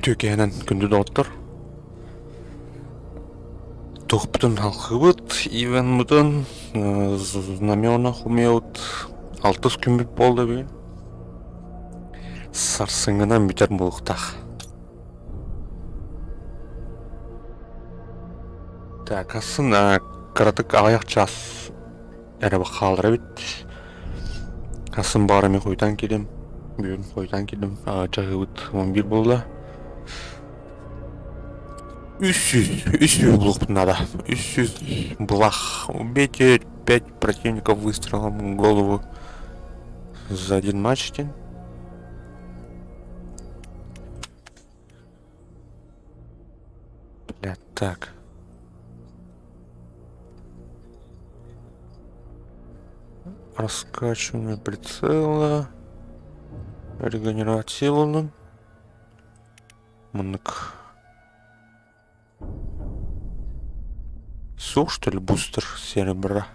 Ütükenen күндү доттор. Тухптун халкыбыт, ивен мутун, знамена хумеут, алтыс күмбүт болду бейин. Сарсыңынан бүтер болуктах. Так, асын кыратык аяк час эреба калдыра бит. Асын барами койдан келем, бүгүн койдан келем, жагыбыт 11 болду. 300 блок надо. 300 блах. Убейте 5 противников выстрелом в голову за один матч. Бля, так. Раскачивание прицела. Регенерация. Мнык. Сух, что ли, бустер серебра?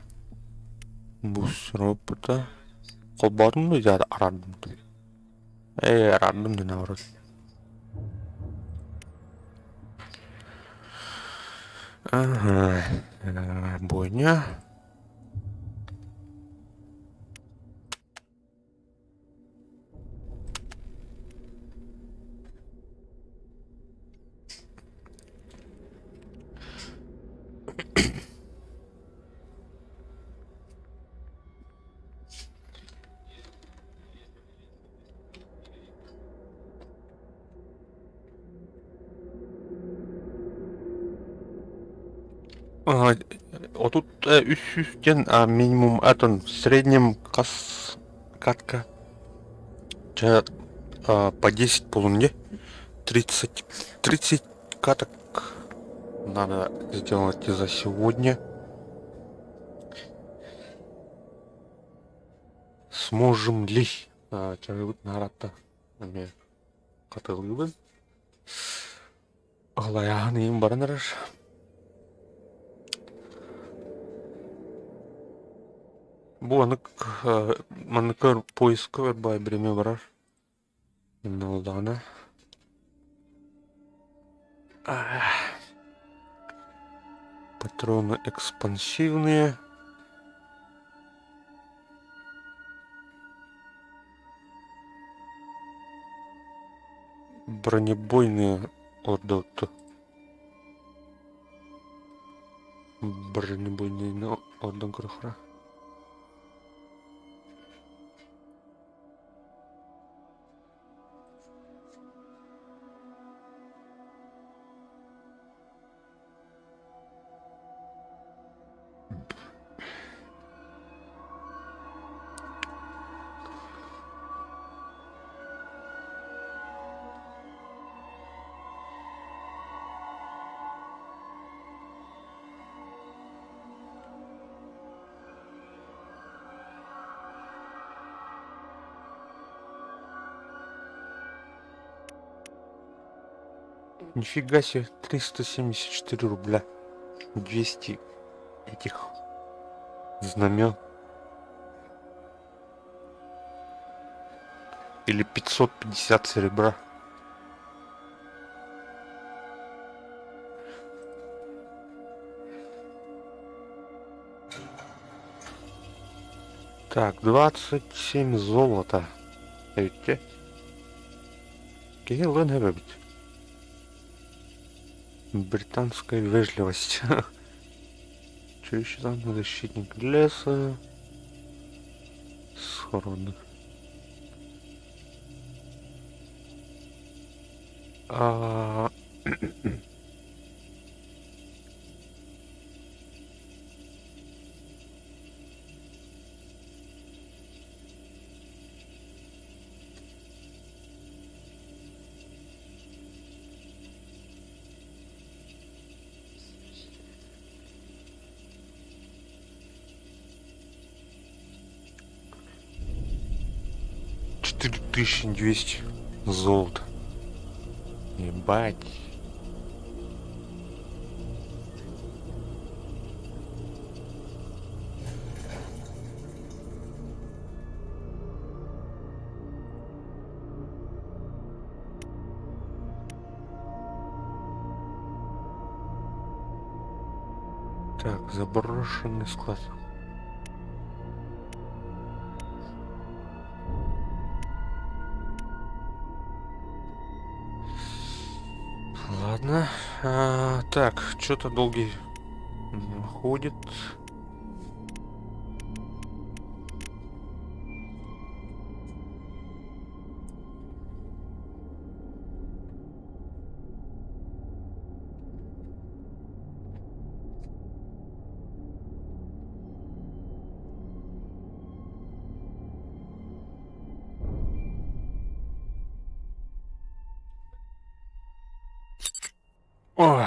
Бустер опыта. Колбадым да я арадым. Арадым да наоборот. Ага. Бойня. Тут 300 минимум атон в среднем катка по 10 полунге 30 каток надо сделать за сегодня. Сможем ли чарывыт нарата катылыбыз алаяғын ең барынырыр. Бу маныкыр поиск бай бреме барар. Эмне болду ана? Патроны экспансивные. Бронебойные ордоты. Бронебойные ордон крохра. Нифига себе, 374 рубля. 200 этих знамен. Или 550 серебра. Так, 27 золота. Видите? Какие лэнги бить? Британская вежливость. Что еще там? Защитник леса. Схороны. А... $4200 золота. Ебать. Так, заброшенный склад. Ладно. Так, что-то долгий ходит. Ой.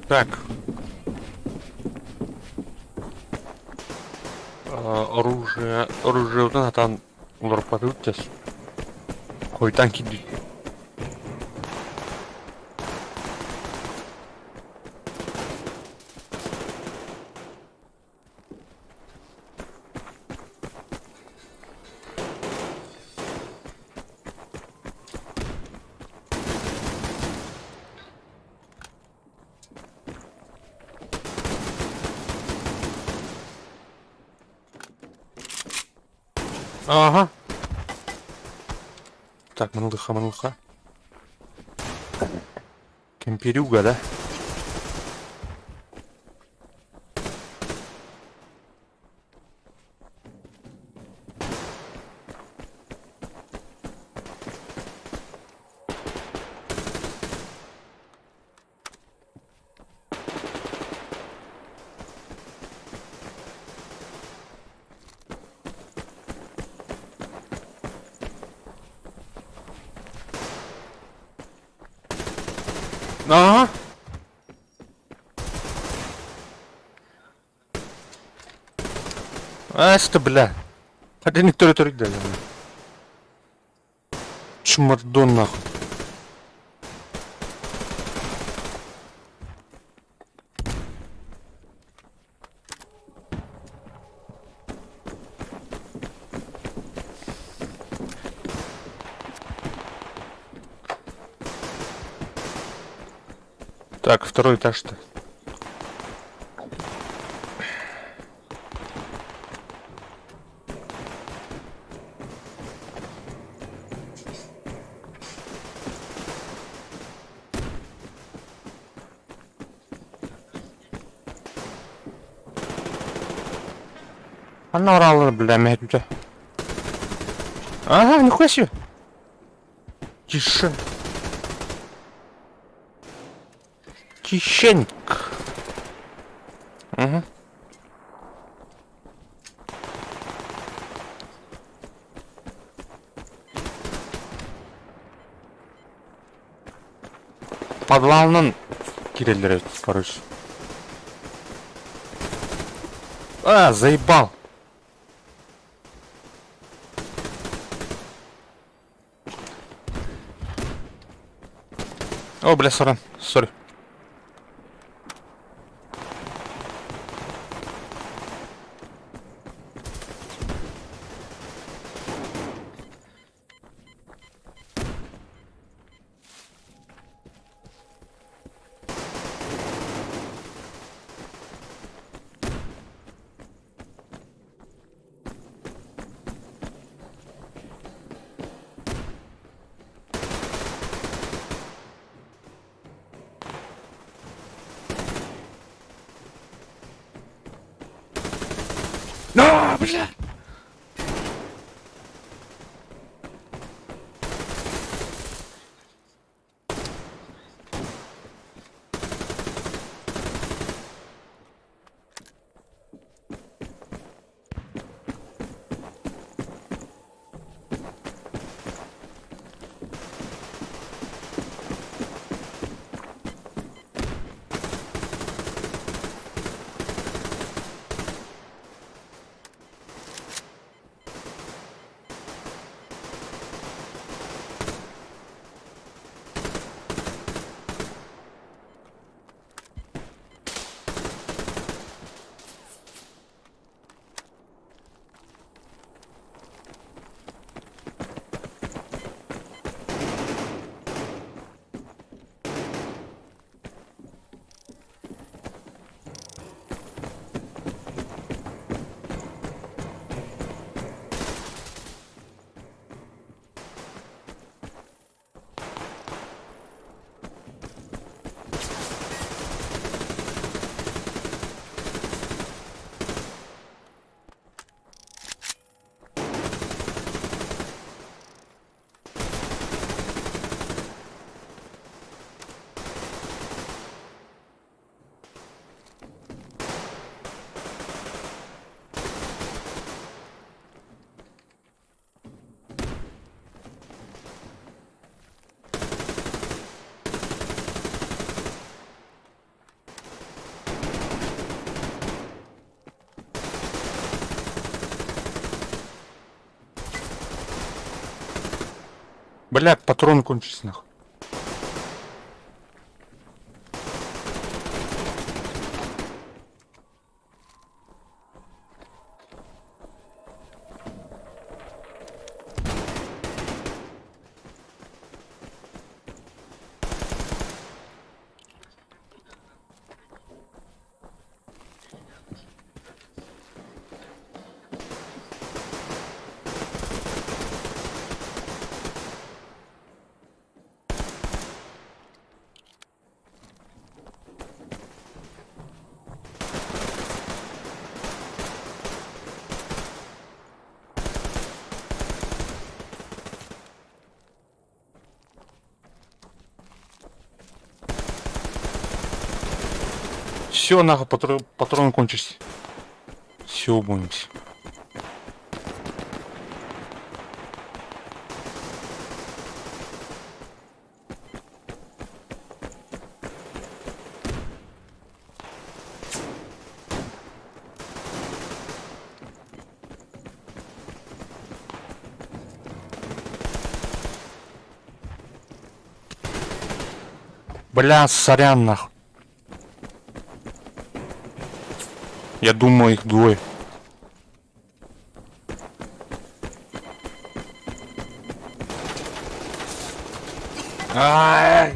Так. Оружиеудон атан уларпаты үтчес. Койдан киди. Ага. Так, манылха. Кемперюга, да? Ага. Аста, бля. Хотя никто не турик дали. Чмордон нахуй. Так, второй этаж-то. Она орала, бля, мягкая. Ага, нихуя себе. Тише. Тищенько. Угу. Подвалның кириллер, короче. А, заебал! О, бля, сори. А, бля! Бля, патрон кончился нахуй. Все, нахуй, патрон кончился. Все, убоимся. Бля, сорян нахуй. Я думаю, их двое. Ай!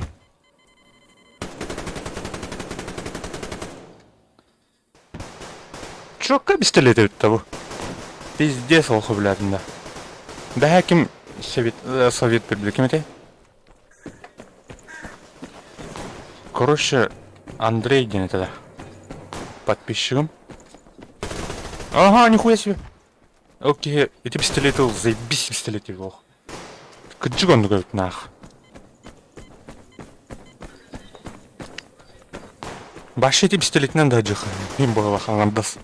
Чё, как пистолет это того? Пиздец, лоху, блядь, да. Да, кем совет перебликимете? Короче, Андрей день это да. Подписчиком. Ага, нихуя себе. Окей, эти пистолеты, заебись пистолеты, лох. Каджигон говорит, нах. Баши эти пистолеты надо джиха. Им было хангандас.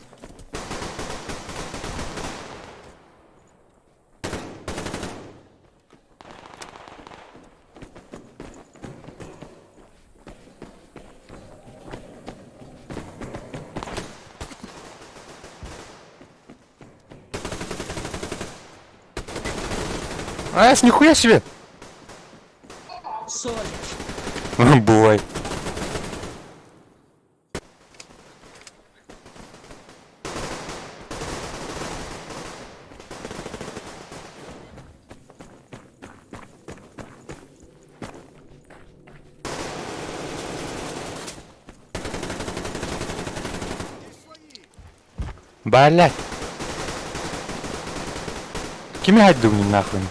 Нихуя себе! Соль. Бывает. Блять. Кем я думаю нахуй?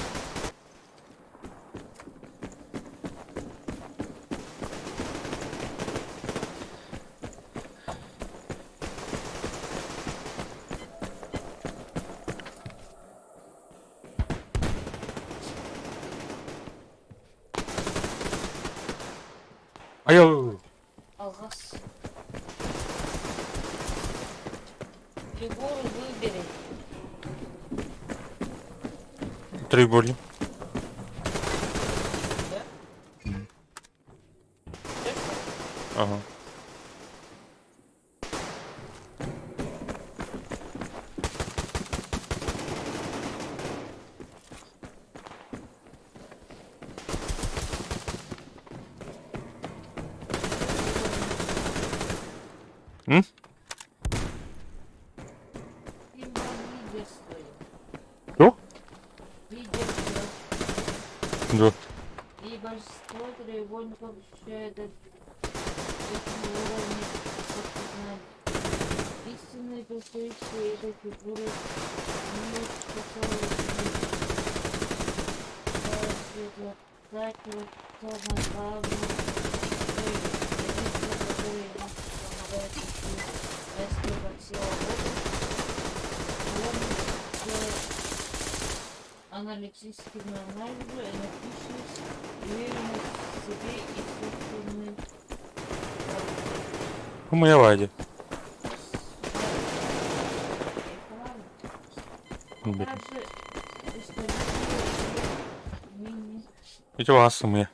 Ай-ой. Алгас. Егор, выбери. Три боли. Да? Ага. М? Либо лидерство. Что? Лидерство. Да. И большинство треугольников обещает этому уровне подсознания. Истинные представители этой фигуры не способны светло дать самое главное, которые нам помогают раскрывать силу аналитическим анализу, энергичность, уверенность в себе и собственной У меня Вадя. также мини Эти вас у меня.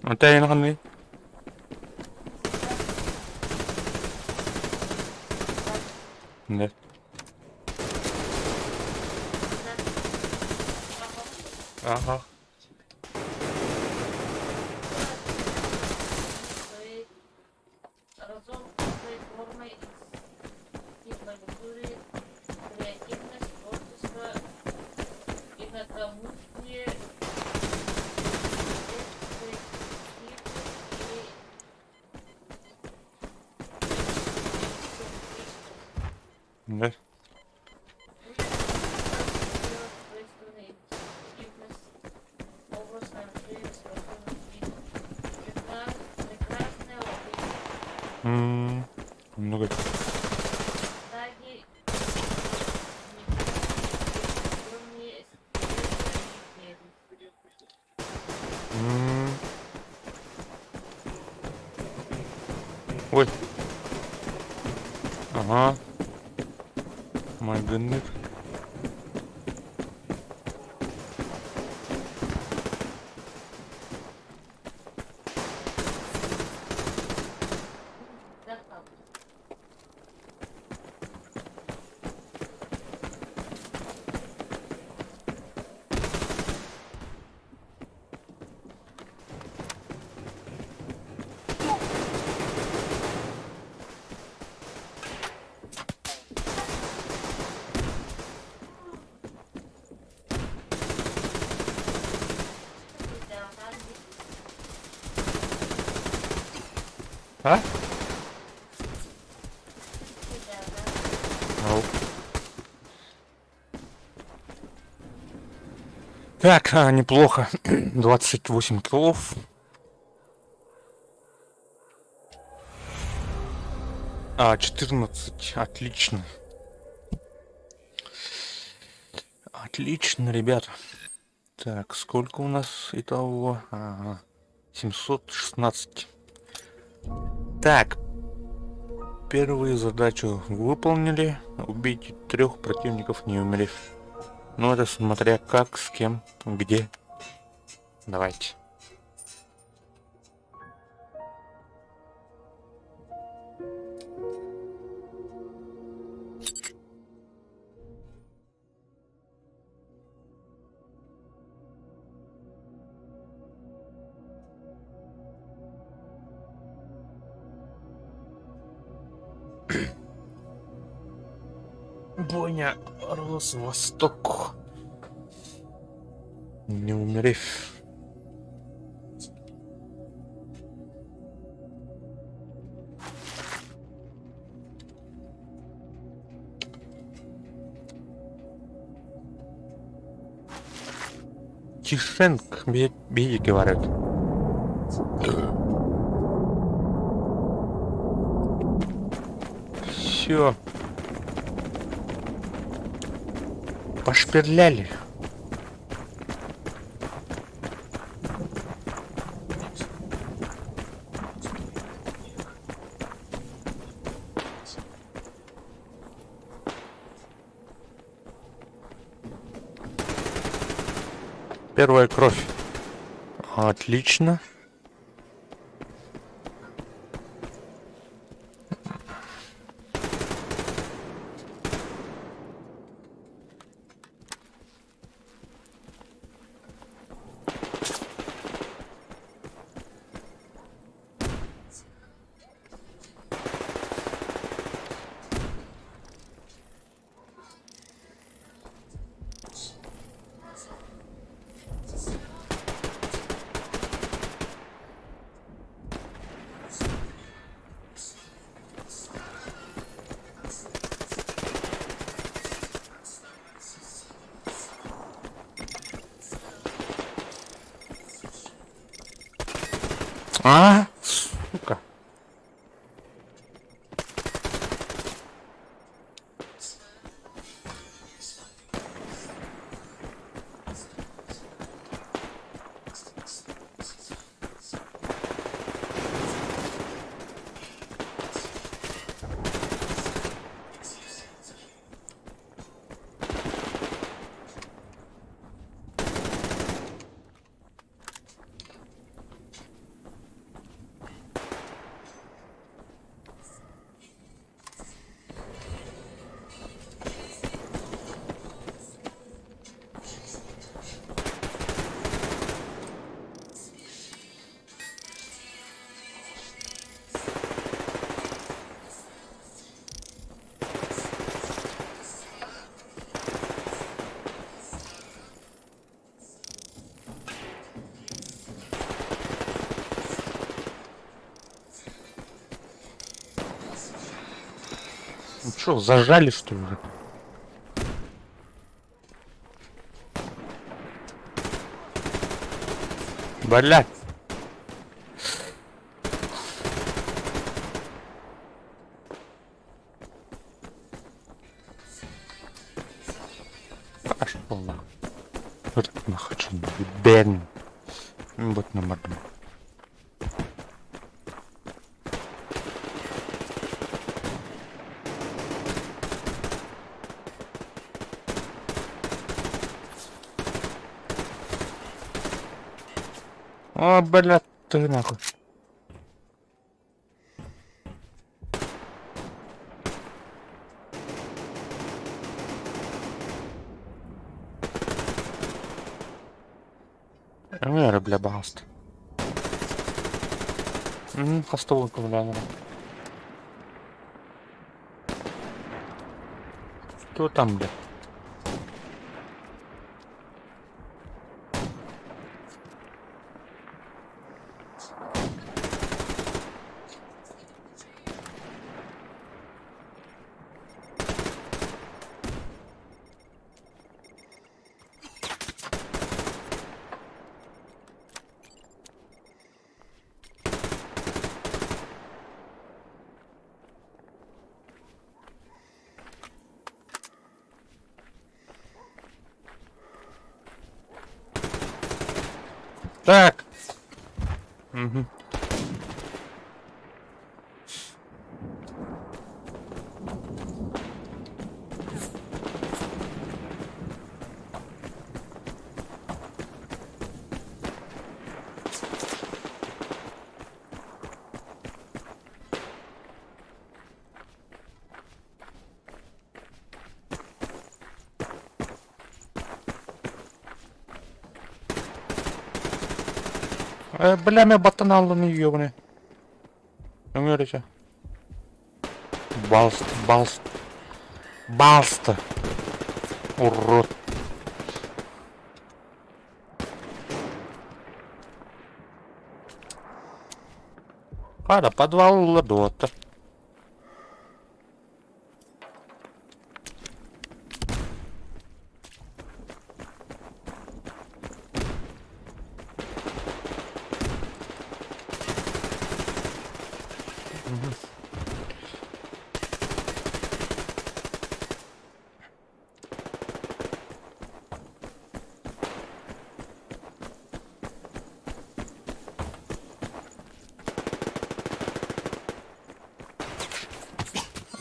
А ты не нахуй? Нет. Ага. разомкнутой формой символизирует креативность, творчество, инакомыслие, Нет. Много. М. Ой. Ага. My goodness. А? Ау. Так, неплохо. 28 киллов. А, 14. Отлично. Отлично, ребята. Так, сколько у нас итого? Ага. 716. Так. Первую задачу выполнили. Убить 3 противников, не умерев. Ну, это смотря как, с кем, где. Давайте. Бойня, Орлос, Восток. Не умерев. Тишенк, беги, говорят. Все. Пошперляли. Первая кровь. Отлично. А, сука. Ну что, зажали что ли? Блядь. Пошел нахуй. Вот нахуй, что Бен. Вот на морду. О, блядь, ты нахуй. Ömer bile bastı. Hastalık kullanıyor. Кто там, бля? Так. Угу. Бля, мен баттан алдым ебаный. Ömer'e. Balst. Баста! Урод! Ладно, подвал ладота.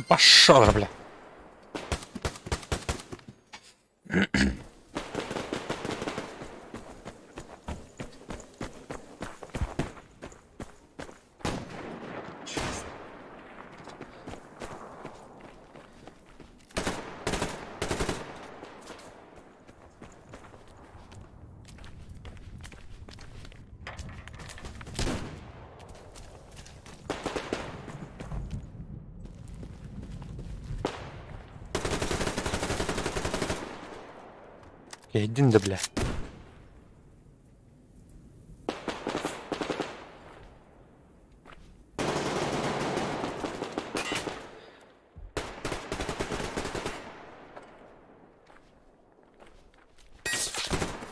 Пошел, бля. Един да, бля.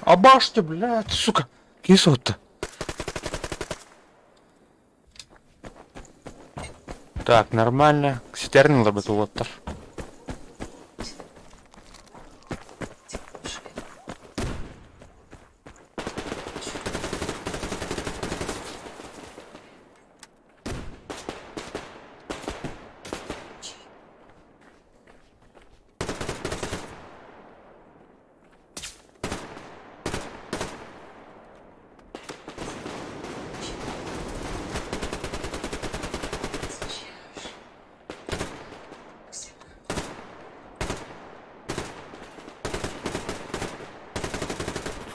Обашьте, блядь, сука. Кисло-то. Так, нормально. Кситерн лабатулоттар.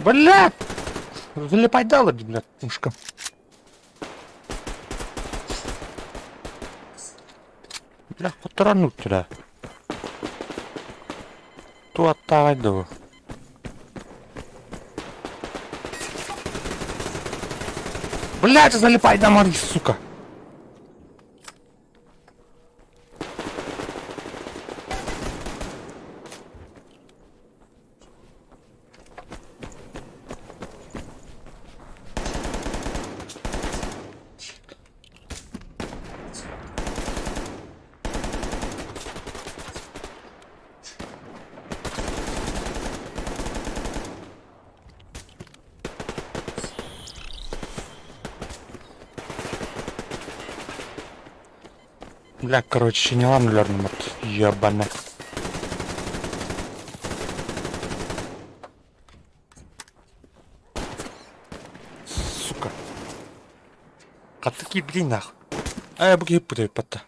Блядь! Залипай дала, блядь, пушка. Бля, потрануть туда. Ту оттайду. Блядь, залипай дамари, сука. Бля, короче, не ладно, наверное, вот, ебана. Сука. А такие, блин, нахуй. А я буду путаю, пота.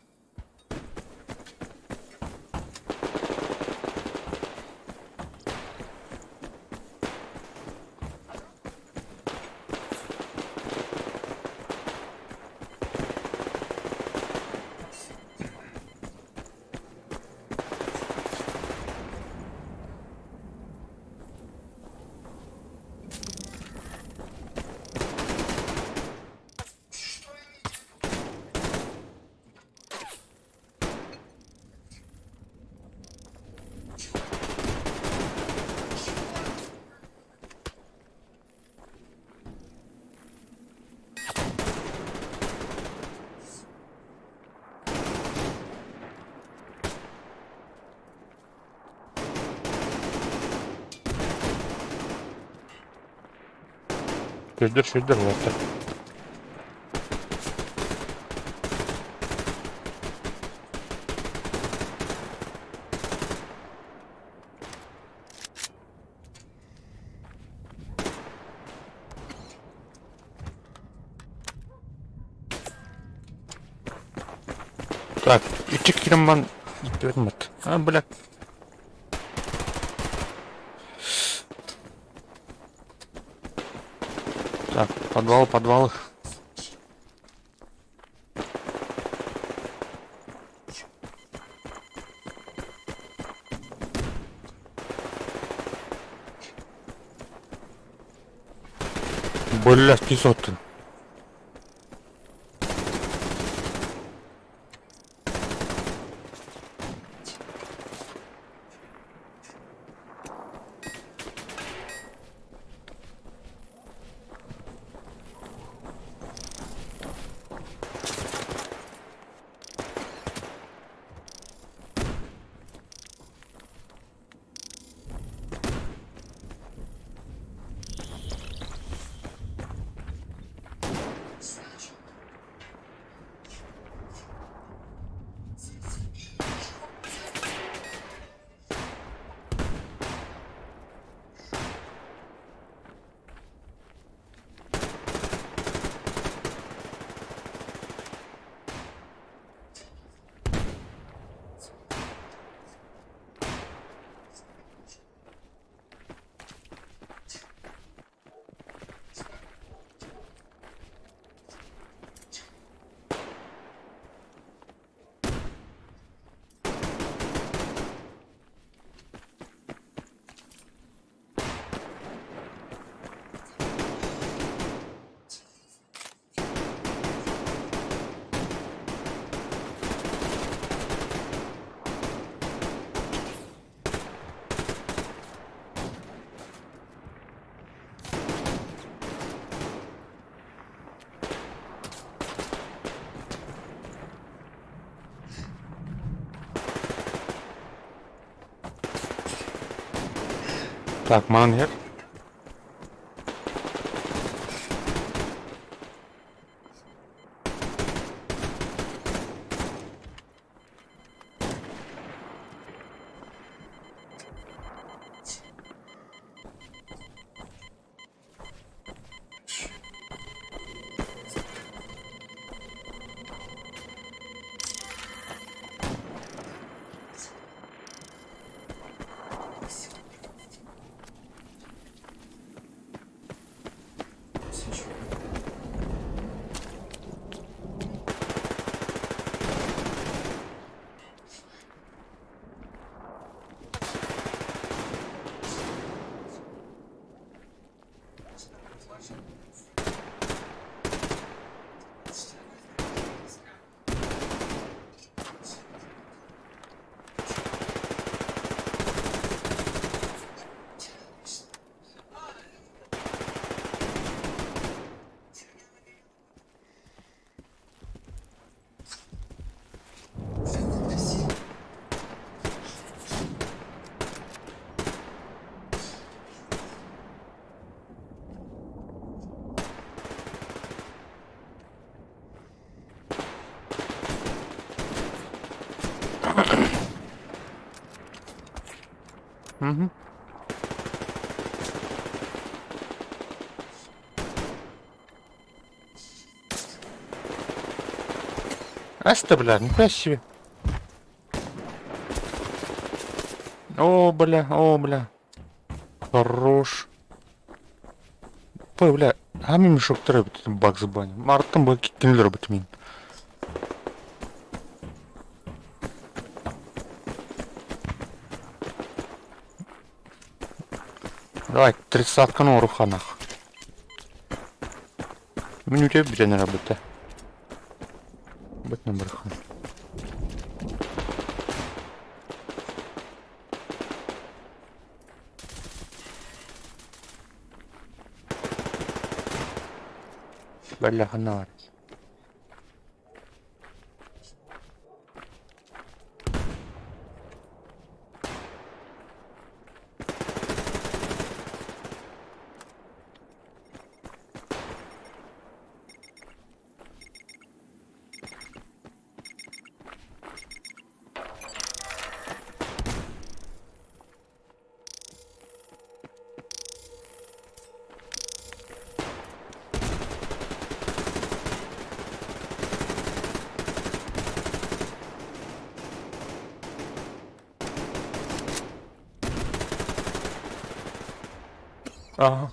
Şudur, вот так. Так, içi kirman görmedi. Ha, bırak. Так, подвал. Блядь, кисоттын. Так, мангер. Угу. Аста, бля, нихуя себе. О, бля. Хорош. Ой, бля, а мешок треба там баг забанил. Марттан бак кенлер битмин. Давай, 30-ка на руханах. Меню тебе бля не работа. Бать на брахан. Бля ханар. Ага.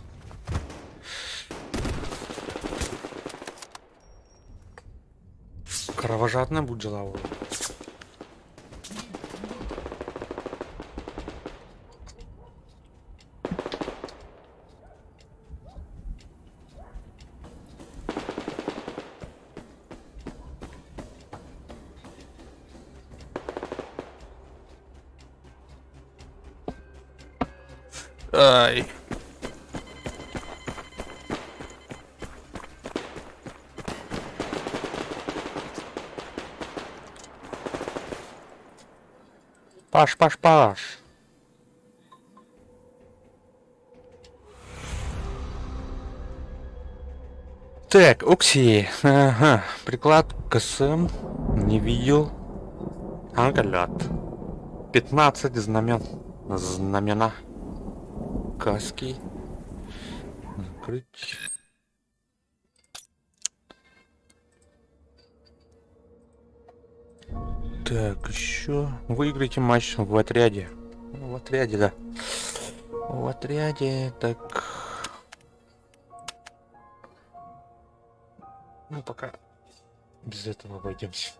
Кровожадная будь дела. Ай. Паш, Паш, Паш. Так, Окси. Ага. Приклад КСМ. Не видел. Ангалят. 15 знамен. Знамена. Каски. Закрыть. Так, еще. Выиграйте матч в отряде. В отряде, да. В отряде, так. Ну, пока без этого обойдемся.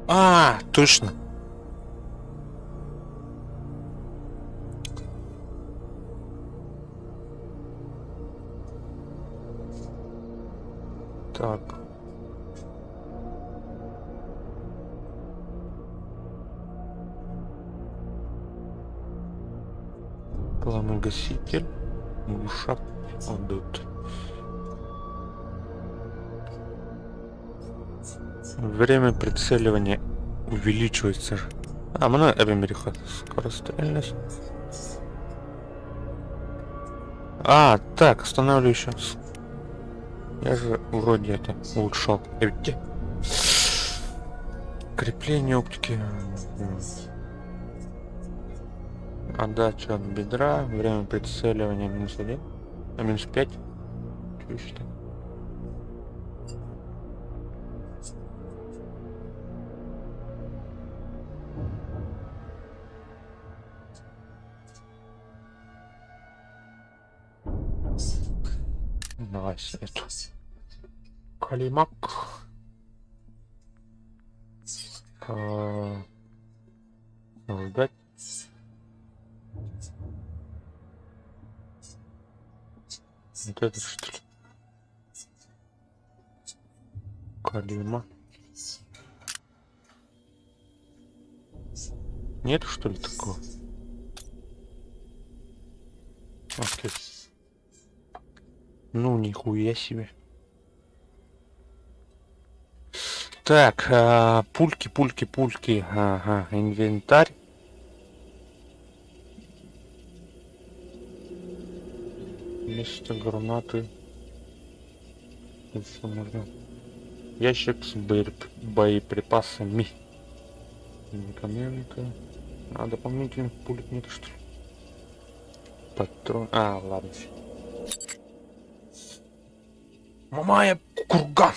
А, точно. Так. Пламя-гаситель. Глушак. Отдут. Время прицеливания увеличивается. А, мы Эбимериха. Скорострельность. А, так, останавливаю сейчас. Я же вроде это улучшал. Крепление оптики. Отдача от бедра. Время прицеливания -1. А -5. Что еще там? Найс, эту. Калимак. Ждать. Вот это что ли? Калима. Нет, что ли, такого? Окей. Ну, нихуя себе. Так, пульки. Ага, инвентарь. Место гранаты. Что можно? Ящик с боеприпасами. Медикаменты. А, дополнительных пулек нет, что ли? Патрон. А, ладно. Мамая курган.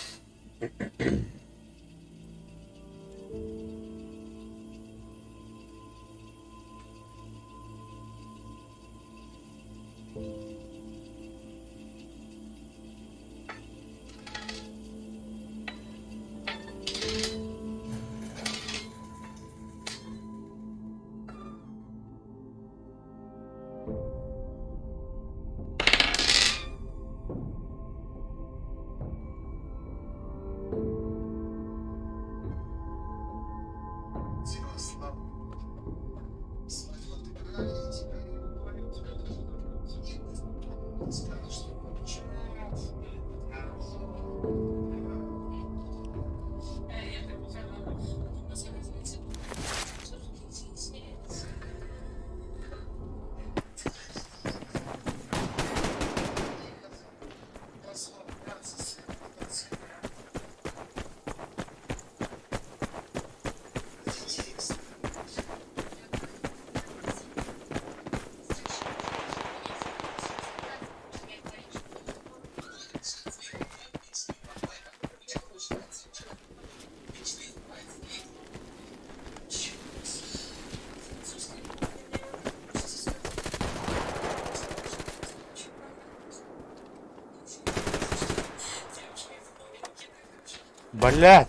Блядь!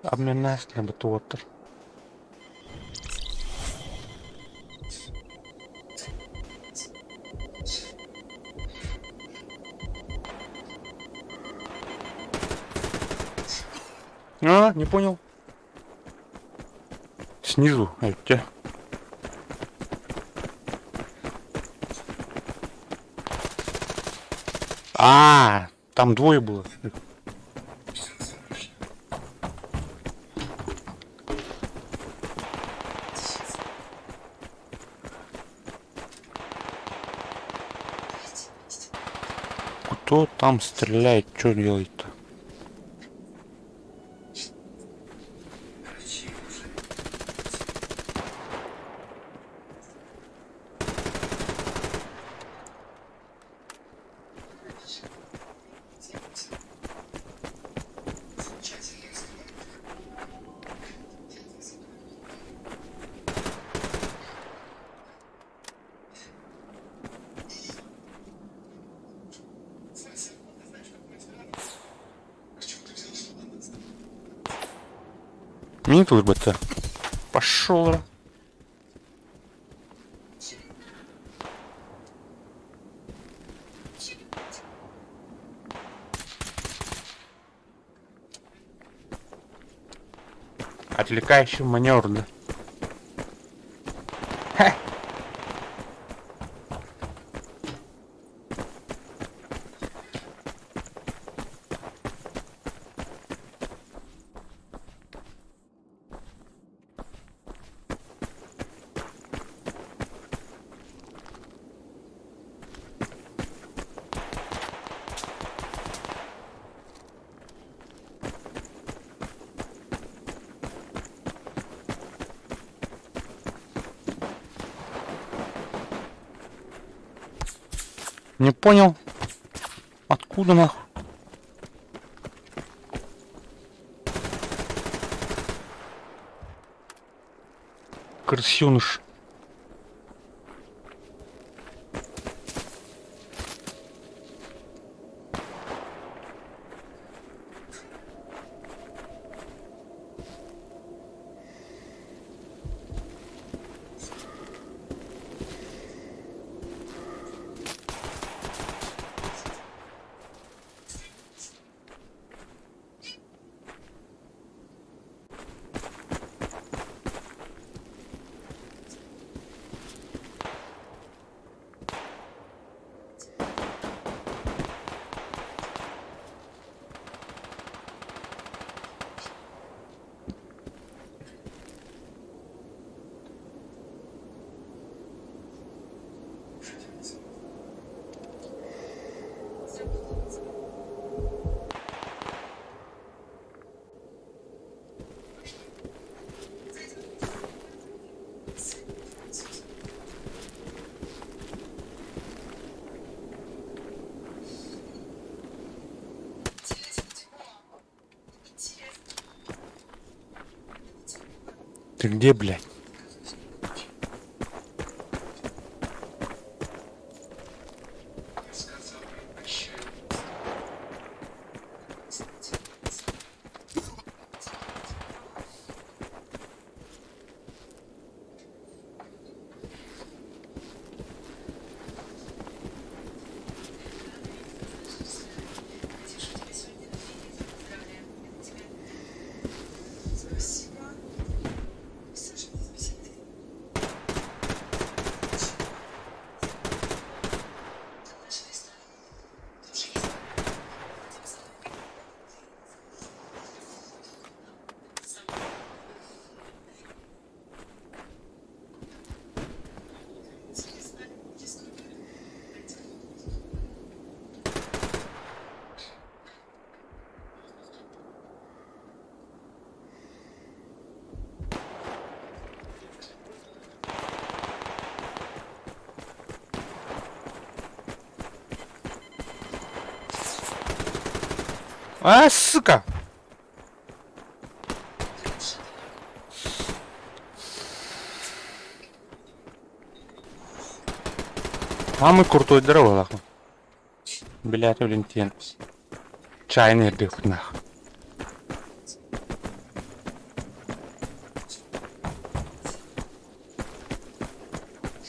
Обменяйся на бытуотер. А, не понял. Снизу, эти. А, там двое было. Кто там стреляет? Что делает-то? Минуту БТ. Пошел. Отвлекающий маневр, да? Ха! Не понял. Откуда нахуй? Крысёныш. Ты где, блядь? А, сука! Самый крутой дрова. Блять, Валентин. Чайный дых, нах.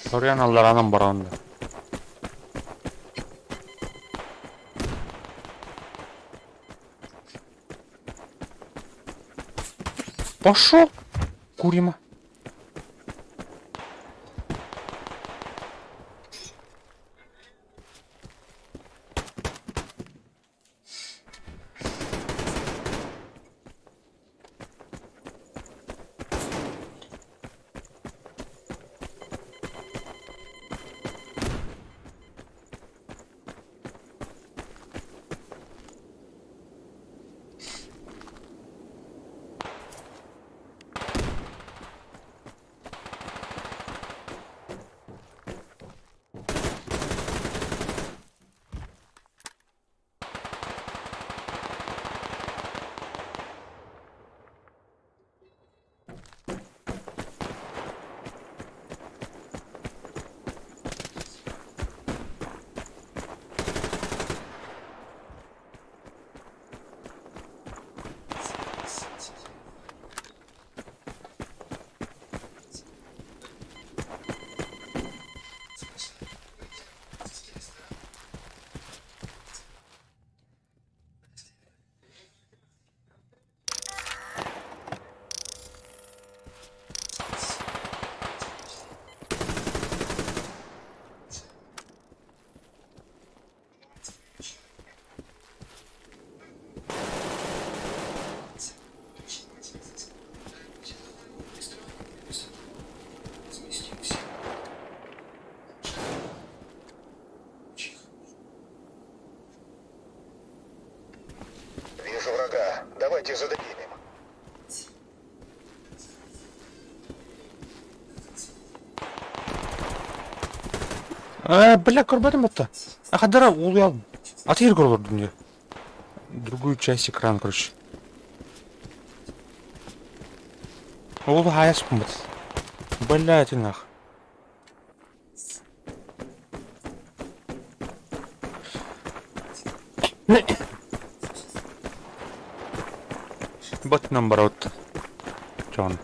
Soruyan Allah'ın baronda. Пошел, Курима. Вижу врага. Давайте зададим им. Бля, көрбедім бітті. Қадара ол ұялым. Аты ер көріп дүнге. Другую часть экрана, короче. Ол аяспын біт. Блядь, и нах. Бот наоборот. Чон.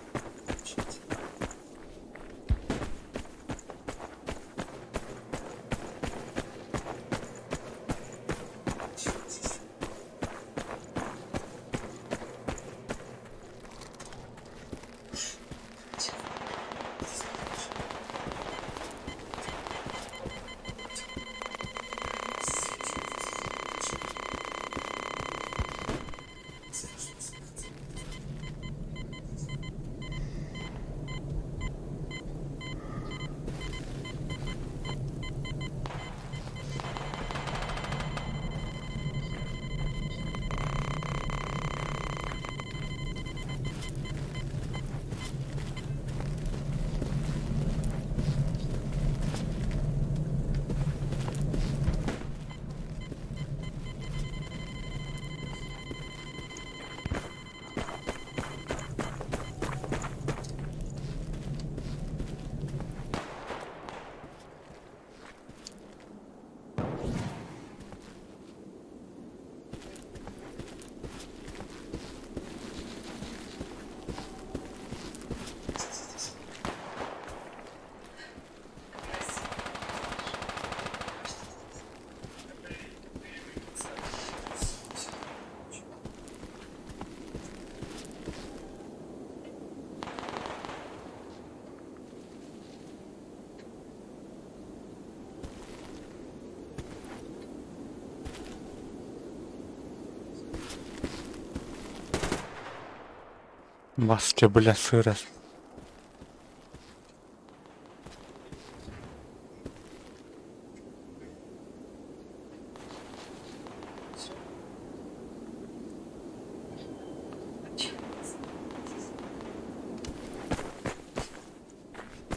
Маски, бля, сыра.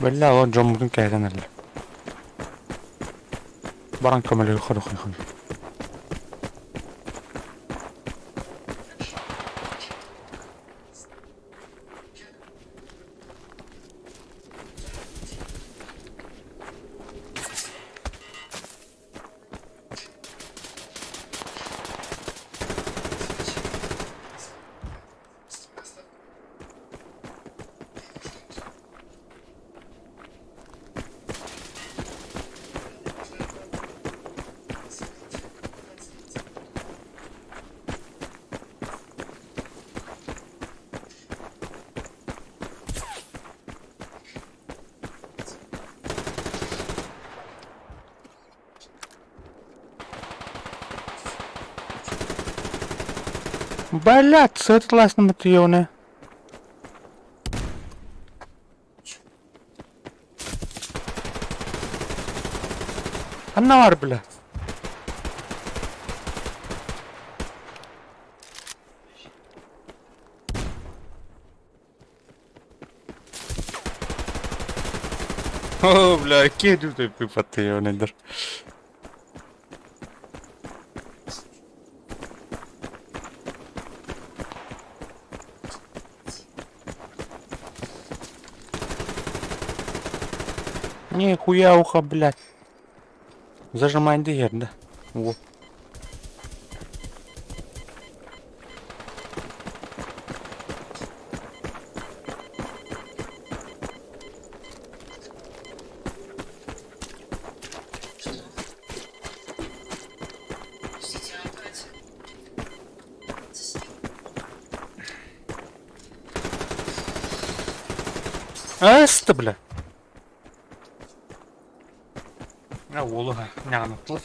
Бля, вот Джон кайдан әлі. Баран көмелі құды. Блядь, сытлась на матьёне. Она var, блядь. О, бля, кеду ты пипатеонедер. Нихуя ухо, блядь. Зажимай дверь, да? Во. Аста, бля. Ya oğlu ha. Ne anlattılar?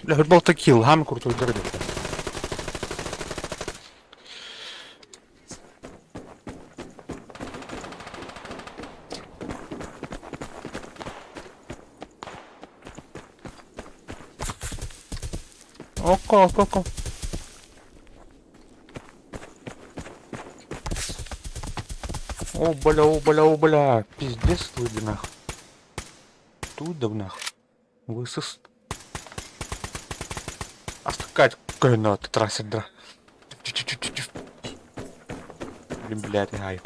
Bля, хоть был такил, гам крутой дыры. Око, око, око. О, бля. Пиздец, тут нах. Тут да нах. Высос. Астакать, кайна, ты трасит, да. Чуть-чуть. Блин, блядь, ай.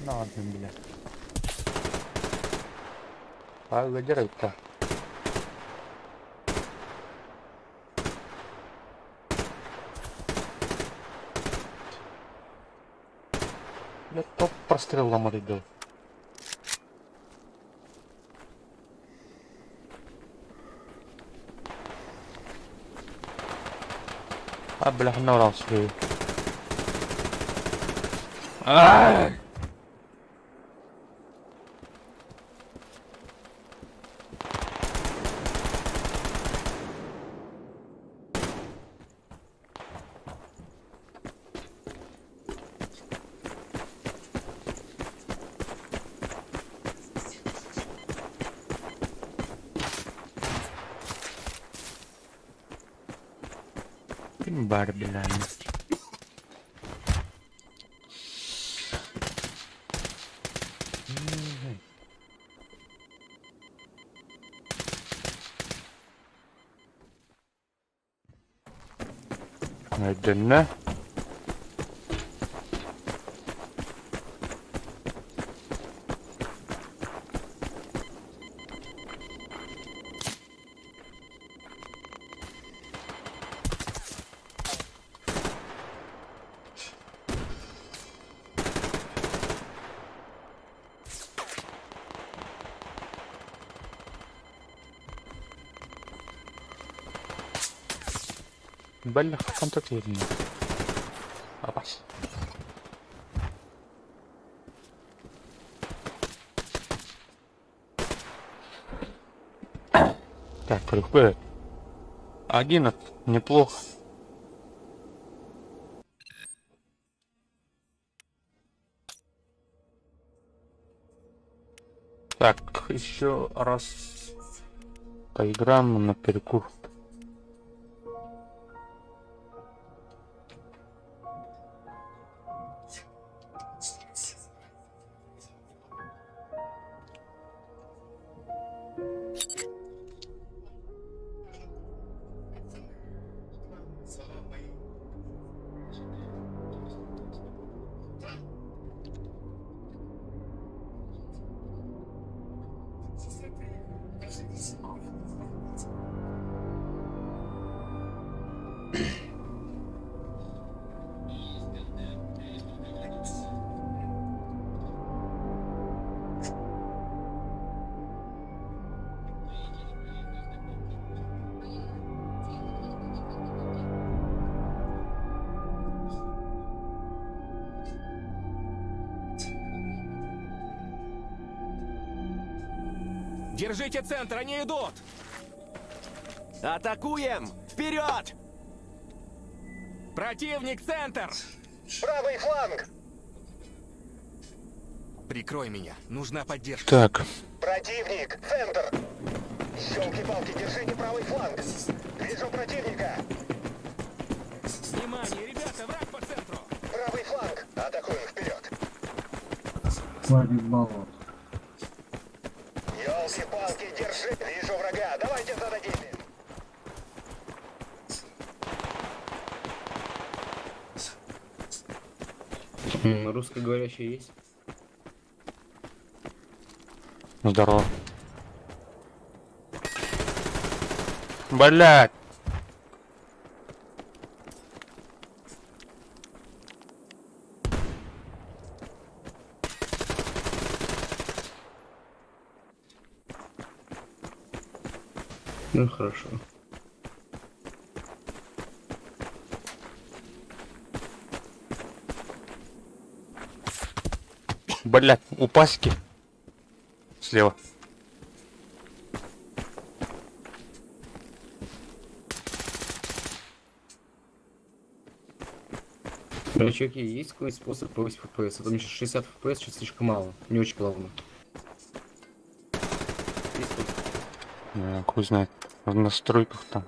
Ладно, блядь. А, задирай-то. Я топ прострел ломать идет. А, бля, наврал свою. Ай! Бар, блядь. Медленно. بلغ خطتي لي خلاص. Так, приходит. 11, неплохо. Так, еще раз поиграем на перекур. Держите центр, они идут! Атакуем! Вперед! Противник, центр! Правый фланг! Прикрой меня, нужна поддержка. Так, Противник! Центр! Щелки-палки, держите правый фланг! Вижу противника! Внимание, ребята, враг по центру! Правый фланг! Атакуем вперед! Хватит баллов. Ёлки-палки, держи! Вижу врага! Давайте зададим! Русскоговорящий есть? здорово. Блять! Ну хорошо. Блять, у пасеки. Слева. Чуваки, есть какой способ повысить FPS? А то мне сейчас 60 FPS сейчас слишком мало. Не очень плавно. Есть способ? Хуй знает. В настройках там.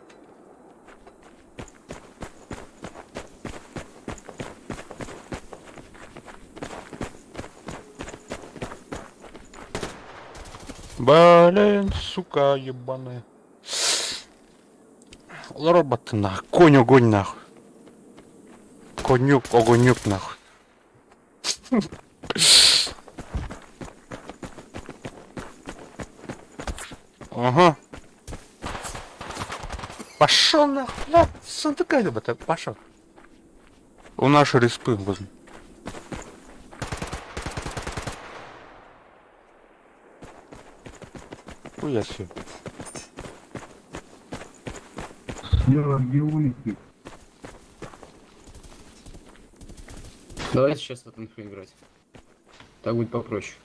Блин, сука, ебаная. Роботы нахуй. Конь огонь нахуй. Конюк, огонюк нахуй. Ага. Пошел нахуй. Да, сундука робота, пошел. У нашей респы возьми. Хуя себе. Лёва, где улики? Давайте сейчас в эту инфу играть. Так будет попроще.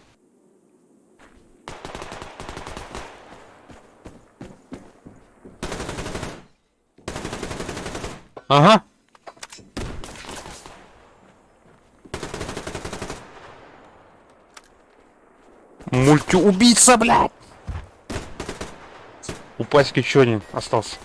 Ага. Мультиубийца, блядь! У паськи еще один остался.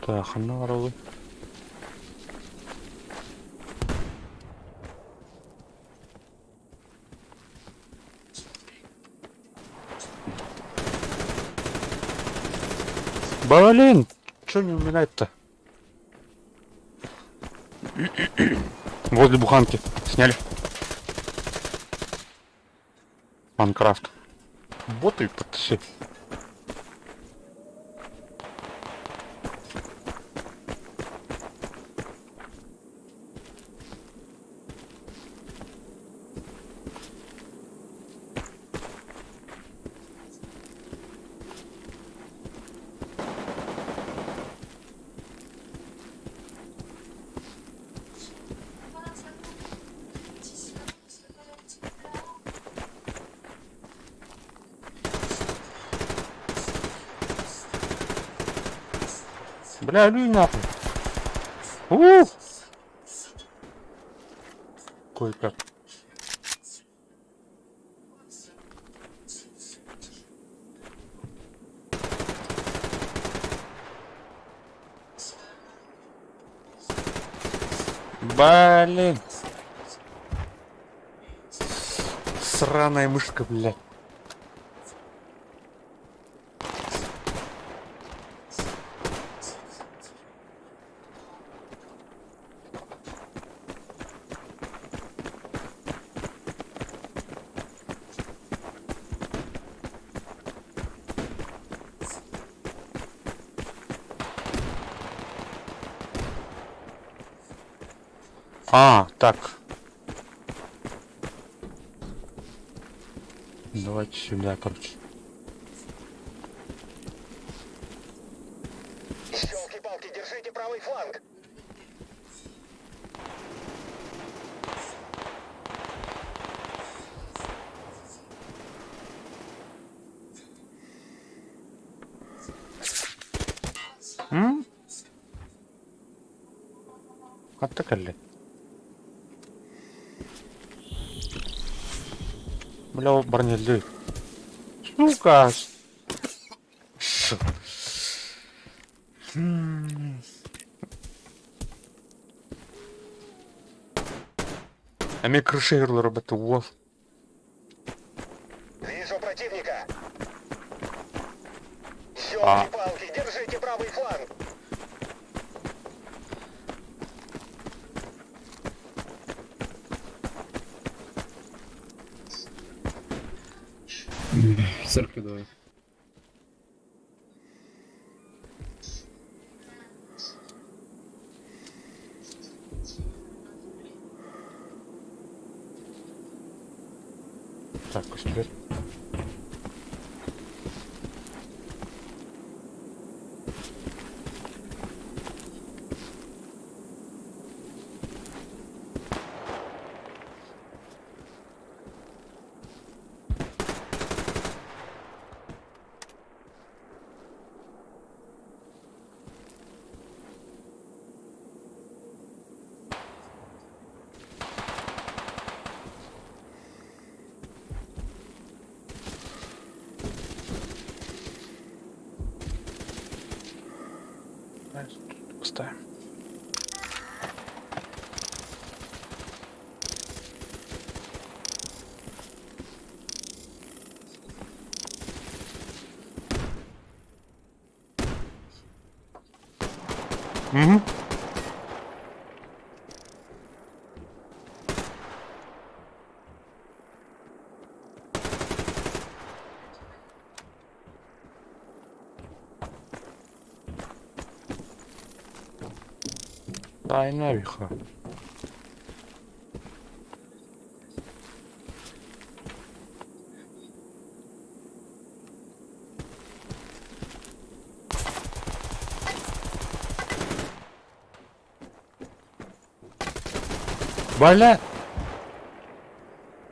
Так, наровы. Блин, чё не умирает-то? Возле буханки. Сняли. Майнкрафт. Боты подтащи. Бля, люй нахуй. Кое-как. Блин. Сраная мышка, блядь. А, так. Давайте сюда, короче. Ёлки-палки, держите правый фланг. М? Атакали. Бля, барнелды. Сука! А мне крыши робити, вот. Вижу противника. А. Ёлки-палки, держите правый фланг. В церкви давай. Так, теперь. Поставим. Угу. Ай, навиха. Бля!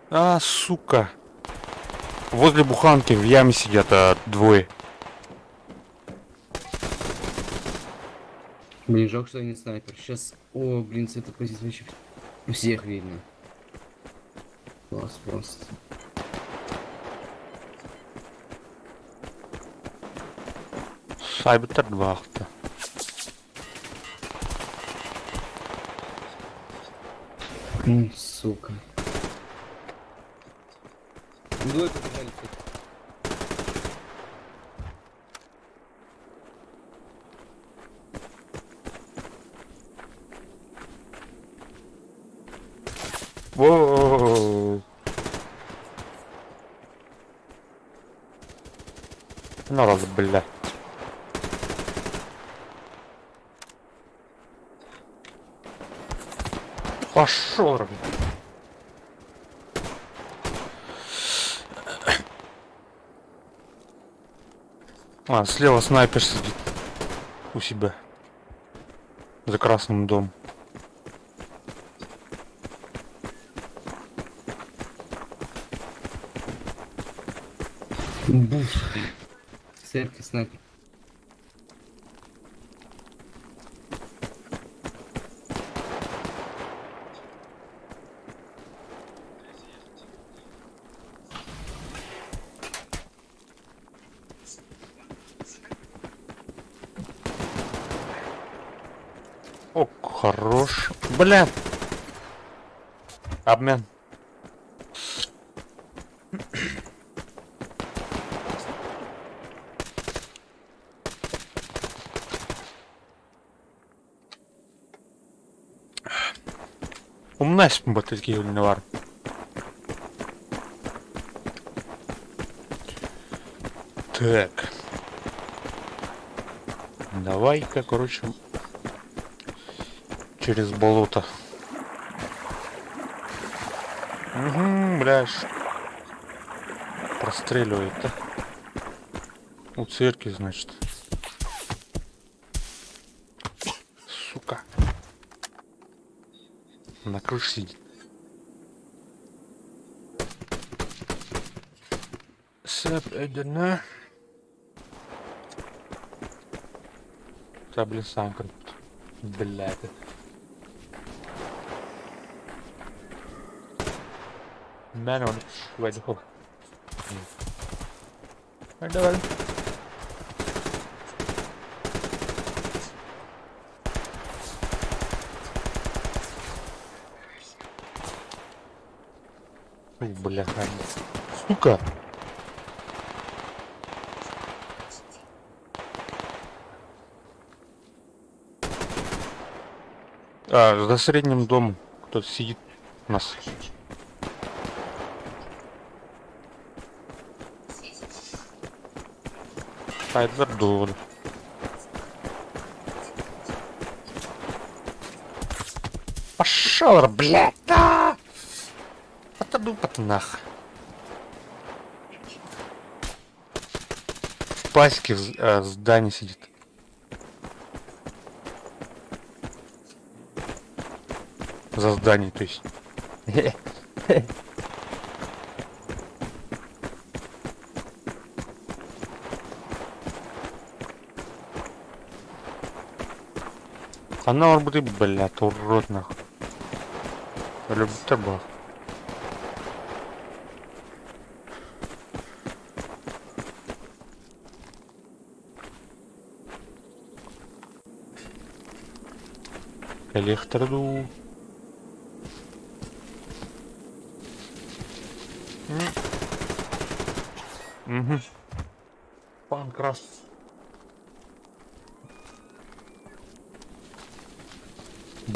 А, сука. Возле буханки в яме сидят двое. Блин, жалко, что я не снайпер. Сейчас... О, блин, с этой позиции вообще у всех видно. Класс просто. Сайбер 2. Сука. Двое побежали. Воу. Надо, бля. Пошел, блин. А, слева снайпер сидит у себя. За красным домом. Буш. Церковь снайпер. О, хорош. Бля. Обмен. Умнась батарейки не var. Так. Давай-ка, короче, через болото. Угу, бляш. Простреливает, да? У церкви, значит. Сука. На крыше сидит. Сэп, Эдена. Да, блин, сам крут. Блядь. Ben onu şuraya hop. Hadi bakalım. Ой, бляха. Сука. За средним домом кто-то сидит у нас. Хайдер дур. Пошел, блядь, да! Отойду нах. В пасеке в здании сидит. За здание, то есть. Она орбиты, блядь, урод нахуй. Любит табак. Электрду. Угу. Панкрас.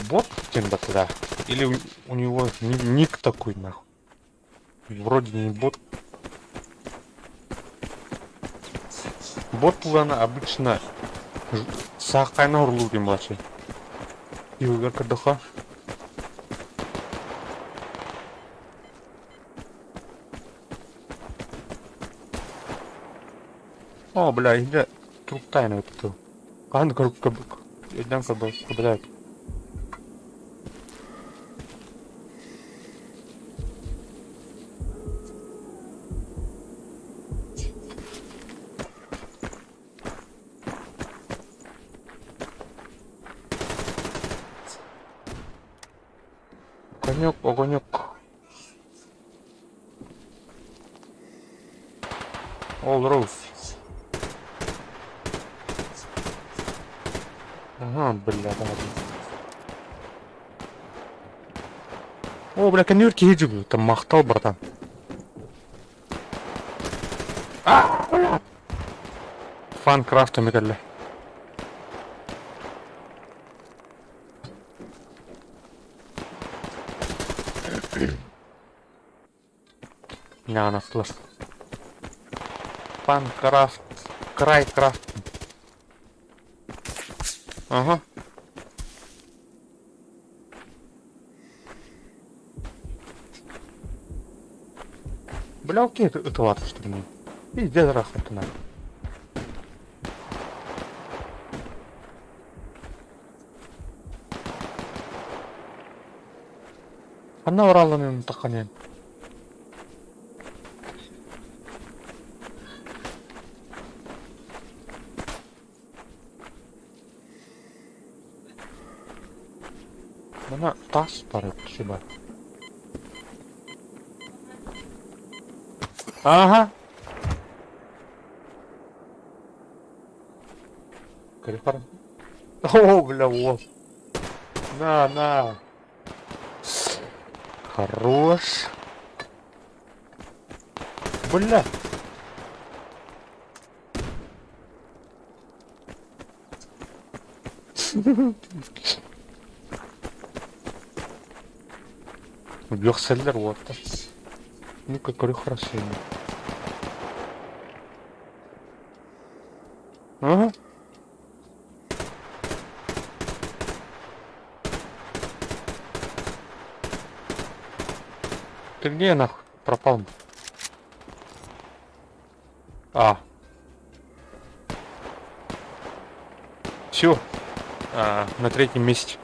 Бот кем-то туда? Или у него ник такой нахуй? Вроде не бот. Бот плана обычно сақайна ұрылу екен былайша. Югар кадыха. О, бля, иди труп тайна это. Ладно, кабык. Идем кабык, блядь. Огонек, огонек. All Rose. Ага, бля, да. О, бля, конверки еду, там махтал, братан. Фанкрафта мегали. Не, она слышит. Фанкрафт. Крайкрафт. Ага. Бля, окей, это ладно, что ли? Пиздец, раз это надо. Она урала на тахане. Она таз парит, шиба. Ага. Корифар. О, бля, вот. На. Хорош. Бля. Бёхселлер вот. Ну какой хороший. Ага. Ты где нахуй пропал? А. Все. На третьем месте.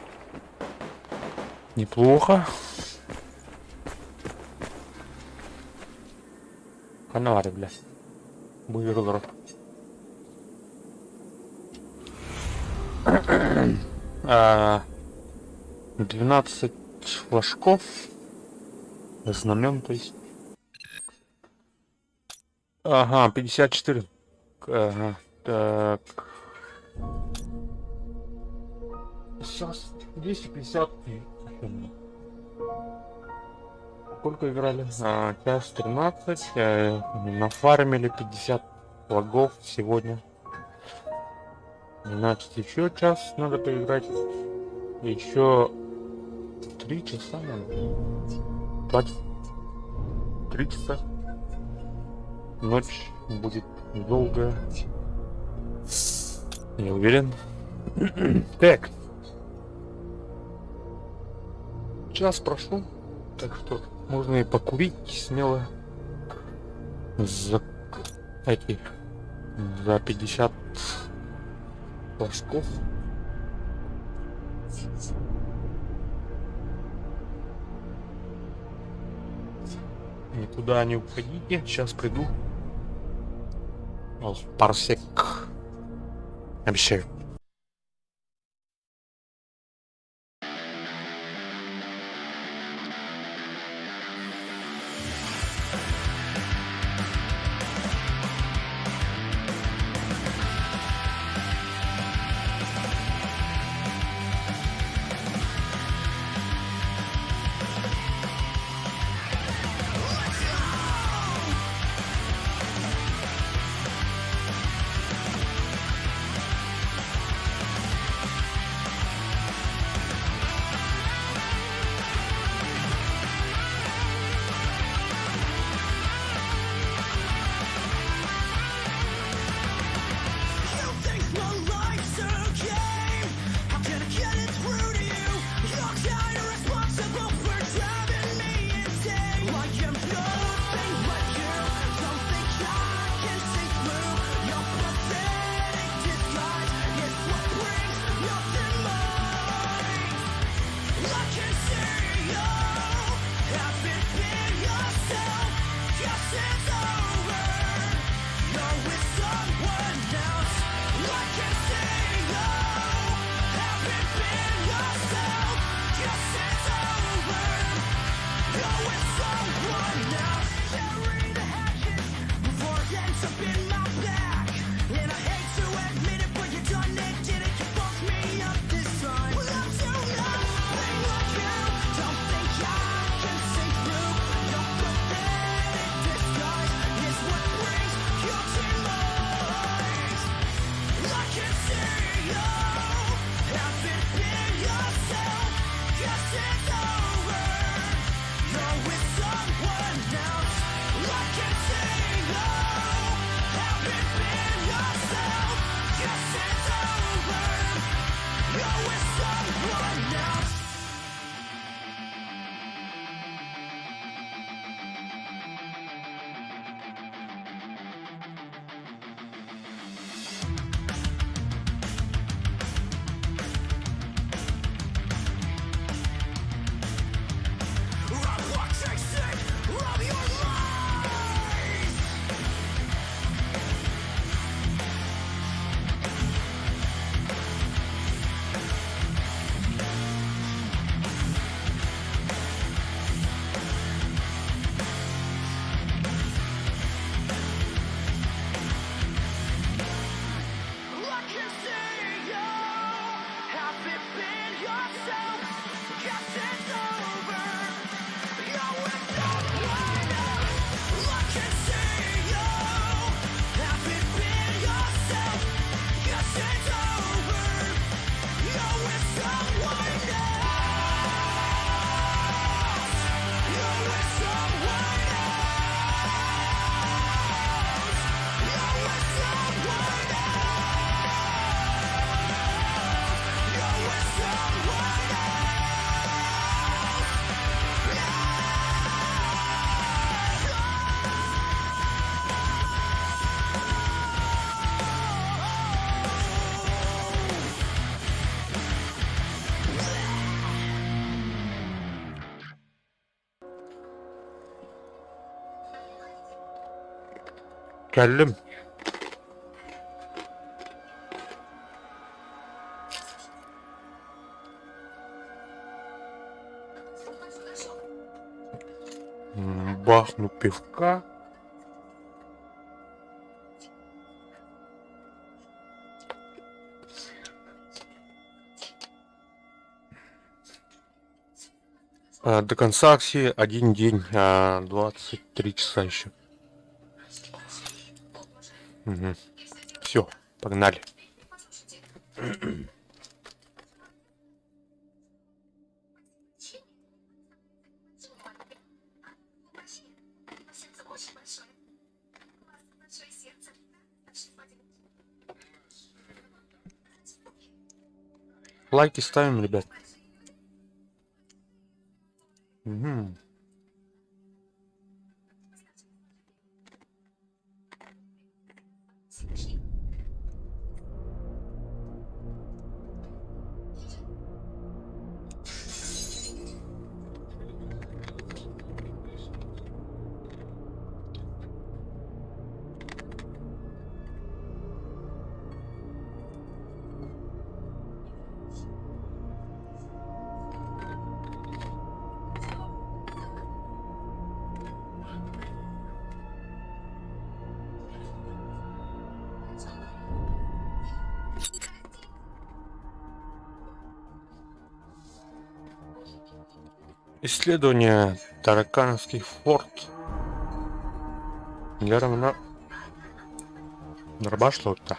Неплохо. Фонарик, бля. Бургер. 12 флажков. Знамен, то есть. Ага, 54. Ага, так. Сейчас 250. Сколько играли? Час 13. Нафармили 50 флагов сегодня. Значит, еще час надо поиграть. Еще 3 часа, наверное. 3 часа. Ночь будет долгая. Не уверен. Так. Час прошел. Так что можно и покурить смело. За 50 флажков. Никуда не уходите. Сейчас приду. Парсек. Обещаю. You're with someone else. Geldim. Бахну пивка. До конца акции 1 день, 23 часа еще. Все, погнали. Лайки ставим, ребят. Мгм. Исследование таракановский форт. Наверное, что-то.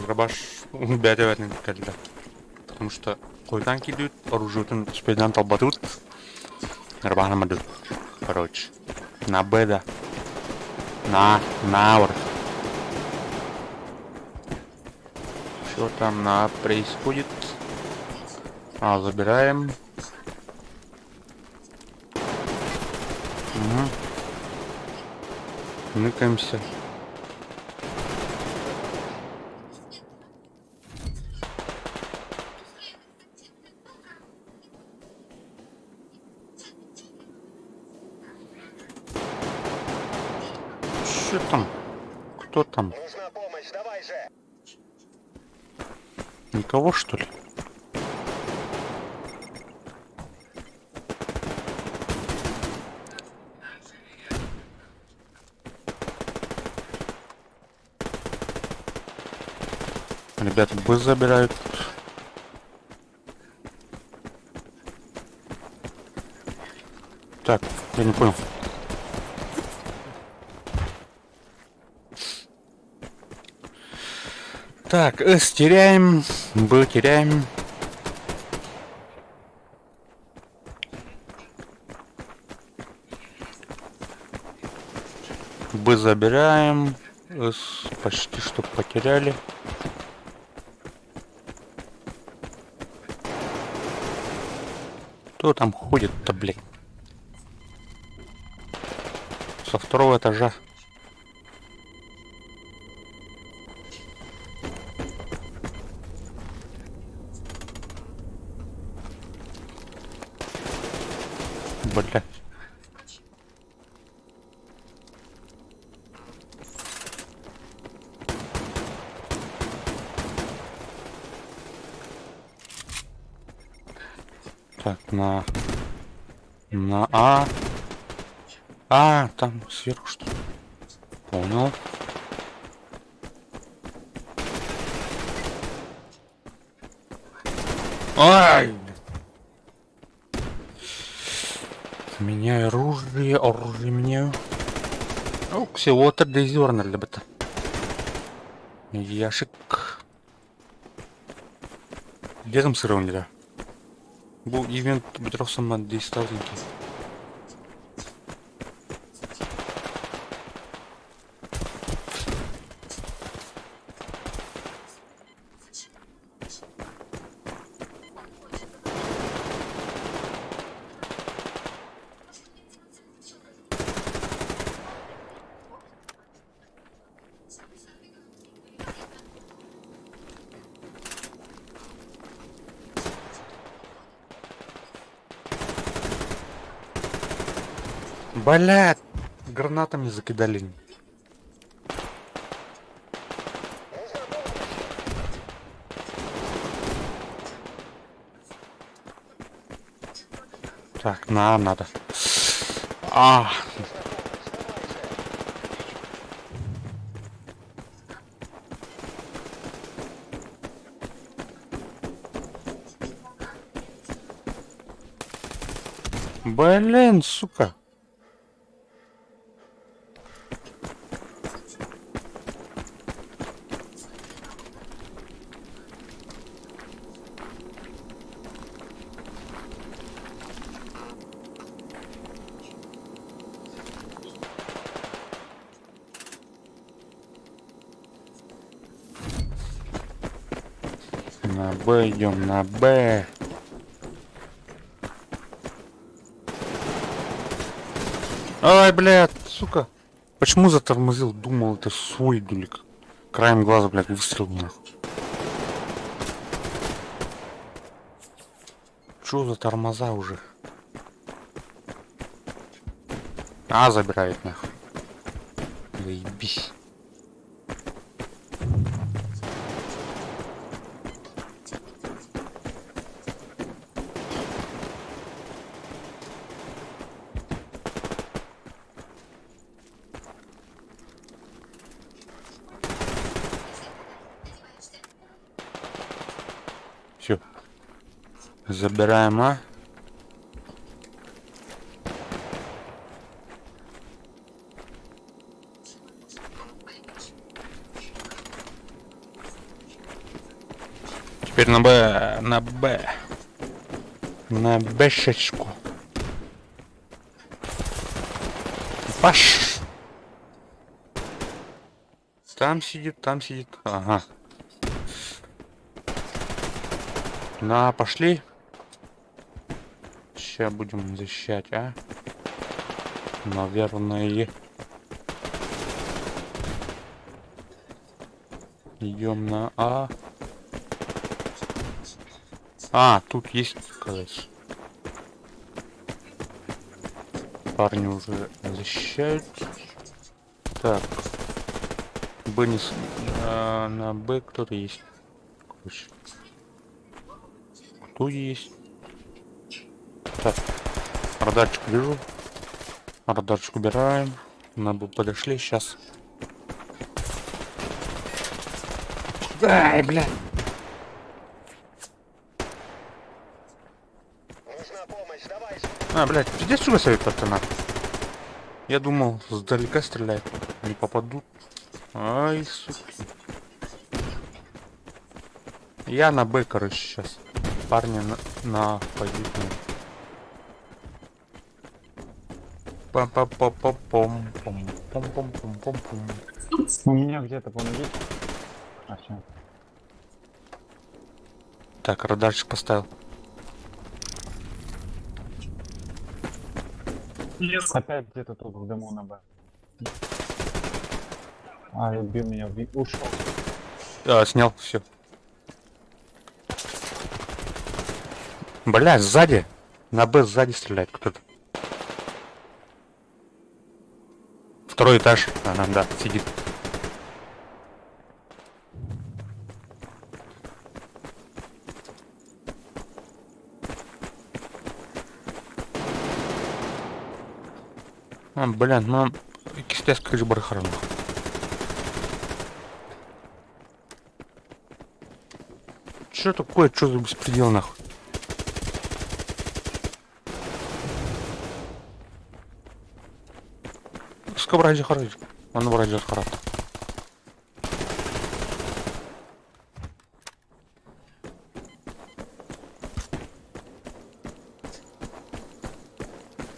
Дробаш бәрі келді. Потому что қойдан келдік, оружиетін спейдан талбатып. Нормально идут. Короче. На Б, да. На вот. Что там на происходит? Забираем. Ныкаемся. Что там? Кто там? Нужна помощь, давай же. Никого, что ли? Ребята, Б забирают. Так, я не понял. Так, С теряем, Б теряем. Б забираем. С почти что потеряли. Кто там ходит-то, блядь? Со второго этажа. Бля. Так, на А. Там сверху что ли? Понял. Ай! Меняю оружие меняю. Всего-то дозерно, ребята. Яшик. Дедім сыраундера. Бұл ивент бітіріқсам ма 10.000 ке. Блядь, гранатами закидали. Так, надо. А, блин, сука. На Б идем, на Б. Ай, блядь, сука. Почему затормозил? Думал, это свой дулик. Краем глаза, блядь, выстрел нахуй. Чё за тормоза уже? А, забирает нахуй. Заебись. Все. Забираем, а? Теперь на Б, на Б. На Бэшечку. Паш. Там сидит, там сидит. Ага. На, пошли. Сейчас будем защищать, а? Наверное. Идем на А. А, тут есть, кажется. Парни уже защищают. Так. Б не на Б кто-то есть. Короче. Кто есть? Так. Радарчик вижу. Радарчик убираем. На Б подошли. Сейчас. Ай, бля. Нужна помощь, давай. А, блядь, здесь что стоит пацана? Я думал, сдалека стреляет. Не попадут. Ай, сука. Я на Б, короче, сейчас. Парни на позицию. Пам-пам-пам-пам-пом-пом-пом-пом-пом. У меня где-то помогите. А, всё. Так, радарчик поставил. Опять где-то тут в дыму на Б. А, убил меня, ушел. А, снял, все. Бля, сзади. На Б сзади стреляет кто-то. Второй этаж. Ага, да, сидит. А, блин, ну кистяшка же барахарна. Чё такое, чё за беспредел нахуй? Скобрази хараж. Он вроде харат.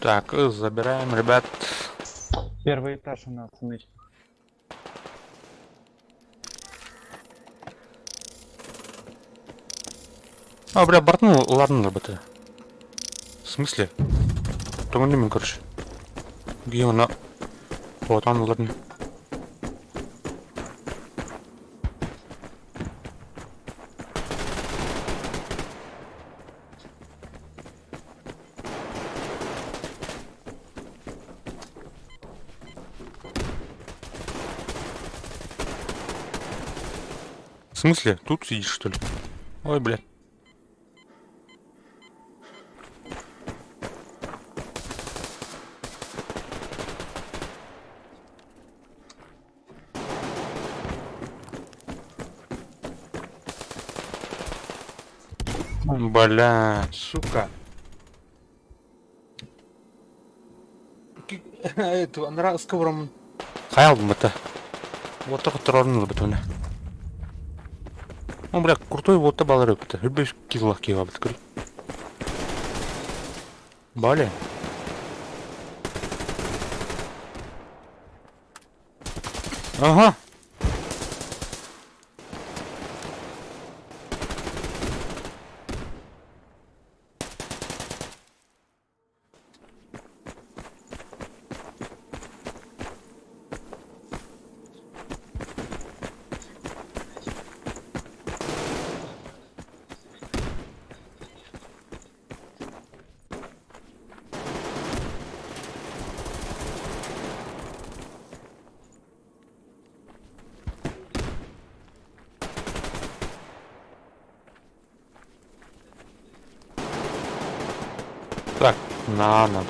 Так, забираем, ребят. Первый этаж у нас, Мыч. А, бля, бортнул, ладно, ребята. В смысле? Томаним, короче. Где она? Вот он, ладно. В смысле? Тут сидишь, что ли? Ой, блядь. Бля, сука. Это нравится ковром. Хаялдым это. Вот только тронул бы то. Ну, бля, крутой вот табал рыб-то. Любишь килах кило, блядь. Бали. Ага. Так, надо.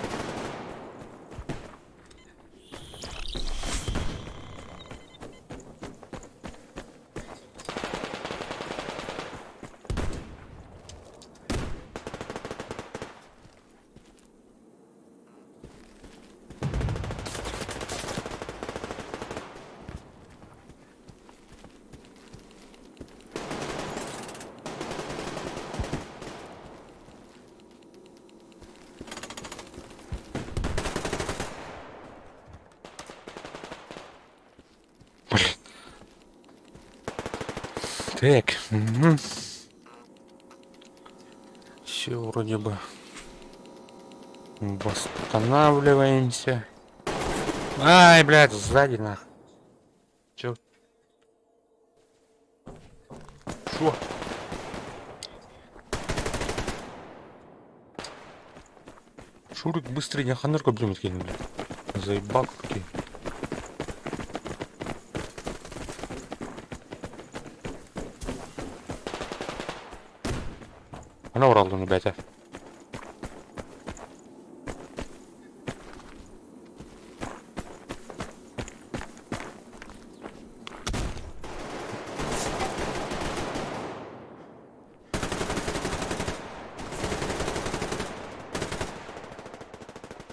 Так, угу. Все вроде бы. Восстанавливаемся. Ай, блядь, сзади нах. Чё? Шо? Шурик быстрее, я ханырку блин кинули. Заебал какие. Ana vuraldım bete.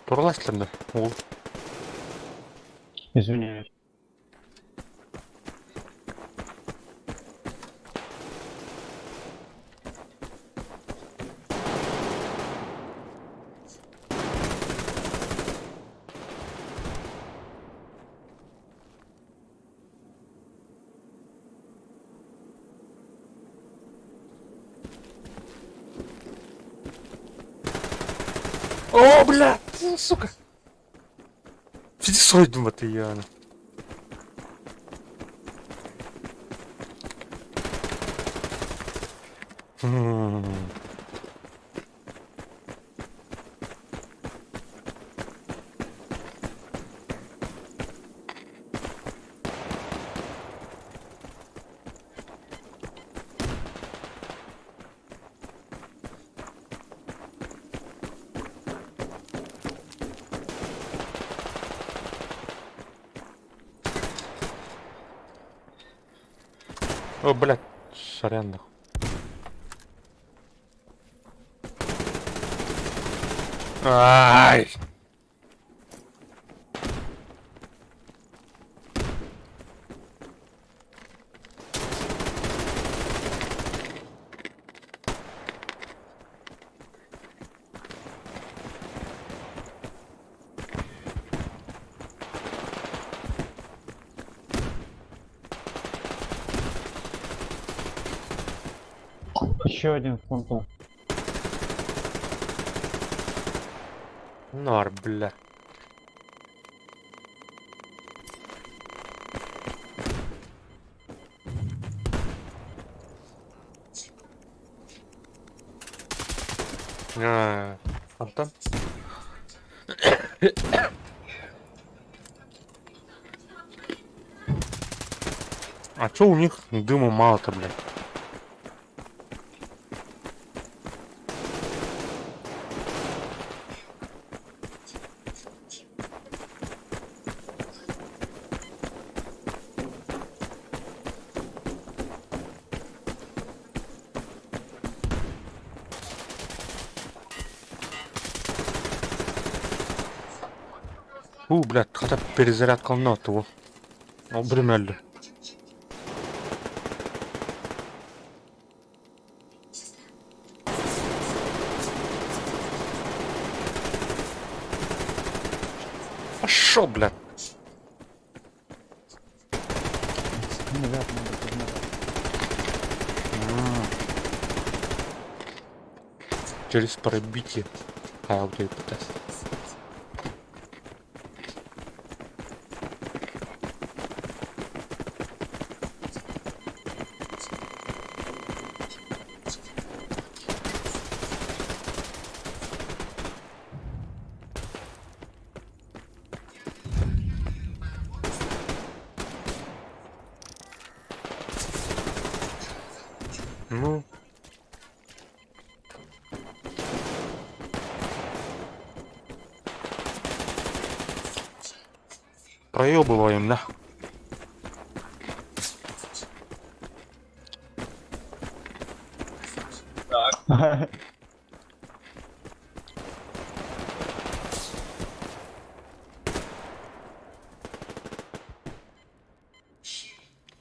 Тураластырды. Ул. Извиняюсь. О, бля! Сука! Иди сойдем это Яна. О, блядь, сорян нахуй. Ай! Еще один в понту. Нар, бля. Фонтан. А чё у них дыма мало-то, блядь? Блядь, хотя бы перезарядка на того. Ну, бремелли. А шо, блядь? Ребят, надо поднимать. Через пробитие. А, вот это пытаюсь. Ну. Проебываем, да?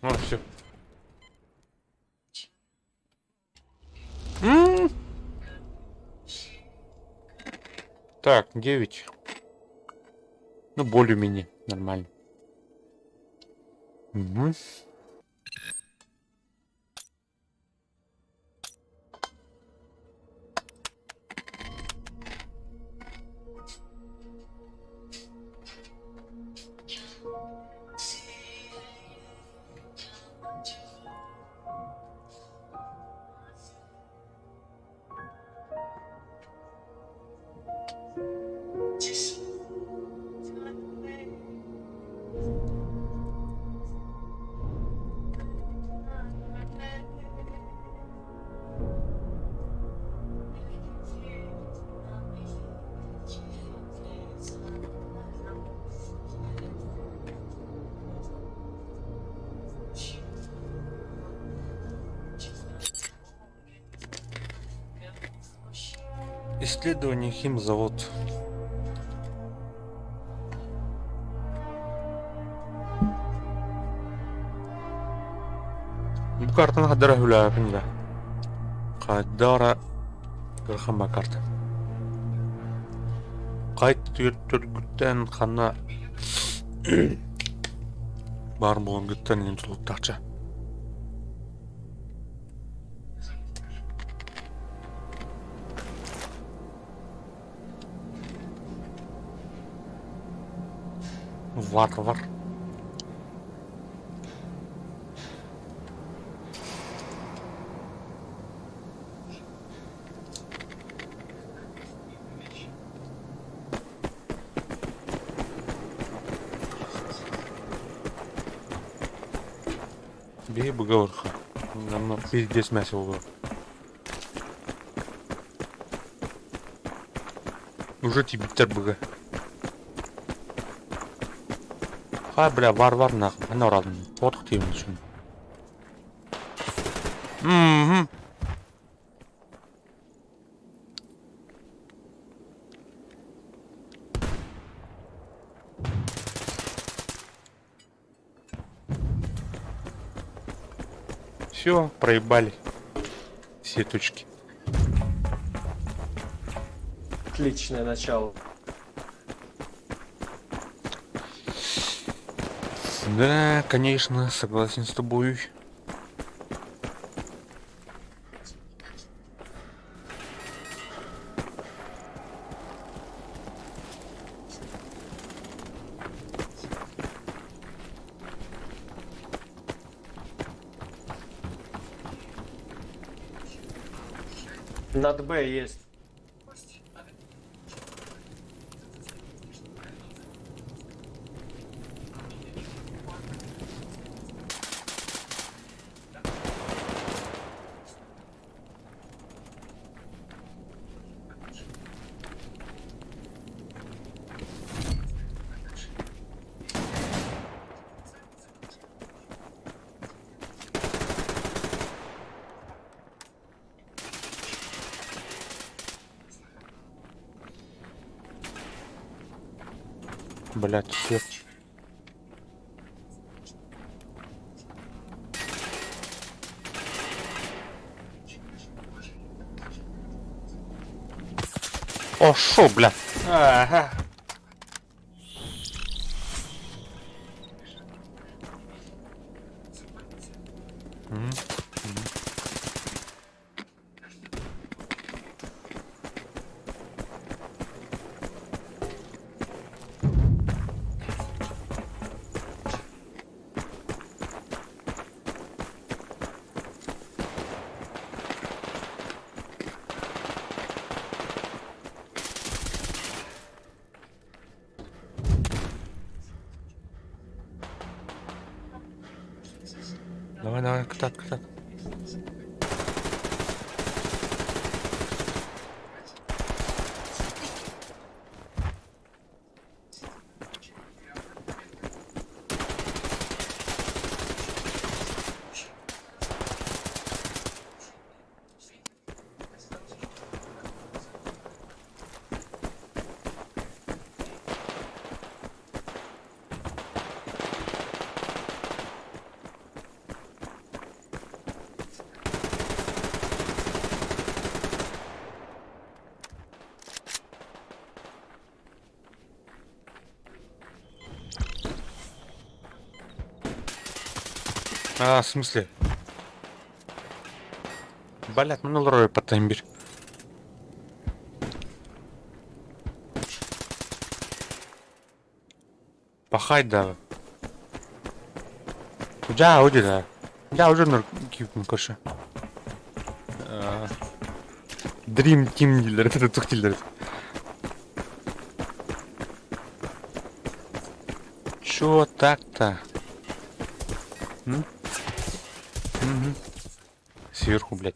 Ну, все. Так, 9. Ну, более-менее нормально. Угу. Исследование химзавод. Bu kartani haddara hülayapında. Haddara gırxamba kartı. Qayt türgütten xana бар болған гүттен енді тұлыптақча. Var. Бей бұғырға. Намна пиздес мәсі olur. Уже тибиттер бұғы. Ха, бля, var нахуй. Ана оралдым. Отық деймін үшін. Все, проебали все точки. Отличное начало. Да, конечно, согласен с тобой. Над Б есть. Блядь, свет. О, шо, бля. Ага. Давай, давай, катат, катат. А, в смысле? Блять, ну лорой по таймбир. Пахай да. Ja öyle de. Ya hocam kim koşu. Dream Team dilleri, tutuk dilleri. Чё так-то? Угу. Сверху, блядь.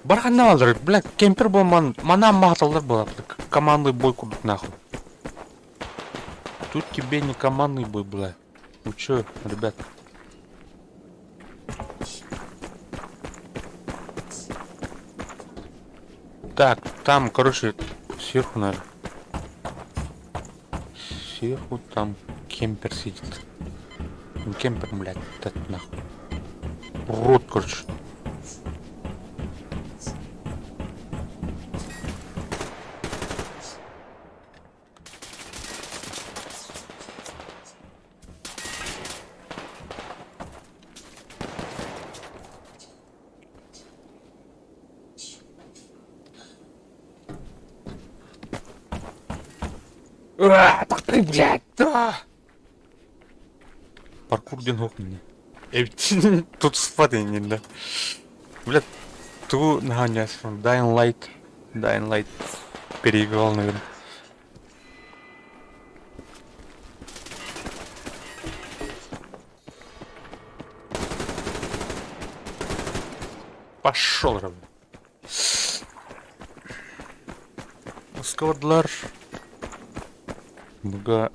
Барханнан алдар, блядь, кемпер болман, мана махаталдар болады. Командный бой курдук нахуй. Тут тебе не командный бой, блядь. Ну чё, ребят? Так, там, короче, сверху, наверное. Сверху там кемпер сидит. Ну, кемпер, блядь, это нахуй. Рот, короче. Так ты, блядь, да! Паркур денег мне. Тут спадение, да. Блядь, ту нагонясь. Dying Light. Переиграл, наверное. Пошел, раб. Складлар. Буга.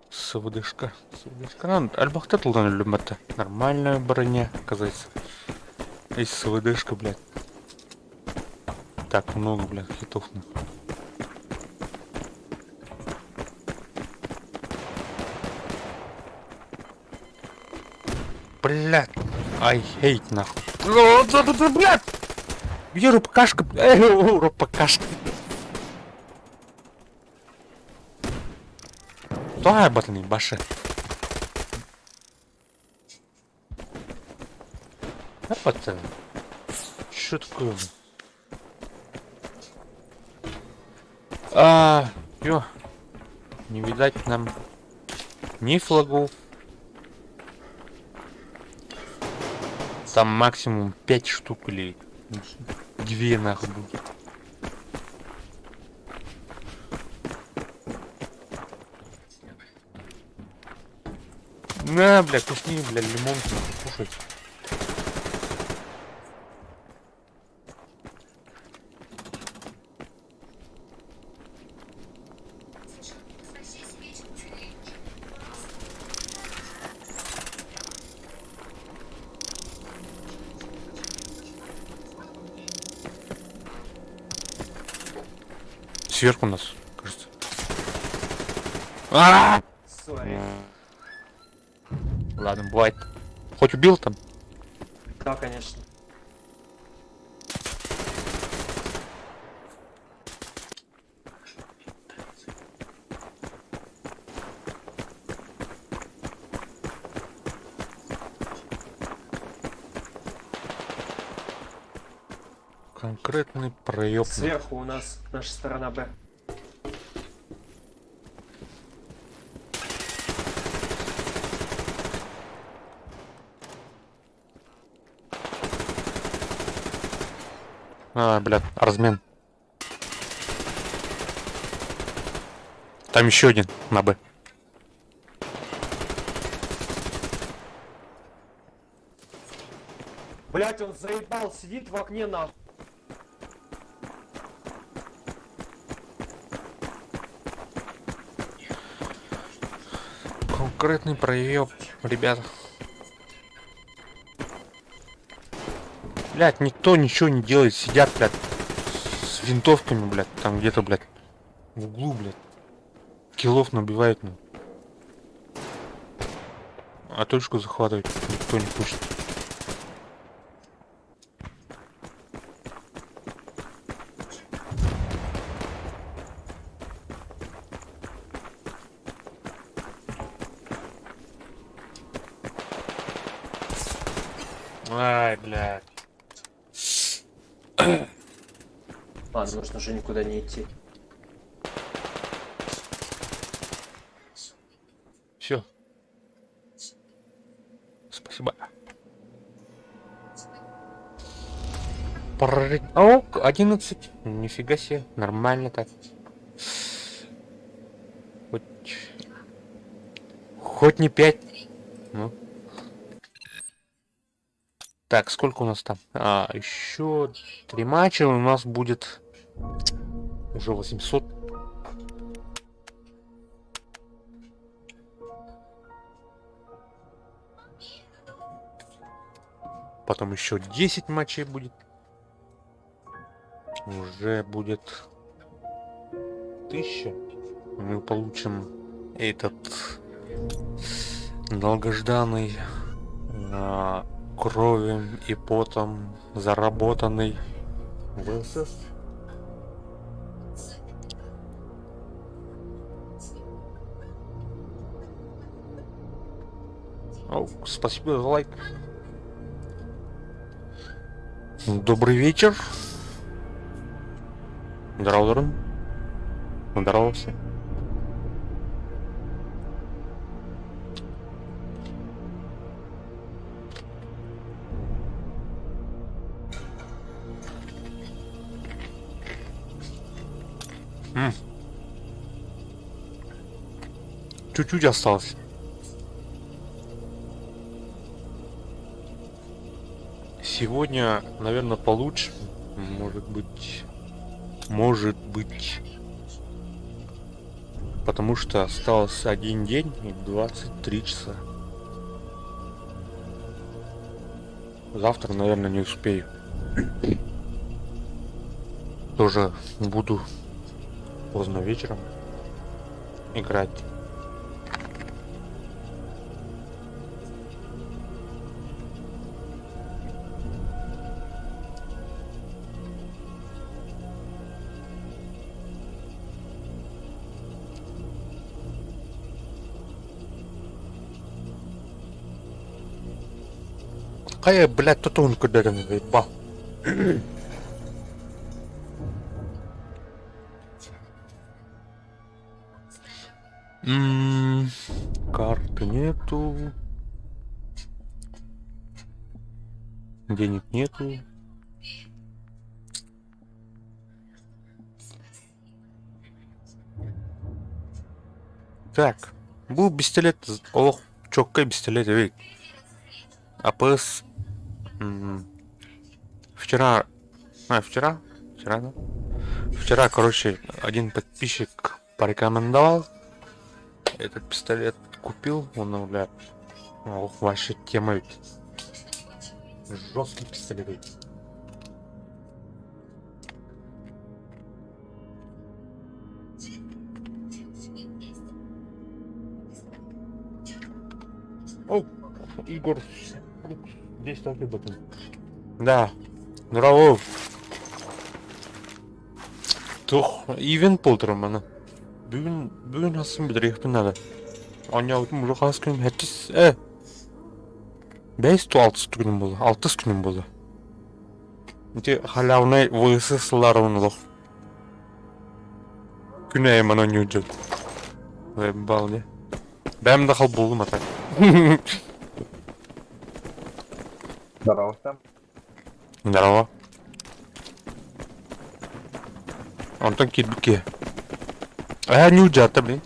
СВДшка. Ну, альбахта тылдан люмата. Нормальная броня, оказывается. Есть СВДшка, блядь. Так много, блядь, хитов. Блядь. I hate, нахуй. Блядь. Где рупакашка? Рупакашка. Давай, батани, баши. А пацан. Что такое? Ё. Не видать нам ни флагов. Там максимум 5 штук или 2 нахуй будет. На, бля, кусни, бля, лимон кушать. Сверху нас, кажется. Сори. Ладно, бывает. Хоть убил там? Да, конечно. Конкретный проеб. Сверху у нас наша сторона Б. Блядь, размен. Там еще один на Б. Блять, он заебал, сидит в окне на. Конкретный проеб, ребята. Блядь, никто ничего не делает, сидят, блядь, с винтовками, блядь, там где-то, блядь, в углу, блядь. Киллов набивают, ну. А точку захватывать никто не хочет. Ай, блядь. Ладно, нужно уже никуда не идти. Все. Спасибо. О, 11. Нифига себе. Нормально так. Хоть не 5. Ну. Так, сколько у нас там? Еще 3 матча, у нас будет уже 800. Потом еще 10 матчей будет. Уже будет 1000. Мы получим этот долгожданный кровью и потом заработанный ВСС. Спасибо за лайк. Добрый вечер. Здорово, здорово все. Чуть-чуть осталось. Сегодня, наверное, получше. Может быть. Потому что осталось 1 день и 23 часа. Завтра, наверное, не успею. Тоже буду поздно вечером играть. Какая, блядь, тут он куда-то наебал. Карты нету. Денег нету. Так, был пистолет. Ох, чокка пистолет, ведь. АПС. Вчера. Вчера, да? Вчера, короче, один подписчик порекомендовал этот пистолет. Купил, он, бля, ох, вообще тема ведь. Жесткий пистолет ведь. О, Игорь, здесь только батон. Да, здорово. Тух, ивен полтора ана. Бүгін асын бідірек надо. Ойнаудың мұлы қас күнім әттіс, 5-6 күнім болды, 6 күнім болды. Те халявнай высы сыларын лох. Күнәй мана не үджет. Балде. Бәм да қал болдым атай. Здорово всем. Здорово. Антон кидбуке. Не уджата, блин.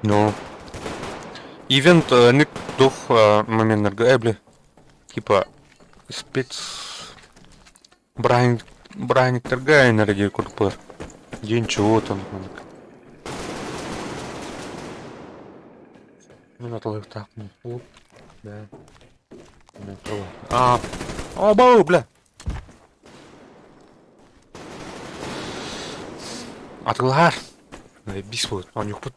Ну. Ивент ник дух момент бля. Типа спец Брайник торгая на ради курпор. День чего там. Ну на то так. Да. Бау, бля. Атылар. Бис будет, он не купит.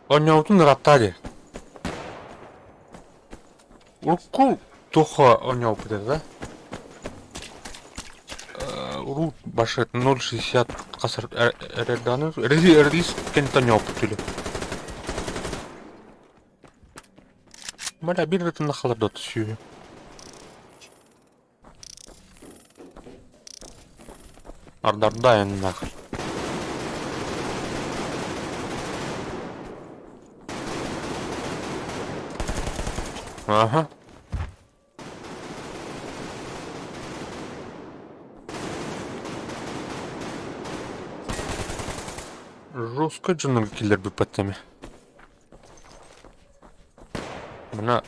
Он не аутун раптади. Урку тоха он не опытает, да? Уру башет 0.60 касар эрданы. Эрлис кенто не опытили. Маля бир это нахала дот сюю. Ардардаен нахуй. Ага. Жестко джунгль киллер бы потами. Мына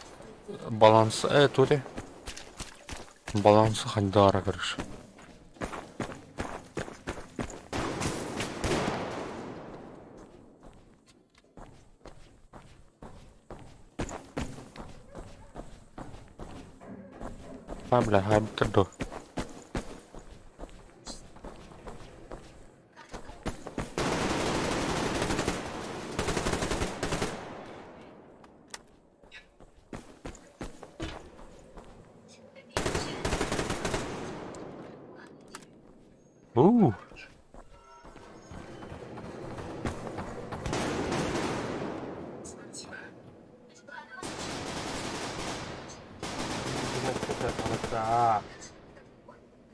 баланс туре. Баланс хандара, короче. Бля, хайб-то.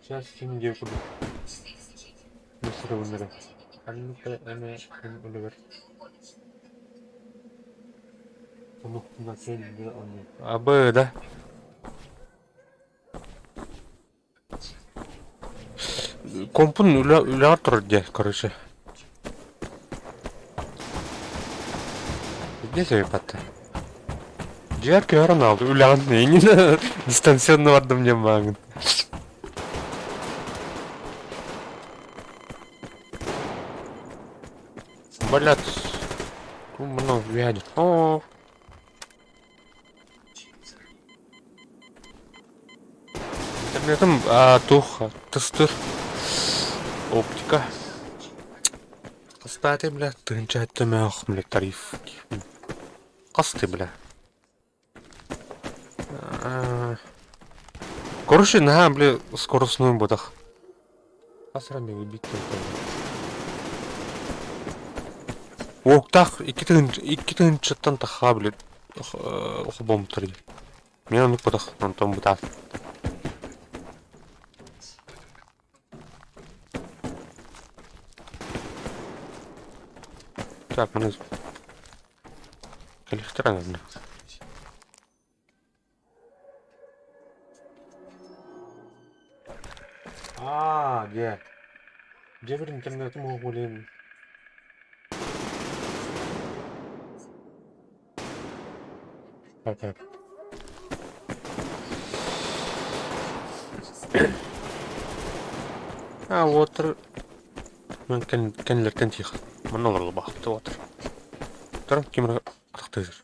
Сейчас синим девку. Мистер Ундер. Оливер. Абы, да? Компун үләр тұр де, короче. Где себе патта? Жерки орын алды, үләғын нейін. Дистанционны бардым не маңын. Блять, много вядет. О. Интернетом туха, тестер, оптика. Кстати, бля, тынчать мях, бля, тариф. Касты, бля. Короче, на, бля, скоростную бодах. Асрами убить только. Ок, так, iki тынчыттан таха, бля, хобом тұрды. Мен оны бодах, антон бодах. Так, мы... Коллектора, наверное. Где? Где в интернете могу, блин? Так. Water. Мен кенлерден тих. Монолар бақыпты water. Тұрын кемір қырықты жүр.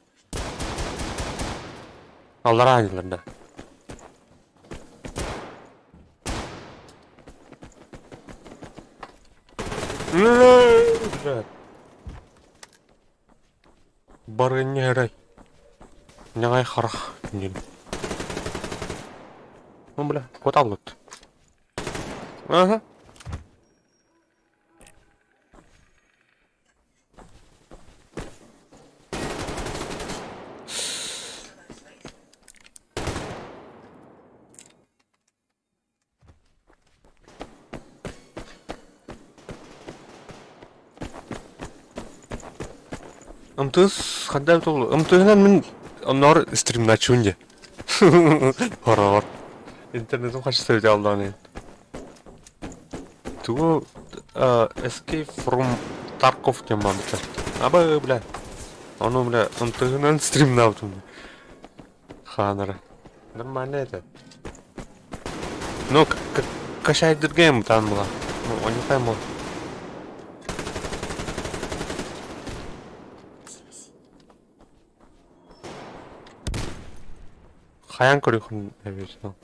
Алдар айныларында. Барғын не әрай. Неңай қарақ. Ну, бля, кот алып. Ага. Ымтыз қандай толы? Ымтызынан мен онор стрим начунде. Хорор. Интернетом хочу ставить алданы. Туго Escape from Tarkov темамды. Аба, бля. Оно, бля, ымтызынан стрим наутым. Ханара. Нормально это. Ну, кашайдыргем там была. Ну, он не поймал. Хаян көріхін әбесін.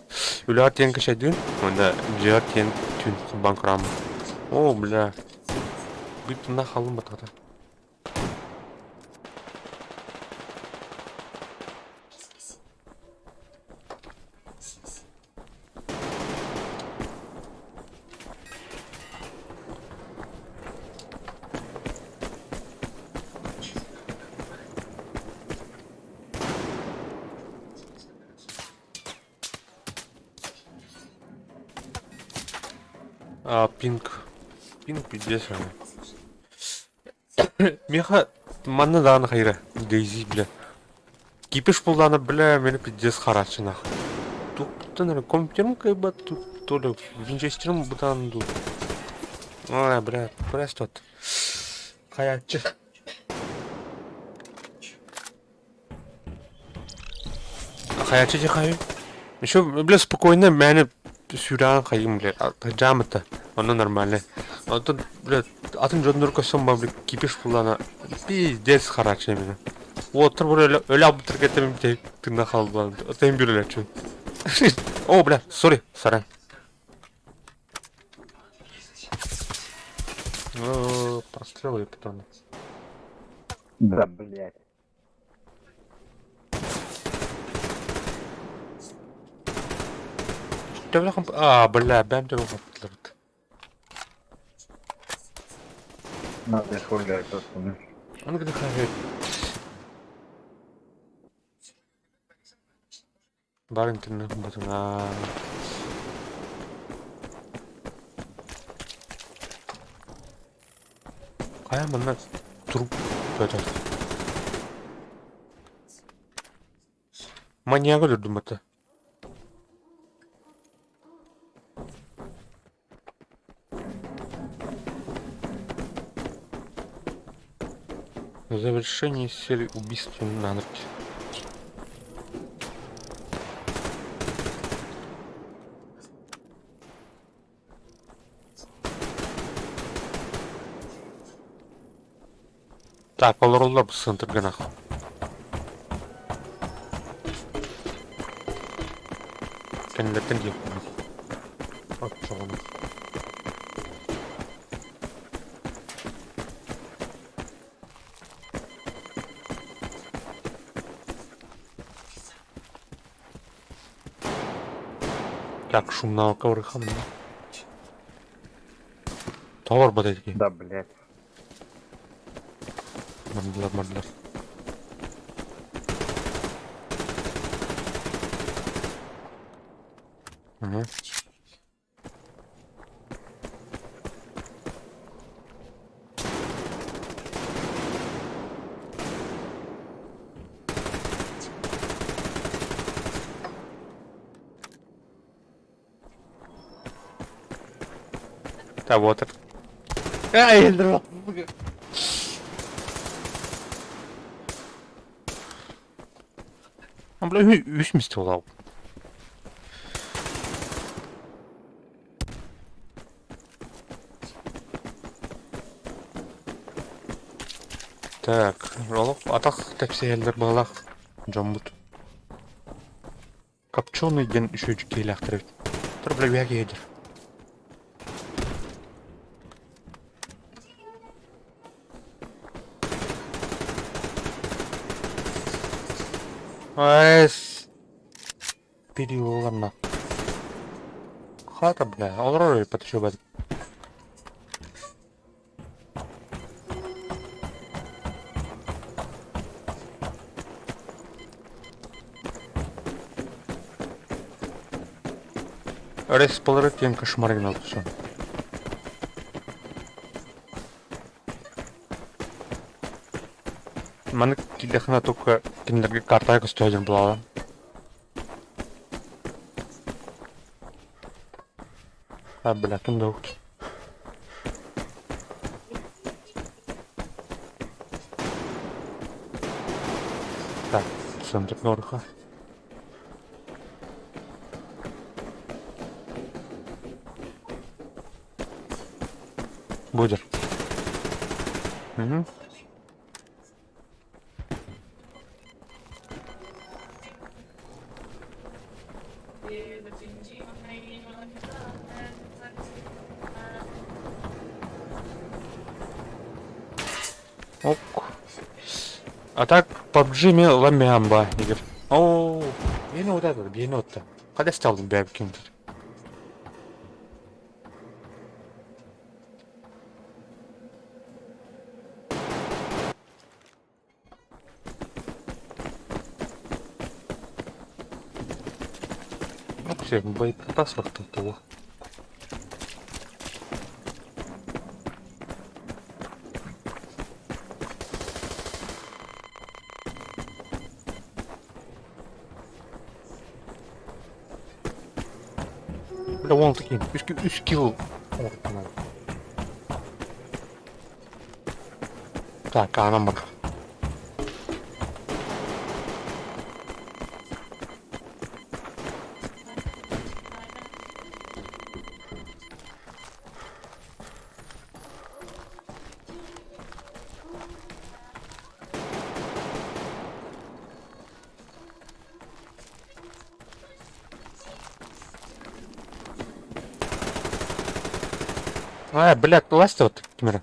Үлі артен кіші дүн, онда жи артен түн банкырамы. О, бля. Бүйтімна қалым батады. Пинг пиздец. Меха манна дағаны қайра. Дейзи, бля. Кипиш бұлданы, бля, мені пиздец қаратшы нақ. Туқтан, компьютерім кайбат, тут толы винчестерім бұтаны ду. Ой, бля, пресс тот. Хаятчы. Хаятчы де қайы? Еще, бля, спокойно, мәні сюран қайым, бля, жамыты. Оно нормально. А тут, блядь, атын жоднор көсім ба, блядь, кипиш бұлана. Пиздец қаратшы емені. Отыр бұл өлі абытыр кетемін бітей тыңда қалды балым. Отайын бір өлі чүн. О, бля, сори, сарай. Прострелы потом. Да, блядь. Бля, бәм тебе қаптылыр. Надо исхвалять просто. Он где хавет. Бар интернет батына. Қая мұнна тұрып өтір. Манияға жүрдім бата. Завершение серии убийств на ночь. Так, олар біз центрге нахуй. Кәнелерден дейін. От жоғыны. Так, шумного коврыха мне. Товар батарейки. Да, блядь. Мордлер. Ага. Да вот это. Ай, дрова. Бля, үш місті олау. Так, олық, атақ тәпсиелдер бағалақ. Жамбут. Копченый ген үшөчі кейлі ақтырып. Тұр, бля, бәге едір. Айс. Переулана. Хата, бля, олрой потащу бәді. Рейс полыры тем кошмар гнал все. Маны килехна только киндерге картайка стояден была. А, бля, кім дауд. Так, центр норха. Будер. Угу. Ок. А так PUBG ми ламямба, Игорь. О, вот этот, енот-то. Когда стал бегать кем-то? Все, боеприпас вот того. Бля, вон такие, 3 килл. Так, а номер. А, блядь, власть вот, камера.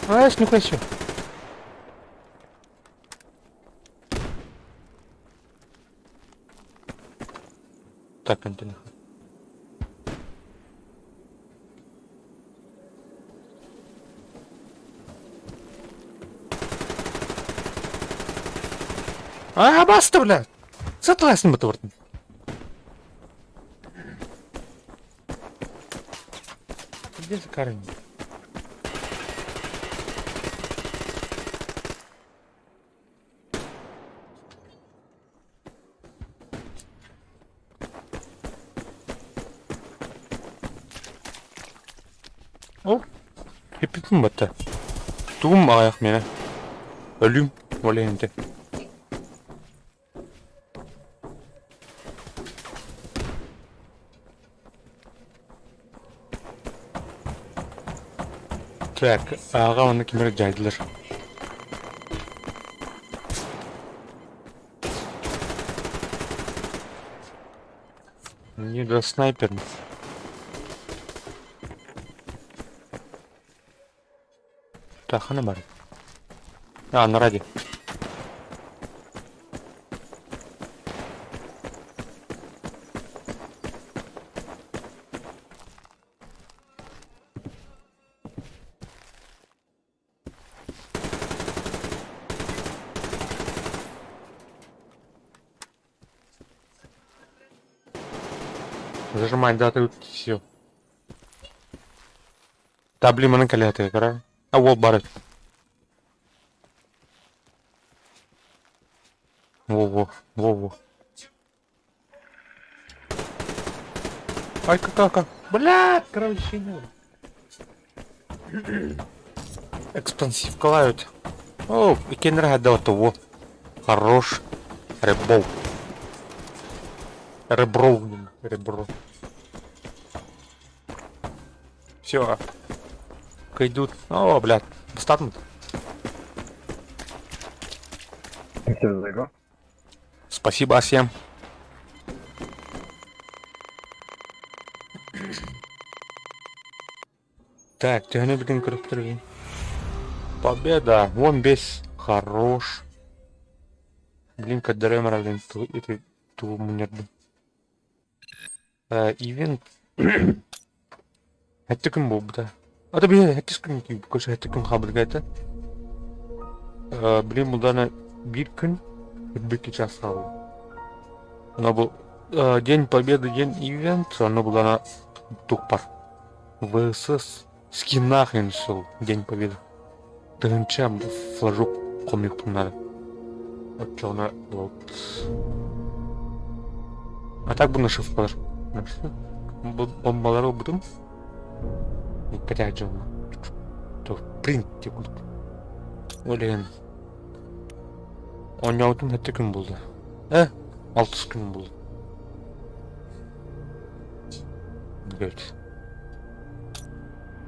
А, я ж не хочу. Так, антенна. А, баста, бля! Затласни мотовъртни. Где за карани? О, hepipim battı. Tuğum ayak mene. Ölüm. Oleyinde. Так, аға оны кемерек жайдылар. да снайпер. Так, она бар. А, на ради. Зажимай, да, тут все. Да, блин, мы накаляты, кара. А вот барет. Во-во. Ай, какака. Блядь, короче, не. Экспансив калают. О, и кенра отдал того. Хорош. Ребро. Все. Идут. О, блядь. Достатнут. Все, зайго. Спасибо всем. Так, тягни, блин, крутой. Победа. Вон без. Хорош. Блин, кадремера, блин, ту мне. Ивент. Это кем был, да? А да, блин, это скрин, because это кем хабр гайта. Блин, мудана биркин. Бирки часал. Оно был День Победы, день ивент, оно было на тупар. ВСС скинах иншел День Победы. Тынчам флажок комик надо. Вот что она вот. А так бы нашел флаж. Он малорал бутым. И коряджал. То в принципе. Олен. Он не аутун хаттекин болды. Алтыс күн болды. Блять.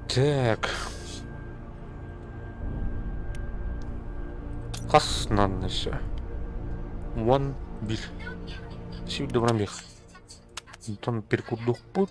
Так. Қасынан нәші. Вон бір. Сеу добрам бек. Там перекурдук бұд.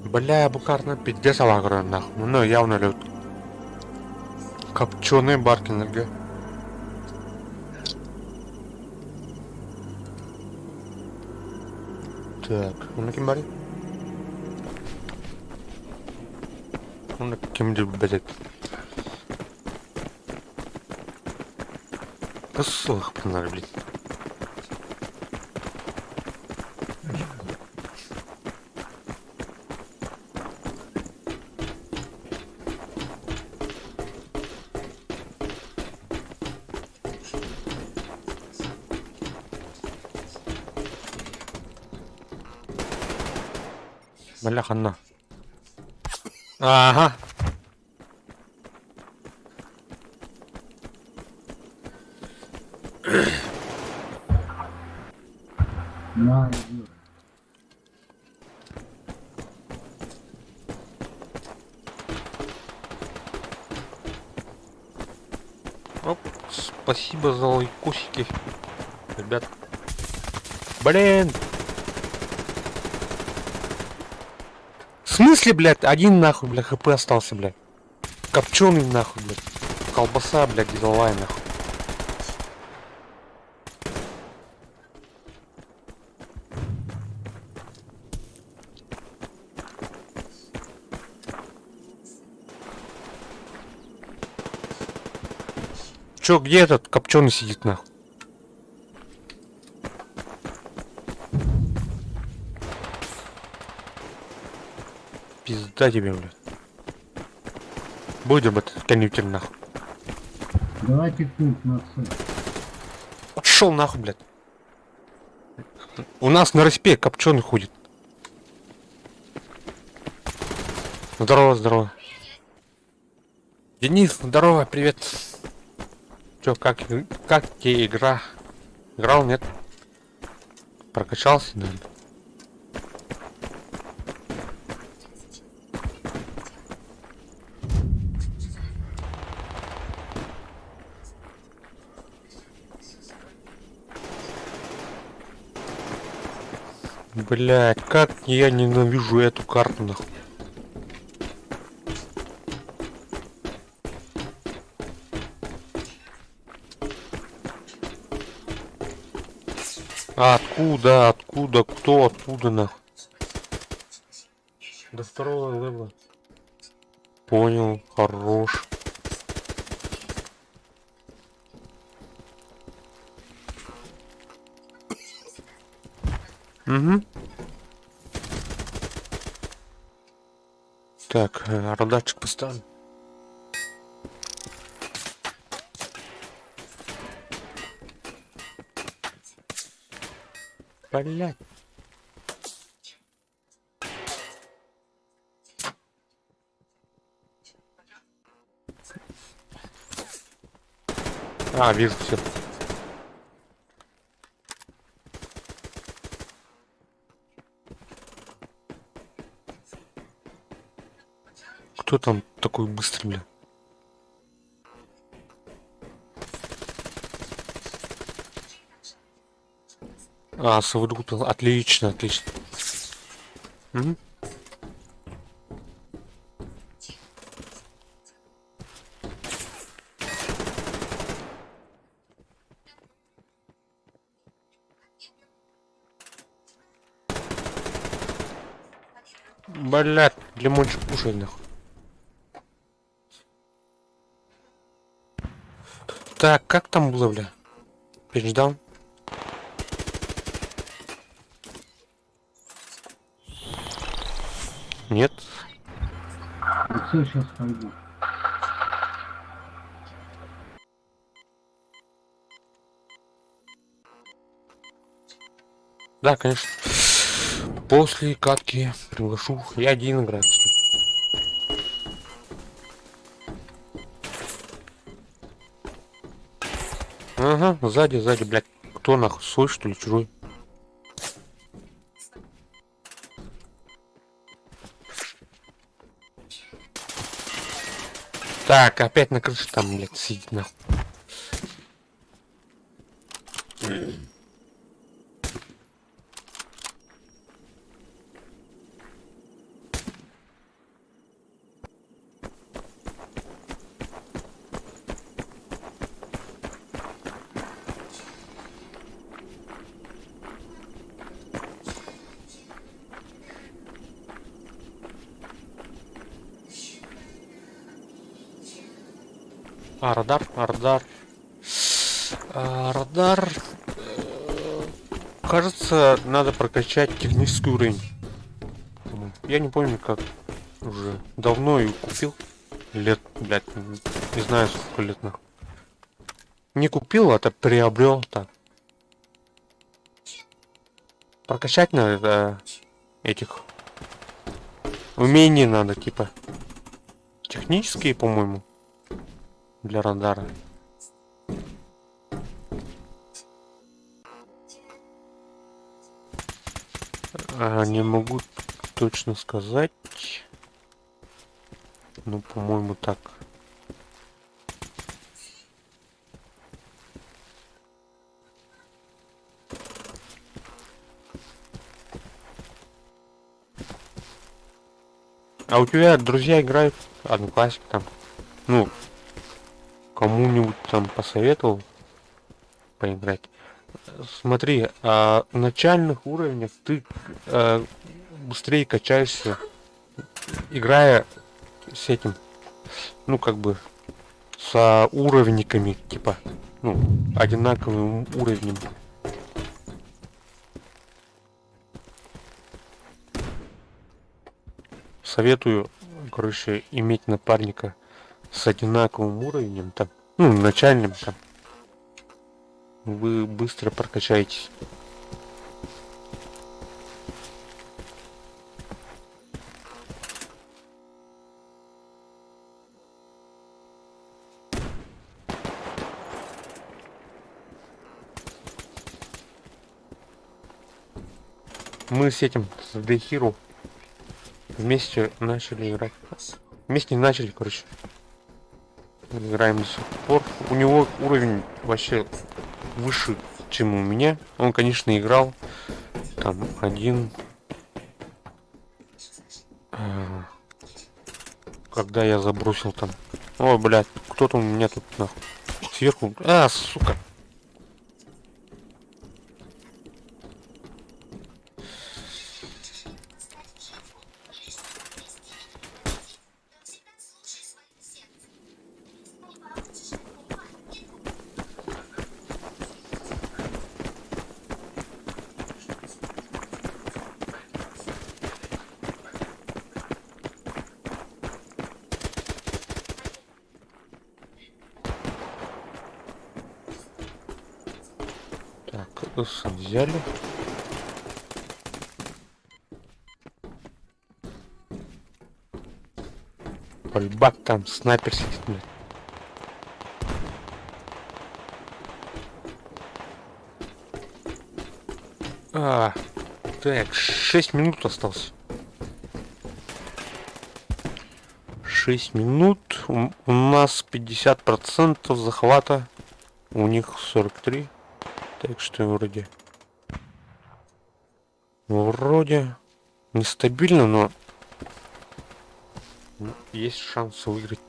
Бля, букарно пиздец алагрон нахуй. Ну явно лют. Копченые баркинерги. Так, он кем бари? Он кем дебелет? Посох панар, блин. Бля, хана. Ага. На, иди. Оп, спасибо за лайкусики, ребят. Блин. В смысле, блядь, один нахуй, блядь, хп остался, блядь. Копченый нахуй, блядь. Колбаса, блядь, деловая нахуй. Чё, где этот копченый сидит нахуй? Пизда тебе, блядь. Будем этот конюкель нахуй. Давайте пункт на цель. Пошел нахуй, блядь. У нас на респе копченый ходит. Здорово, здорово. Денис, здорово, привет. Чё, как тебе игра? Играл, нет? Прокачался, наверное. Блять, как я ненавижу эту карту нахуй. Откуда, кто, откуда нахуй? До второго левела. Понял, хорош. Угу. Так, радарчик поставлю. Блять. Вижу все. Кто там такой быстрый, бля? Совыдупил. Отлично, отлично. Угу. Блядь, лимончик кушай нахуй. Так, как там было, бля? Пичдаун? Нет. Все, сейчас пойду. Да, конечно. После катки приглашу. Я один играю. Ага, сзади, блядь. Кто нахуй? Свой, что ли, чужой? Так, опять на крыше там, блядь, сидит нахуй. Радар. Кажется, надо прокачать технический уровень. Я не помню, как. Уже давно ее купил. Лет, блядь, не знаю, сколько лет нахуй. Не купил, а так приобрел так. Прокачать надо этих умений надо, типа. Технические, по-моему. Для радара. Не могу точно сказать. Ну, по-моему, так. А у тебя друзья играют? Одноклассники там? Ну, кому-нибудь там посоветовал поиграть? Смотри, на начальных уровнях ты быстрее качаешься, играя с этим, ну как бы С уровниками, типа, ну, одинаковым уровнем. Советую, короче, иметь напарника с одинаковым уровнем, там, ну, начальным, там. Вы быстро прокачаетесь. Мы с этим, с Дехиру, вместе начали играть. Вместе не начали, короче. Играем до сих пор. У него уровень вообще выше, чем у меня. Он, конечно, играл там один. Когда я забросил там. О, блядь, кто-то у меня тут нахуй. Сверху. А, сука. Так, взяли. Пальбак там, снайпер сидит, блядь. Так, 6 минут осталось. 6 минут. У нас 50% захвата. У них 43. Так что вроде нестабильно, но есть шанс выиграть.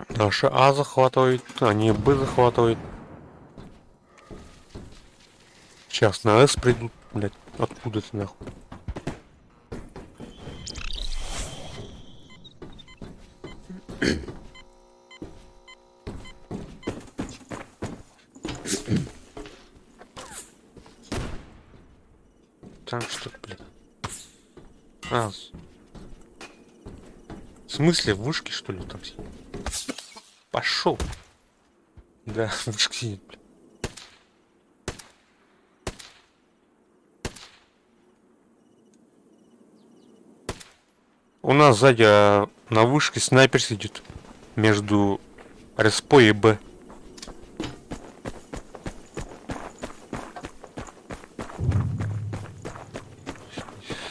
Наши А захватывают, они Б захватывают. Сейчас на С придут, блядь, откуда-то нахуй. Там что, блядь? В смысле, в вышке, что ли, там сидит? Пошел. Да, в вышке сидит, блядь. У нас сзади на вышке снайпер сидит. Между РСП и Б.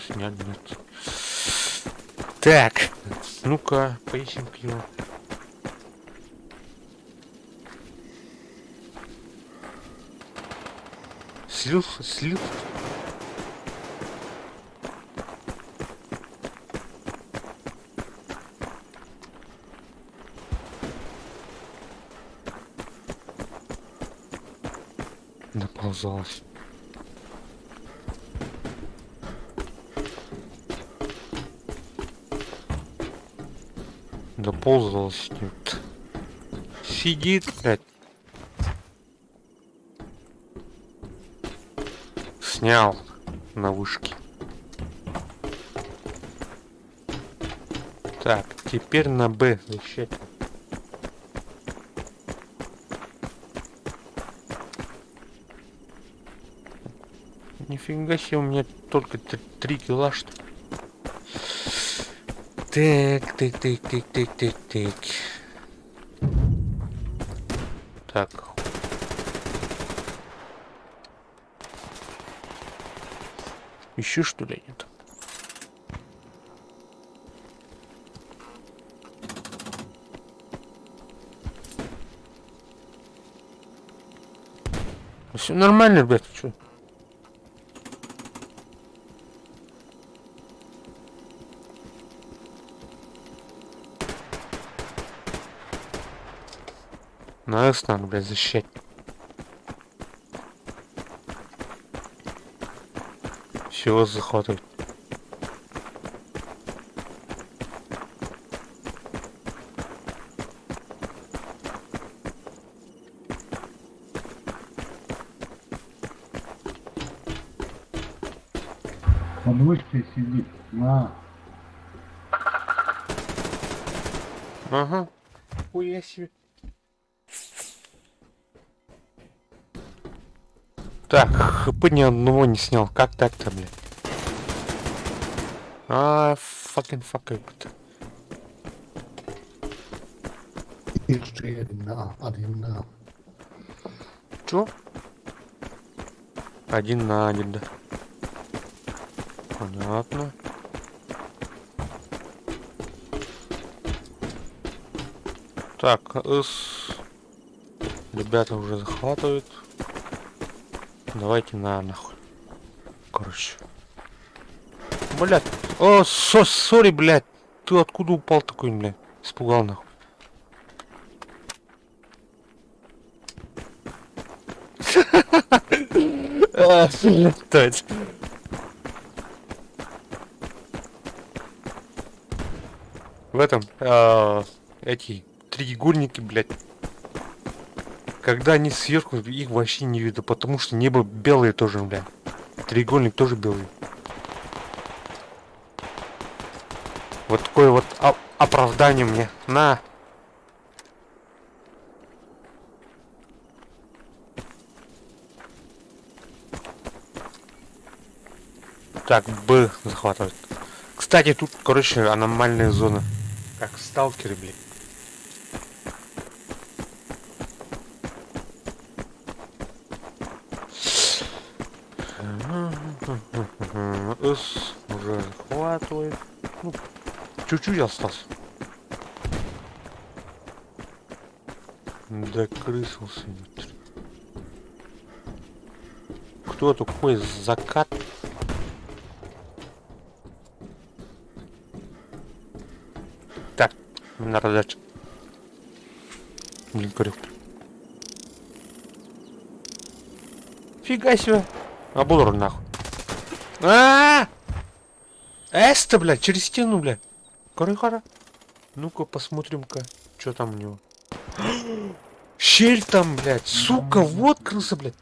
Сняли, нет. Так, ну-ка, поищем к нему. Слил. Доползалась. Доползалась. Нет. Сидит, блядь. Снял на вышке. Так, теперь на Б защищать. Нифига себе, у меня только 3 килла, что ли. Так. Так. Еще что ли нет? Все нормально, ребята, что? Нас надо, блядь, защищать. Все захватывать. Под вышкой сидит. На. Ага. Хуя себе. Так, хп ни одного не снял. Как так-то, блядь? Fucking fuck it. Чё? 1 на 1, да. Понятно. Так, ребята уже захватывают. Давайте нахуй. Короче. Блядь. О, сори, блядь. Ты откуда упал такой, блядь? Испугал нахуй. Блядь. В этом эти треугольники, блядь. Когда они сверху, их вообще не видно, потому что небо белое тоже, блядь. Треугольник тоже белый. Вот такое вот оправдание мне. На. Так, Б захватывает. Кстати, тут, короче, аномальная зона. Как сталкеры, блядь. С уже захватывает. Ну, чуть-чуть остался. Докрысился. Кто такой закат? Так, надо дальше. Блин, корю. Фига себе. Оболор нахуй. Эста, блядь, через стену, блядь. Корыхара. Ну-ка, посмотрим-ка, что там у него. Щель там, блядь. Сука, вот крыса, блядь.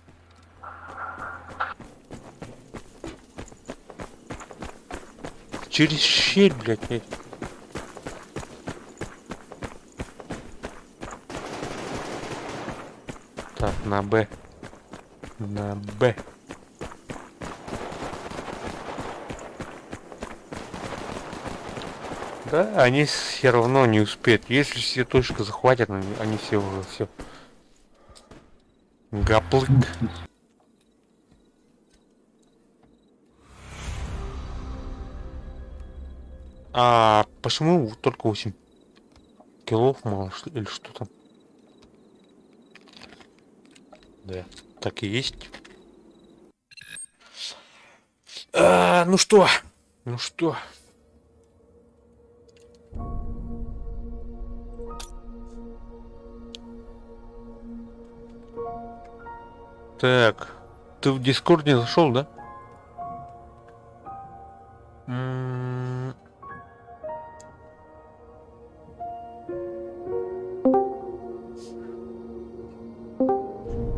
Через щель, блядь. Так, на Б. На Б. Да, они все равно не успеют. Если все точки захватят, они все уже все. Гаплык. А почему только 8 киллов мало, что или что там? Да, так и есть. Ну что? Ну что? Так, ты в Дискорд не зашел, да?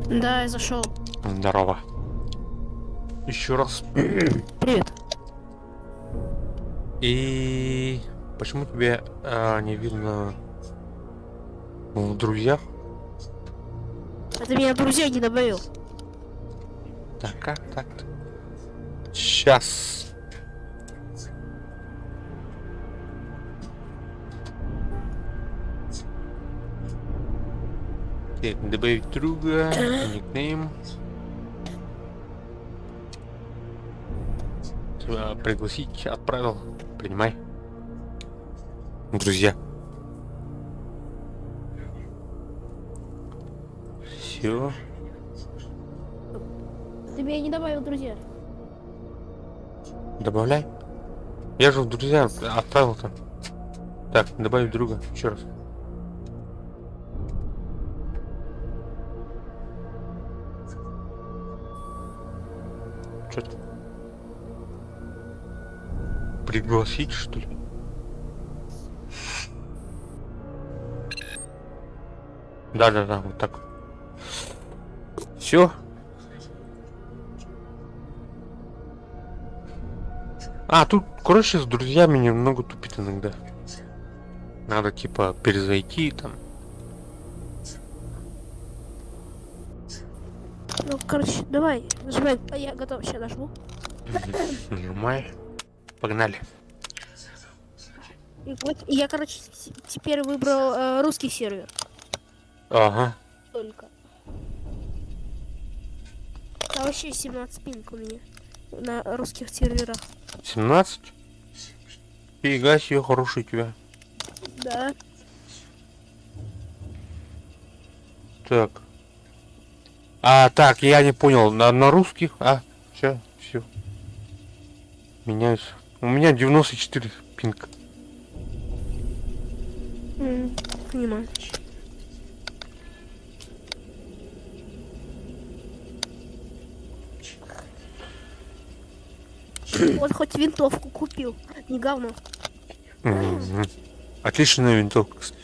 Да, я зашел. Здорово. Еще раз. Привет. И почему тебя не видно в друзьях? А ты меня в друзья не добавил. Так, как так-то? Сейчас. Так, добавить друга, никнейм. Пригласить, отправил. Принимай. Друзья. Все. Ты меня не добавил в друзья. Добавляй. Я же в друзья отправил там. Так, добавить друга. Еще раз. Что-то. Пригласить, что ли? Да, вот так. Все. А, тут, короче, с друзьями немного тупит иногда. Надо, типа, перезайти там. Ну, короче, давай, нажимай. А я готов, сейчас нажму. Нажимай. Погнали. И вот я, короче, теперь выбрал русский сервер. Ага. Только. Там вообще 17 пинг у меня на русских серверах. 17? Фига себе, хороший у тебя. Да. Так. А, так, я не понял. На русских? А, все. Меняюсь. У меня 94 пинг. Понимаю. Вот хоть винтовку купил, не говно. Мгм. Отличная винтовка, кстати.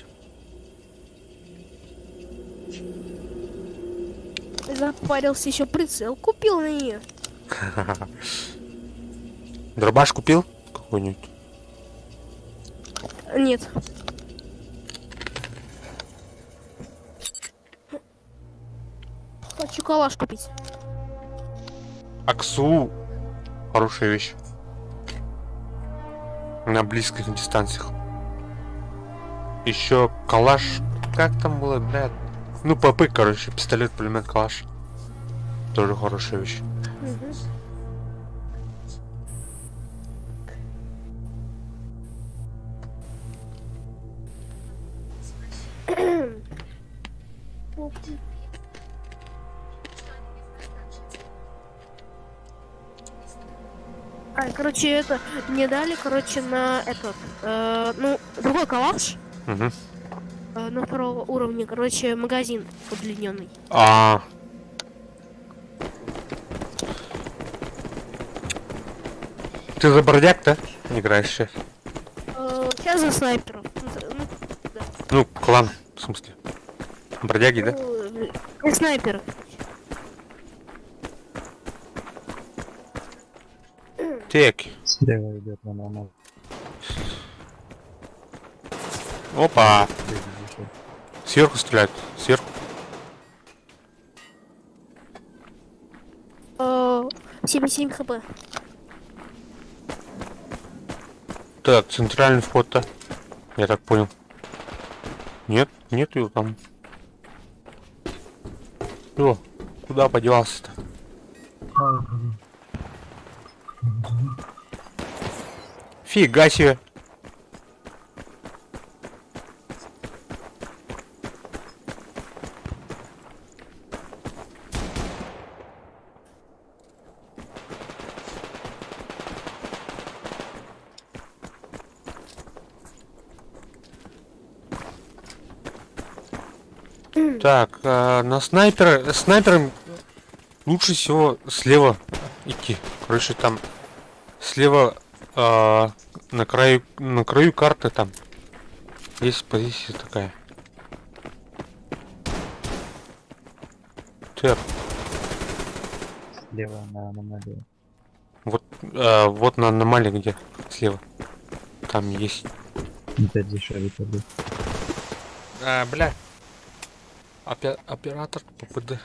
Запарился, еще прицел купил на нее. Дробаш купил? Какой-нибудь? Нет. Хочу калаш купить. Аксу. Хорошая вещь. На близких дистанциях. Еще калаш. Как там было, блядь? Ну, ПП, короче, пистолет, пулемет, калаш. Тоже хорошая вещь. Короче, это мне дали, короче, на этот, ну, другой калаш, Угу. на второго уровня, короче, магазин удлиненный. А. Ты за бродяг, да? Играешь сейчас? Сейчас за снайперов. Да. Ну, клан, в смысле. Бродяги, да? Снайперы. Так. Слева идет на нормально. Опа. Сверху стреляют. Сверху. 77 хп. Так, центральный вход-то. Я так понял. Нет, нет его там. О, куда подевался-то? Фига себе. Так, на снайпером лучше всего слева идти. Короче, там слева на краю карты там есть позиция такая. Так, Слева на аномалию. вот на аномалии где слева. Там есть. Опять дешевле пойдет. Бля. Оператор ППД.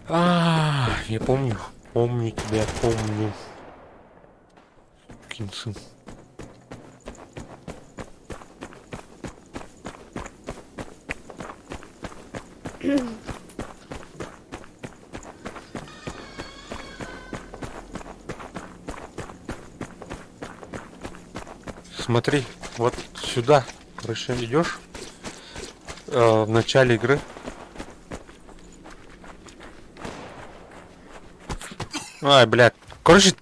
Я помню. Помню тебя, помню. Сукин сын. Смотри, вот сюда, короче, идешь в начале игры. Ай, блядь. Короче,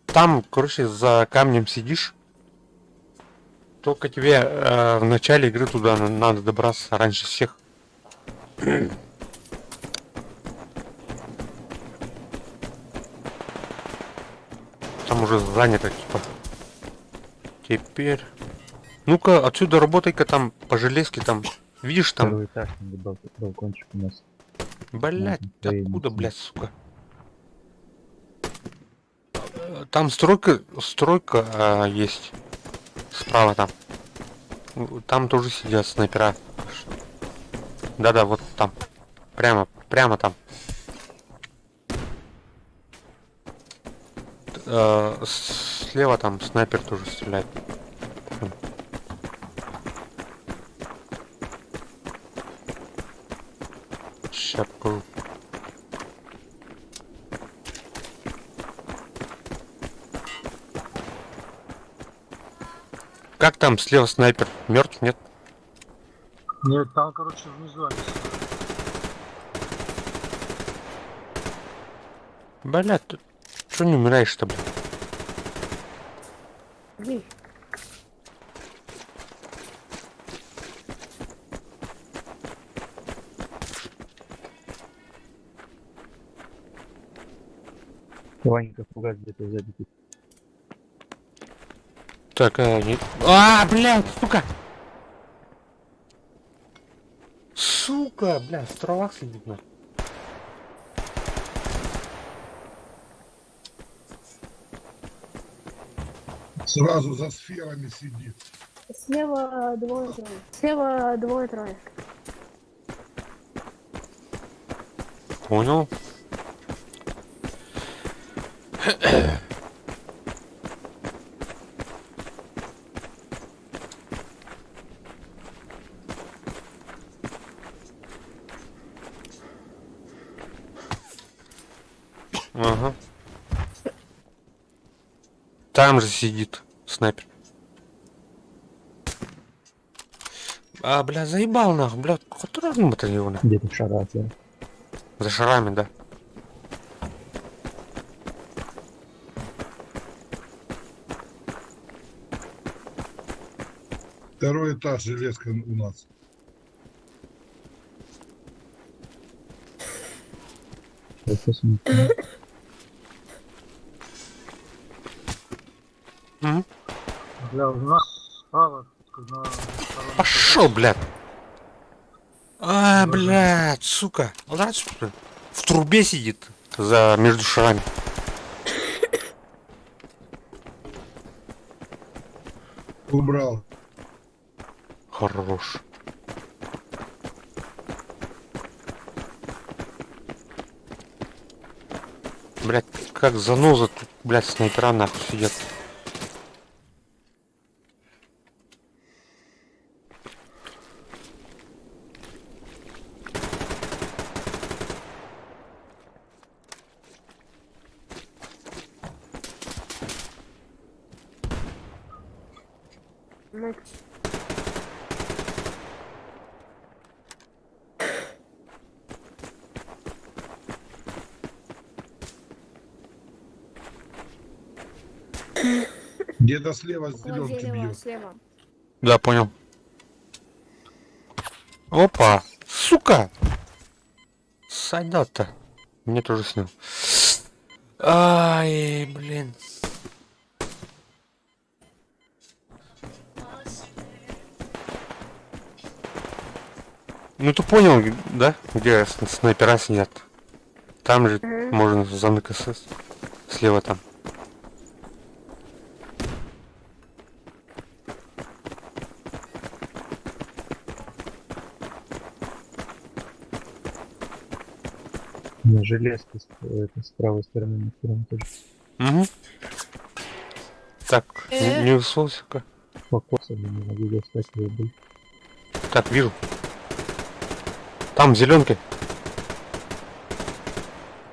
там, короче, за камнем сидишь. Только тебе в начале игры туда надо добраться раньше всех. Там уже занято, типа. Теперь... Ну-ка, отсюда работай-ка там по железке там. Видишь там? Второй этаж, там балкончик у нас. Блять, Можно откуда, стоять. блять, сука? Там стройка есть. Справа там. Там тоже сидят снайпера. Да-да, вот там. Прямо там. Слева там снайпер тоже стреляет. Сейчас покажу. Как там слева снайпер? Мертв, нет? Нет, там, короче, внизу они сидят. Блядь, ты чё не умираешь-то, блядь? Эй, Ванька фугас где-то сзади. тут. Так, нет. А, блядь, сука! Сука, блядь, в травах сидит, на. Сразу за сферами сидит. слева двое-трое. Слева двое-трое. Понял. Ага. Там же сидит снайпер. А, бля, заебал нахуй, бля, который батальон? Где-то в шарах, да. За шарами, да. Второй этаж, железка у нас. Я посмотрю. Мгм. Бля, у нас справа на Пошел, блядь. А, блядь, сука. Ладно, сука. В трубе сидит за между шарами. убрал. Хорош. Блядь, как заноза тут, блядь, снайпера нахуй сидят. Макс. Где-то слева с Около зеленки дерева, бьет. слева. Да, понял. Опа! Сука! Солдат-то. Мне тоже снял. Ай, блин. Ну ты понял, да? Где снайпера сидят? Там же можно за НКС. Слева там. На железке с правой стороны на втором тоже. Угу. Так, не высовывайся-ка. Покоса не могу достать его бы. Так, вижу. Там, в зеленке.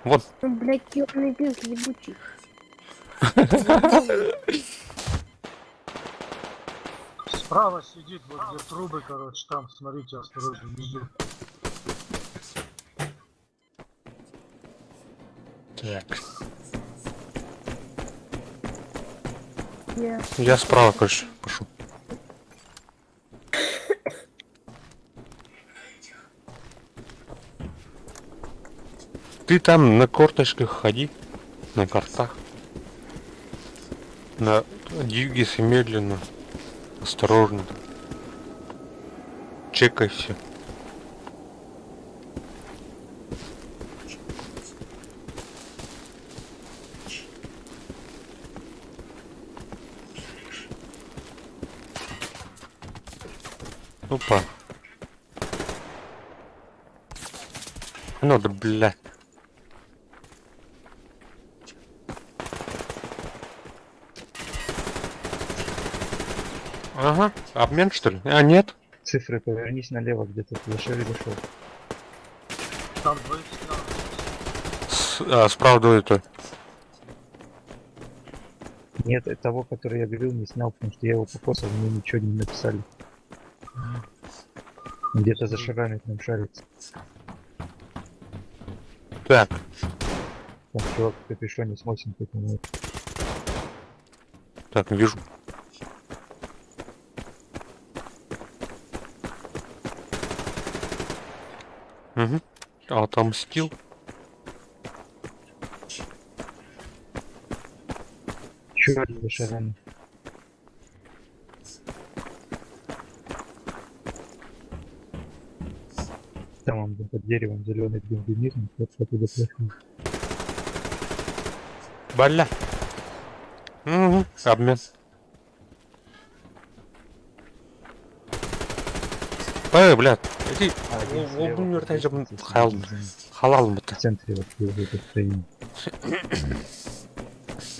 Вот. Ну, блядь, ёбаный пес ебучий. Справа сидит, вот где трубы, короче, там, смотрите, осторожно, внизу. Так. Я. Я справа, короче, пошел. Ты там на корточках ходи, на картах. Двигайся медленно, осторожно. Чекай все. Опа. Ну да, бля. Ага, обмен что ли? А, нет. Цифры повернись налево, где-то ты дошли дошел. Там двоих снял. Справа двое то. Нет, того, который я говорил, не снял, потому что я его покосил, мне ничего не написали. Где-то за шагами там шарится. Так, Там чувак в капюшоне с 8 такой. так, вижу. Угу. Отомстил. Чувак за шагами. Там он был под деревом, зеленый бензинизм, вот оттуда прошел. Бля. Угу. Обмен. Блядь, иди. Олдун вертайжым халалмыты. В центре вот в этой строении.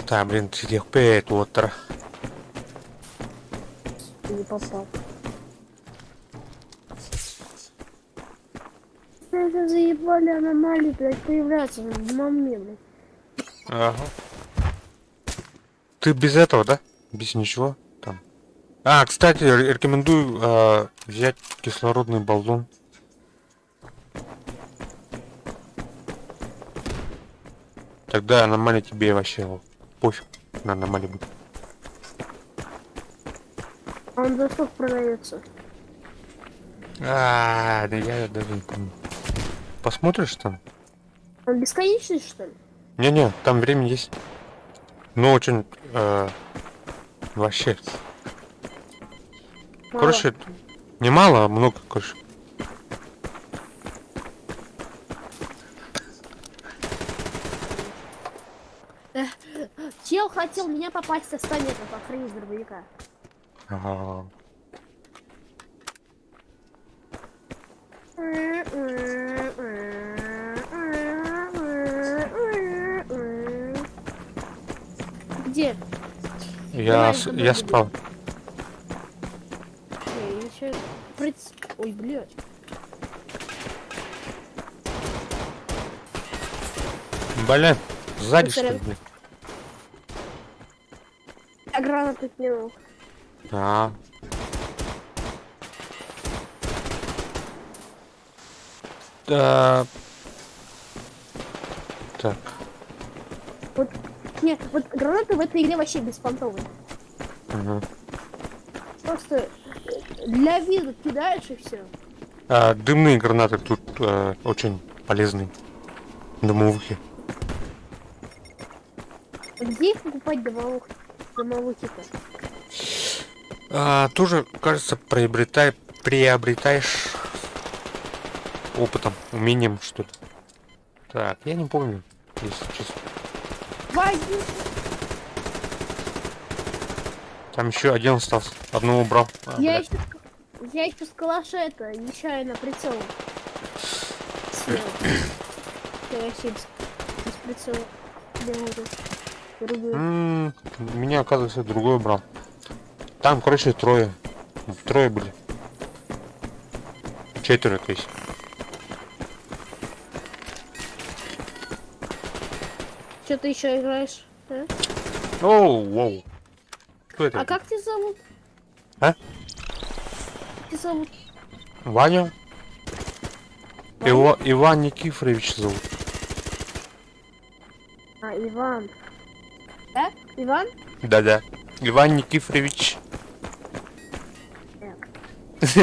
Так, блин, сидел пять отыр. Не попал. Это заебали аномалии, блядь, появляться в маме, блядь. Ага. Ты без этого, да? Без ничего там. А, кстати, рекомендую взять кислородный баллон. Тогда аномалия тебе вообще пофиг на аномалии будет. А он за сколько продается? Да я даже не помню. Посмотришь там? Он бесконечный, что ли? Не-не, там время есть. Но очень вообще. Мало. Короче, не мало, а много, короче. Чел хотел меня попасть, останет это охранить дробовика. Ага. Где? Я Давай, справа. Еще... Ой, блядь. Бля, сзади Ну, что ли, сорян. блин? А гранату кинул. А. Да. Так. Нет, вот гранаты в этой игре вообще беспонтовые. Угу. Просто для вида кидаешь и все. Дымные гранаты тут очень полезны. Дымовухи. Где их покупать домовухи-то? Тоже, кажется, приобретаешь опытом, умением, что ли. Так, я не помню, если честно. Возьми! Там еще один остался. Одного убрал. Я еще с калаша это нечаянно прицел. Снял. Я вообще без прицела. Делаю другую. Меня, оказывается, другой убрал. Там, короче, трое. Трое были. Четверо, то есть. Что ты еще играешь? А? Оу, воу. Кто это? А как тебя зовут? А? Как тебя зовут? Ваня? Ваня? Иван Никифорович зовут. А, Иван. Да? Иван? Да-да. Иван Никифорович. Есть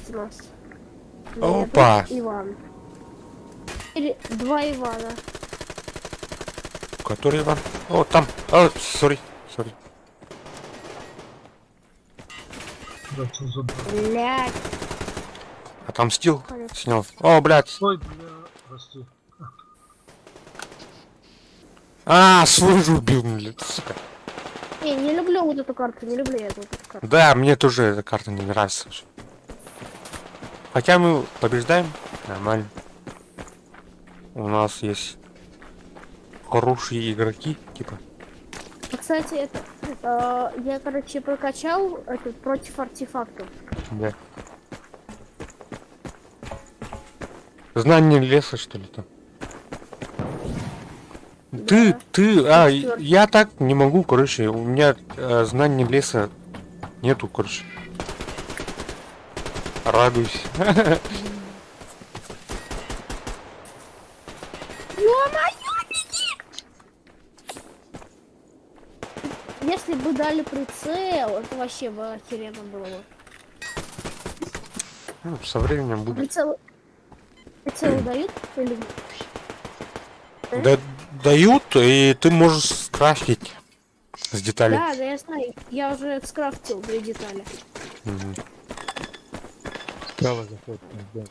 у нас. Опа. Нет, Иван. Или два Ивана. Который Иван? О, там. Сори. Да, что за... Блядь. Отомстил. Понятно. Снял. О, блядь. Ой, бля, прости. Свой же убил, блядь, сука. Не люблю вот эту карту, не люблю я вот эту карту. Да, мне тоже эта карта не нравится. Хотя мы побеждаем, нормально. У нас есть хорошие игроки, типа. А, кстати, это, я, короче, прокачал этот против артефактов. Да. Знание леса, что ли, там? Да. Я так не могу, короче, у меня знания леса нету, короче. Радуюсь. Если бы дали прицел, это вообще бы охеренно было бы. Ну, со временем будет. Прицелы дают или нет? Да, дают, и ты можешь скрафтить с деталей. Да, я знаю. Я уже скрафтил 2 детали. Мгм. Справа заход. Да.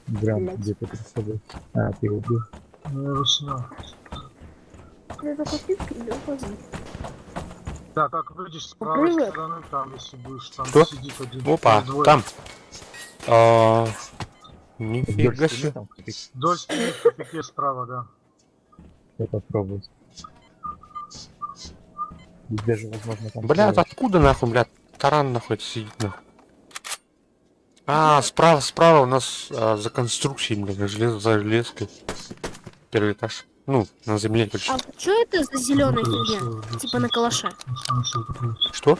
Грамм Блядь. где-то перед собой. А, ты его убил. Ну, я его снял. Я такой фишка идёт возьми. Да, как выйдешь с правой Привет. стороны, там, если будешь, там Что? сидит один. Опа, или двое. там. А, Вдоль нифига стены себе. там купить. Вдоль стены в тупике справа, да. Я попробую. И даже, возможно, там... Блядь, справа. откуда нахуй, блядь, таран нахуй сидит нахуй? А, справа у нас за конструкцией, блядь, за железкой. Первый этаж. Ну, на земле, короче. А что это за зеленая Ну, фигня? хорошо, Типа на калаше. Смысл такой. Что?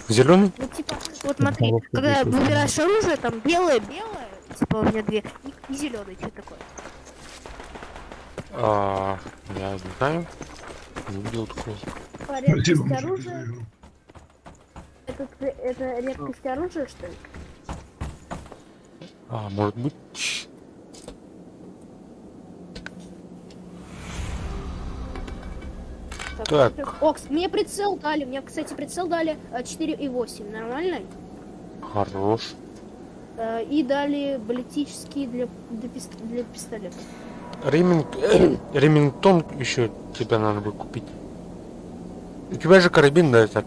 Зеленый? Ну типа, вот смотри, Головку когда выкрутил. выбираешь оружие, там белое, типа у меня 2, и зеленый, что такое? Я не знаю. Не видел такого. Типа редкость оружия. Это редкость оружия, что ли? Может быть. Так. О, мне прицел дали, мне, кстати, прицел дали 4,8, нормально? Хорош. И дали баллистические для пистолета. Ремингтон еще тебе надо бы купить. У тебя же карабин, да, это?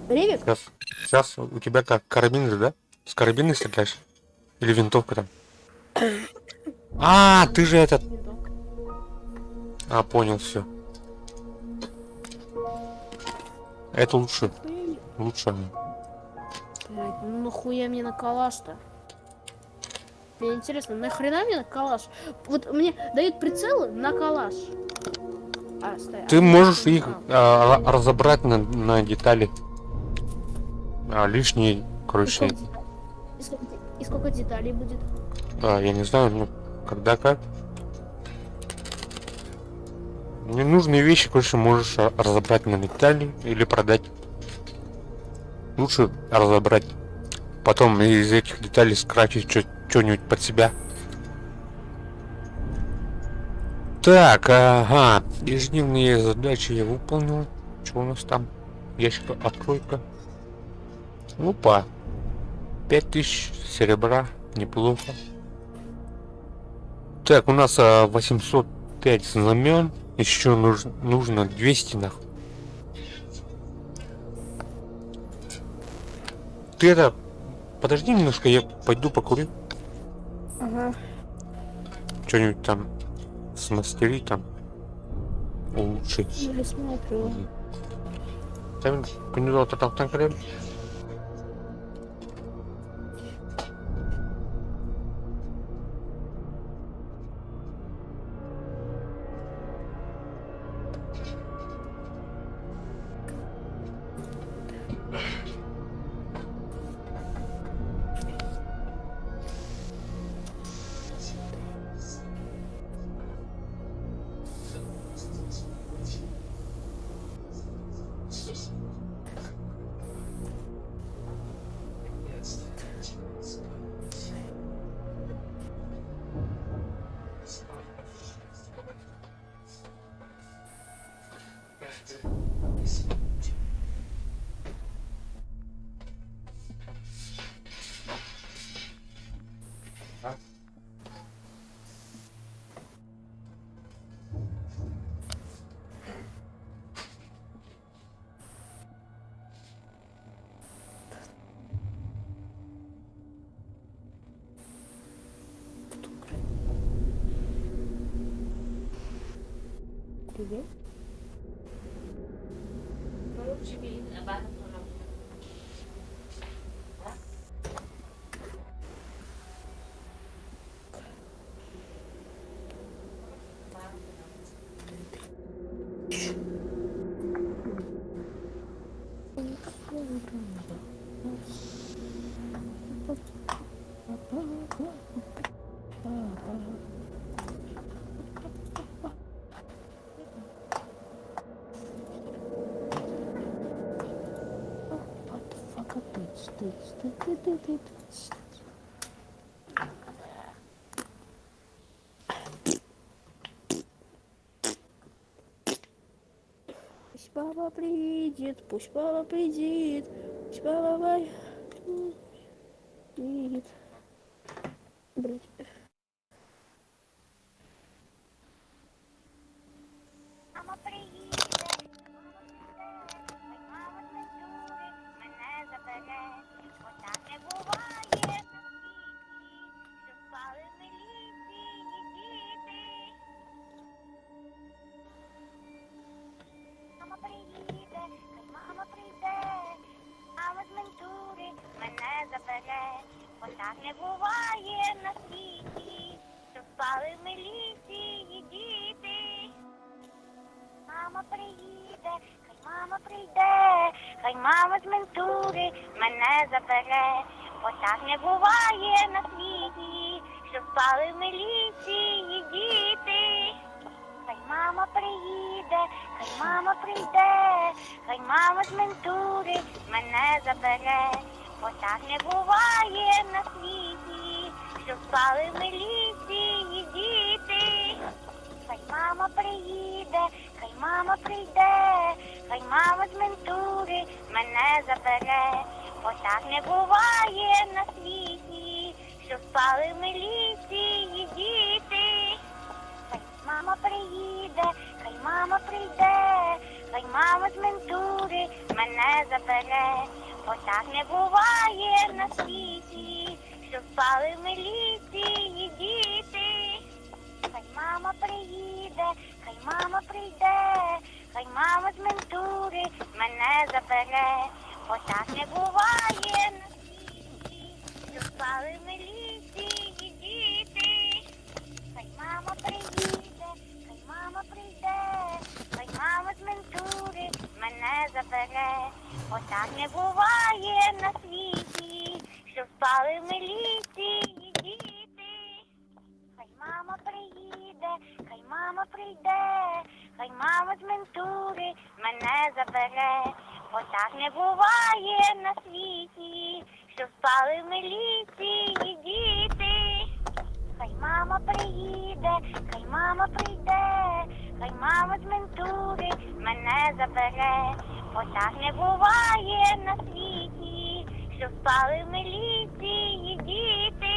Ревик? Сейчас у тебя как карабин же, да? С карабина стреляешь? Или винтовка там? Ты же этот. Понял, все. Это лучше. Лучше. Блядь, ну нахуя мне на калаш-то? Мне интересно, нахрена мне на калаш? Вот мне дают прицелы на калаш. Стой, Ты можешь их разобрать на детали. Лишние, короче. И сколько деталей будет? Я не знаю, ну, когда как. Ненужные вещи, короче, можешь разобрать на детали или продать. Лучше разобрать. Потом из этих деталей скрафтить что-нибудь под себя. Так, ага. Ежедневные задачи я выполнил. Что у нас там? Ящик открой-ка. Опа. 5000 серебра. Неплохо. Так, у нас 805 знамен. Еще нужно 200 нахуй. Ты это... Подожди немножко, я пойду покурю. Ага. Что-нибудь там смастерить там. Улучшить. Я смотрю. Sen günü de o taraftan kırayım. Привет. Короче, блин, багато робить. Пусть папа придет, пусть папа придет, пусть папа придет. Блять. Мама приїде, мама цензури, мене забере, бо так не буває на світі, що спали міліції діти. Мама приїде, хай мама прийде, мама з ментури мене забере, бо так не буває на світі, що спали в міліції діти. Мама приїде, хай мама прийде, хай мама з ментури мене забере, бо так не буває на світі, що спали в міліції діти. Хай мама приїде, хай мама прийде, хай мама з ментури мене забере, бо так не буває на світі, що спали в міліції діти. Хай мама приїде, хай мама прийде, хай мама з ментури мене забере, бо так не буває на світі, що спали в міліції діти. Хай мама приїде, хай мама прийде, хай мама з ментури мене забере, бо так не буває на світі, що спали в міліції діти. Хай мама приїде, хай мама прийде, хай мама з ментури мене забере, бо так не буває на світі, що спали в міліції діти. Хай мама приїде, хай мама прийде, хай мама з ментури мене забере, бо так не буває на світі, що спали в міліції діти. Хай мама приїде, хай мама прийде, хай мама з ментури мене забере, бо так не буває на світі, що спали в міліції діти. Хай мама приїде, хай мама прийде, хай мама з ментури мене забере, бо так не буває на світі, що спали в міліції діти.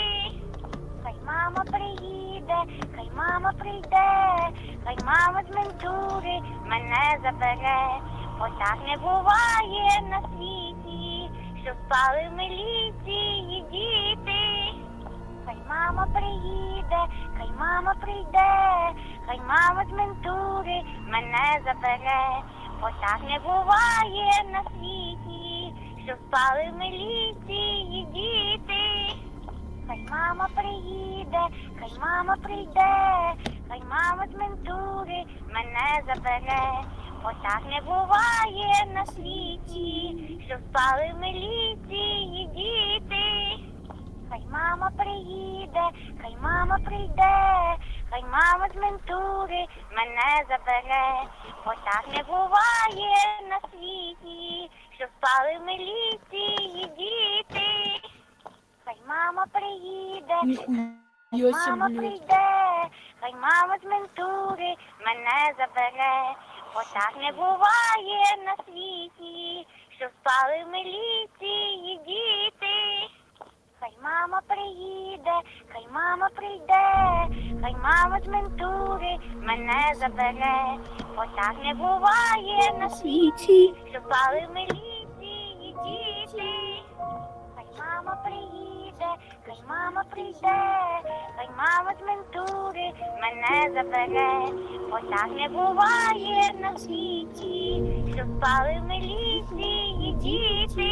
Хай мама приїде, хай мама прийде, хай мама з ментури мене забере, бо так не буває на світі, що спали в міліції діти. Хай мама приїде, хай мама прийде, хай мама з ментури мене забере, бо так не буває на світі, що спали в міліції діти. Хай мама приїде, хай мама прийде, хай мама з ментури мене забере, бо так не буває на світі, що спали в міліції діти. Хай мама приїде, хай мама прийде, хай мама з ментури мене забере, бо так не буває на світі, що спали в міліції діти. Хай мама приїде, хай мама прийде, хай мама з ментури мене забере, бо так не буває на світі, що спали в міліції діти. Хай мама приїде, хай мама прийде, хай мама з ментури мене забере, бо так не буває на світі, що спали в міліції діти. Хай мама приїде, хай мама прийде, хай мама з ментури мене забере, бо так не буває на світі, що спали в міліції діти.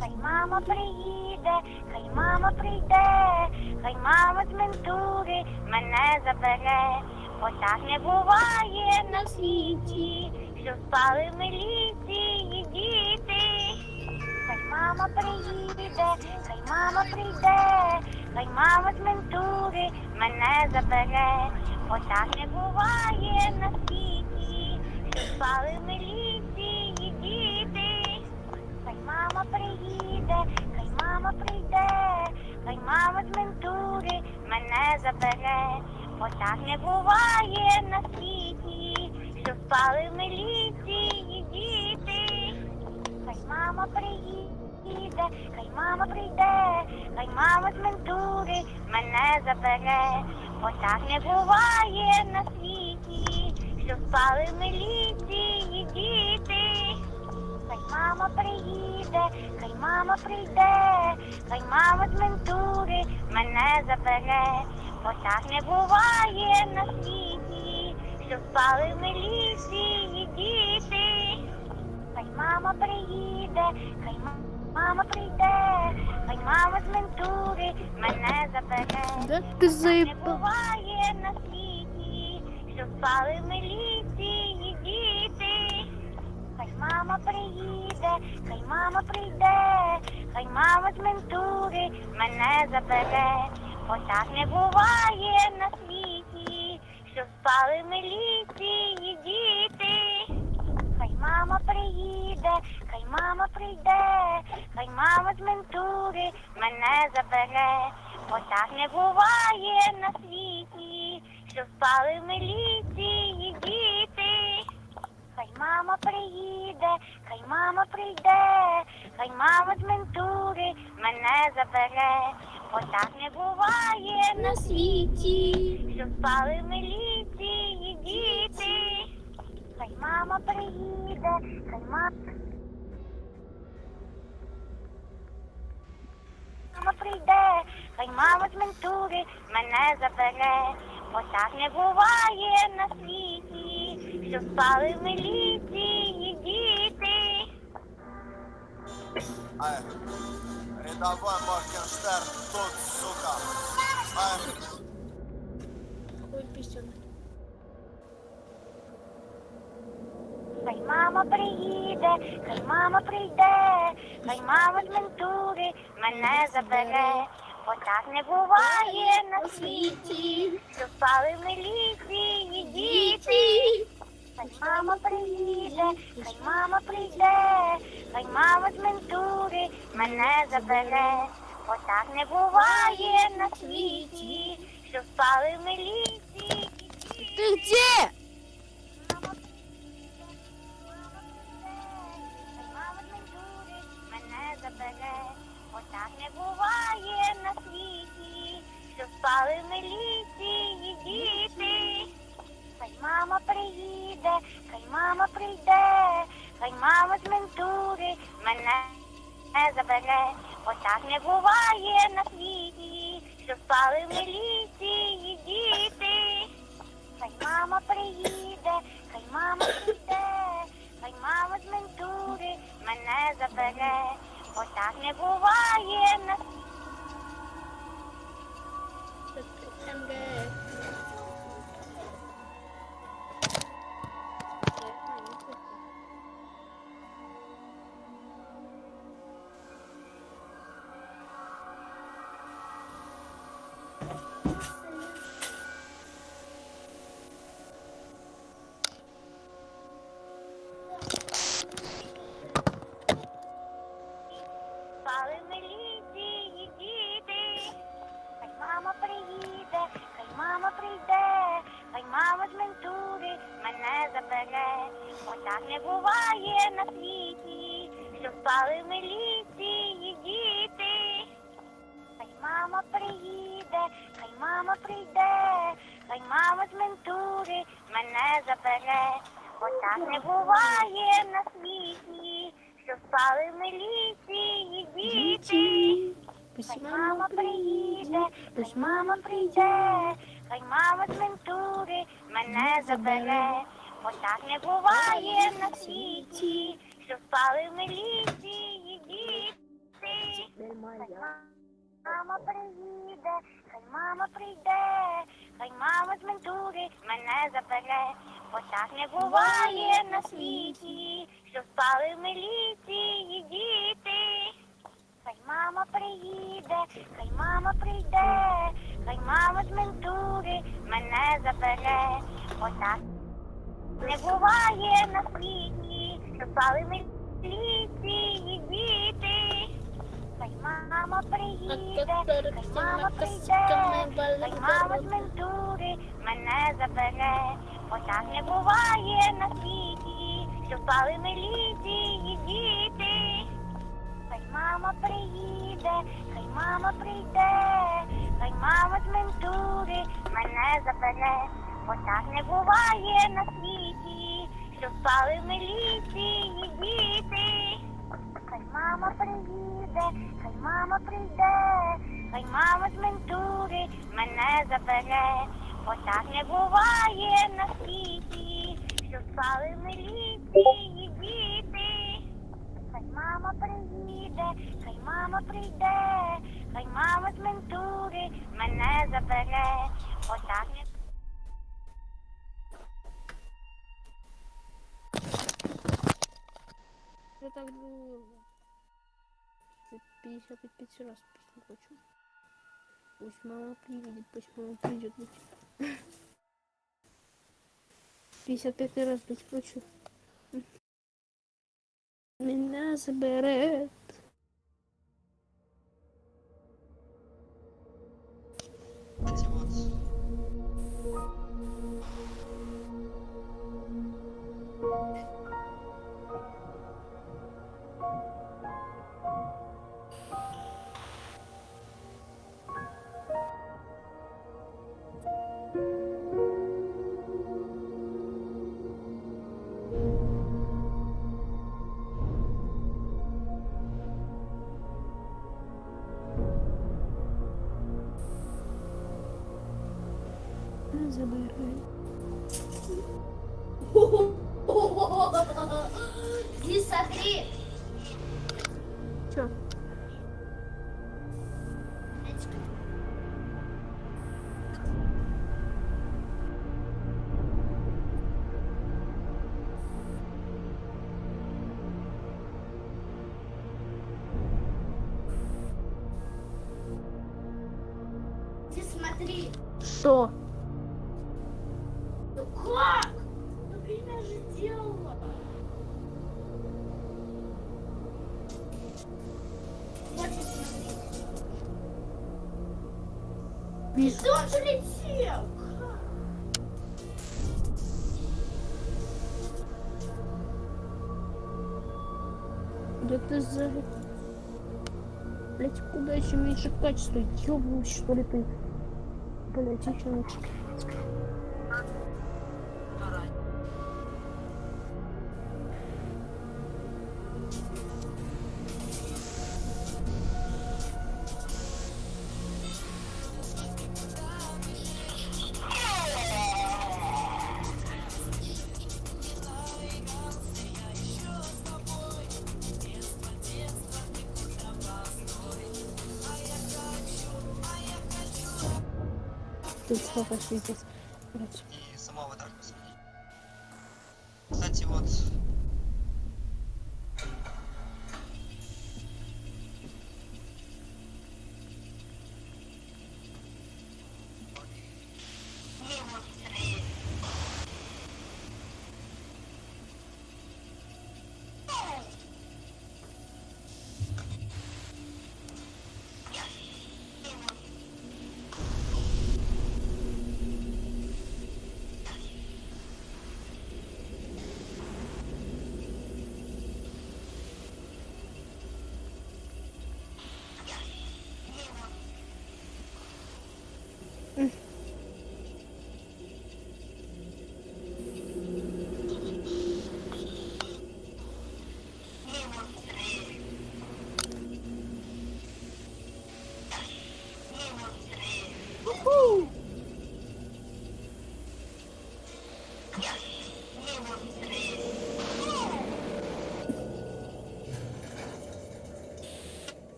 Хай мама приїде, хай мама прийде, хай мама з ментури мене забере, бо так не буває на світі, що спали в міліції діти. Хай мама приїде, хай мама прийде, хай мама з ментури мене забере, бо так не буває на світі, що спали в міліції діти. Хай мама приїде, хай мама прийде, хай мама з ментури мене забере, бо так не буває на світі, що спали в міліції діти. Хай мама приїде, хай мама прийде, хай мама з ментури мене забере, бо так не буває на світі, що спали в міліції діти. Хай мама приїде, хай мама прийде, хай мама з ментури мене забере, бо так не буває на світі, що спали в міліції діти. Хай мама приїде, хай мама прийде, хай мама з ментури мене забере, Да ти так не заїбав. буває на світі, що спали в міліції діти. Хай мама приїде, хай мама прийде, хай мама з ментури мене забере, бо так не буває на світі, що спали в міліції діти. Хай мама приїде, хай мама прийде, хай мама з ментури мене забере, бо так не буває на світі, що спали в міліції діти. Хай мама приїде, хай мама прийде, хай мама з ментури мене забере, бо так не буває на світі, що спали в міліції діти. Хай мама приїде, хай мама прийде, хай мама з ментури мене забере, бо так не буває на світі, що спали в міліції діти. Рядовой Моргенштерн тут, сука. Ой, пісюн. Хай мама приїде, хай мама прийде, хай мама з ментури мене забере, бо так не буває на світі, що спали в міліції діти. Хай мама приїде, хай мама прийде, хай мама з ментури мене забере, бо так не буває на світі, що спали в міліції діти. Ти де? Мама з ментури мене забере, бо так не буває на світі, що спали в міліції діти. Хай мама приїде, хай мама прийде, хай мама з ментури мене забере, бо так не буває на світі, що спали в міліції діти. Хай мама приїде, хай мама прийде, хай мама з ментури мене забере, бо так не буває на спали в міліції діти. Хай мама приїде, хай мама прийде, хай мама з ментури мене забере, бо так не буває на світі, що спали в міліції діти. Хай мама приїде, хай мама прийде, хай мама з ментури мене забере, бо так не буває на світі, що спали в міліції діти. Пусть Хай мама мама приїде, приїде, хай мама прийде, хай мама з ментури мене забере, бо так не буває на світі, що впали в міліції діти. Хай мама приїде, хай мама прийде, хай мама з ментури мене забере, бо так не буває на світі, що впали в міліції діти. Хай мама приїде, хай мама прийде, хай мама з ментури мене забере, бо так не буває на світі, що впали в міліції діти. Хай мама приїде, хай мама прийде, хай мама з ментури мене забере, бо так не буває на світі, що впали в міліції діти. Хай мама приїде, хай мама прийде, хай мама з ментури мене забере, бо так не буває на світі, що впали в міліції діти. Хай мама приїде, хай мама прийде, хай мама з ментури мене забере, бо так не буває на світі, що впали в міліції діти. Хай мама приїде, хай мама прийде, хай мама з ментури мене забере, бо так не... Я так думаю. 55 раз песню хочу. Пусть мама приедет, пусть мама придет. 55 раз петь хочу. Меня заберет. Забирай. Здесь смотри. Чё? Здесь смотри. Что? Ну как? Ну время же делала. Вот здесь смотри. Вижу. Ты он же летел. Да ты за... Блять, куда еще меньше качества? Ёбнул, что ли ты? Блять, еще лучше. Тут сколько здесь. И самого так посмотри. Кстати, вот...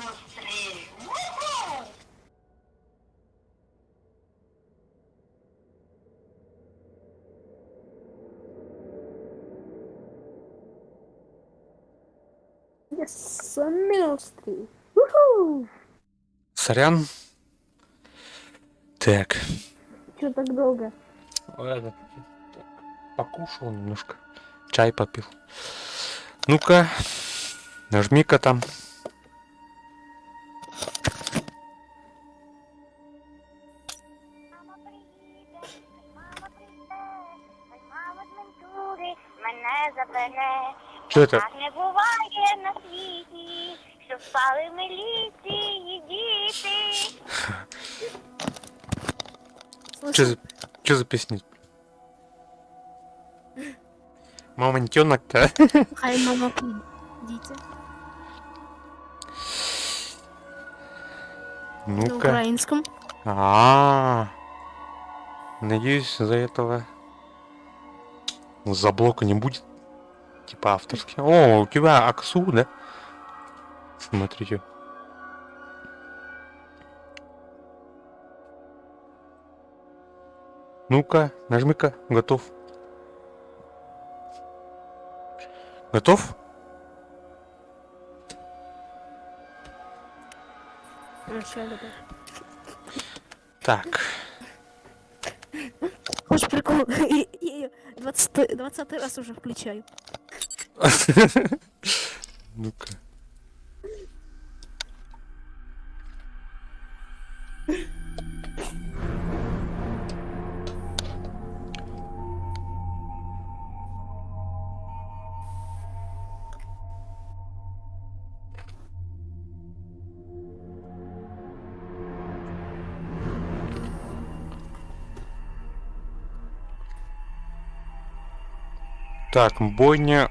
монстри! Уху! Yes, минус 3. Уху! Сорян. Так. Чё так долго? Этот, покушал немножко. Чай попил. Ну-ка. Нажми-ка там. Мама приїде, мама прийде, хай мама з ментури мене забере. Что это? Так не буває на світі, що впали міліції діти. Что за песня? Мамонтенок-то. Хай мама придите. На Ну-ка. украинском. Надеюсь, за этого за блока не будет. Типа авторский. О, у тебя Аксу, да? Смотрите. Ну-ка, нажми-ка. Готов. Готов? Вообще готов. Так. Хочешь прикол? Я 20 раз уже включаю. Ну-ка. Так, бойня.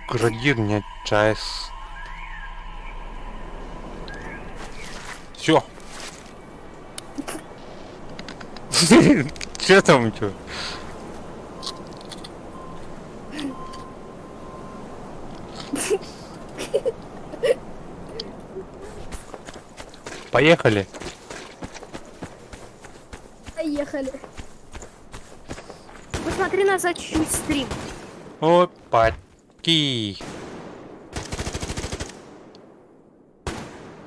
Градирня ЧАЭС. Все. Че там у тебя? Поехали. Поехали. Посмотри назад чуть-чуть стрим. Опачки.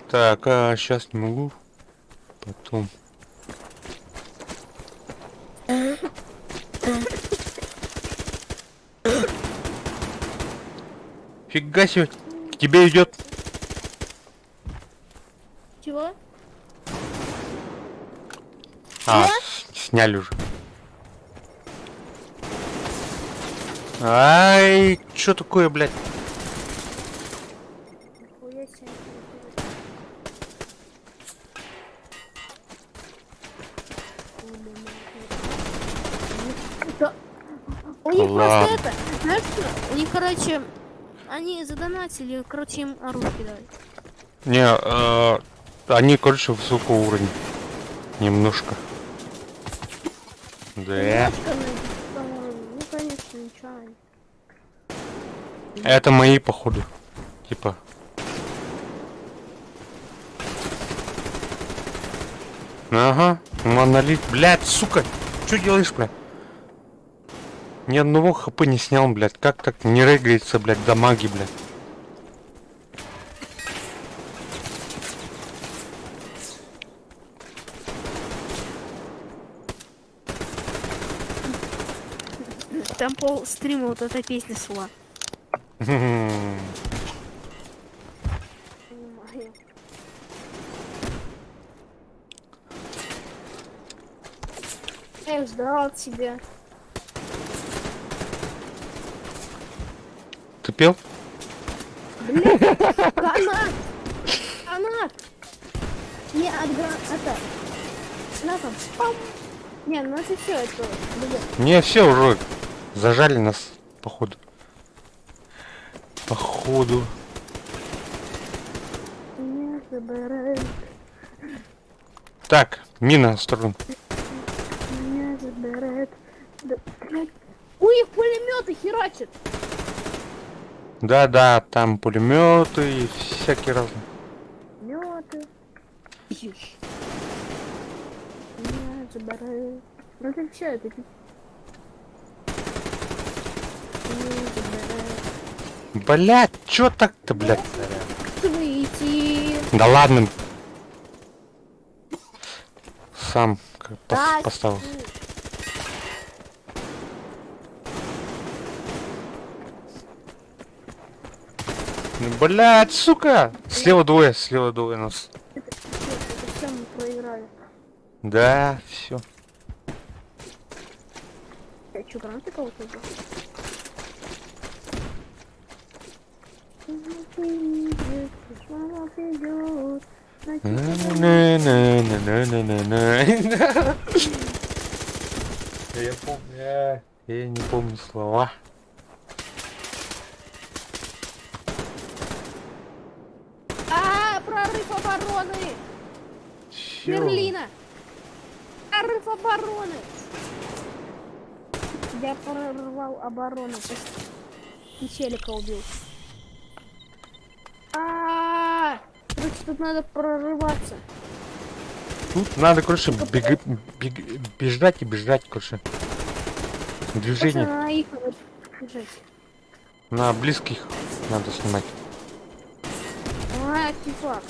Так, а сейчас не могу. Потом. Фига себе, к тебе идет. Чего? Сняли уже. Ай, что такое, блядь? Нихуя себе. Да. У них Ладно. просто это, знаешь что? У них, короче, они задонатили, короче, им оружие кидали. Не, они, короче, высокого уровня. Немножко. Да. Немножко, по-моему. Ну, конечно, нечаянно. Это мои, походу. Типа. Ага, монолит. Блядь, сука. Что делаешь, блядь? Ни одного хп не снял, блядь. Как так не регается, блядь, дамаги, блядь? Там пол стрима вот эта песня шла. Хм. Понимаю. Я ждал тебя. Ты пел? Блин, канат! Канат! Не, это... На там, пам! Не, ну это все, это... Блин. Не, все уже. Зажали нас, походу. Походу. Не забирай, Так, мина сторон. не забирай. Да, блядь. У них пулеметы херачат! Да, там пулеметы и всякие разные. пулеметы. Меня забирают. Ну это все, это Блядь, чё так-то, блядь? выйти. Да ладно. Сам Да, поставил. Ну, блядь, сука! Слева двое нас. Это все мы проиграли. Да, все. Я что, гранаты кого-то убил? Я помню, я не помню слова. Прорыв обороны! Чё? Берлина! Прорыв обороны! Я прорвал оборону. И челика убил. Короче, тут надо прорываться. Тут надо, короче, бежать и бежать, короче. Движение. На их надо бежать. На близких надо снимать. Типа.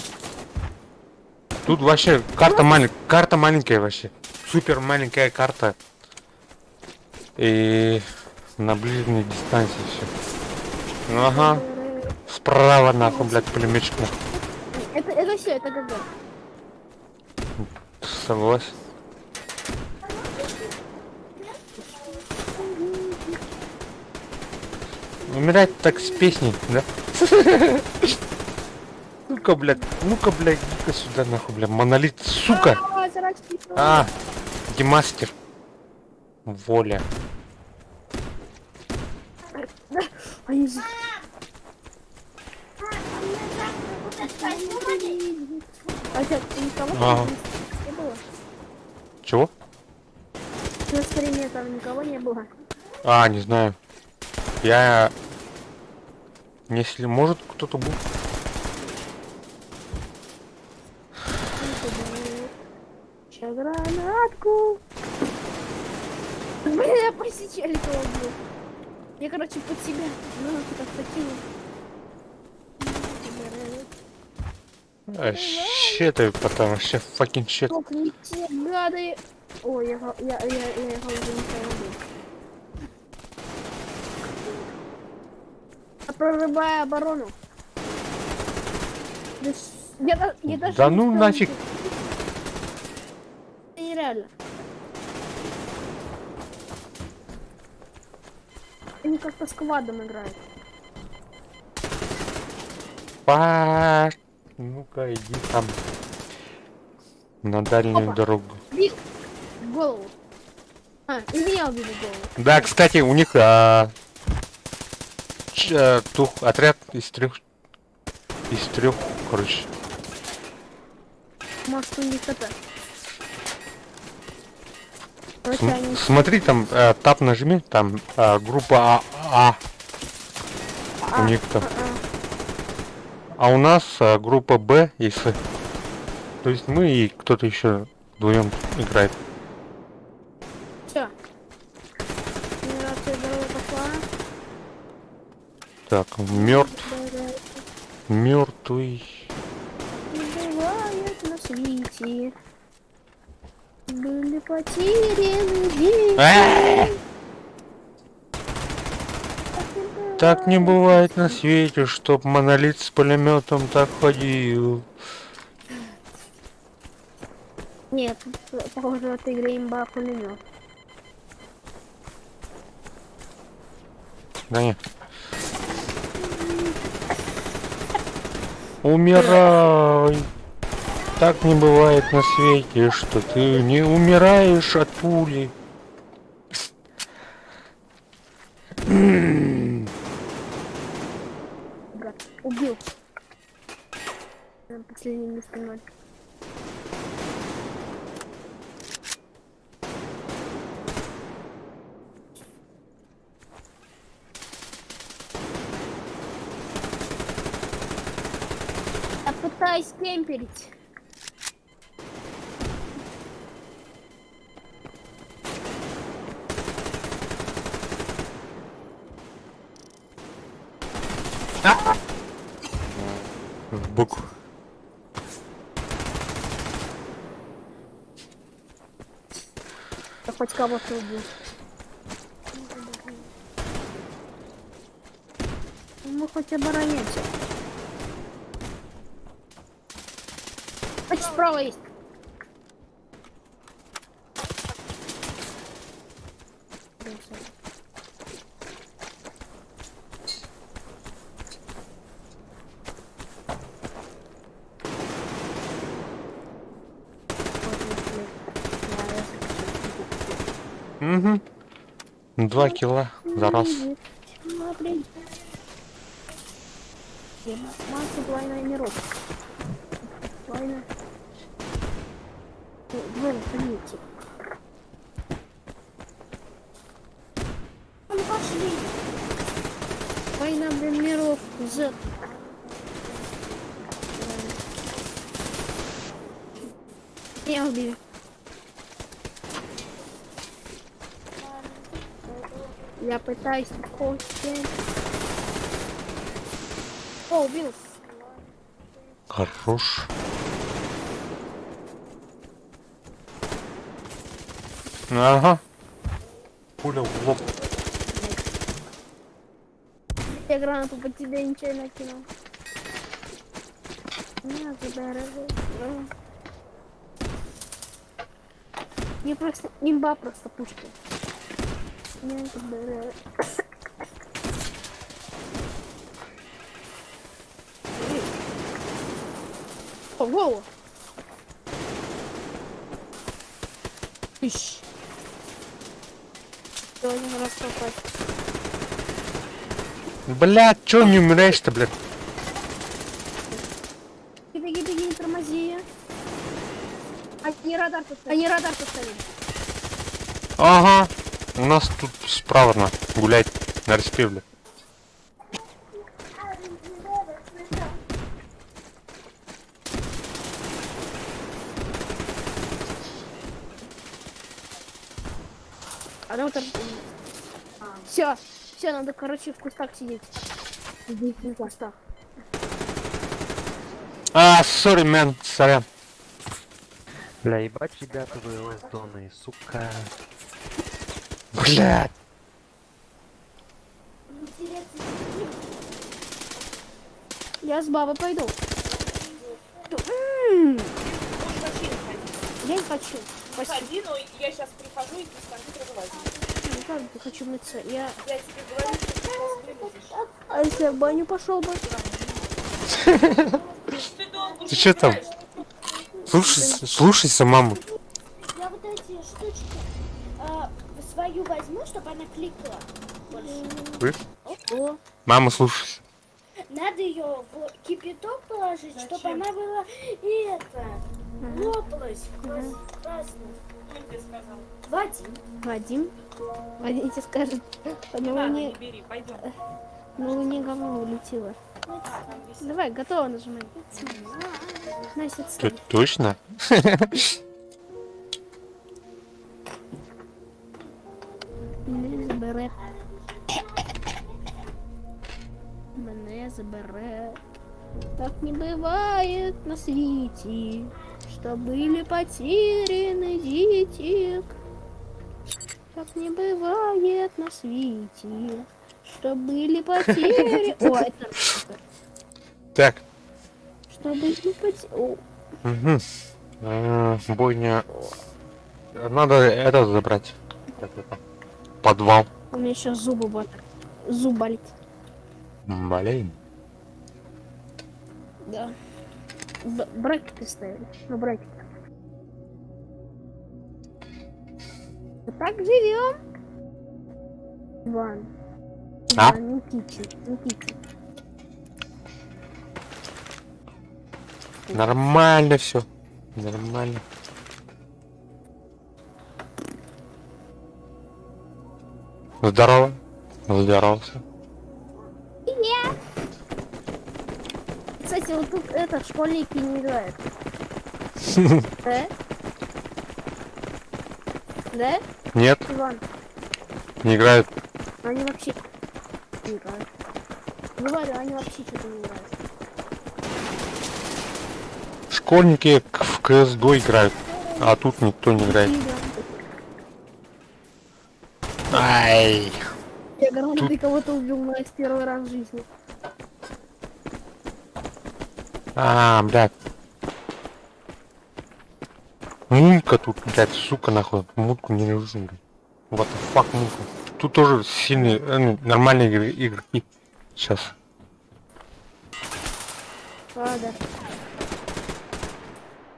Тут вообще карта маленькая вообще. Супер маленькая карта. И на ближней дистанции все. Ага. Справа нахуй, блядь, пулеметчик нахуй. Это все, это ГГ. Согласен. Умирать так с песней, да? Ну-ка, блядь, иди-ка сюда, нахуй, блядь, монолит, сука! Демастер. Воля. Они здесь. Ты никого Ага. не было? Чего? На стриме там никого не было. Не знаю. Если может кто-то был. Сейчас гранатку. Блин, я посечали кого убил. Я, короче, под себя. Ну, как такие. Щеты, потому что fucking shit. Только не те гады. Ой, я его уже не убил. Я прорываю оборону. Я даже Да не ну успел нафиг. ничего. Это нереально. Они как-то сквадом играют. Ну-ка, иди там. На дальнюю Опа. дорогу. Бил в голову. И меня убили в голову. Да, кстати, у них отряд из трех, короче. Может, у них это. Короче, они... Смотри, там тап нажми, там группа у них там. А у нас группа Б и С. То есть мы и кто-то еще вдвоем играет. Все. Генерация дорога пошла. Так, мертвый. Бывает на свете. Были потеряны дети. Так не бывает на свете, чтоб монолит с пулеметом так ходил. Нет, похоже, в этой игре имба пулемет. Да нет. Умирай. Так не бывает на свете, что ты не умираешь от пули. Убил. Последний место 0. Пытаюсь кемперить. В бок. Да хоть кого-то убил. Мы хоть обороняемся. Хоть справа есть. Угу. 2 кило за раз. Масса двойная миров. Двойная. Двойная, поднимите. Ну пошли. Война, блин, миров. Z. Меня убили. Я пытаюсь хочешь. О, убил. Хорош. Ага. Пуля в лоб. Я гранату по тебе нечаянно кинул. Не, забирай. Не просто имба, просто пушка. Не, забирай. Ого! Ищ. Один раз попасть. Блядь, чё не умираешь-то, блядь? Беги, беги, не тормози. Они радар поставили. Ага. У нас тут справа гуляет на респе, блядь. А там вот все, надо, короче, в кустах сидеть. Сидеть в кустах. Сори, мэн, сорян. Бля, ебать ребята вы зоны, сука. Блядь. Я с бабой пойду. Я не хочу. Ходи, но я сейчас прихожу и без компьютера вылазить. Ну как не хочу мыться? Я Я тебе говорю, что ты сейчас вылезешь. А если я в баню пошел бы? Ты долго Ты чё там? Слушайся маму. Я вот эти штучки свою возьму, чтобы она кликала больше. О, Мама, слушайся. Надо ее в кипяток положить, чтобы она была и это лопалась. Красная. Кто тебе сказал? Вадим. Вадим тебе скажет, но Ладно, не, не бери, пойдем. ну не говно улетело. Давай, готово нажимай. Настя, Ты отстань. точно? Мене забере. Мене забере. Так не бывает на свете, что были потеряны дети. Так не бывает на свете, что были потеряны... О, это... Так. Что были потеряны... Угу. Бойня. Надо это забрать. Как это? Подвал. У меня сейчас зубы болят. Зуб болит. Блин. Да. Брекеты ставили. Ну, брекеты. Вот так живем. Иван. А? Иван Никитич. Нормально все. Нормально. Здорово. Здоровался. Кстати, Кстати, вот тут это, школьники не играют. Да? Да, Нет, Иван? не играют. Они вообще не играют. Говорю, они вообще что-то не играют. Школьники в CSGO играют, а тут никто не играет. Ай, Я говорю, Тут- ты кого-то убил на первый раз в жизни. блядь. Мулька тут, блядь, сука, нахуй. Мульку не нужен, блядь. What the fuck, мулька. Тут тоже сильные, нормальные игроки. Сейчас. Ладно.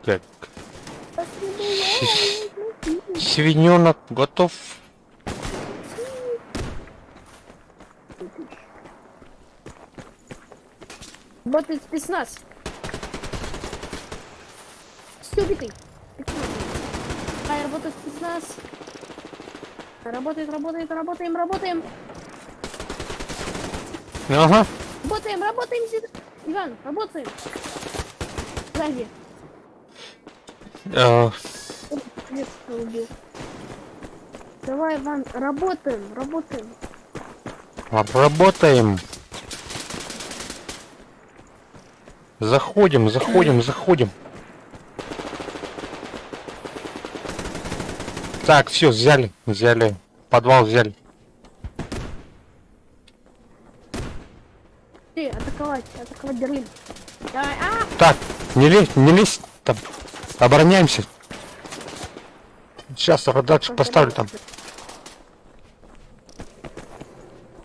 Блядь. Свиненок готов. Работает спецназ. Все, убитый. Ай, работает спецназ. Работаем. Ага. Работаем, Иван, работаем. Сзади. Нет, кто убил. Давай, Иван, работаем. Работаем. Заходим. Так, все, взяли. Подвал взяли. Атаковать Берлин. Давай, Так, не лезь там. Обороняемся. Сейчас радарчик поставлю там.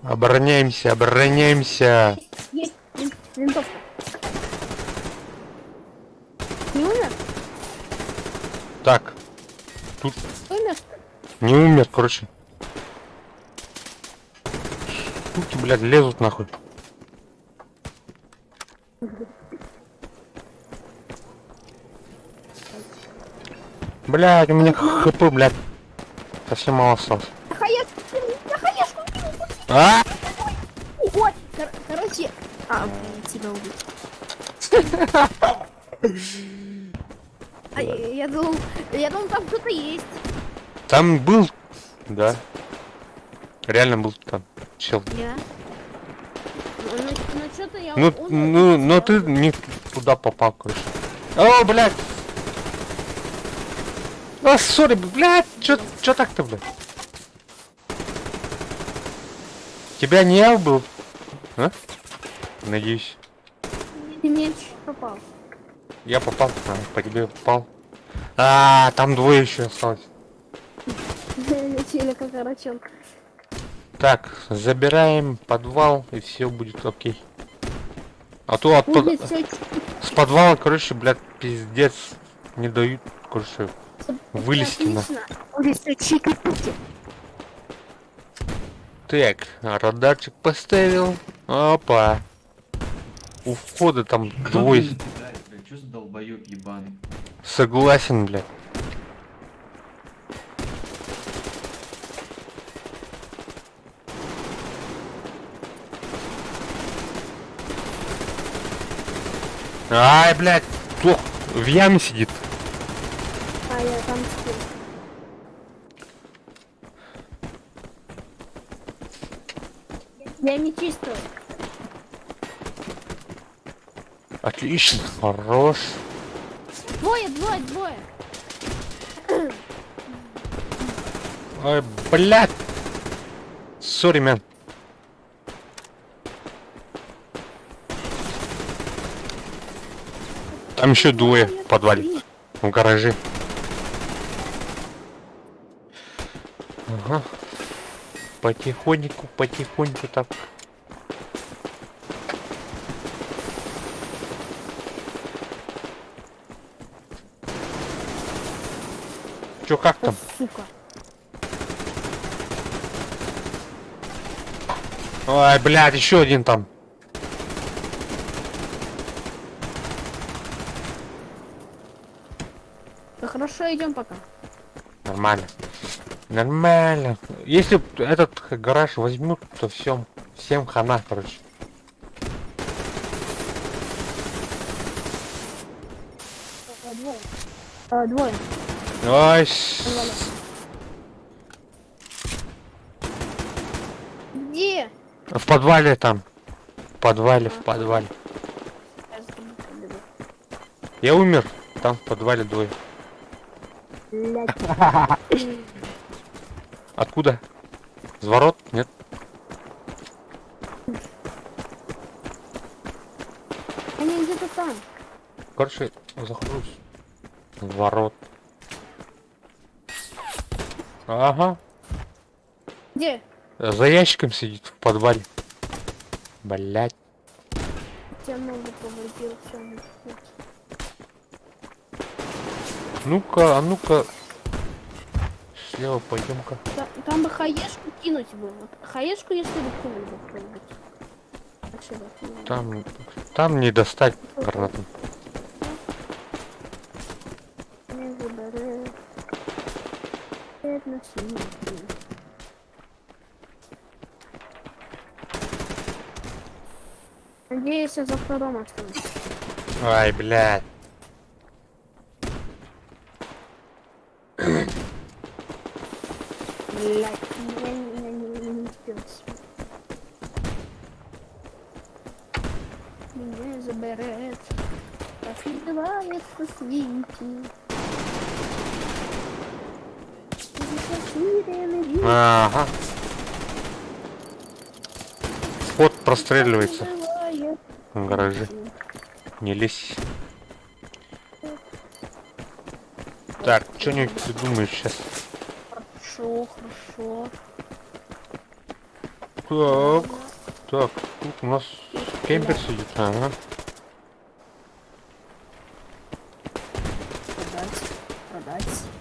Обороняемся. Есть винтовка. Не умер? Так, тут Умер? не умер, короче. Суки, блядь, лезут нахуй. Блядь, у меня хп, блядь. Совсем мало осталось. Я хаешку убил. А? Ой, короче... тебя убил. Я думал, там кто-то есть. Там был, да. Реально был там чел. Я? Ну что-то я... Но ты не туда попал, короче. О, блядь! А, сори, блядь, чё так-то, блядь? Тебя не я был? А? Надеюсь. Ты мне чуть попал. Я попал, по тебе попал. А, там двое еще осталось. Летели как орачонка. Так, забираем подвал, и все будет окей. А то Будет всё с подвала, короче, блядь, пиздец, не дают, короче, вылезти на. отлично. Будет всё чики-пуки. Так, радарчик поставил. Опа. У входа там двое. Чё за долбоёб ебаный? Согласен, блядь. Ай, блядь, кто в яме сидит? А я там спил. Я не чистую. Отлично, хорош. Двое. Ой, блядь. Сори, мен. Там еще двое в подвале, в гараже. Ага. Потихоньку так. Чё, как там? Сука. Ой, блядь, еще один там. Да хорошо, идем пока. Нормально. Если этот гараж возьмут, то всем хана, короче. Двое. Ой, Где? в подвале там. В подвале, в подвале. Я за тобой побегу. Я умер. Там в подвале двое. Блядь. Откуда? С ворот? Нет? Они где-то там. Короче, захожусь. В ворот. Ага. Где? За ящиком сидит в подвале. Блять. Тебя ногу повредил, всё. Ну-ка, а ну-ка. Слева пойдем-ка. Там бы хаешку кинуть бы. Вот хаешку, если бы кинули бы кто-нибудь. Отсюда. Там не достать гранату. Не заберу. Бедно синий. Надеюсь, я за втором останусь. Ай, блядь. Блять, я не успел. Меня заберет, как и бывает по свете. Ага. Вход простреливается в гараже. Не лезь. Так, что-нибудь придумаешь сейчас. Хорошо, хорошо. Так, тут у нас кемпер сидит. Ага.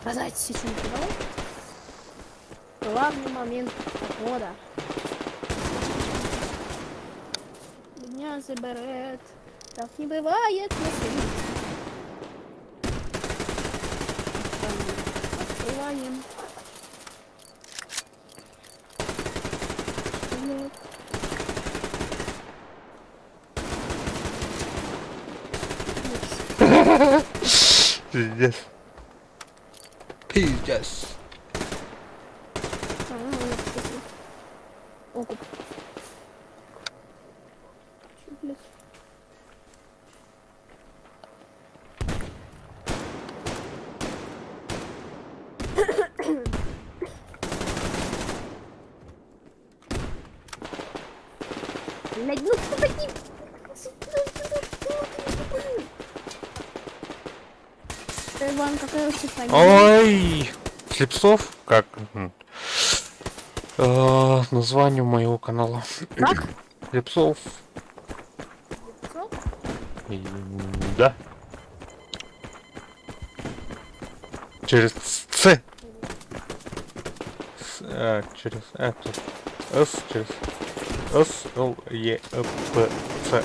Продать, сейчас не продавай. Главный момент похода. Меня заберет, так не бывает на свете. Открываем. Нет. Пиздец. Пиздец. Окуп. Чё, блядь? Блядь, ну кто такие? Иван, какая у тебя фамилия? Ой, Слепцов? Как? Название моего канала. Как? Слепцов. Кто? Да. Через С. Через это. С через С Л Е П Ц.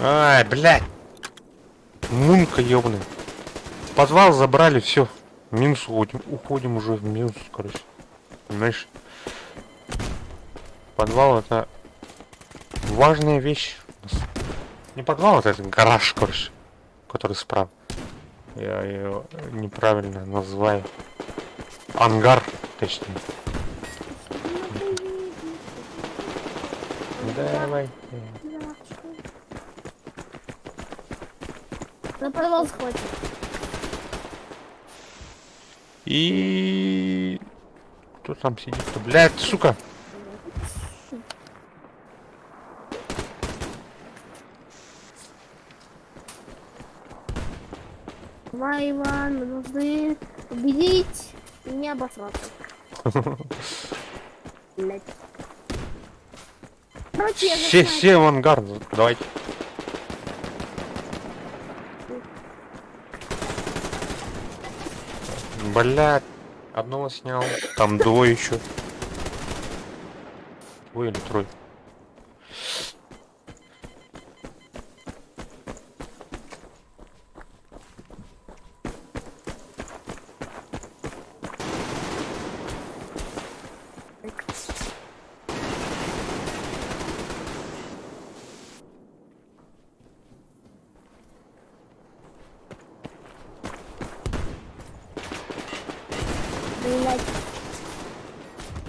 Ай, блядь. Мунка ёбаный. Подвал забрали, все. Минус уходим уже в минус, короче. Понимаешь? Подвал это важная вещь. Не подвал, это гараж, короче. Который справа. Я его неправильно называю. Ангар, точнее. Давай. На подвал схватит. И... Кто там сидит-то? Блядь, сука! Давай, Иван, мы должны победить и не обосраться. Блять. Короче, я Все в ангар, давайте. Блядь, одного снял. Там двое еще. Двое или трое.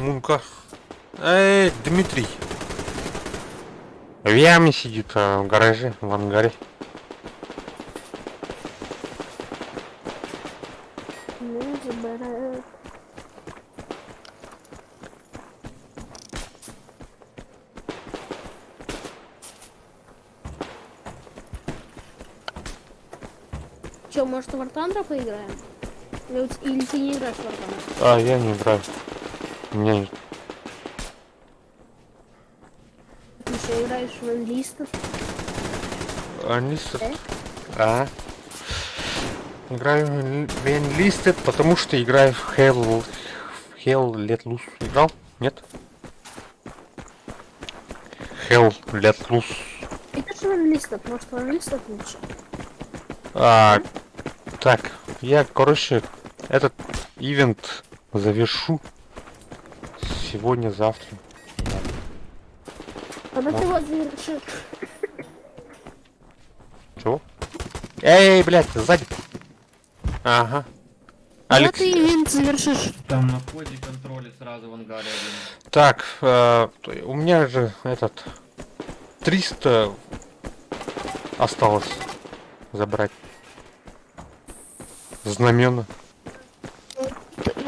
Мунка. Эй, Дмитрий. В яме сидит, в гараже, в ангаре. Не забирает. Че, может, в War Thunder поиграем? Или ты не играешь в War Thunder? А, я не играю. У меня нет. Ты еще играешь в Enlisted? Enlisted? А? Играю в Enlisted, потому что играю в Hell Let Loose. Играл? Нет? Hell Let Loose. Это же в Enlisted, может, в Enlisted лучше? Так, я, короче, этот ивент завершу сегодня-завтра. Когда ты его завершишь? Чего? Эй, блядь, сзади. Ага. Когда Алекс. ты ивент завершишь? Там на входе контроля сразу в ангаре один. Так, у меня же этот 300 осталось забрать. Знамена.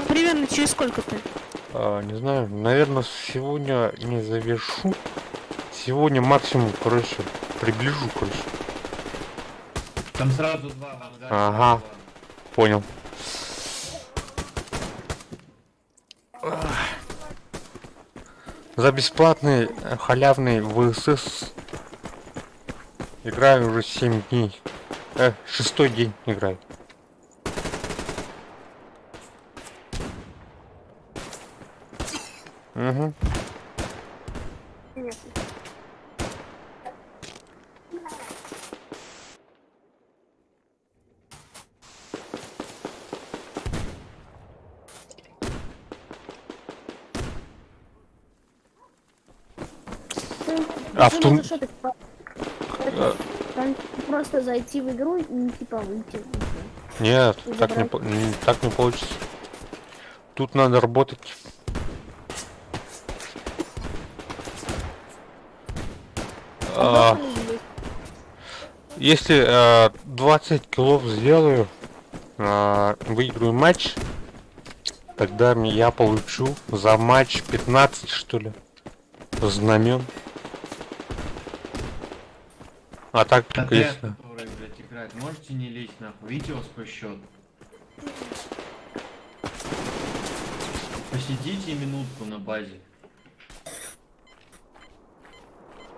Примерно через сколько ты? Не знаю, наверное, сегодня не завершу. Сегодня максимум, короче, приближу, короче. Там сразу два в ангаре. Ага. Понял. За бесплатный халявный ВСС играю уже 7 дней. 6-й день играю. Угу. Ты можешь там просто зайти в игру и типа выйти. Нет, И так не, забрать. так не получится. Тут надо работать. Если 20 киллов сделаю, выиграю матч, тогда я получу за матч 15, что ли, знамен. А так только Отряд, если... который, блядь, играет, можете не лезть нахуй? Видите его свой счет? Посидите минутку на базе.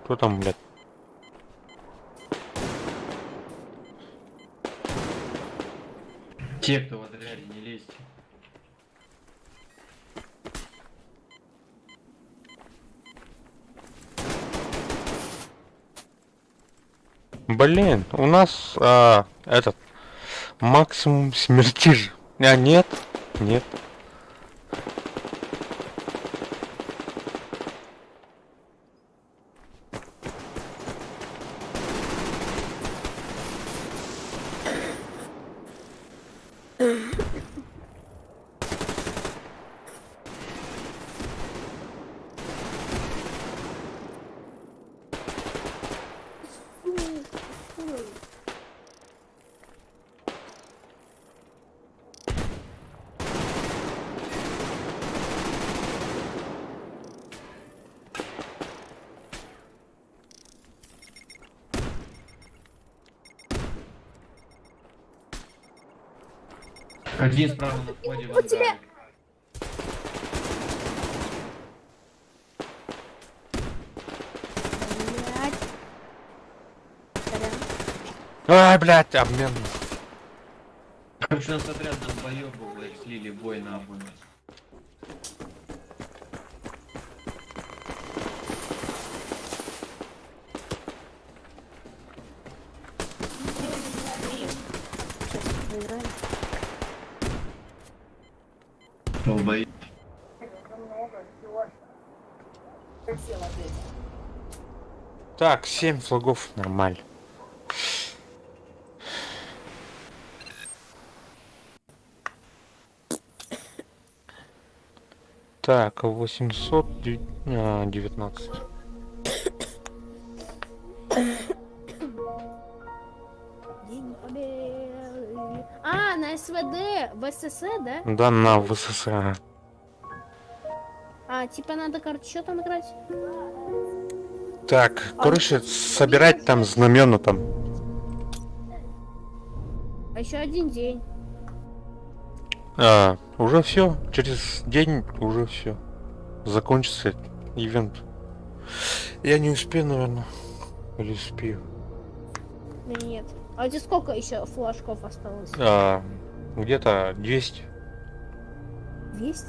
Кто там, блядь? Те, кто в отряде, не лезьте. Блин, у нас этот максимум смерти же. А нет, нет. Один справа на входе в ангаре. Ай, блядь, обмен. Короче, у нас отряд долбоёбов, блядь, слили бой нахуй. Долбоёб. Так, 7 флагов, нормально. Так, 819. День Победы. А, на СВД, в ССС, да? Да, на ВСС. А, типа надо, короче, что там играть? Так, короче, собирать там знамена там. А еще один день. Уже все. Через день уже все. Закончится ивент. Я не успею, наверное. Или успею. Или нет? А у тебя сколько еще флажков осталось? Где-то 200. 200?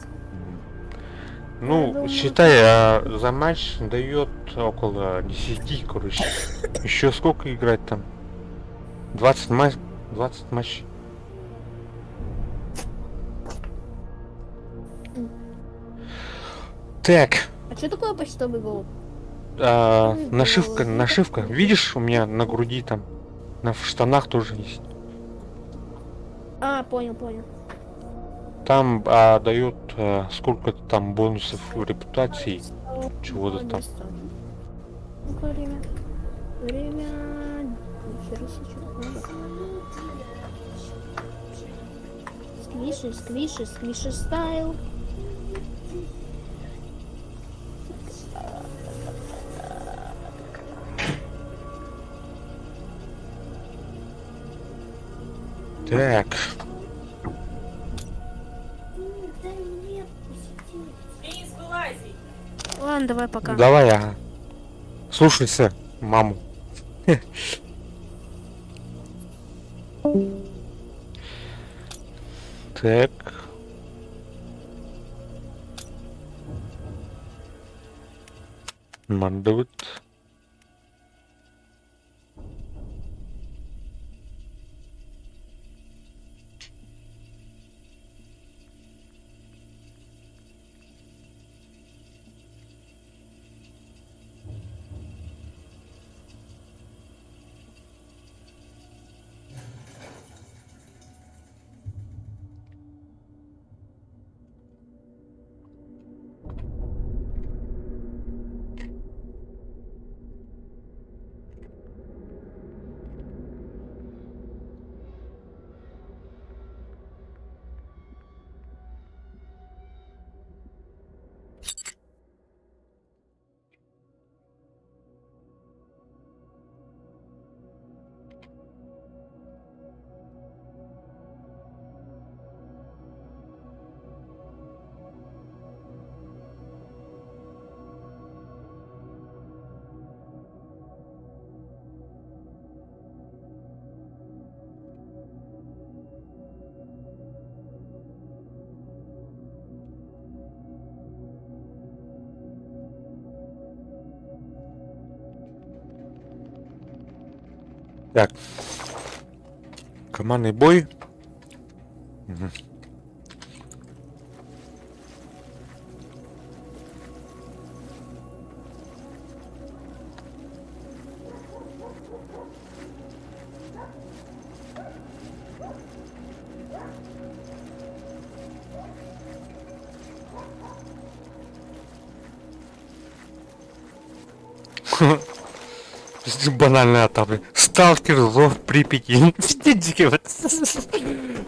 Ну, думаю, считай, за матч дает около 10, короче. Еще сколько играть там? 20 матчей. Так, А что такое почтовый голубь? нашивка. Видишь, у меня на груди там, в штанах тоже есть. А, понял. Там дает сколько-то там бонусов репутации, чего-то там. Ну-ка, время. Нихера себе, что надо. Сквиши стайл. Так, Денис, вылази. Ладно, давай пока. давай, слушайся маму. Так. Мандавит. Так. Командный бой. Мгм. Банальная атака. Сталкер, зов Припяти. Дикий вот.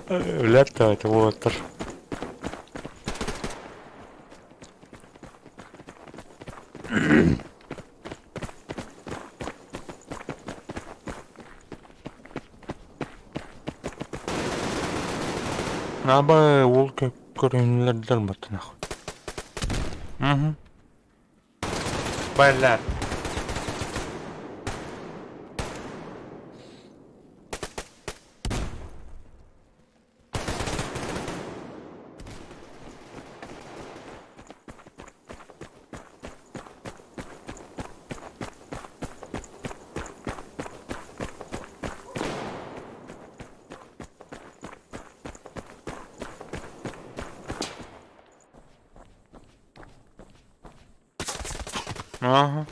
Летает вот. Набай волка көрінлерден баты нахуй. Угу. Блядь. Ага.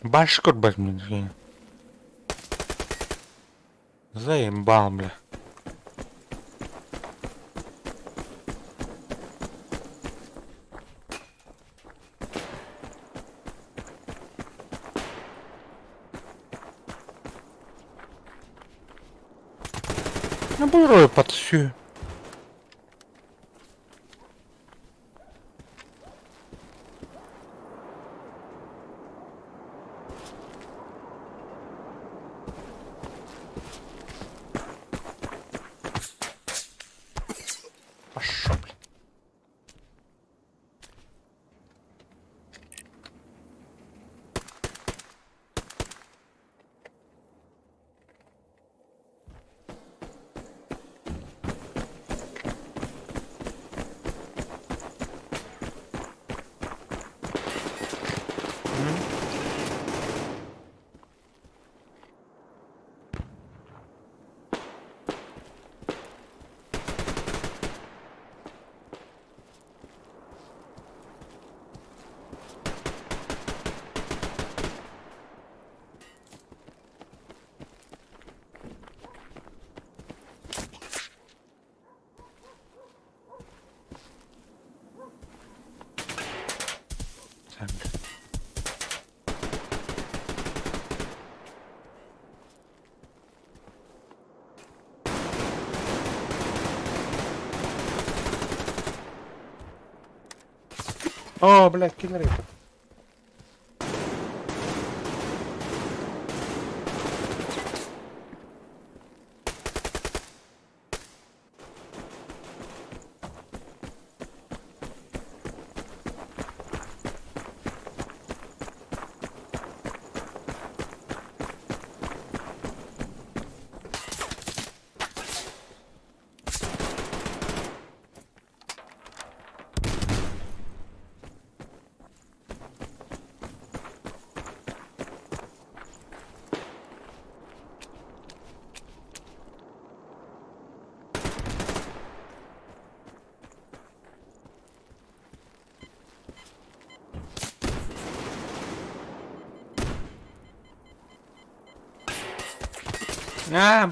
Башкот блин. Заебал, бля. Набираю под всю. Пошел, блин. Так, блин. О, блядь, киллеры.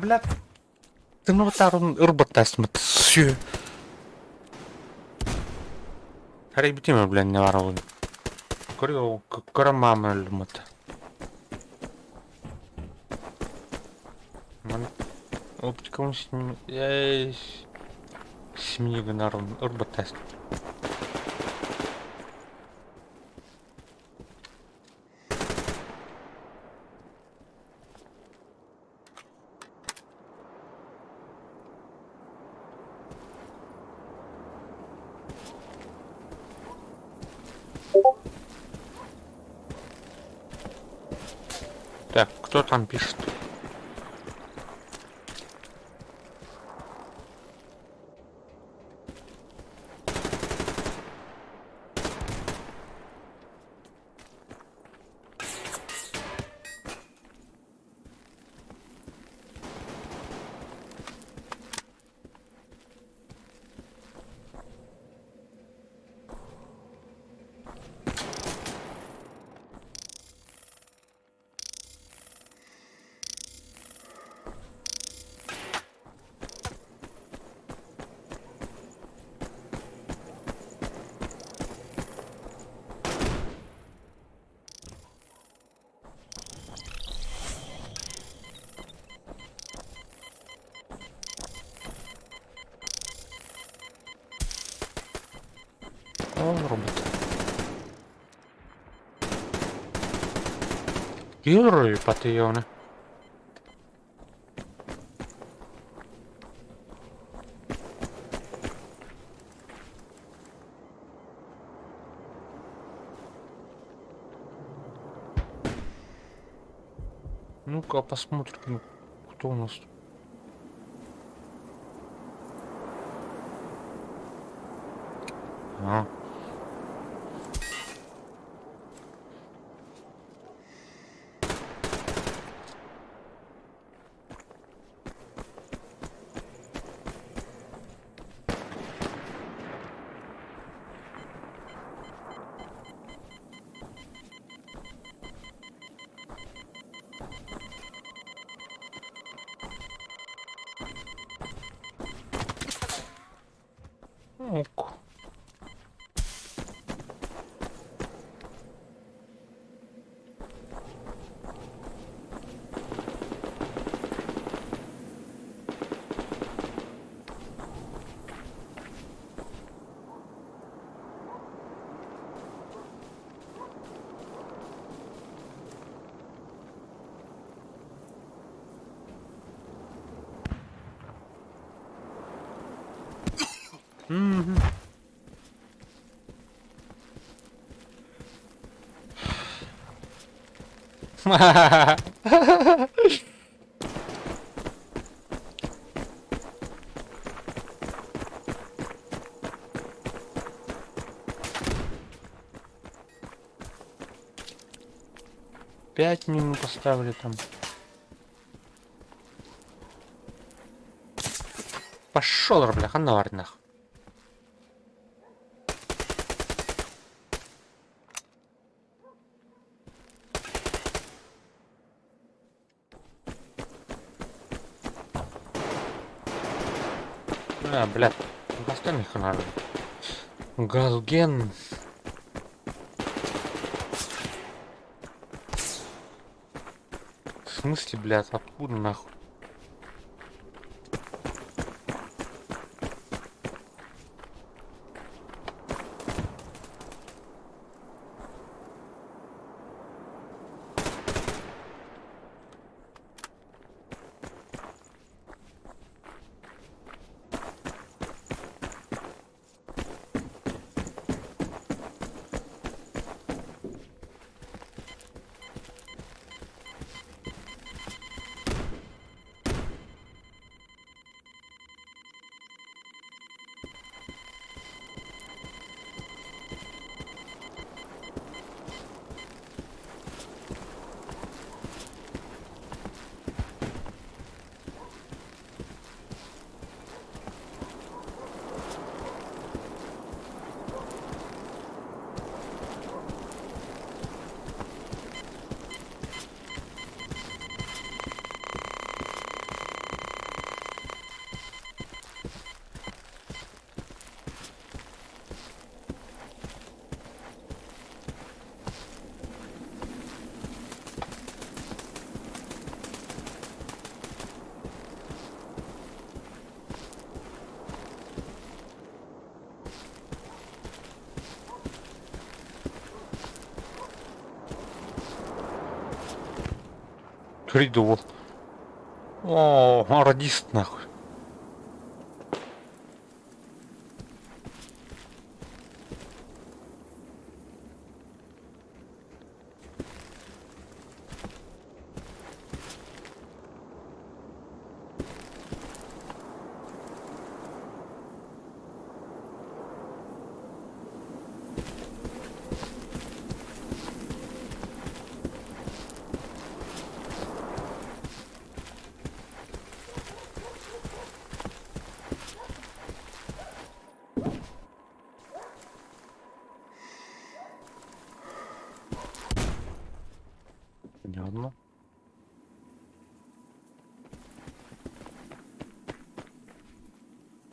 Блядь. Ты ну вот ырбыттайсың бит. Сүйө. Харибитиме, блядь, не воровый. Корамам өлім ұты. Оптикалым сними... Семьеге нарым ырбыттайсың. Так, кто там пишет? О, робот. Юрий Патионы. Ну-ка посмотрим, ну, кто у нас тут. А. Ок. Мгм. Пять минут поставили там. Пошел, бляха, нахуй нахуй. Блядь, остальных надо. Газген. В смысле, блядь, откуда нахуй? Приду. О, радист нахуй. Понятно.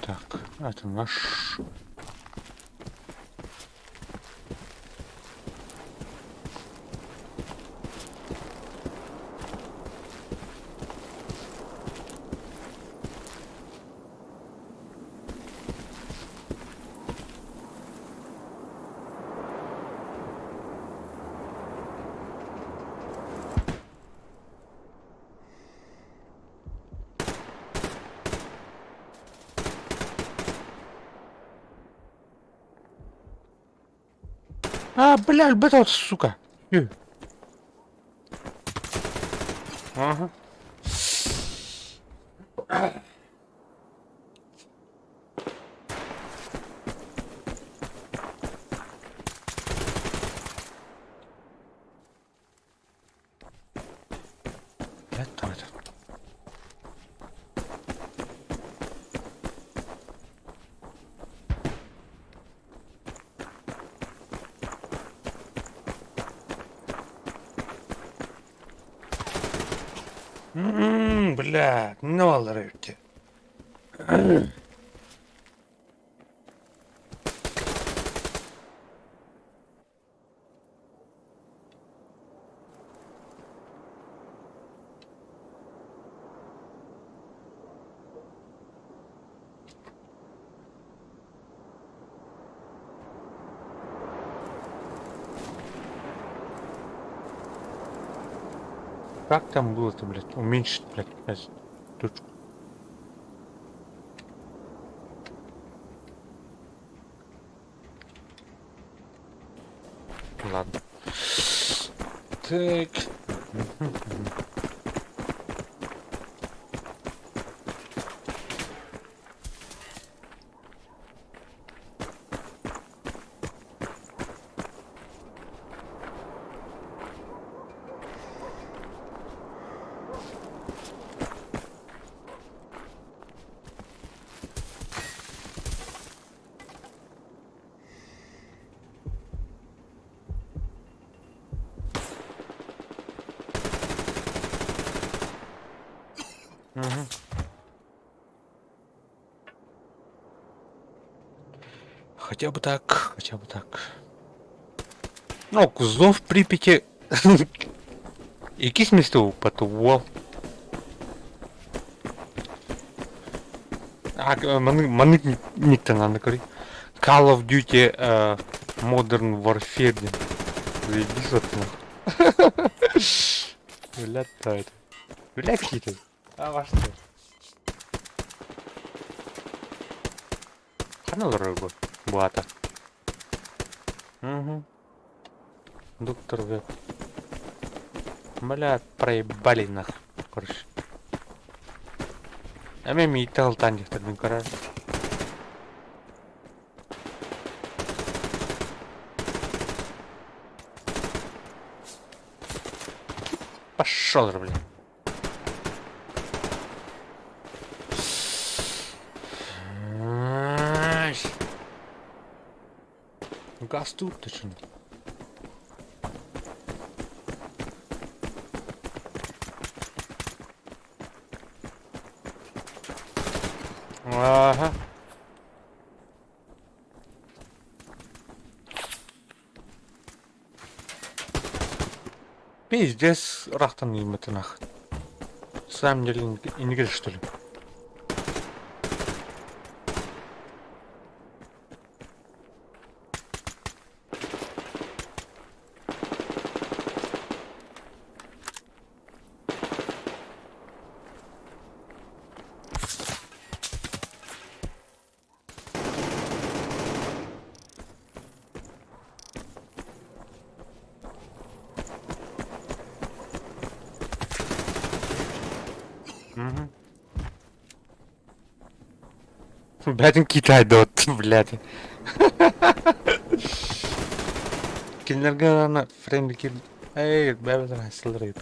Так, это наш. Блядь, вот, сука. Ага. Это. Блядь, ну алрыйте. Как там было-то, блядь, уменьшить, блядь, точку. ладно. Так. Мгм. Хотя бы так, хотя бы так. Ну, Кузнов в Припяти. Якісь місто потував. А, мене ніхто не кори. Call of Duty Modern Warfare. Заебись вот нахуй. Блядь, кто это? Блядь, какие-то. А ваш что? Ханал рыбу. Буата. Угу. Доктор Веб. Блядь, проебали нахуй. Короче. А мне металл танчик так не короче. Пошел же, блин. Газ тут точно. Ага. Пиздец, рахтан им это нах. В самом деле не говоришь, что ли? Блядь, Китай дот, блядь. Киндергана, френди килл. Эй, бэбэ, слрит.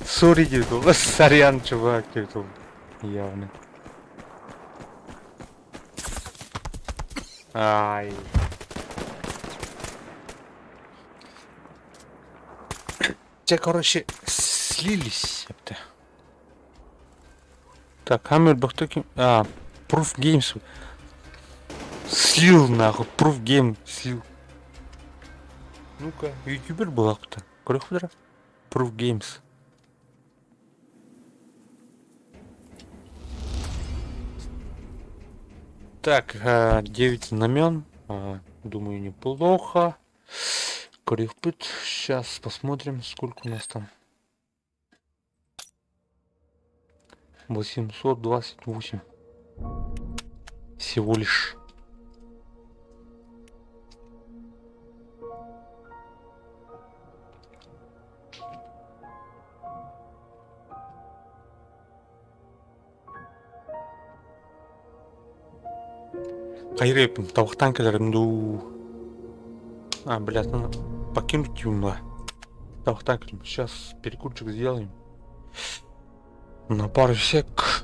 Сори, дедул, сорян, чувак, дедул. Явно. Ай. Те, короче, слились. Это. Так, Хаммер Бахтоки. А, Proof Games. Слил нахуй, Proof Game слил. Ну-ка, ютубер был кто-то. Короче, Proof Games. Так, 9 знамен. Думаю, неплохо. Корюпит. Сейчас посмотрим, сколько у нас там. 828. Всего лишь. Хайреп, тавахтан келеринду. А, блядь, надо покинуть его. Тавахтан келеринду. Сейчас перекурчик сделаем. На пару сек.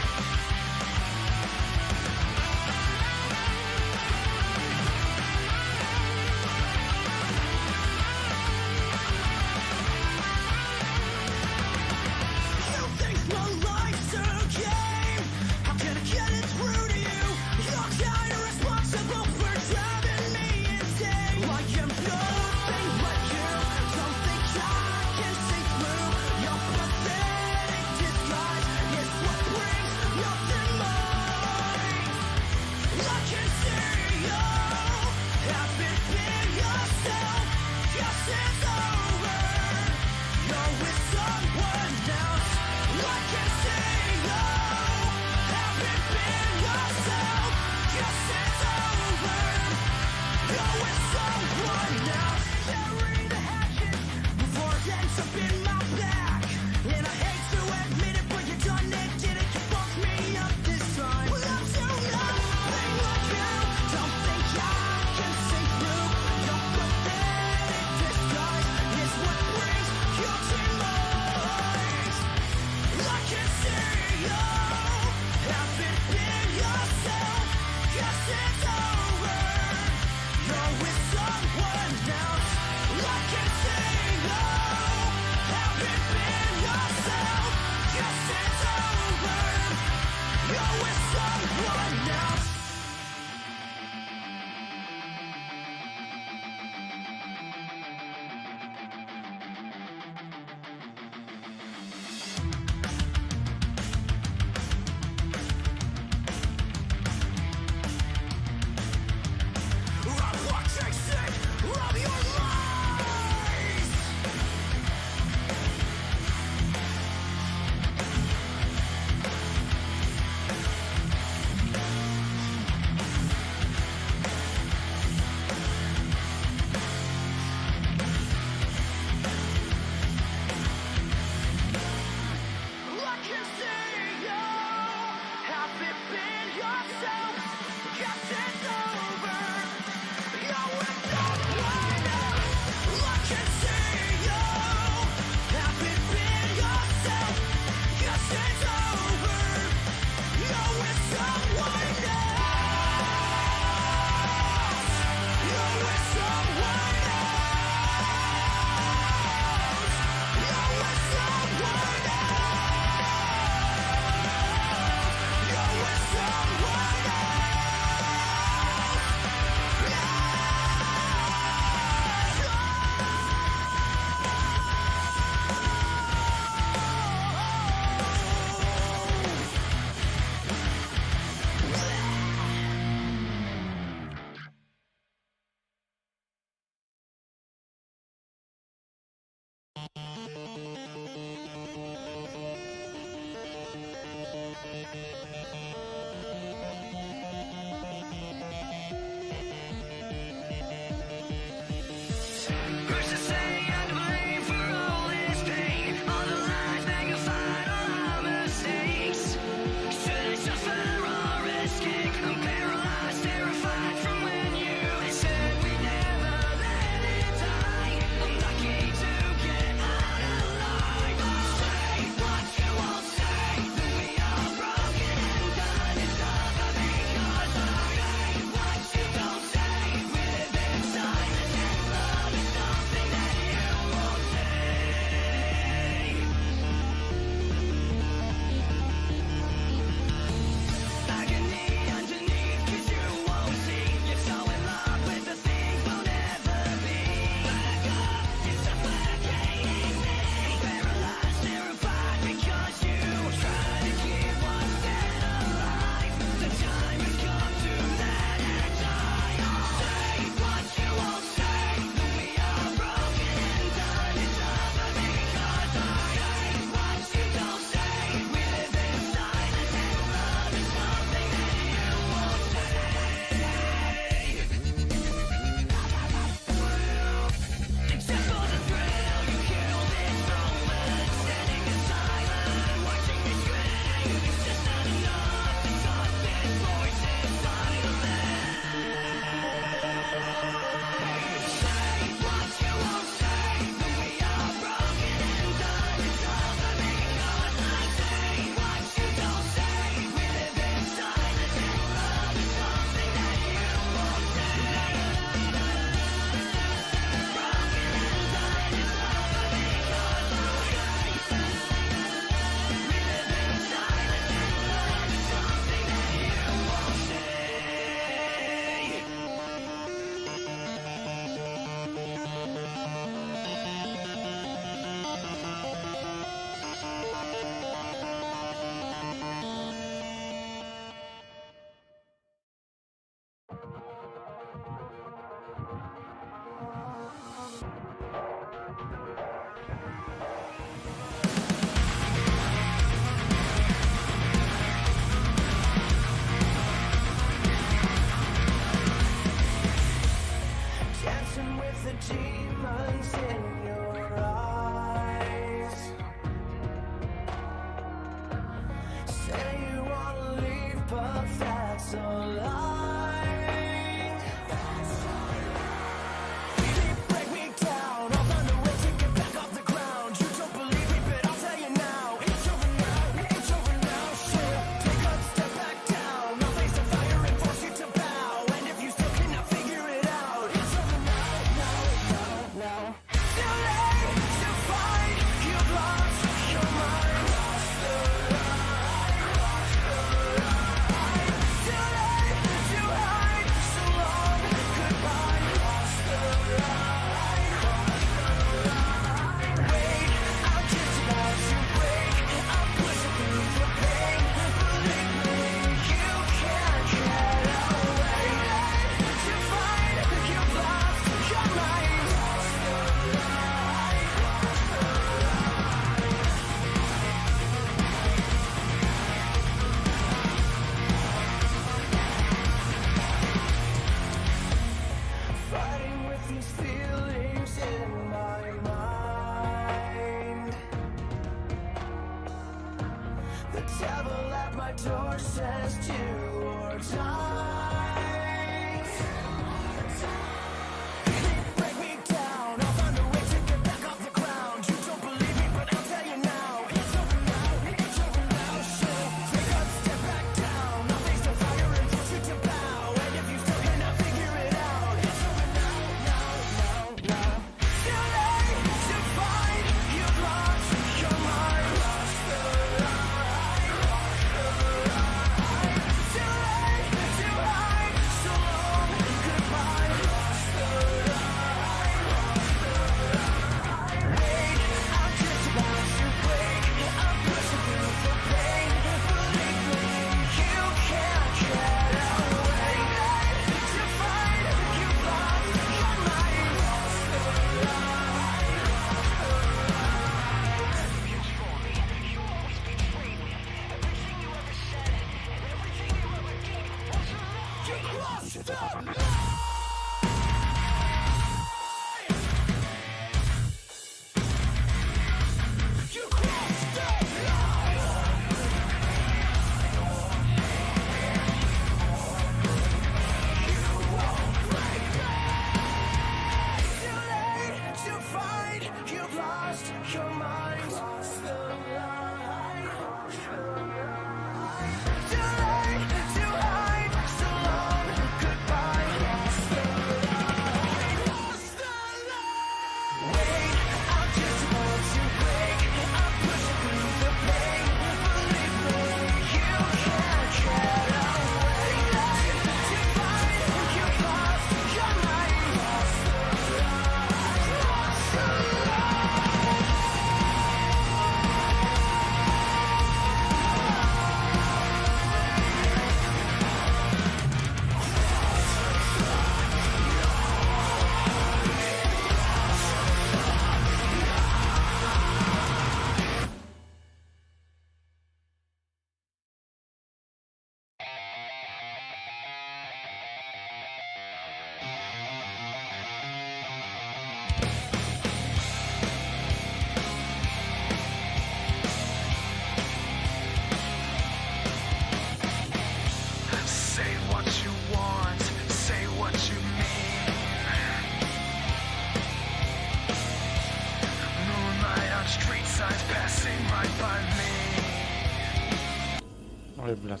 Ой, блядь.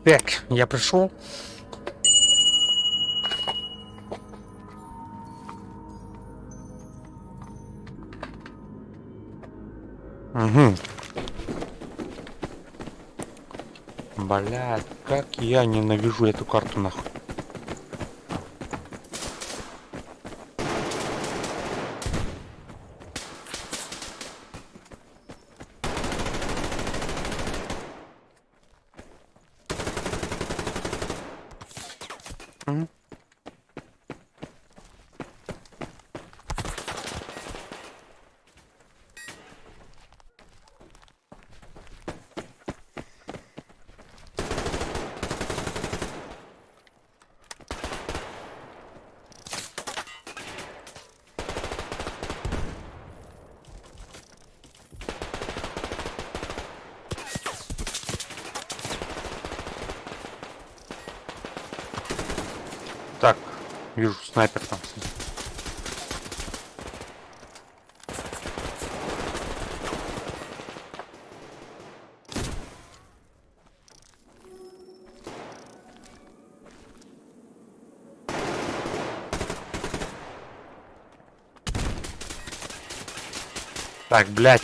Так, я пришел. Угу. Блядь, как я ненавижу эту карту нахуй. Мгм. Так, вижу снайпер там. Так, блядь.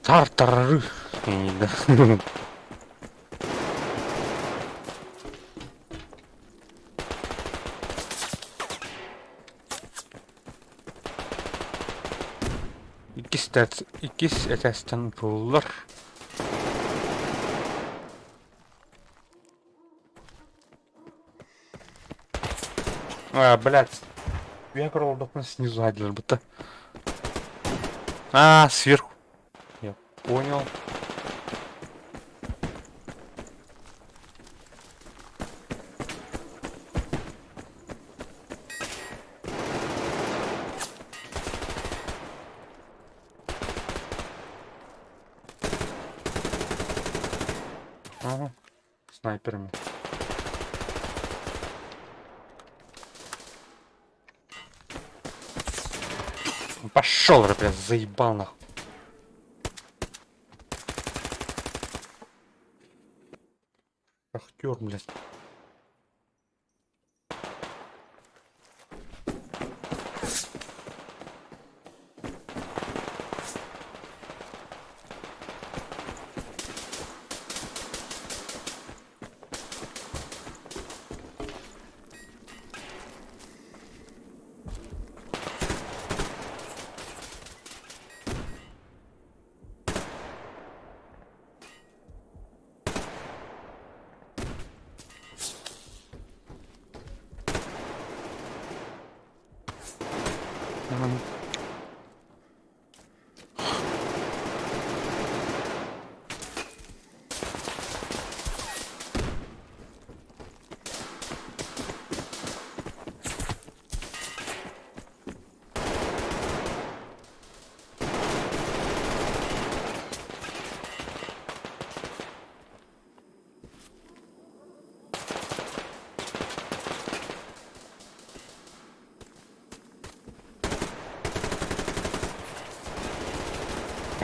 Тартары. Да. İkisi etesten bulurlar. А, блядь. Я пробовал снизу один будто. А, сверху. Я понял. Ага. Снайперами. Пошел, блядь, заебал нахуй. Шахтер, блядь.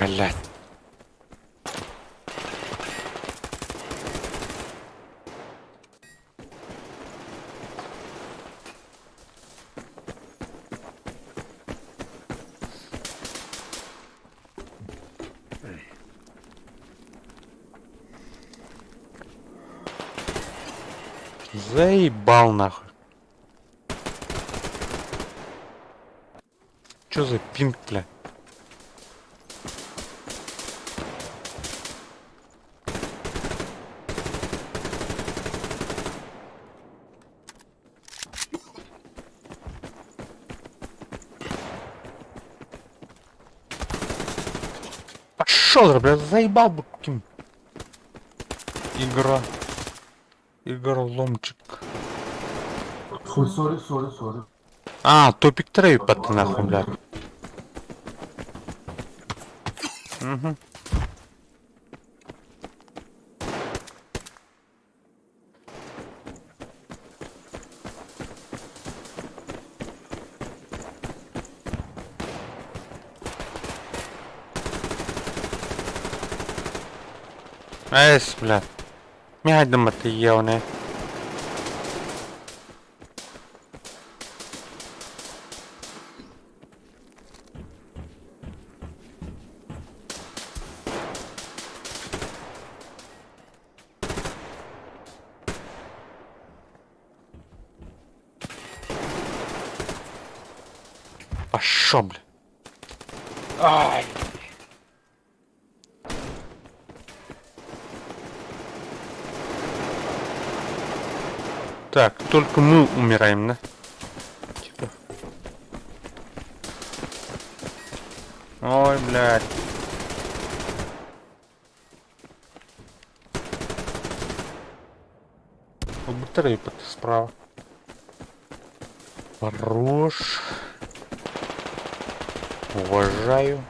Блядь. Заебал нахуй. Чё за пинг, бля? Пошёл, бля, заебал бы каким. Игра. Игроломчик. Ой, сори. А, топик трейпа-то нахуй, бля. Угу. Эс, бля. Мядом это явно. Пошёл, бля. Ай. Так, только мы умираем, да? Типа. Ой, блядь. Трейпа справа. Хорош. Уважаю.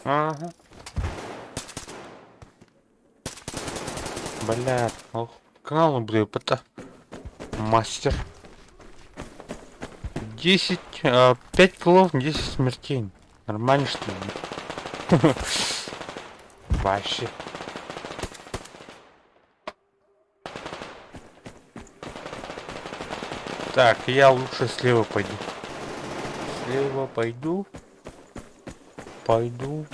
Ага. Бля, ох, канал блин, это мастер. 10, 5 киллов, 10 смертей. Нормально, что ли? Вообще. Так, я лучше слева пойду. Слева пойду. Пойду.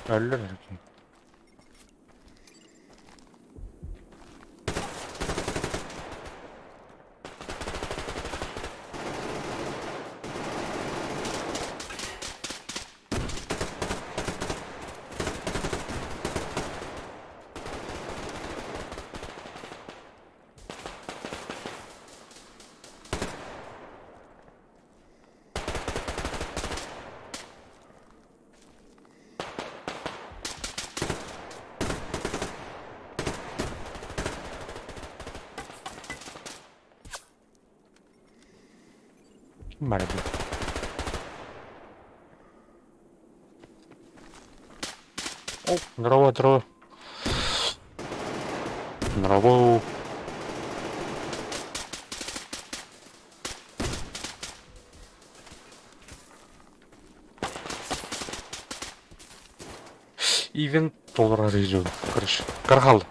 Аллергия. Маленький. О, здорово, здорово. Здорово. Ивент доллара резюм. Короче, Кархал.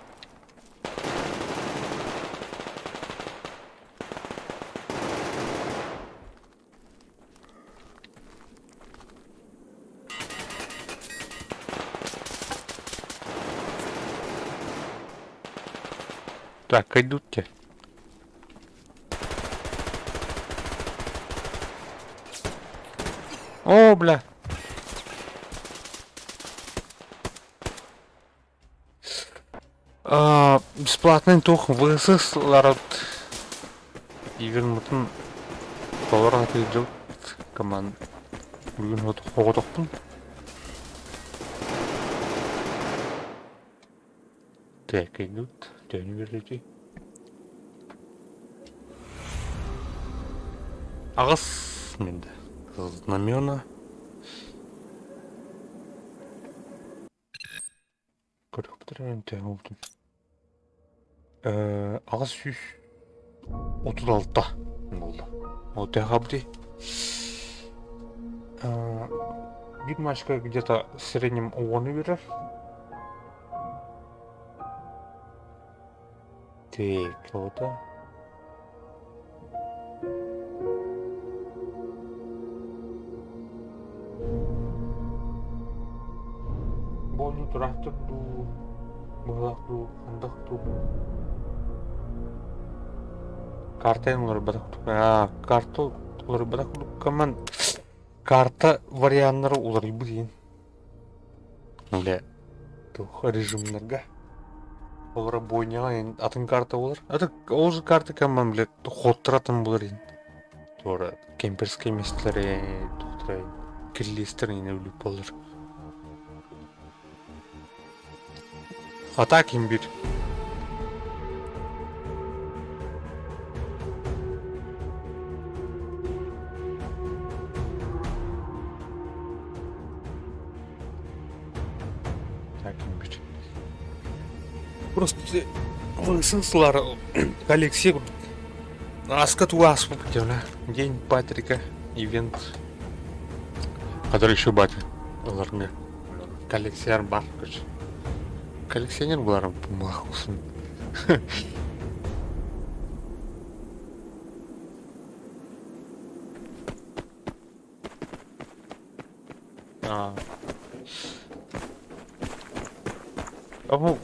Так, идут те. О, бля. Бесплатный тух высыслар Ивен Толоран идет команд. Бүгін вот хоғытықпын. Так, идут. Тәні берлети. Ағыс менді. Знамена. Көріп бітірен тәң олдым. Ағыс 136-та болды. Ол тәға бұдей. Bir maçka где-то в среднем 10 берер. Так, вот да. Болу трактор ду, балак ду, андак ду. Карта олар батак ду. Карта олар батак ду. Команд. Карта варианттары олар дейін. Бля, тух режимдерге. Олар бойняға атын карта олар. Ол же карта команд, бля, хоттыратын болар дейін. Тура кемперский местері, тухтырайын. Кирлестерін өліп болар. Атак имбир. Просто высыслар коллекция аскат уас попадёна. День Патрика, ивент. Который еще батя. Оларны. Коллекционер бар, короче. Коллекционер буларым махусын. Абу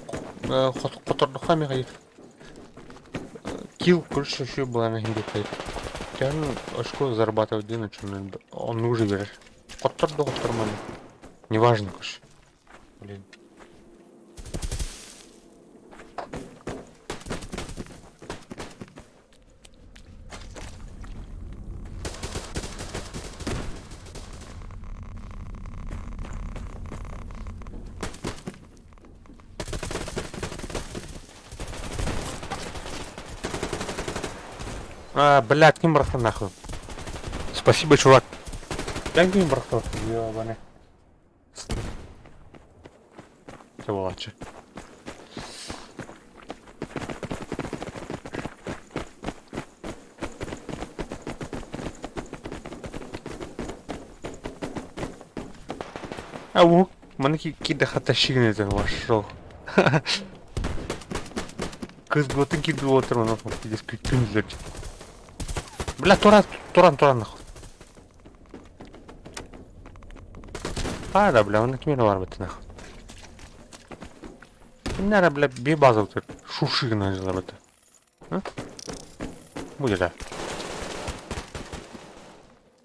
Котордуха мегайыр. Килл, короче, еще была на хиндукай. Тян очко зарабатывать день, начинает. Он уже берешь. Котордуха нормально. Неважно, короче. Блин. Блядь, кем брахта нахуй. Спасибо, чувак. Как кем брахта? Ёбаный. Сволочи. Ау, манки кида хаташигне это вошел. Кыз готын киды отырмын, офан кидес күн жүрді. Бля, туран нахуй. Да, бля, он кемені бар бітті нахуй. Нәрі, бля, бейбаза өтір. Шушығына жылар бітті. Будет, да.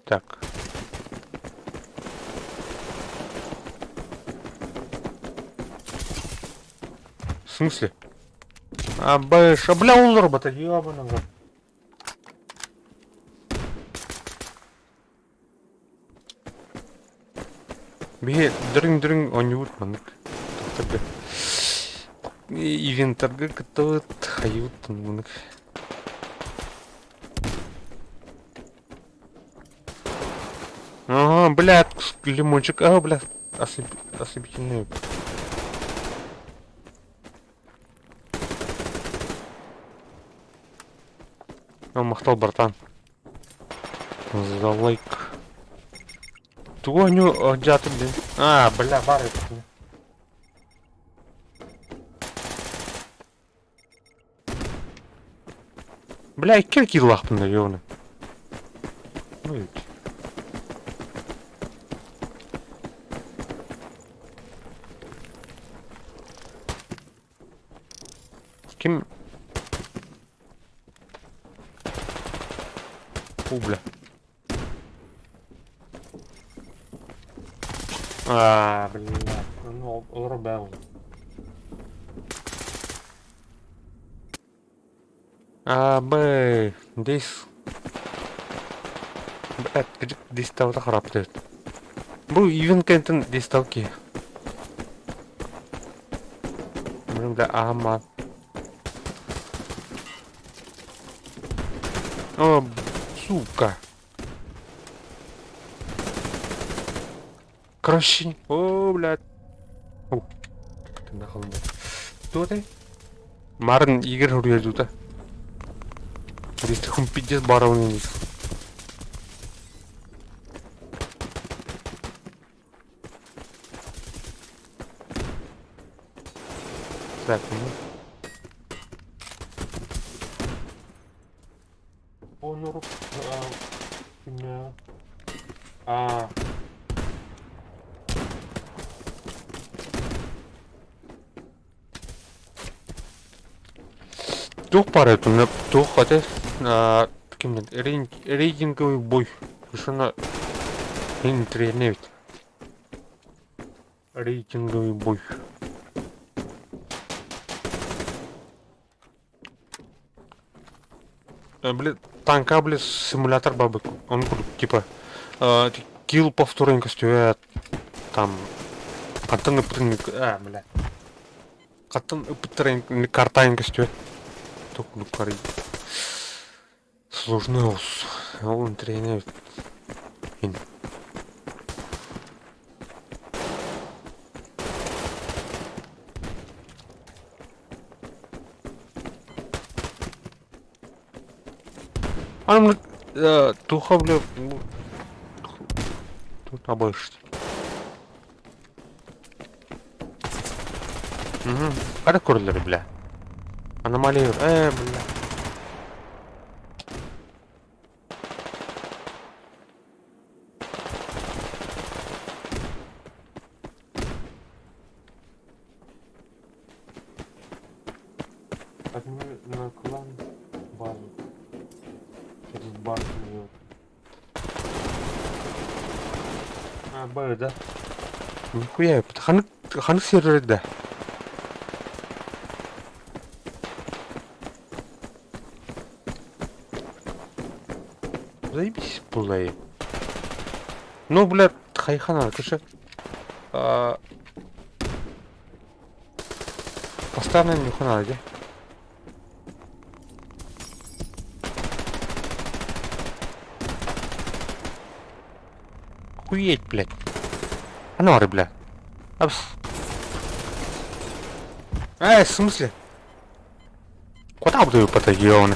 Так. В смысле? Бля, улар бітті, ебаный в рот. Бе, дырың ойнауыт мандық. Тоқтарды. Ивенттарға кіттауыт, хайуыт мандық. Ага, блядь, лимончик. Блядь, ослепительный. Махтал, братан. За лайк. Тугоню одятым, блин. Бля, бары. Бля, кирки лахпын да, ёвны. Ну и... Ким... Фу, бля. А, блядь. Ну, рубел. Бэй, здесь... Блядь, здесь того-то храптает. Бу, Ивен Кентон здесь толки. Бля, ама. О, сука. Кращень. О, блядь. О, ты нахуй, блядь. Кто ты? Марн Игорь Хуриядута. Здесь такой пиздец баровный здесь. Так, ну. О, ну рук. Тух парет, у меня тух хотя таким рейтинговый бой. Что на интернет. Рейтинговый бой. Блин, танка, блин, симулятор бабок. Он типа килл повторенько стоят там. Катан бля. Катан картанька стоят. Только лукари. Сложный ус. Он тренирует. Он туха, бля. Тут обоишься. Угу. Когда курлер, бля? Аномалия. Бля. Подними на клан базу. Через базу. Б, да? Нихуя, ханы сервер, да. Заебись, пулай. Ну, блядь, хайхана, короче. Постоянно не хана, да? Хуеть, блядь. Аноры, блядь. Апс. В смысле? Куда буду по региону?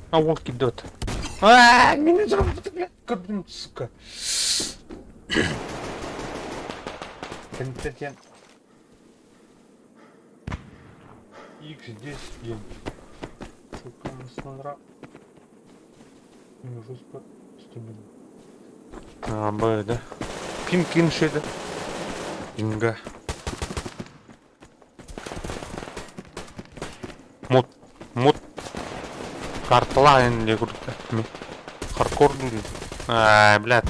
А волк идет. Меня заработали, блядь, кабин, сука. Контент. X здесь есть. Сука, смотра. Не жестко. Б, да? Пинкин шеда. Пинга. Мод. Картлайн, я говорю, хардкор, блядь.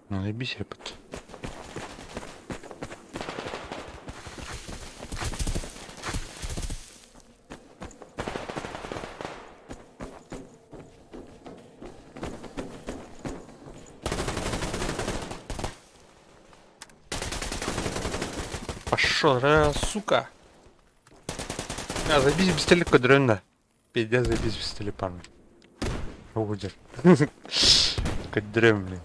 Наебись, ребят. Пошел, сука. Заебись без телека дрона. Пиздец, заебись без телепана. Рудер. Кадрем, блин.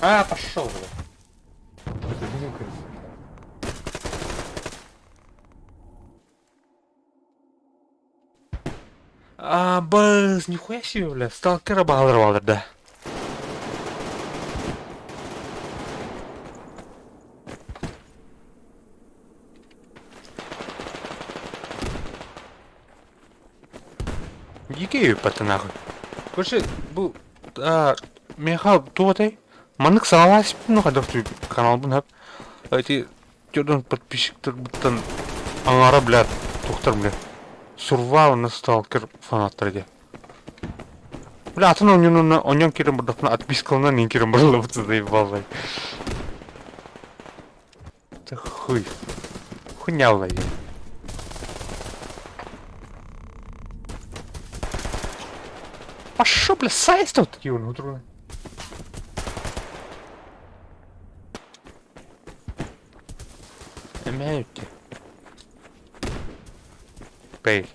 А, пошел, блин. Баз, нихуя себе, бля. Сталкера балдыр, да. Неге өппәті нахуй. Короче, бұл... Меха туғатай. Манық салалас ну қадақ түй канал бұн әп. Әйті, жодон подписчиктер бұттан аңара, блядь, тоқтар, блядь. Сурвал на сталкер фанаттар де. Бля, атын оньон керім бұрдақпына отпискалынан ең керім бұрылы бұтсы заебал, блядь. Это хуй. Хуйня, блядь. А шо, бля, сайз тут такие вон утру? Эмеюте. Пей.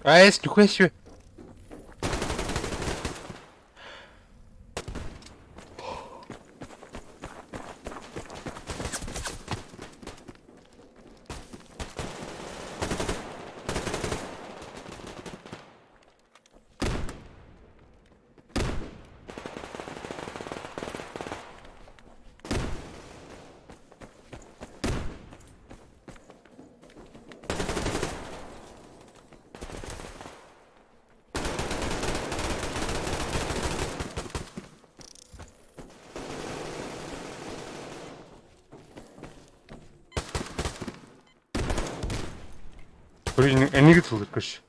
А есть, нихуя себе. Блин, не видел, короче.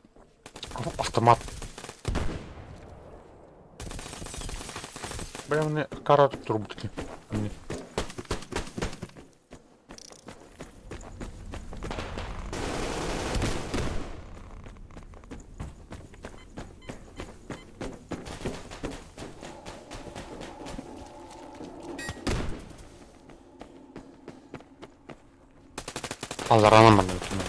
Автомат. Бля, мне кара тут трубки. Алдаранам бана өтіне.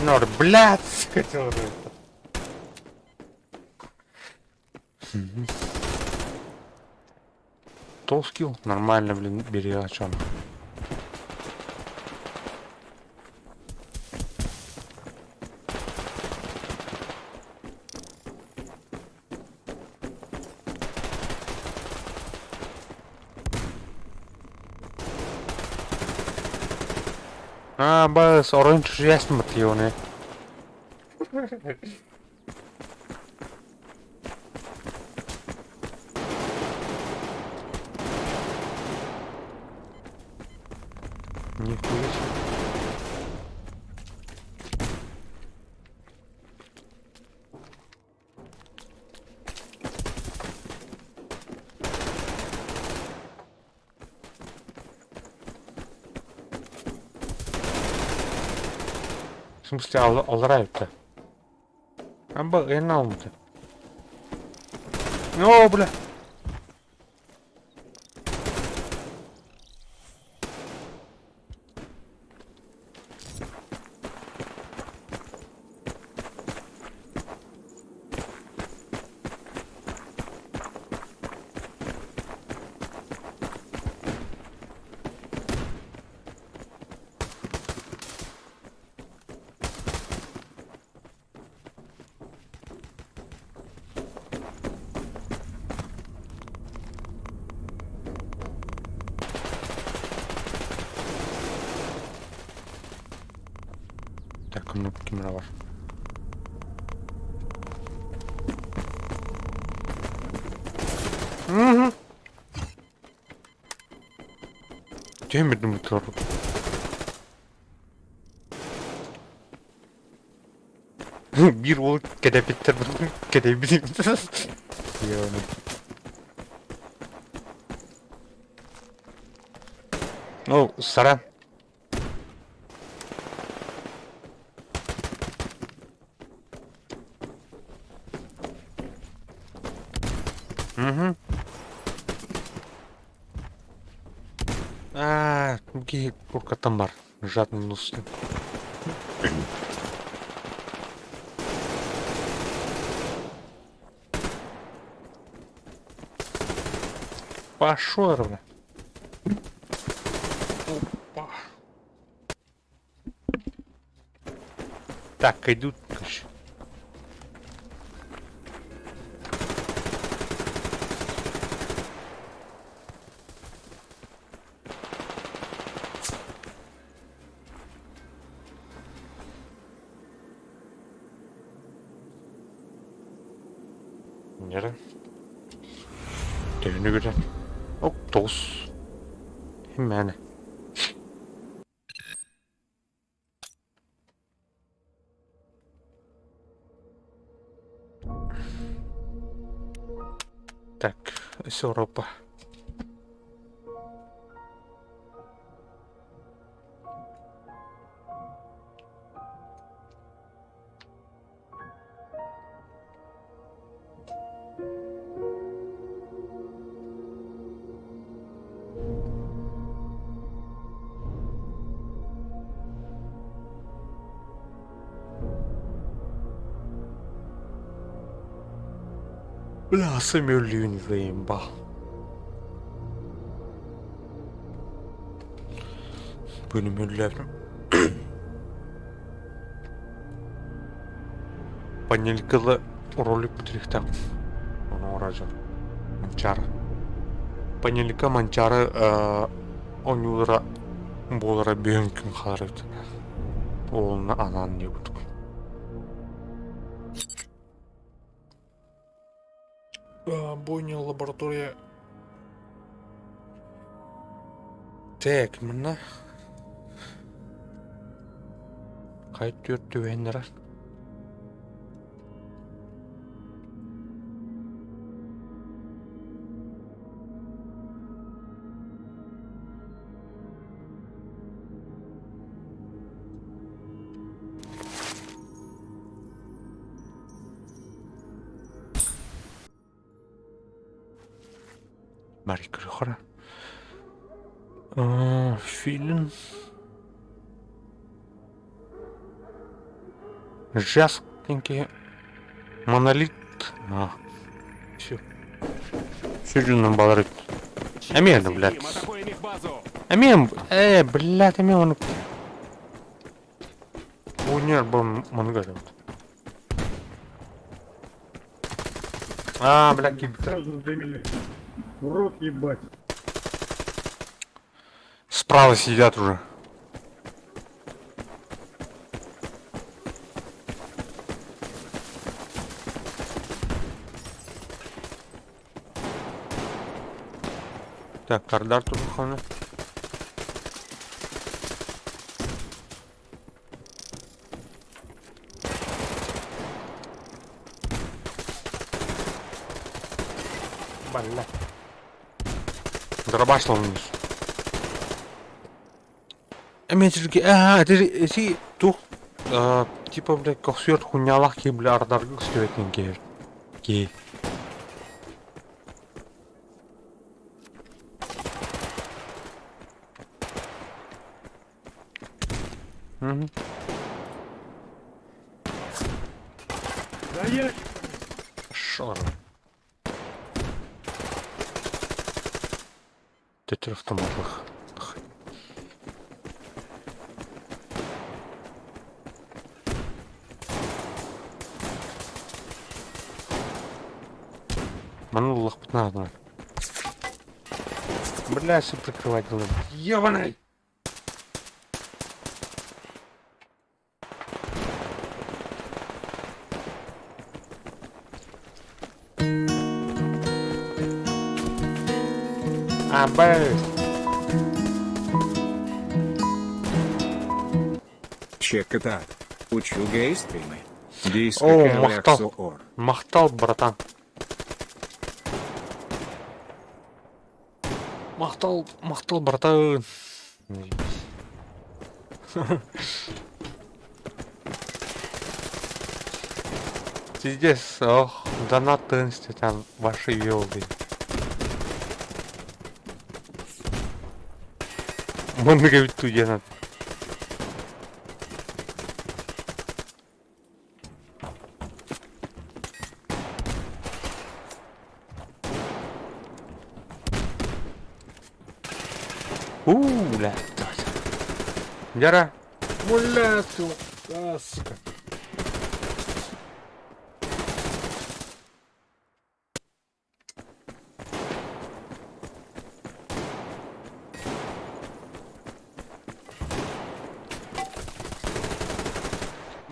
Нор, блядь, хотел же это. Толскил, нормально, блин, бери, о чем. Бас, оранж ясно матьёны. Нихуя себе. В смысле, алрайт-то? А баганаум-то. О, бля. Так, ну kimillä var? Mhm. Темирdim bu tarafı. Bir ol kedebilir kedebilir. Yani. Oh, Sara. Какие куркатам бар? Жадный носный. Пошел, бля. Опа. Так, идут, короче. Nere? Devine göre. Oh, toz. Hemen. Так, с Европа. Бля, самолюнь заебал. Пулеметляпим. Панелькалы ролик бүтрихтен. Оны оражар. Манчары. Панелька манчары онюлара болара бүйінкін қаларыпты. Олына анан не бұдық. Бойня лаборатория. Так, мына. Қайт төртті вейнера. Мари Крюхера. Филин. Жаскенький. Монолит. Все. Сюжетным баларит. Амин, блядь. Амин, блядь, амин он. Унер был мангалем. Блядь, кибер. Сразу сдымили. Урод ебать. Справа сидят уже. Так, Кардар тут выходит. Бля. Дробаш вниз. Метрики. Это тух. Типа, блядь, как сверху не лахи, бля, ардаргы стюетин гер. Гей. Мгм. Да я Шар. Тетер автоматах. Манулах 15. Бля, все прикрывать надо. Ёбаный! Бэс! Check it out. Учу гей-стримы. Диско О, Каляксу махтал. Ор. Махтал, братан. Махтал, братан. Здесь, ох, донаты там ваши елды. Мон говорит, туя надо. Бля. Яра. Бля, сука.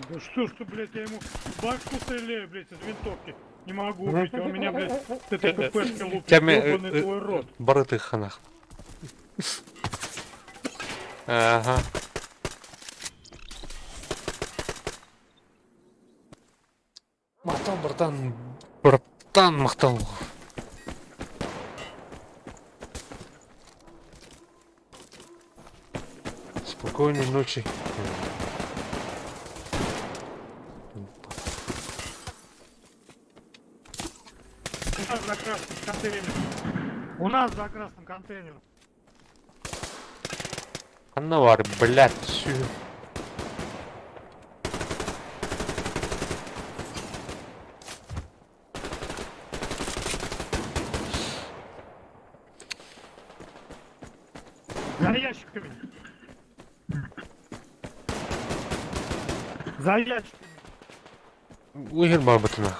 Да что ж ты, блядь, я ему башку стреляю, блядь, из винтовки. Не могу убить, он меня, блядь, с этой ППшкой лупит, ёбаный твой рот. Барыты ханах. Ага. Махтал, братан. Братан, махтал. Спокойной ночи. У нас за красным контейнером. У нас за красным контейнером. Анна блядь, всё. За ящиками. За ящиками. Уйгер бабатына.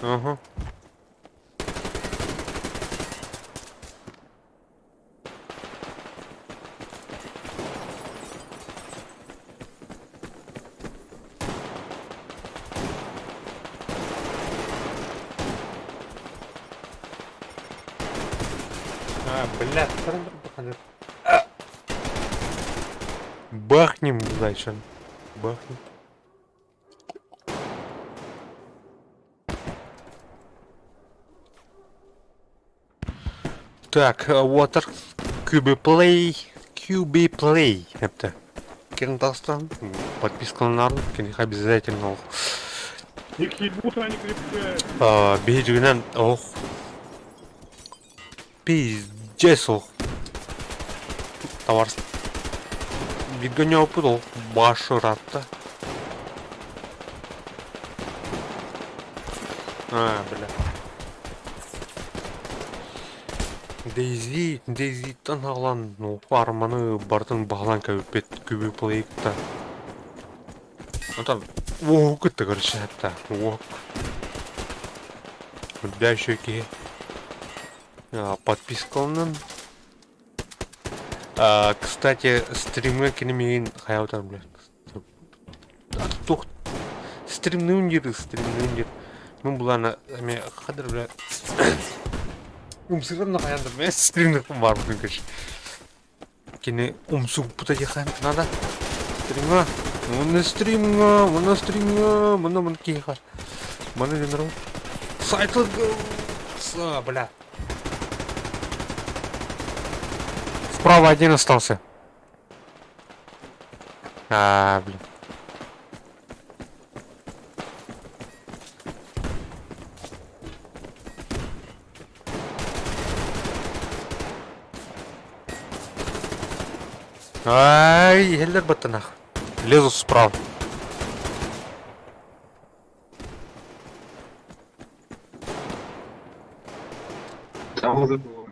Ага. Блядь, бахнем, дальше. Бахнем. Так, Water, QB Play, это Кирнтастан, подписка на народ, них обязательно. Их ебут, они крепкие. Бейджигнан, ох, пиздец, ох, товар. Бегонял пудол, башу ратта. Бля. Дейзи таналан, ну, фарманы бартын бағлан көбепет көбе плейкта. Там, ох, это, короче, это, ох. Бля, еще какие. Подписка он. Кстати, стримы кинемейн хаятан, бля. Тух. Стримный ундир. Ну, была на ами хадр, бля. Умсырын хаянда, мен стримный бар, блин, короче. Кене умсук путать хаянда надо. Стримга, мына кейхар. Мына денру. Сайтлы, бля. Справа один остался. Блин. Ай, елдер быты нахуй. Лезу справа. Там уже было.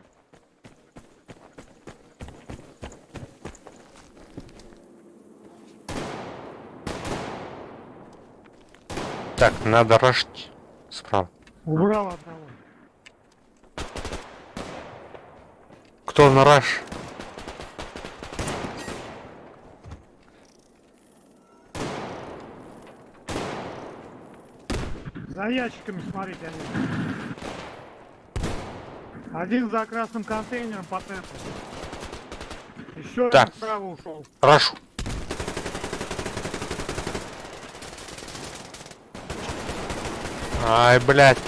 Так, надо рашить справа. Убрал одного. Кто на раш? За ящиками смотрите они. Один за красным контейнером по центру. Еще Так. один справа ушел. Рашу. Ай, блядь.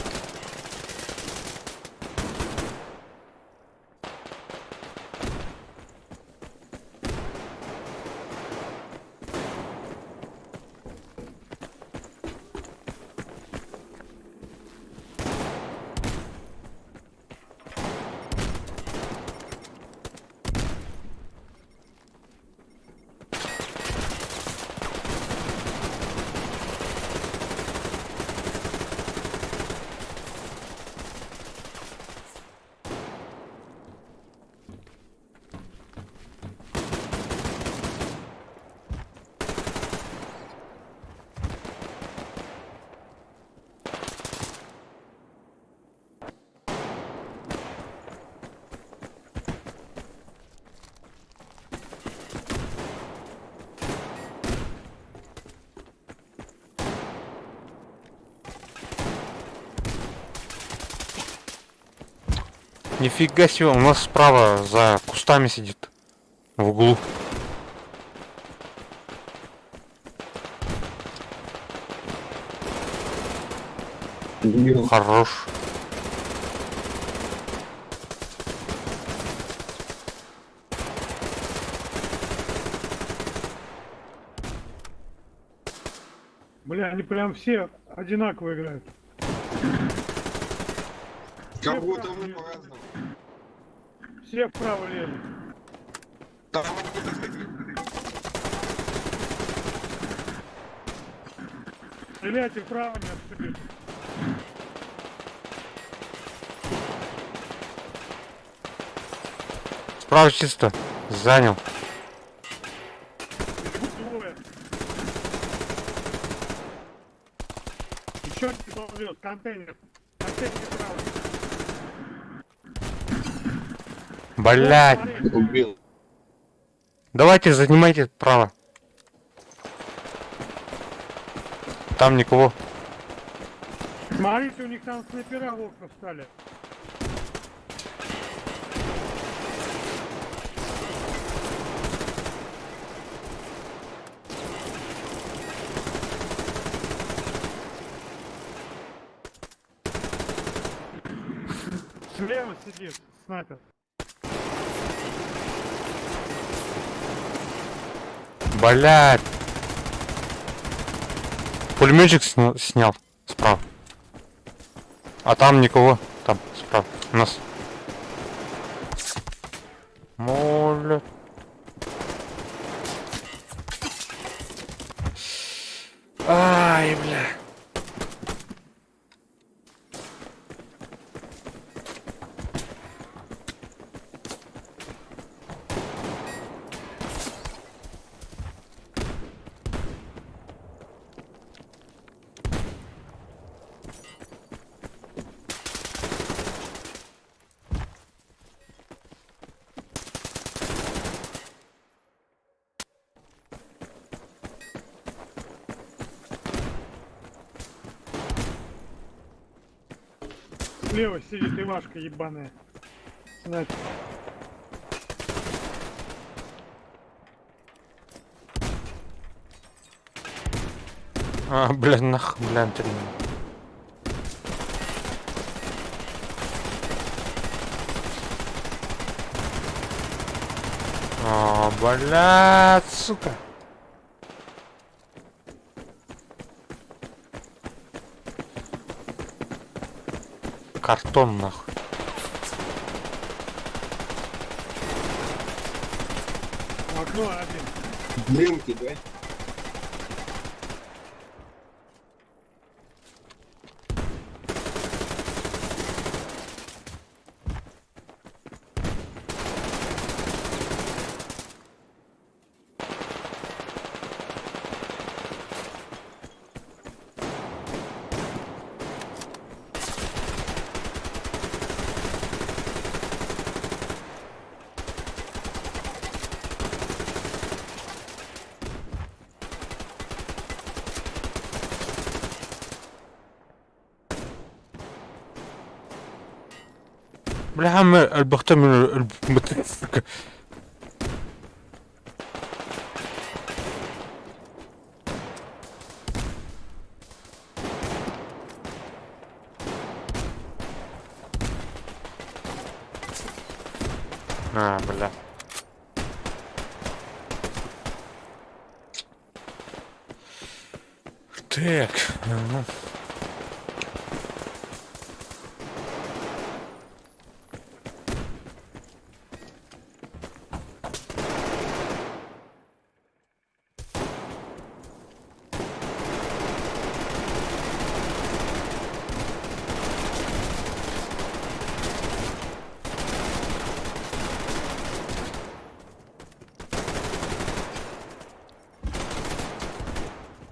Нифига себе, у нас справа за кустами сидит. В углу. Хорош. Бля, они прям все одинаково играют. Как будто мы по-разному. Все вправо лезут. Там откуда такие? Стреляйте вправо, не отступите. Справа чисто. Занял. Двое. Еще не ползет, контейнер. Контейнер вправо. Блять. Смотри, Убил. Давайте занимайте право. Там никого. Смотрите, у них там снайпера в окна встали. Слева сидит снайпер. Блять. Пулеметчик снял справа. А там никого. Там справа. У нас. Моля. Ай, бля. Слева сидит Ивашка ебаная. Снайпер. Бля, нахуй, бля, три. Блядь, сука. Картон нахуй. Окно один. Блинки, да? بلا عم البختة من المتفق. بلا так.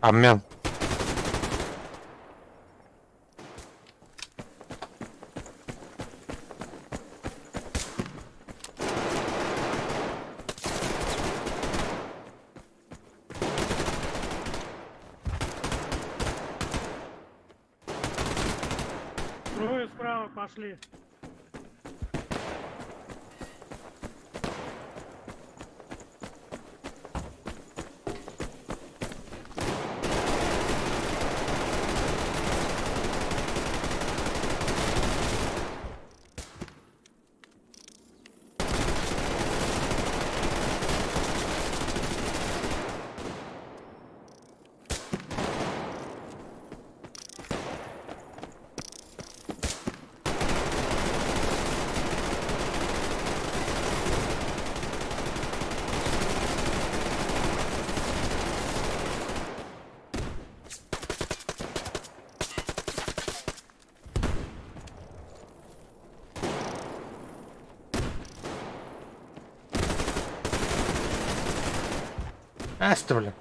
Обмен. Трое справа пошли. Оставлю.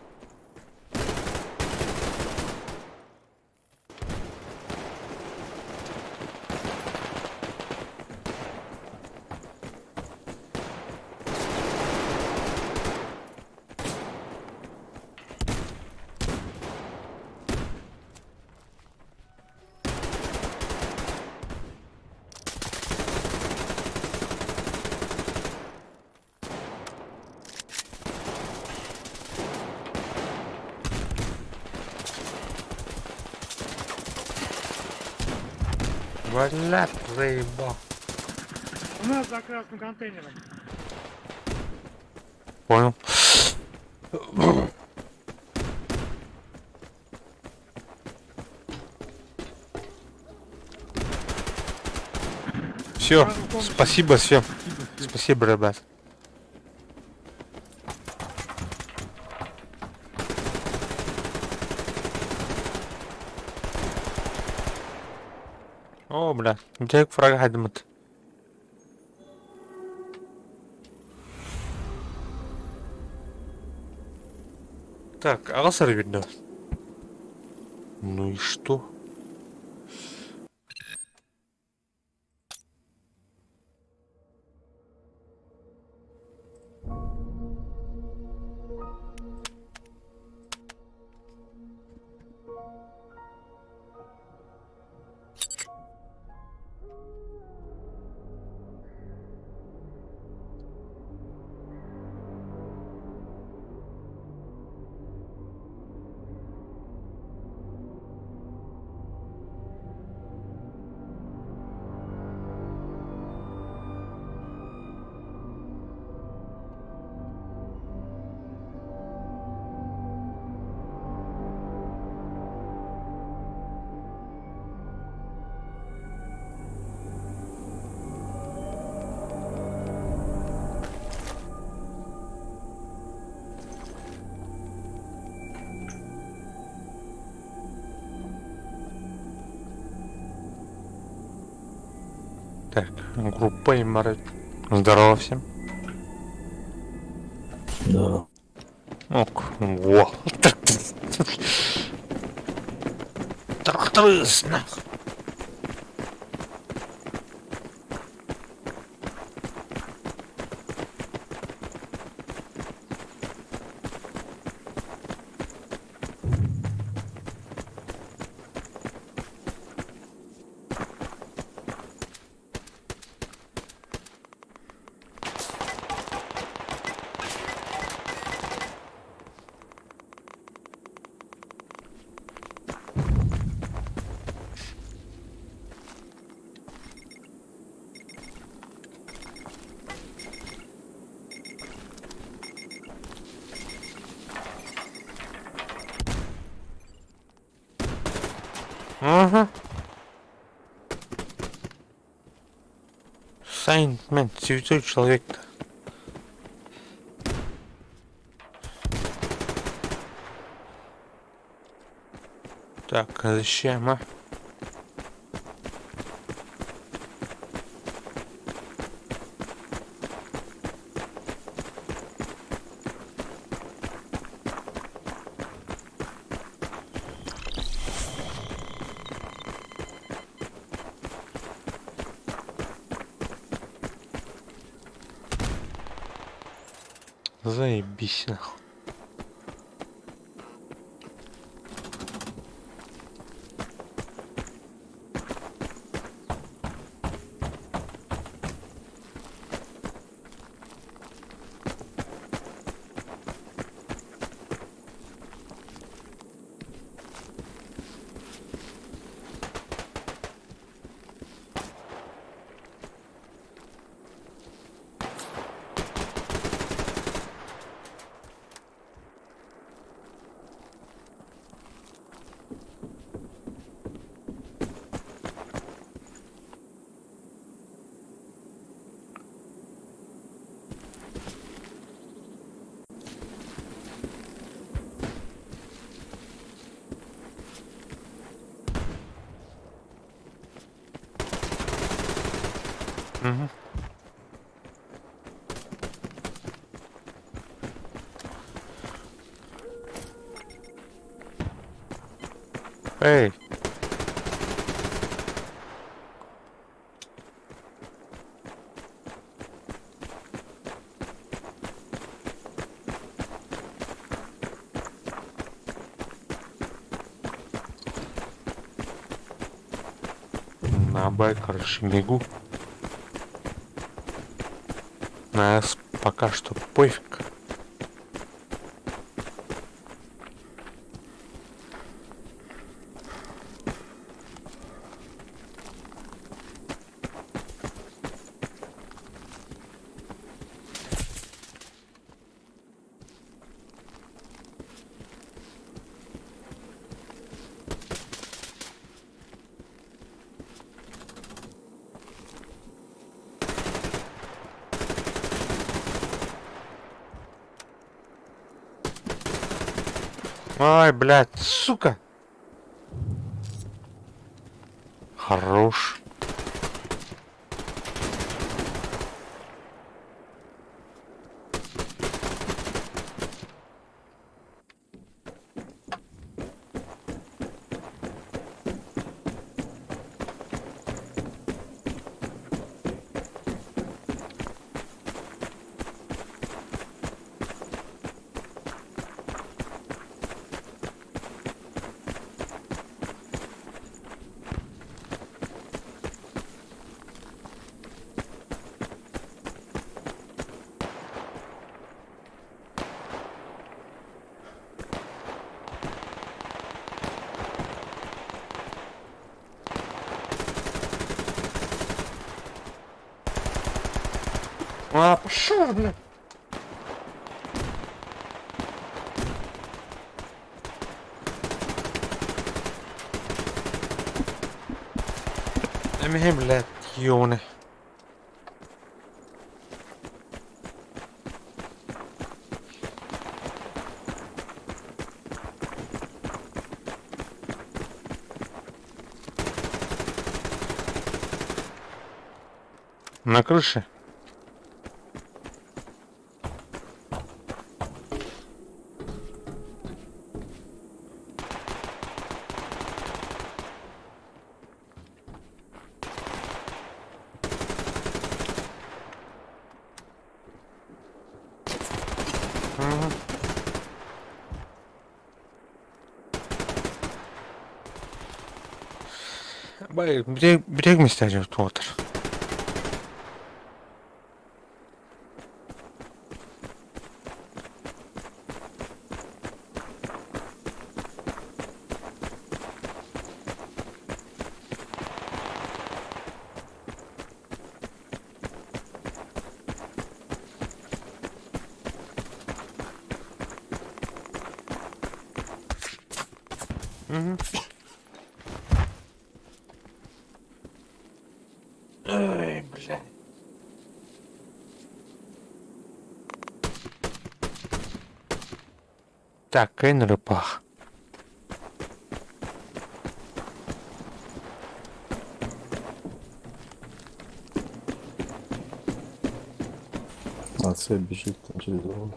Блядь, заебал. У нас за красным контейнером. Понял. Все, спасибо всем. Спасибо, ребят. О, бля, جايك فراغ هدمت. Так, Алсар видно. Ну и что? Так, группа Имарет. Здорово всем. Да. Ок, во. Трахтрыс, нахуй. Ага. Сайнмен, святой человек-то. Так, зачем, а? Заебись, нахуй. Угу. Эй! На Б, короче, бегу. На С пока что пофиг. Ай, блядь, сука. Хорош. А, пошел, блядь. المهم блядь, ёбаный. На крыше. Мгм. Бай, берег містечко тут. Угу. Ой, бля. Так, кинь репах. А це біжить там через дорогу.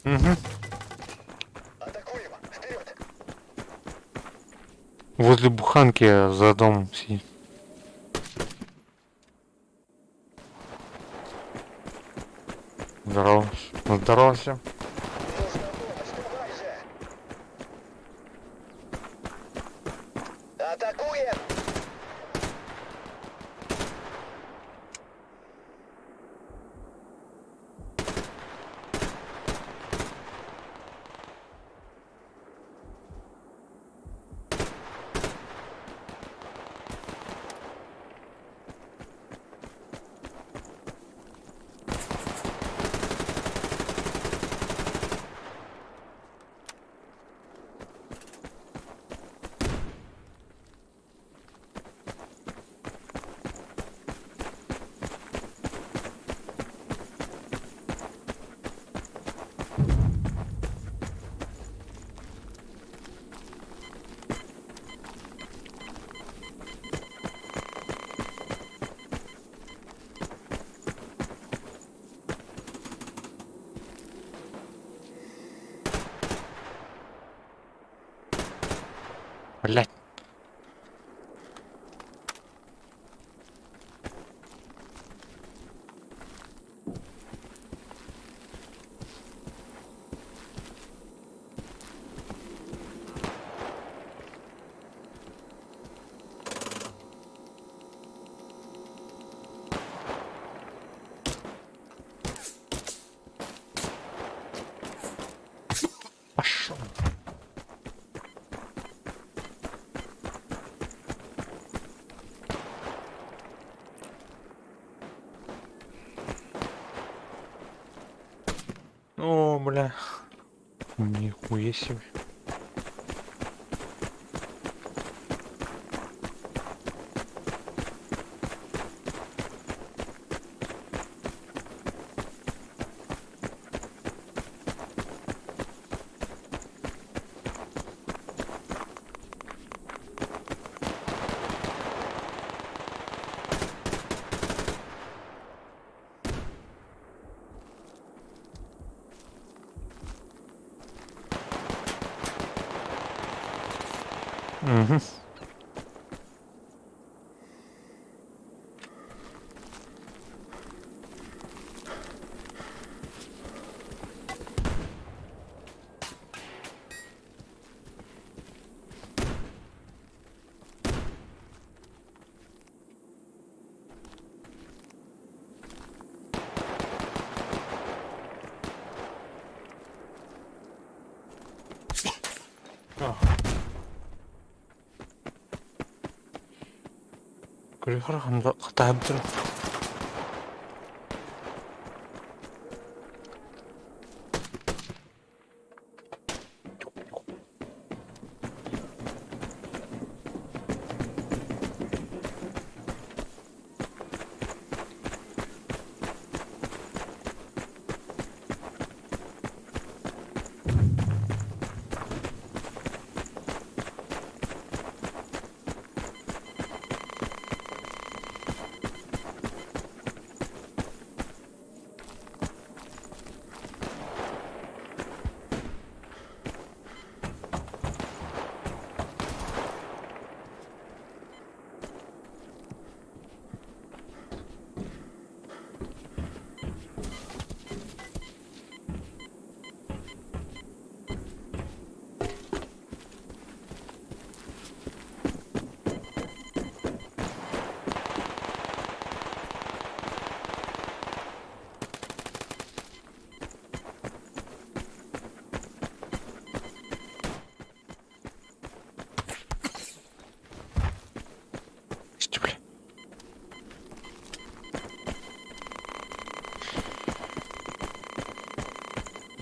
Угу. Возле буханки за домом сидит. Здорово. Здорово всем. Атакуем! Блять. Пошел. О, бля. Нихуя себе. Угу. 그래 하러 간다. 갔다 해보자.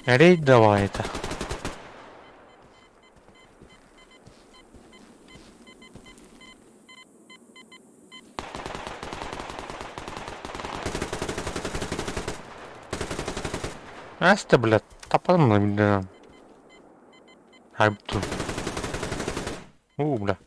Рейд давай это. Аста, блядь, тапалım mı bildiğin? Hayıptı. Бля.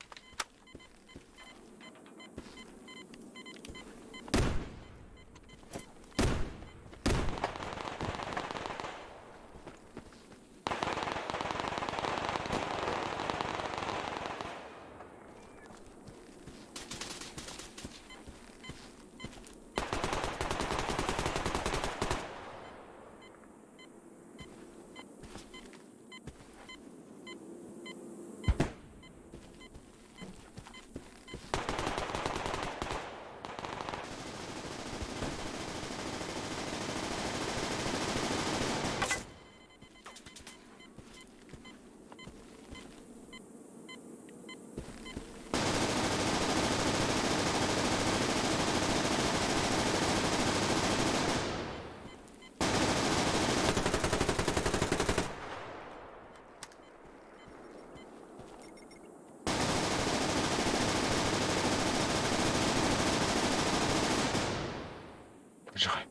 Жай.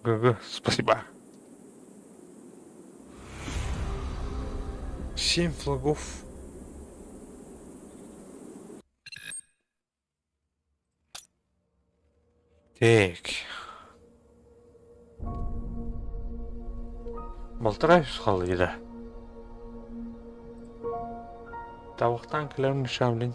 ГГ, спасибо. 7 флагов. Так. Болтырайбыз қалайда. Табақтан кілерін шамлин.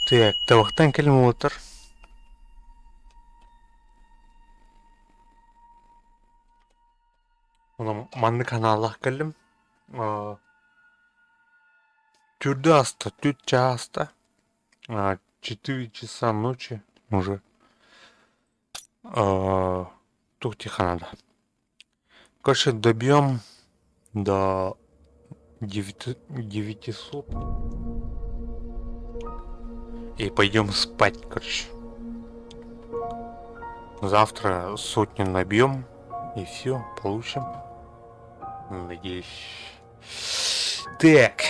Так, табактан келіп отыр. Оны манды каналға келдім. Түрді асты, түтчі асты. 4 часа ночи уже. Тухтиханада. Короче, добьем до 900 и пойдем спать, короче. Завтра 100 набьем и все, получим. Надеюсь. Так.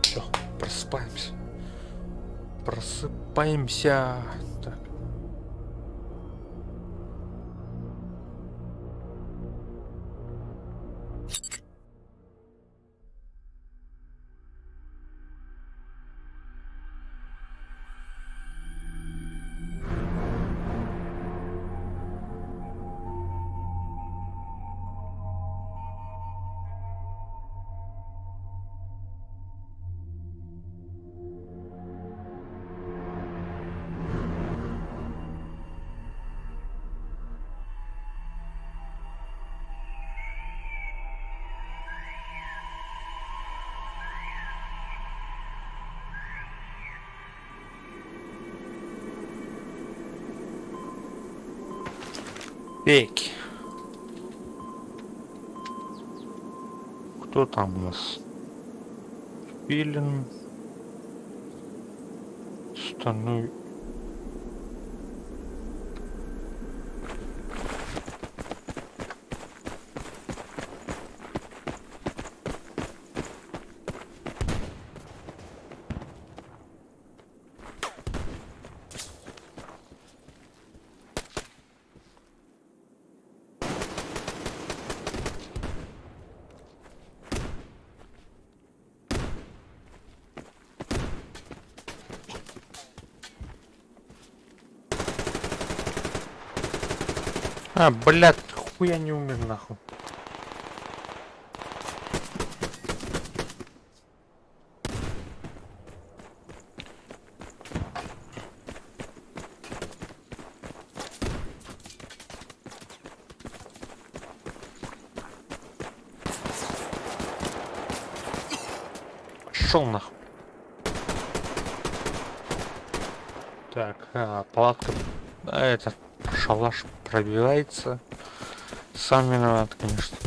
Все, просыпаемся. Просыпаемся. Так. Пеки. Кто там у нас? Пилин. Стану. Блядь, хуя не умер нахуй. Пошел нахуй. Так, палатка. Это шалаш пробивается. Сам виноват, конечно.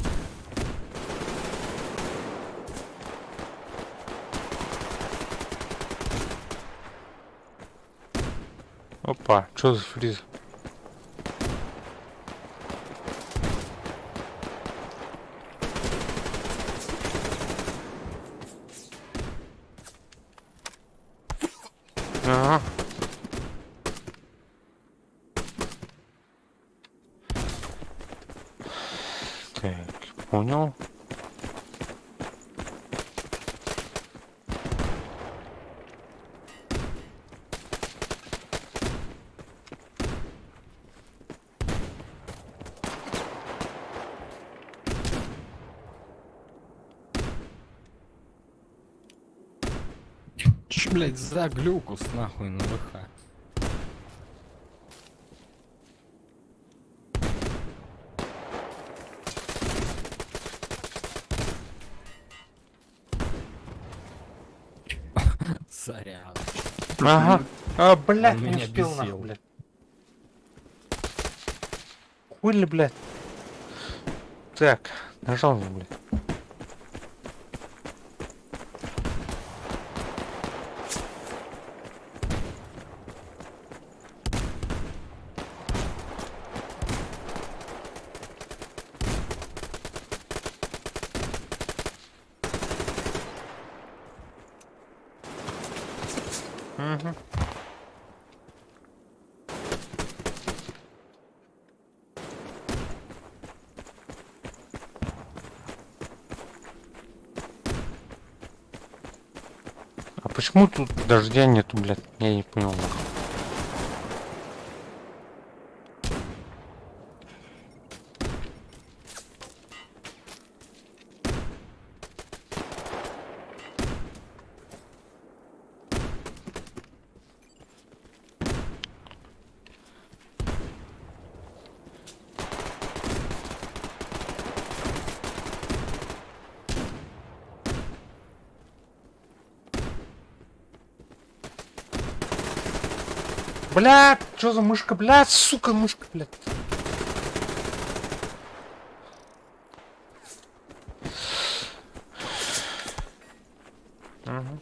Опа, что за фриз? Ага. Так, понял. блядь, за глюкус нахуй на ВХ. Сорян. Ага. А, блядь, Он не меня успел бесил. нахуй, блядь. Хуй ли, блядь. Так, нажал мне, блядь. Угу. А почему тут дождя нету, блядь? Я не понял, нахуй. Блядь, что за мышка, блядь, сука, мышка, блядь. Угу.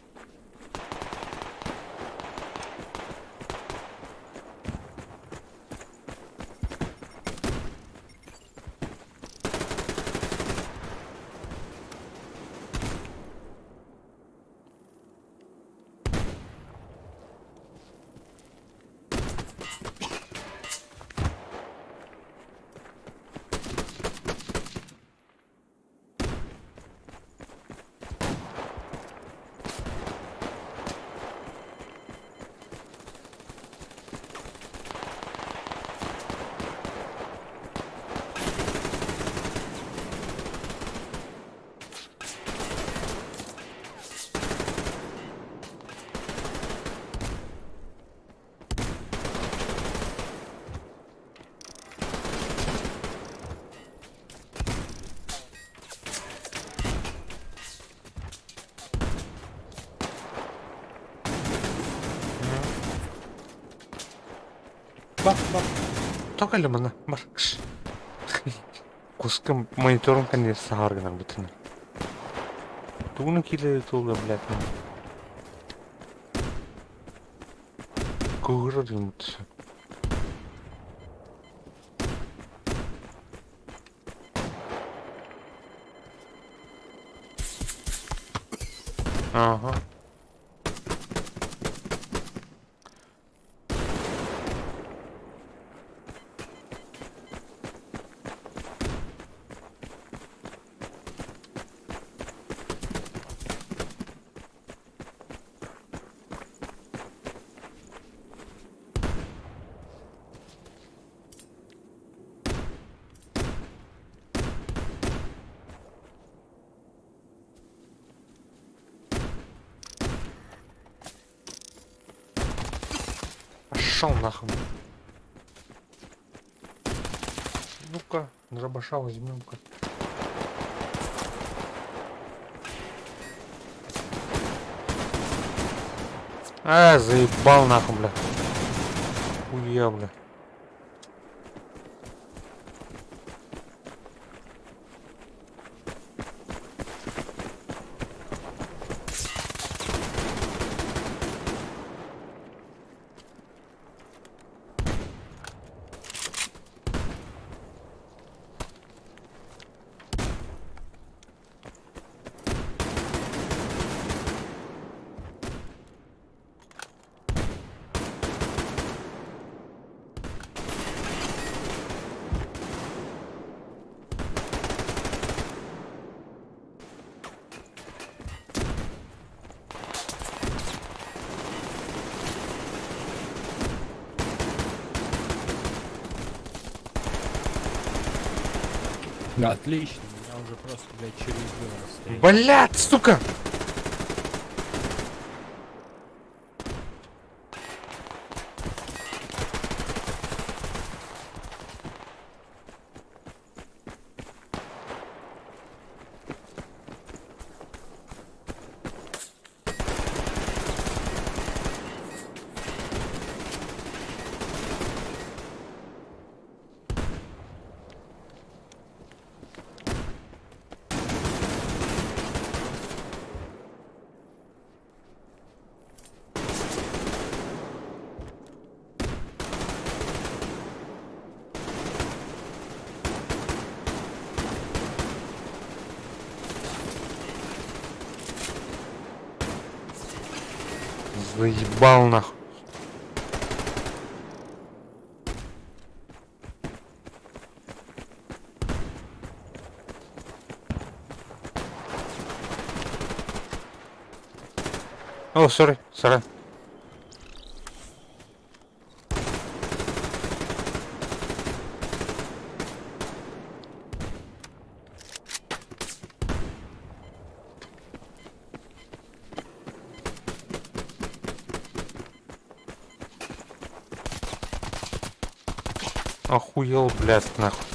Бak. Toka ли mana? Бар. Куском монитором, конечно, саарган бүтін. Тугны келеді толға, блядь. Көгірі деймін түсі. Ага. Пошел нахуй. Ну-ка, дробаша возьмем-ка. Заебал нахуй, бля. Хуя, бля. Отлично, меня уже просто, блядь, через 2 стоит. Блядь, сука! Заебал нахуй. О, сори. Охуел, блядь, нахуй.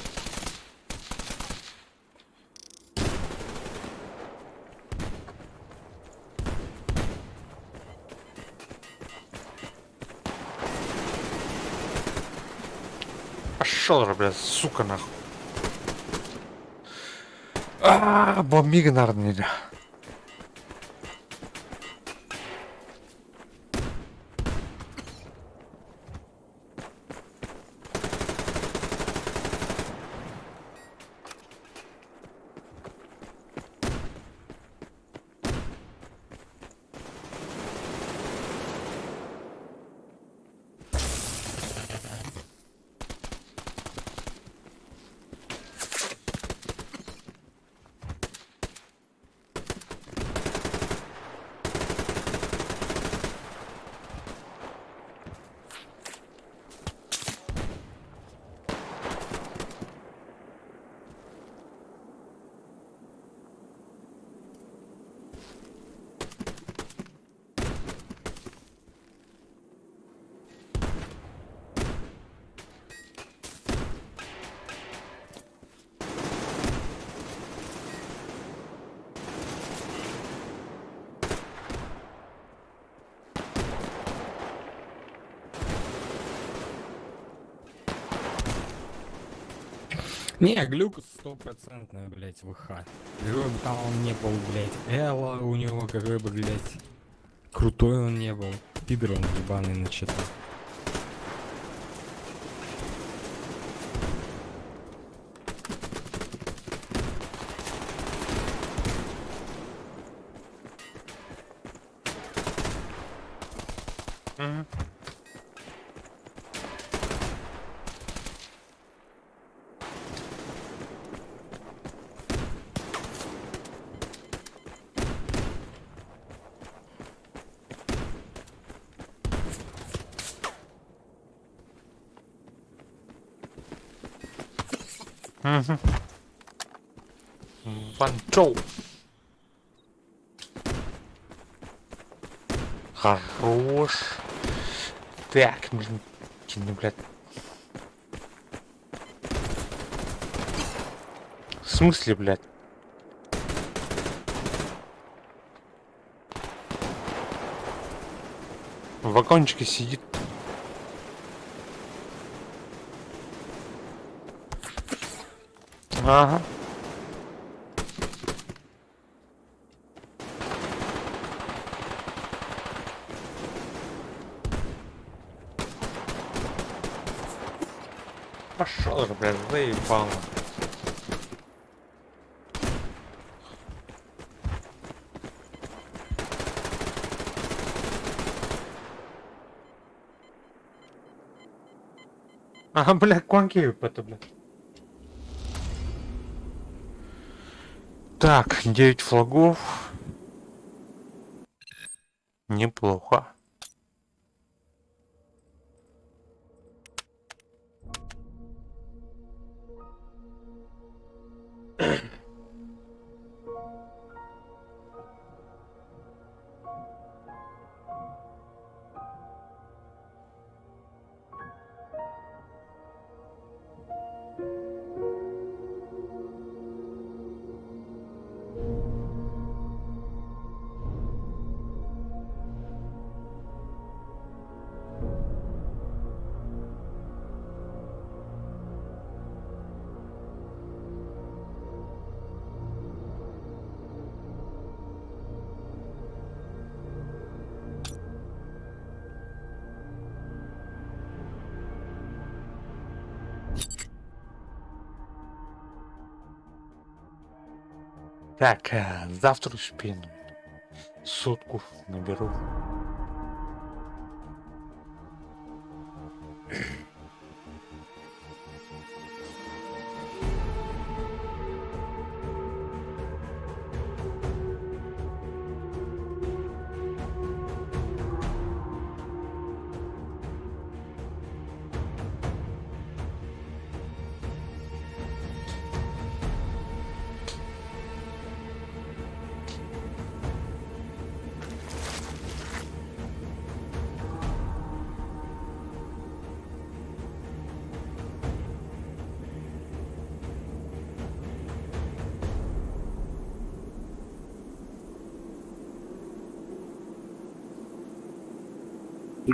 Пошел же, блядь, сука, нахуй. Бомбига, наверное, нельзя. Не, глюк стопроцентная, блядь, ВХ. Какой бы там он не был, блядь, Элла у него, какой бы, блядь, крутой он не был. Пидор он ебаный начитал. Панчоу. Хорош. Так, блин, блядь. В смысле, блядь? В вагончике сидит. Ага. Пошел же, блядь, заебал. Ага, блядь, куанки это, блядь. Так, 9 флагов. Неплохо. Так, завтра успею. Сотку наберу.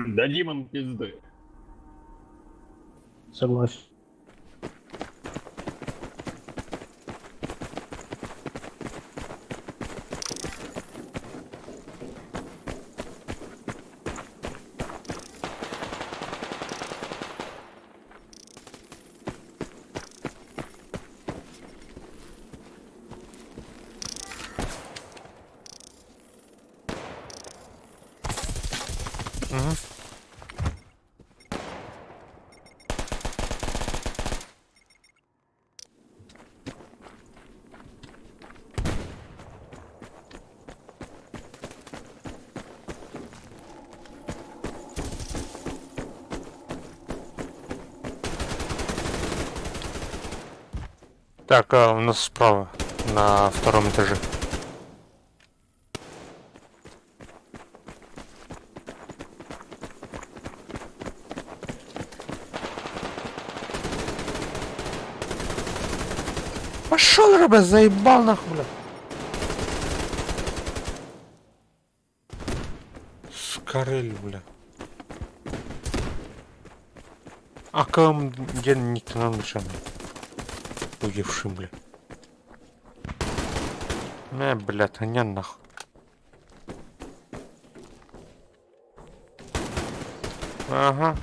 Дадим им пизды. Согласен. Угу. Так, у нас справа, на втором этаже. Пошел, ребят, заебал нахуй, бля. Скорель, бля. А кому я никто нам ничего не уевшим, бля. Блядь, а не нахуй. Ага.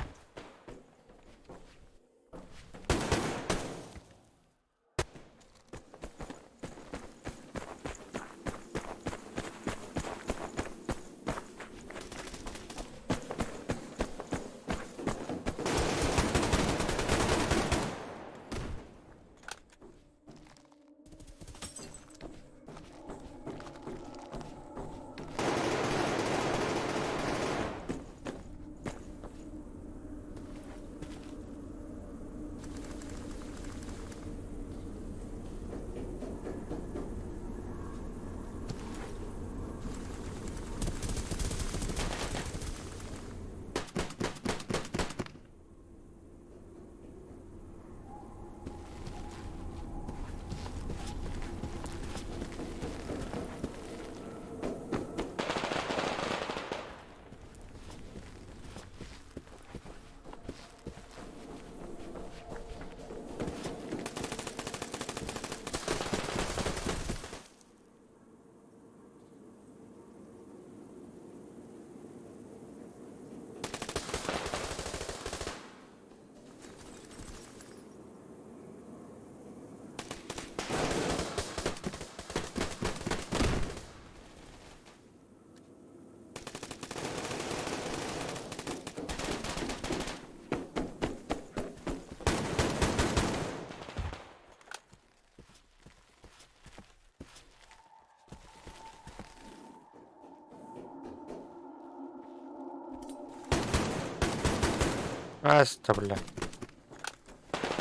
Аста, бля.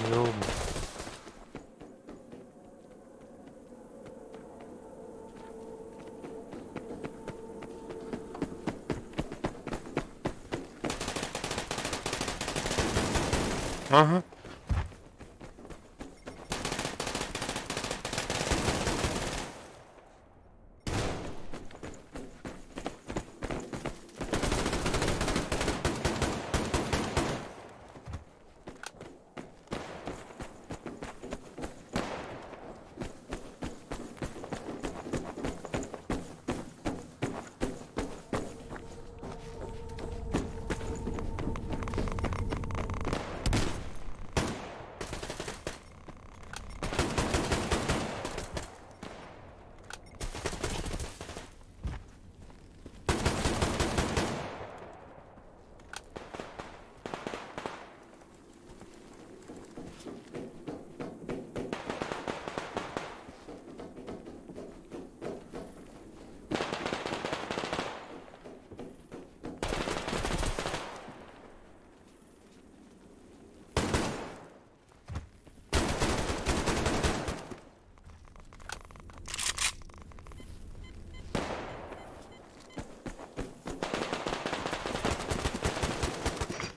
Ёб. Ага.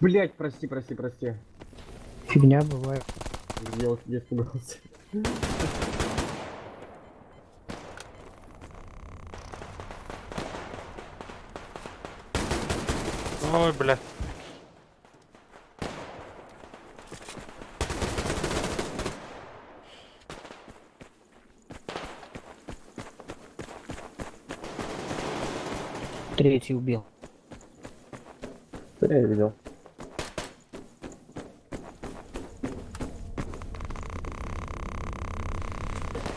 Блять, прости. Фигня бывает. Я испугался. Ой, бля. Третий убил. Я видел.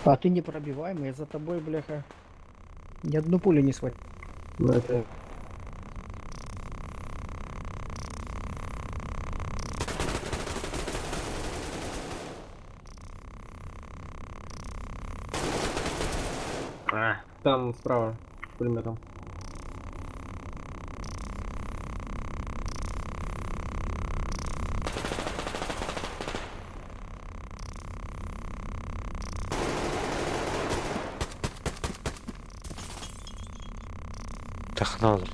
А ты не пробиваемый, я за тобой, бляха. Ни одну пулю не схватил. Ну это... Там справа, с пулеметом. Технолог.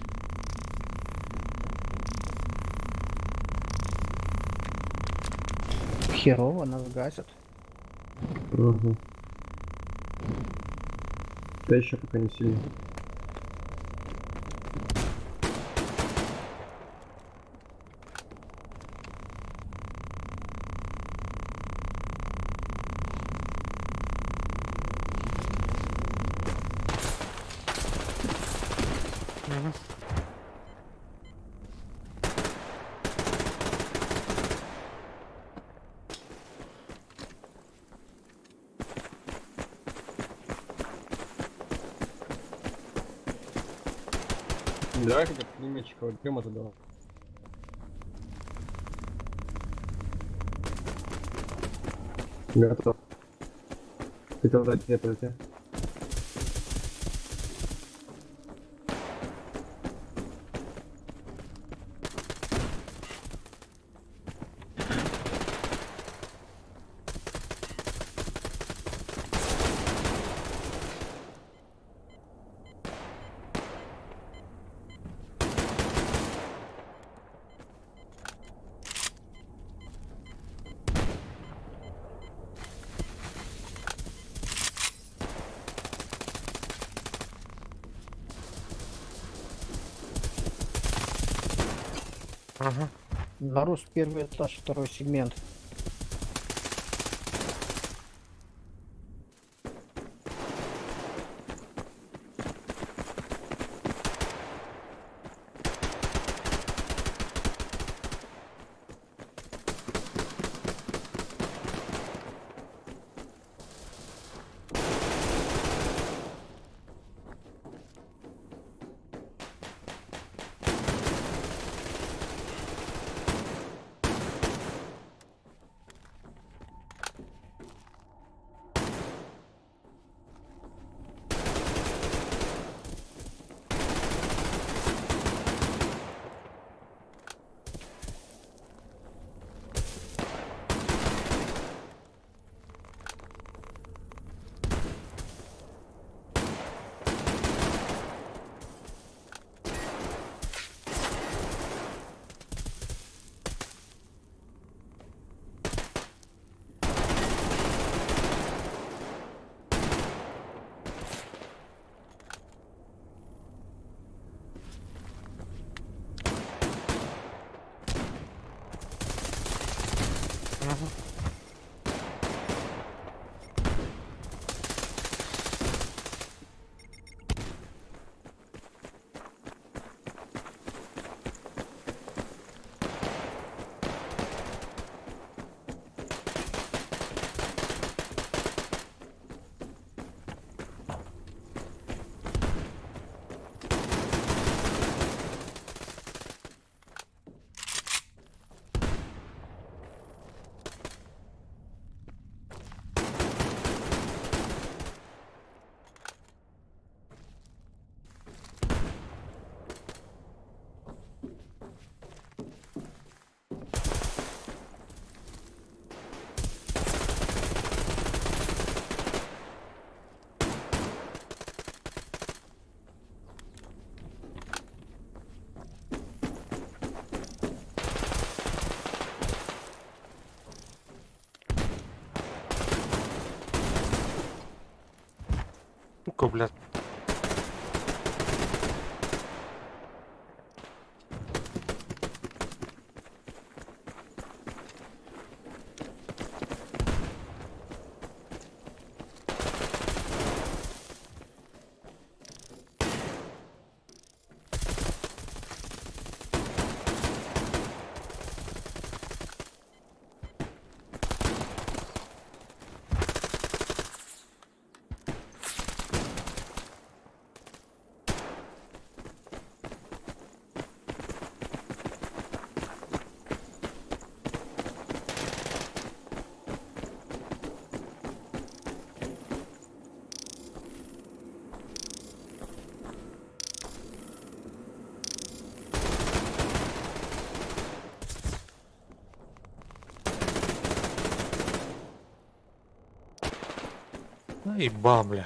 Херово, нас гасят. Угу. Да еще пока не сильно. Давай как пулеметчика вот прямо туда. Готов. Хотел дать тебе подойти. Ага. Нарус первый этаж, второй сегмент. Сука, блядь. Заебал, бля.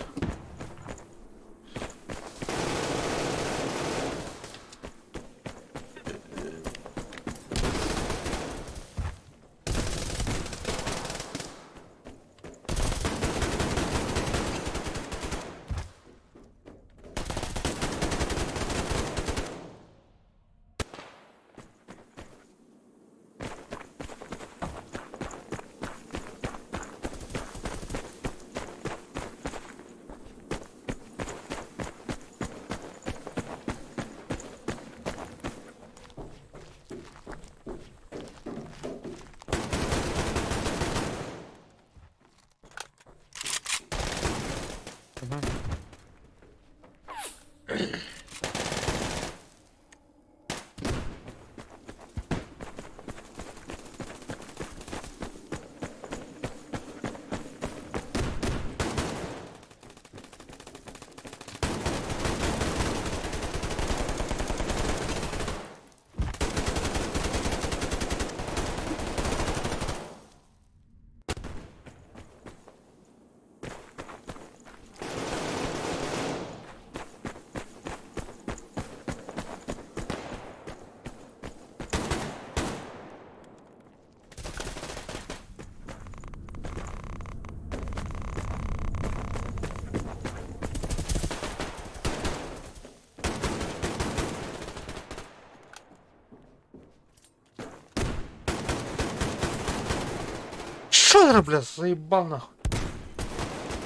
Шо ты, бля, заебал нахуй?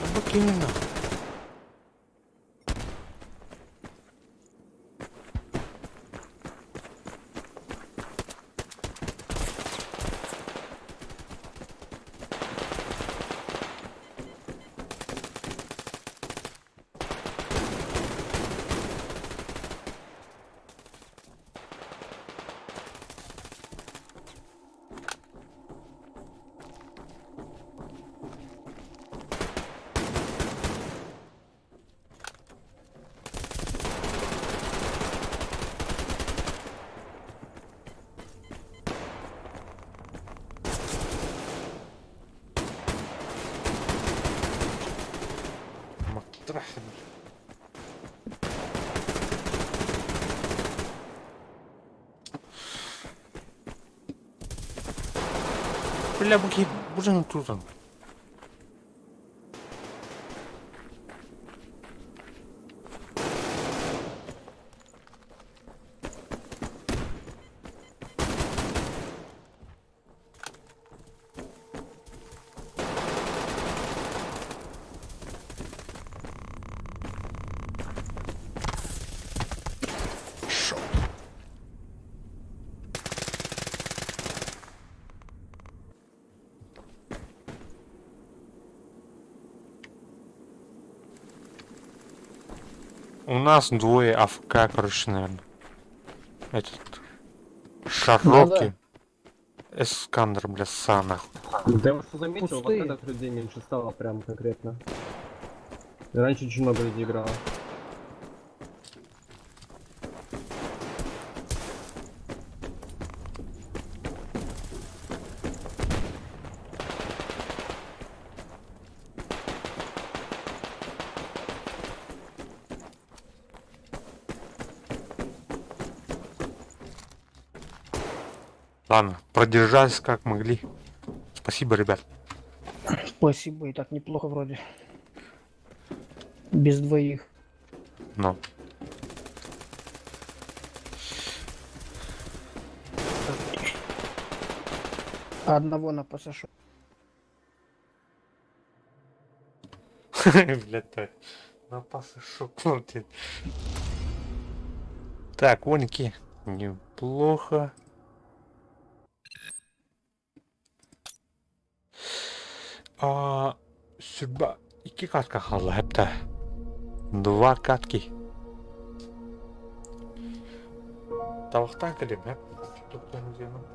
Обыкини нахуй. Матрахин. Бля, буки, боже, ну тут он. У нас двое АФК, короче, наверное. Этот широкий. Эскандер, бля, нахуй. Да я вот что заметил, вот этот людей меньше стало прям конкретно. Раньше очень много людей играло. Ладно, продержались как могли. Спасибо, ребят. Спасибо, и так неплохо вроде. Без двоих. Но. Одного на пасашок. Блядь, так. Напасы шокнул. Так, воньки. Неплохо. Судьба. Iki katka kaldı hep de. Duvar katki. Tavuktan kırayım hep. Tuttuğumuz yanım.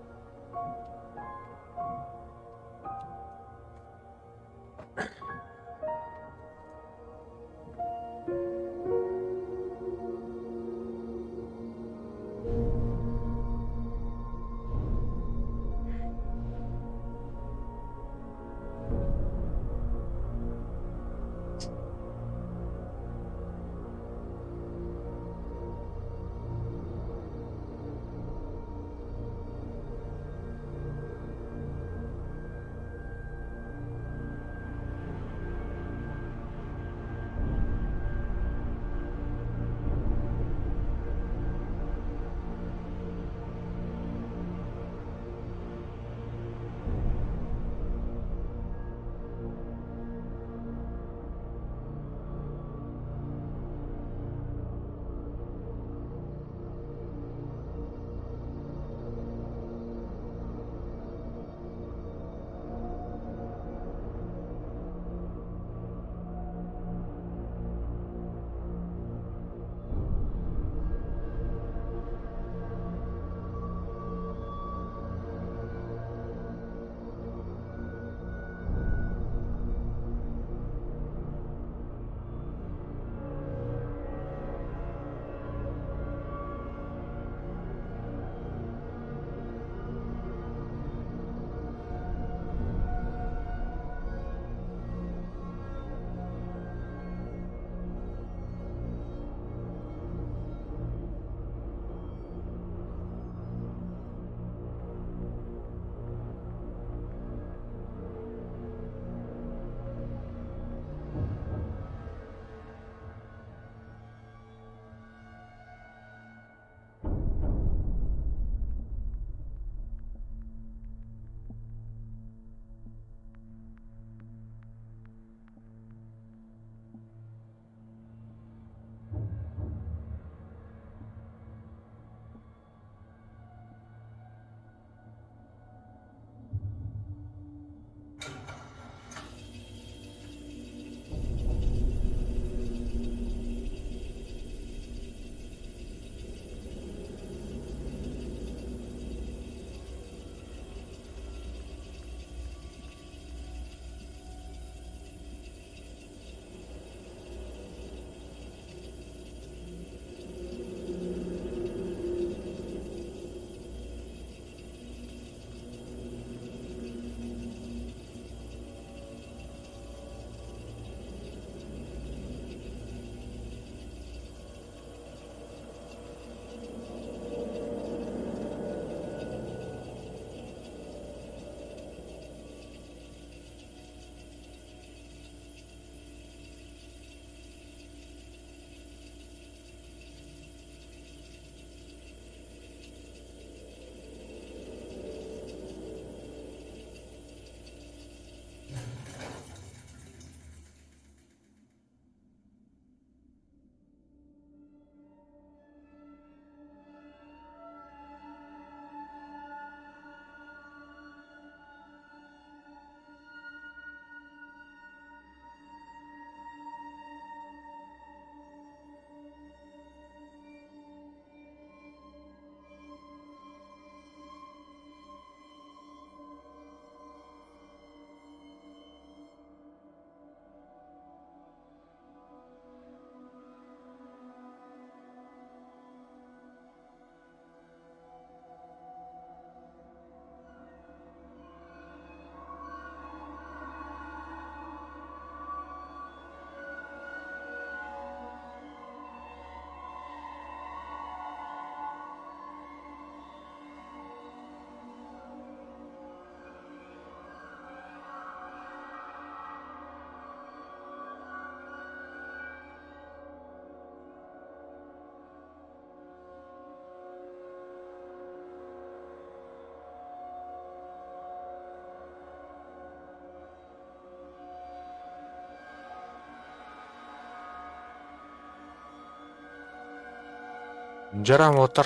Жарам отыр.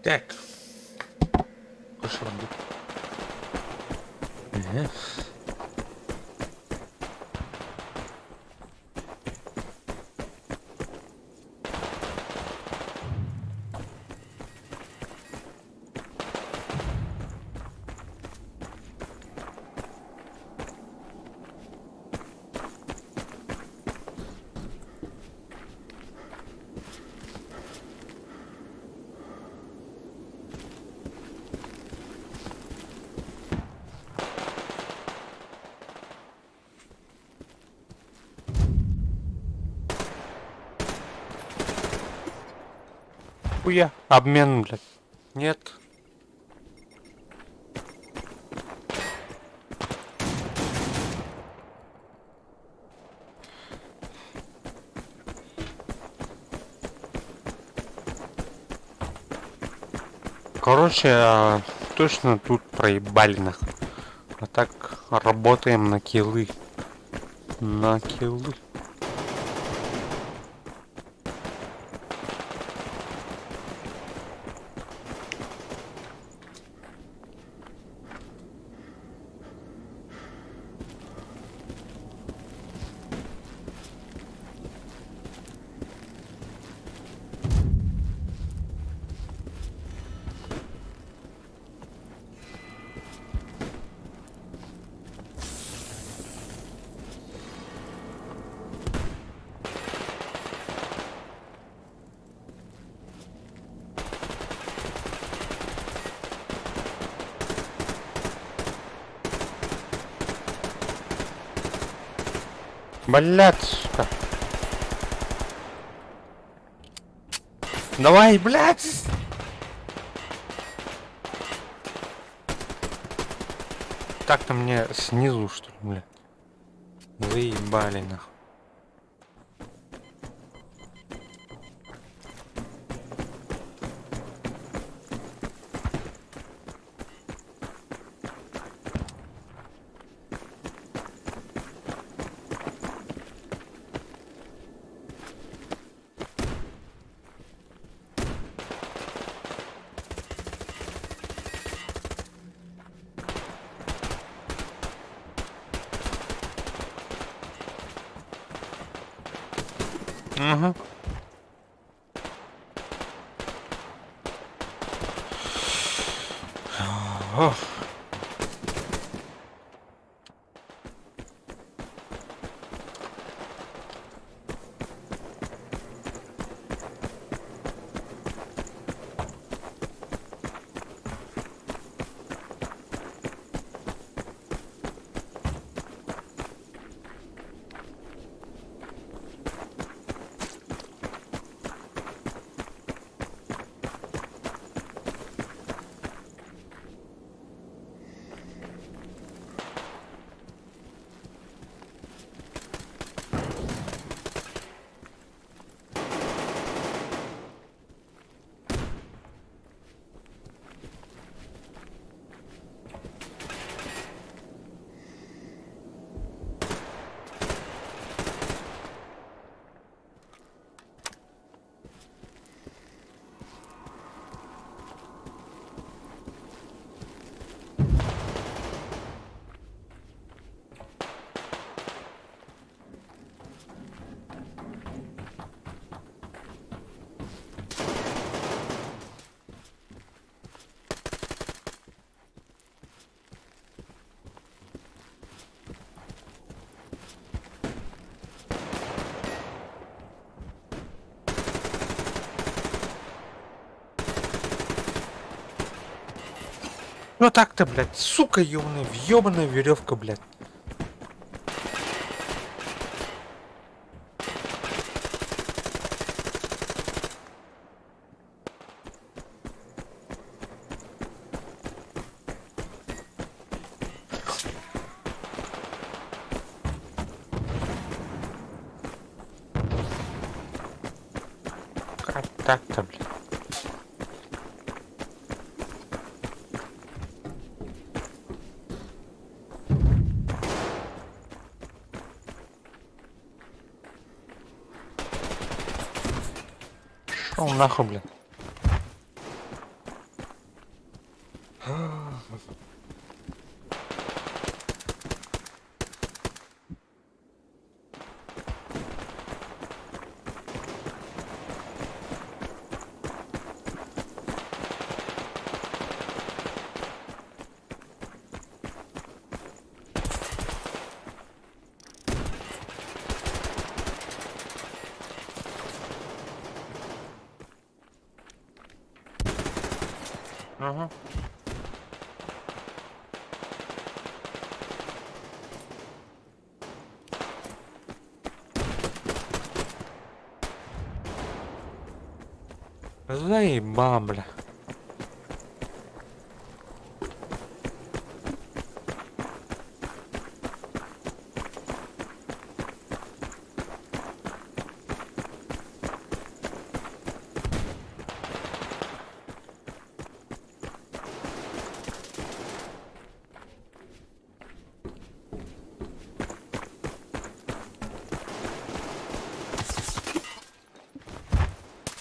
Так. Пошел. Хуя. Обмен, блядь. Нет. Короче, точно тут проебали нахуй. А так работаем на киллы. На киллы. Блядь, сука. Давай, блядь! Так-то мне снизу, что ли, блядь? Заебали, нахуй. Ага. Ох. Ну так-то, блядь, сука ёбаная веревка, блядь. Как так-то, блядь? Шел нахуй, блядь. Ага. Заебал, бля.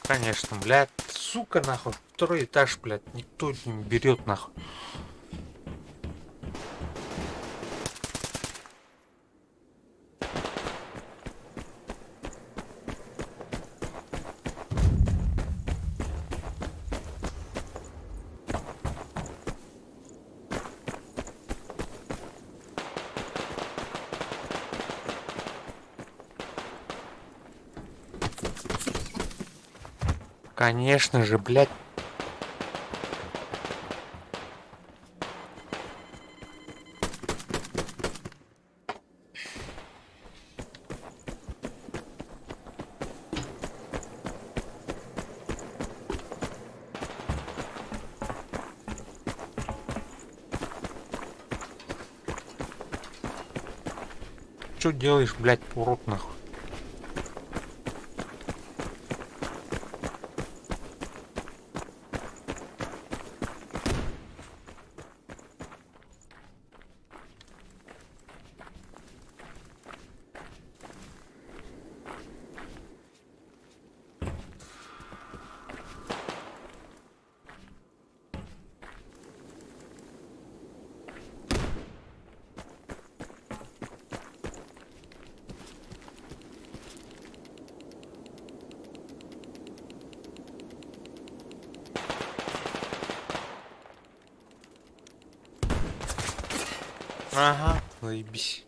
Конечно, блядь, сука, нахуй, второй этаж, блядь, никто не берет, нахуй. Конечно же, блядь. Что делаешь, блядь, урод, нахуй? Ага, заебись.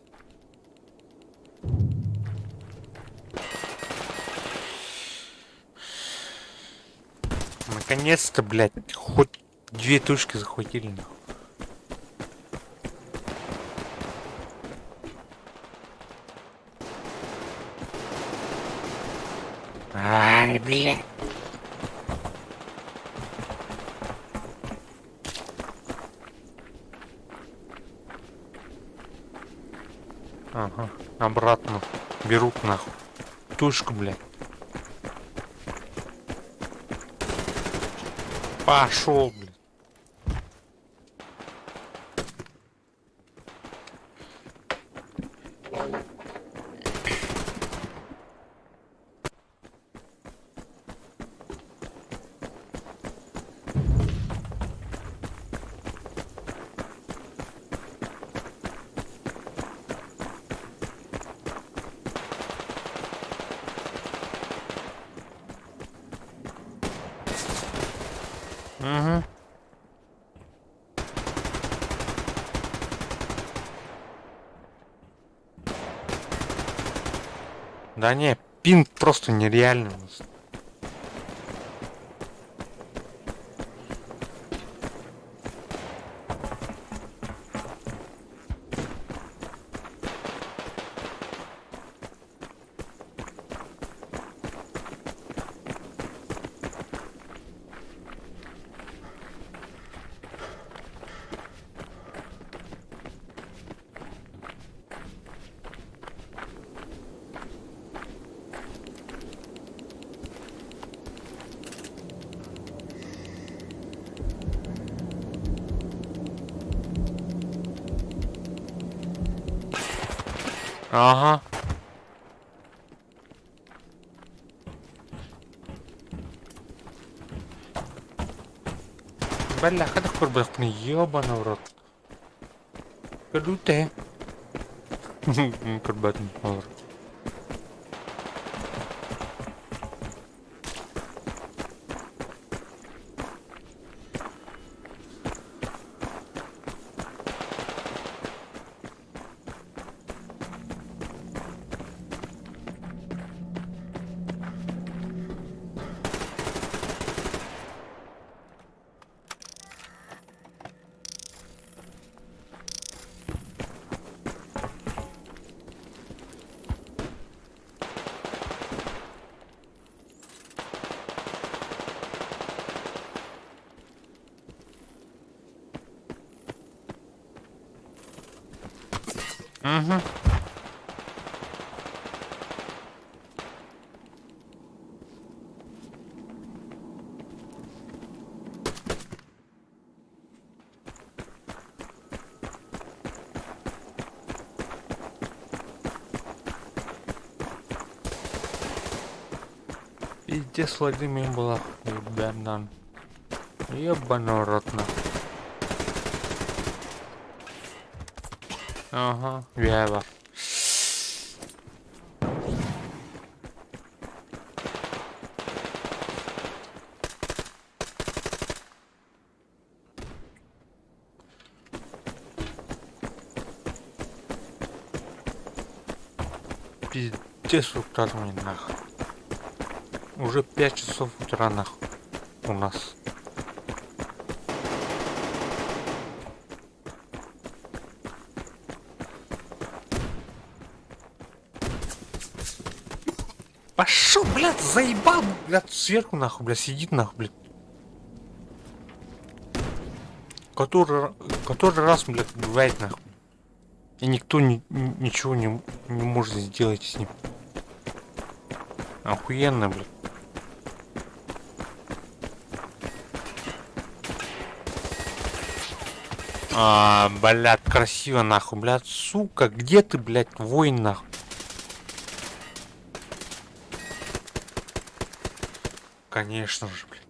Наконец-то, блядь, хоть две точки захватили, нахуй. Ай, блядь. Ага, обратно берут, нахуй. Точку, блядь. Пошел, блядь. Угу. Да не, пин просто нереальный. Ага. Бляха, да курбах мне ёбаный в рот. Круто. Курбат не помер. Угу. Пиздец, Владимир была, ребята. Ебаный рот нахуй. Ага, вява. Пиздец, утра мне нахуй. Уже 5 часов утра нахуй у нас. Пошел, блядь, заебал, блядь, сверху нахуй, блядь, сидит нахуй, блядь. Который раз, блядь, бывает нахуй. И никто ничего не может сделать с ним. Охуенно, блядь. Блядь, красиво нахуй, блядь, сука, где ты, блядь, воин нахуй? Конечно же, блядь.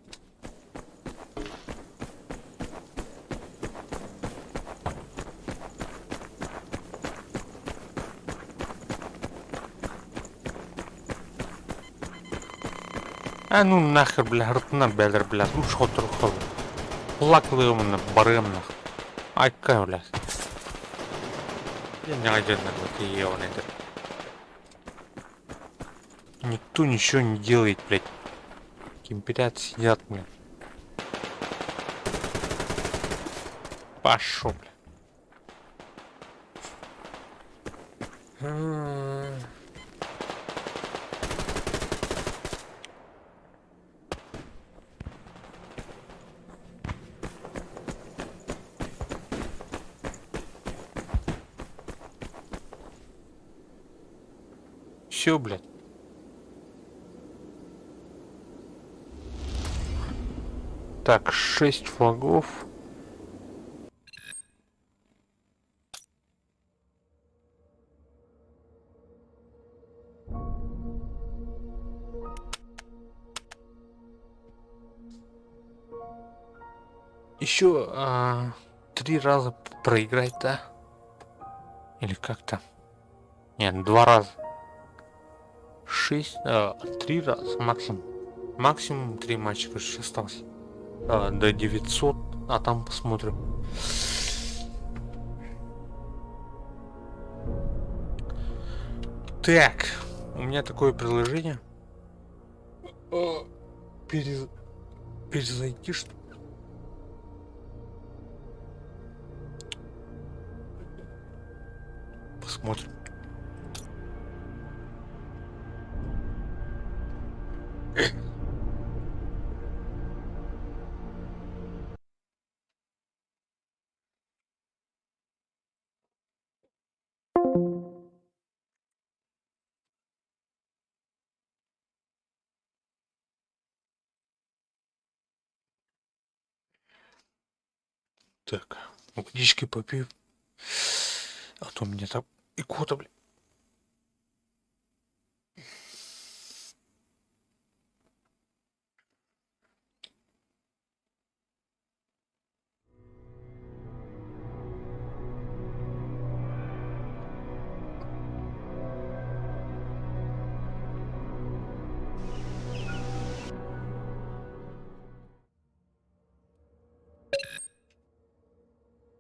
А ну нахер, блядь, ртна бедер, блядь, лучше отрухал. Плаклым на барым нахуй. Ай, кай, блядь. Я не один на вот и его найдет. Никто ничего не делает, блядь. Кемперят сидят, блядь. Пошел, блядь. Все, блядь. Так, 6 флагов. Еще 3 раза проиграть, да? Или как-то? Нет, 2 раза. 3 раза максимум. Максимум 3 матча, короче, осталось. До 900, а там посмотрим. Так, у меня такое приложение. Перезайти, что? Посмотрим. Так, водички попью. А то у меня там икота, блядь.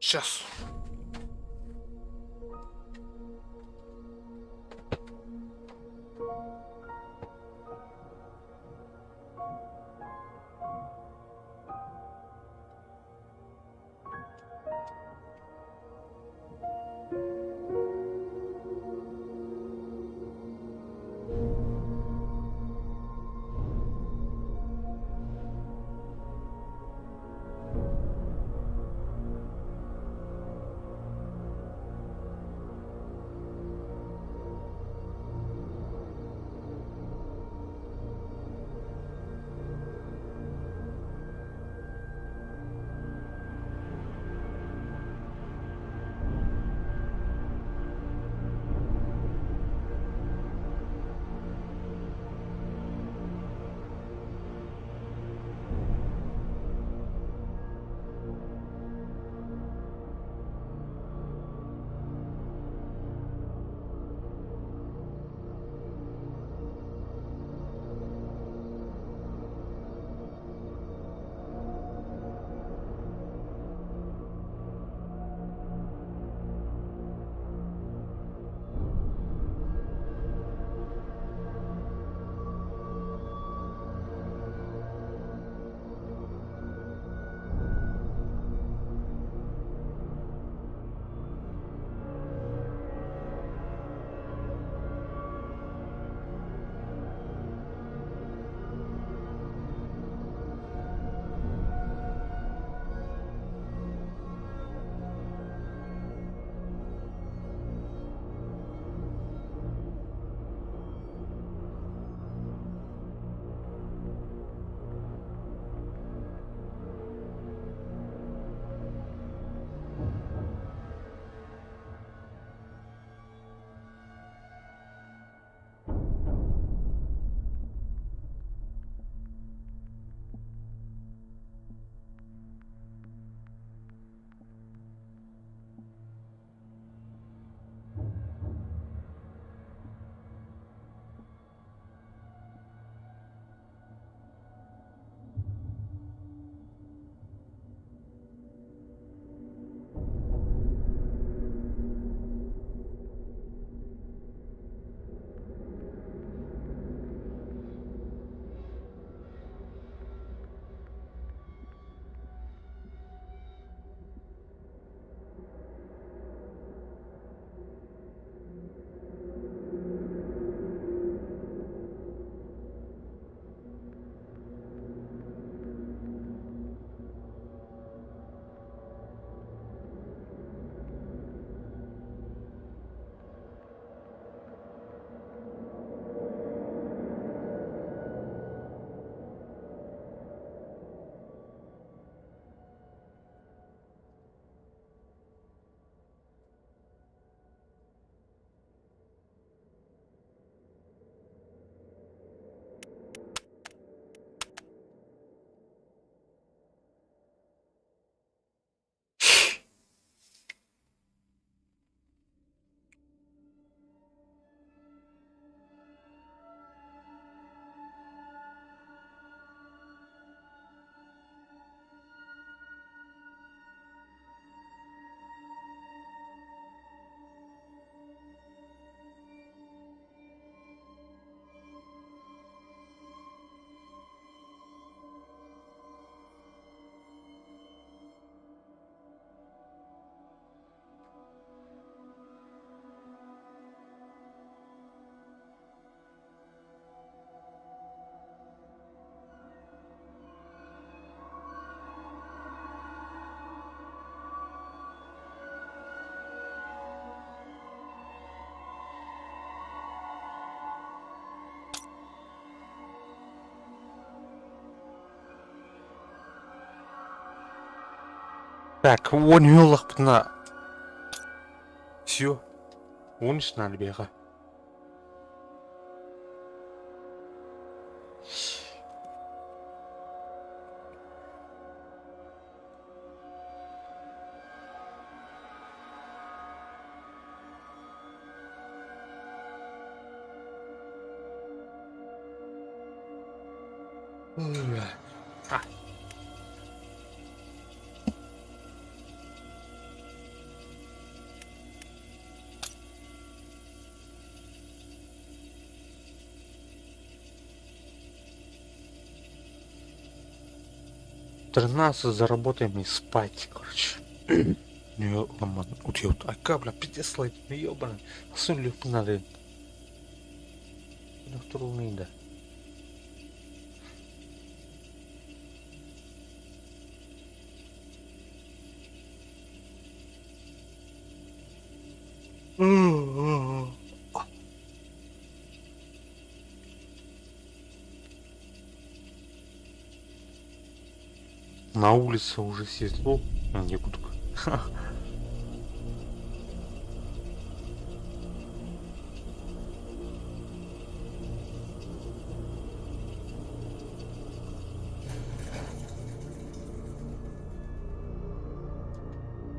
Сейчас. Так, 10 минут бутына. Все. 13 надо бега. 13 заработаем и спать, короче. Не, ламан, утьют. А кабля, пиздец, слайд, ёбаный. Сын люк надо. Ну, вторую не да. На улице уже светло. А, не буду.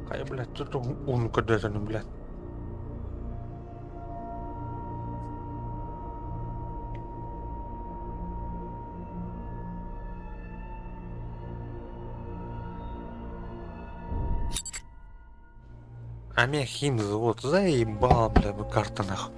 Кай, блядь, тут он когда-то, ну, блядь. А меня хим зовут, заебал, бля, вы карта нахуй.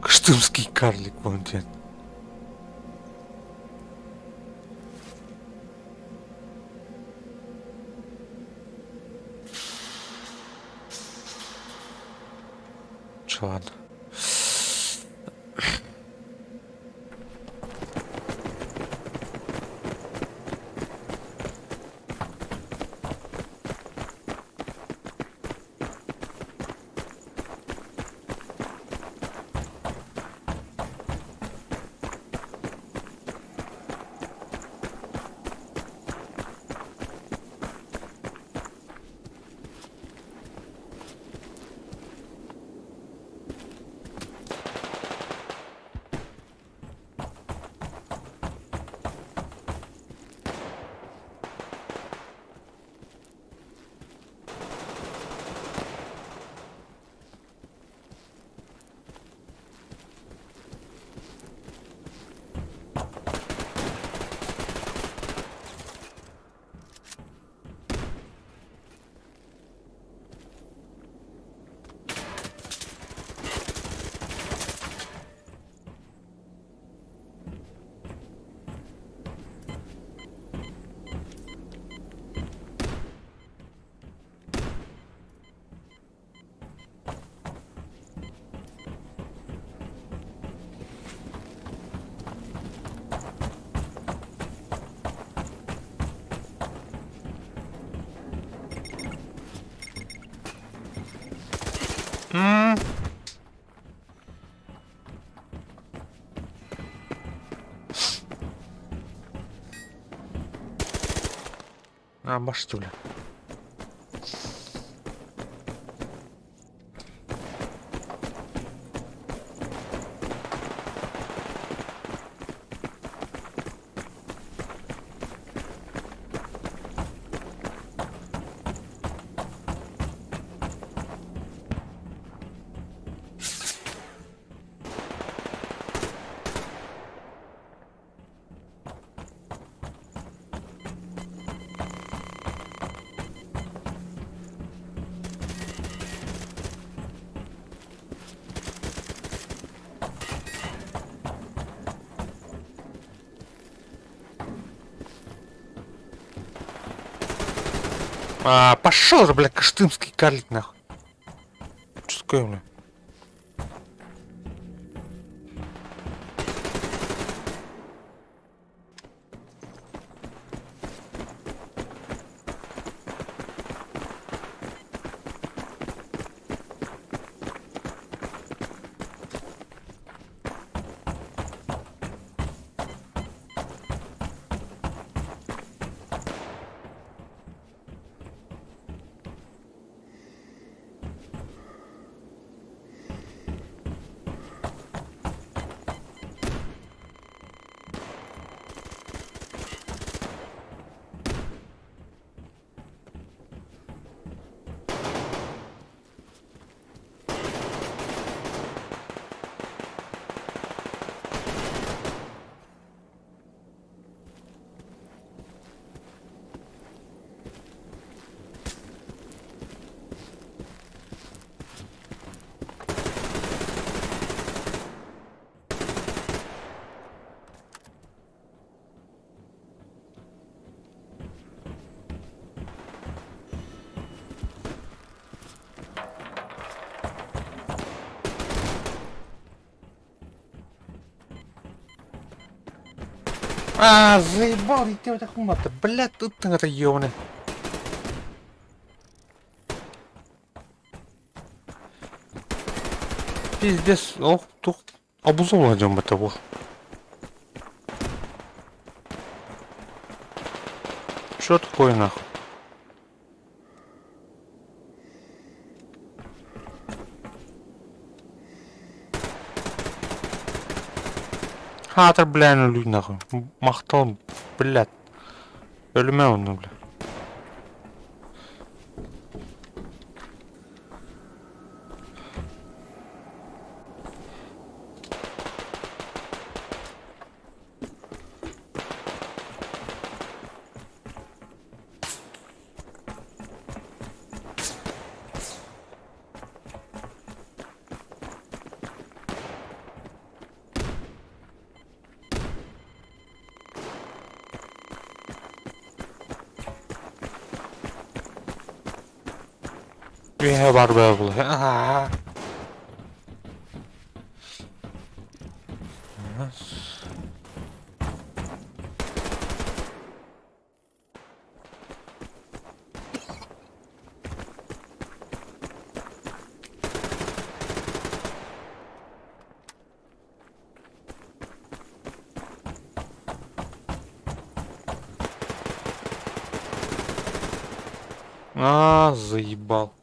Кыштымский карлик, вон дед. Чё, ладно. А, баш, что ли? А, пошел же, бля, кыштымский карлик, нахуй. Что такое, бля? А, заебал, я тебя так умата. Блядь, тут ты это ёбаный. Пиздец, ох, тут обузол идем этого. Что такое нахуй? Хатыр, бля, люди нахуй. Мақтал, блядь. Ölüme onu bля. Var be bu. А, заебал.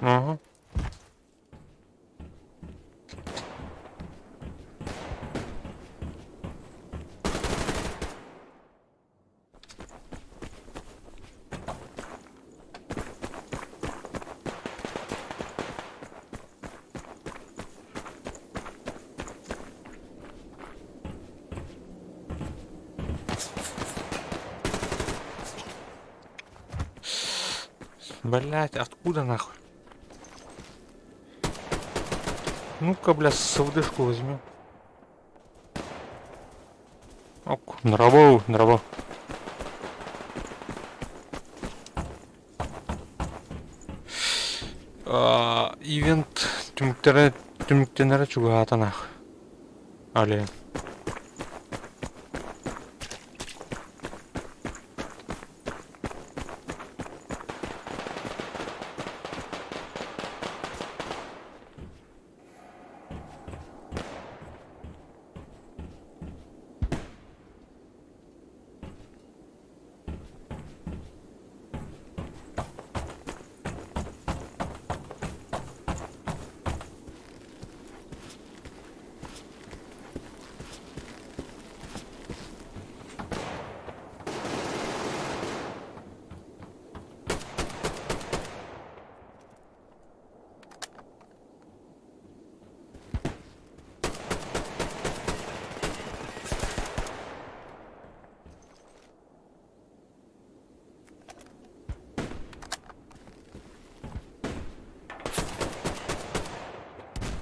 Ага. Блять, откуда нахуй? Ну-ка, бля, СВДшку возьмем. Ок, на рабу, на рабу. Ивент тюміктенері чуга атанах. Але.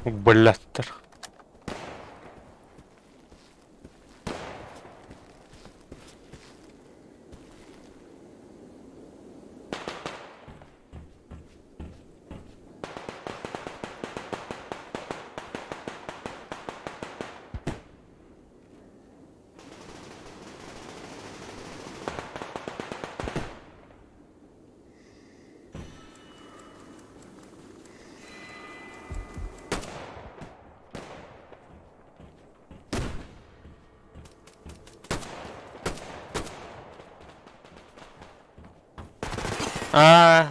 Блядь. А.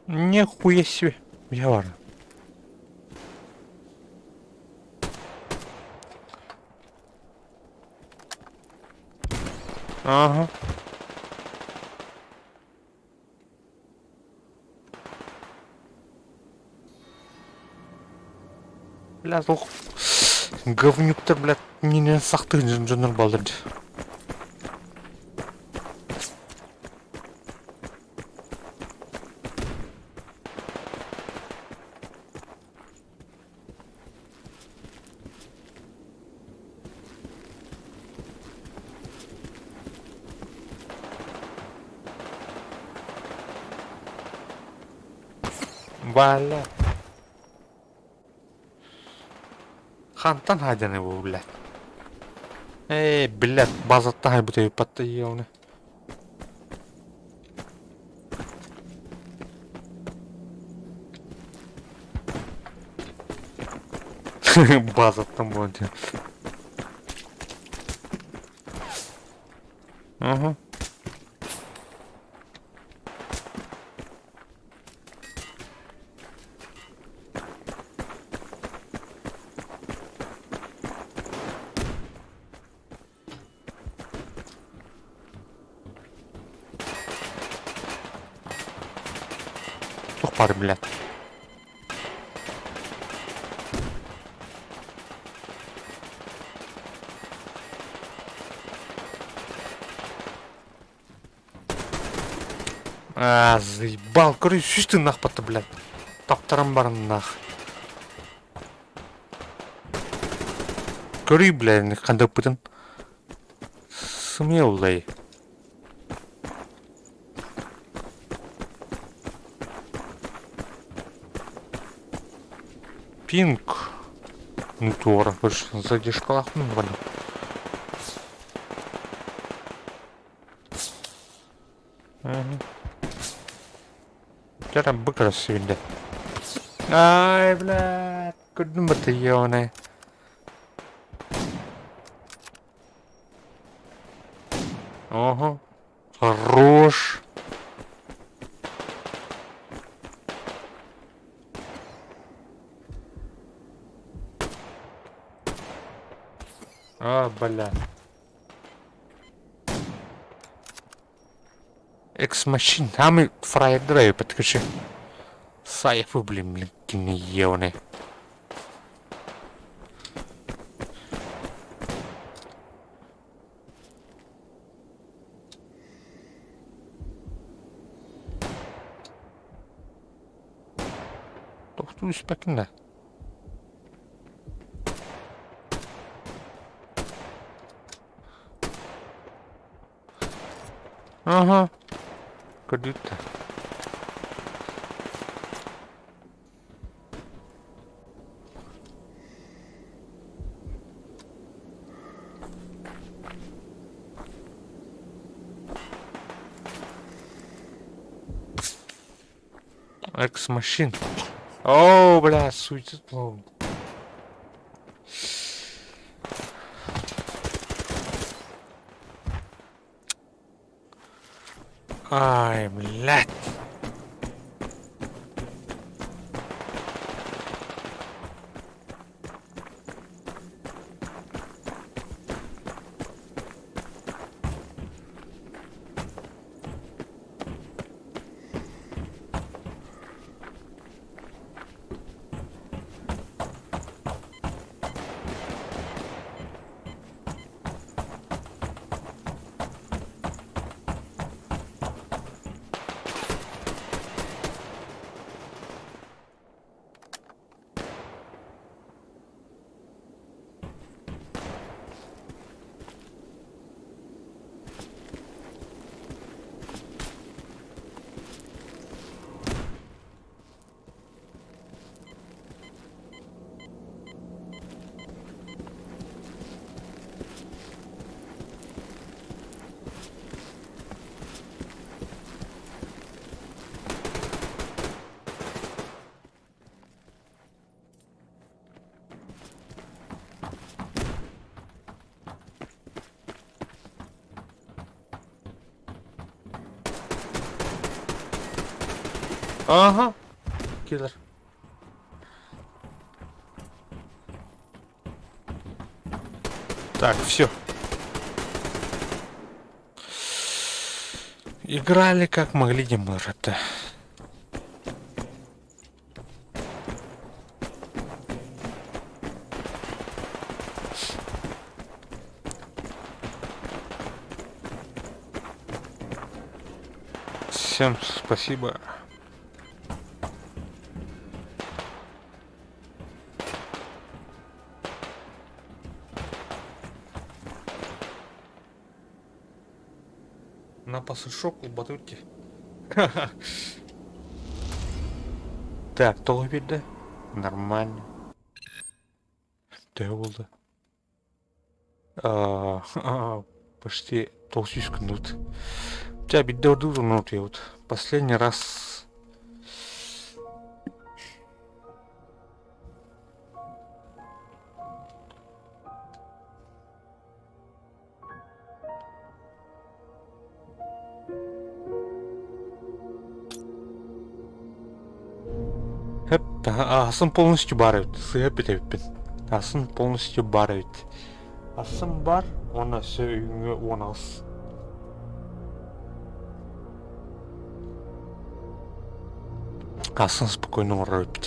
Нихуя себе. Я ладно. Ага. Блядь, ох. Говнюк-то, блядь, не сахты жонор балдырды. Бля. Хантан хадяны его, блядь. Блядь, база-то хай будто подтаёвны. База там будет. Ага. Тухпар, блядь. Заебал, короче, что ж ты нахпа-то, блядь. Таптарам бар нах. Кори, блядь, кандай пытын. Смелый. Пинг. Ну, тора, сзади шкалах, ну, ладно. Cara бык рассвинда. Ай, блядь, куда бы ты ёный. Ага. Хорош. Бля. Экс-машин, а мы фраер-драйв подключи. Сайфы, блин, киньёны. Тоқту спекінді. Ага. Кредитті. Экс-машин. О, бля, суетит. Ай, блядь. Ага. Киллер. Так, все. Играли как могли, не может. Всем спасибо. На пасашок у батутки. Так, то видно. Нормально. Devil. Почти толстишка нут. Тебя бить дурду нут я вот. Последний раз. Асын полностью бар сыйып бітеппін. Асын полностью бар өт. Асын бар, оны сөйіңе оңыз. Асын спокойно орып.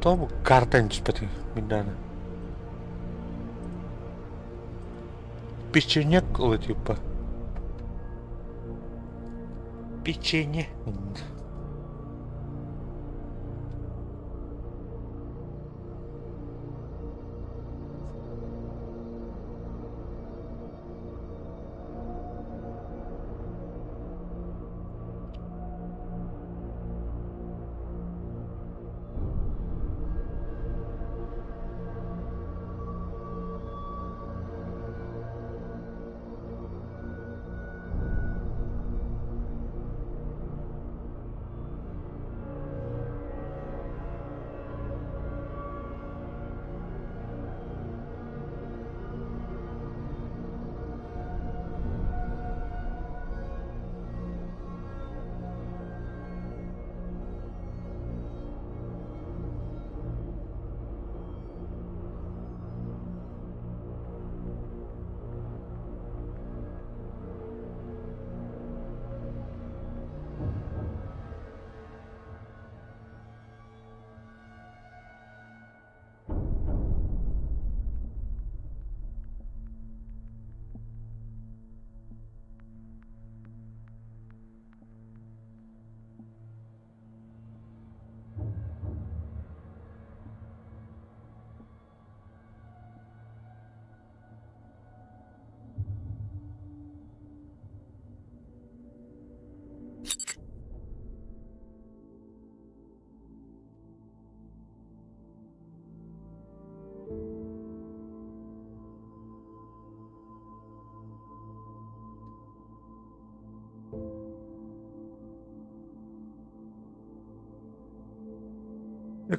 То бұл картен түспәті, меданы. Печенье колы типа. Печенье.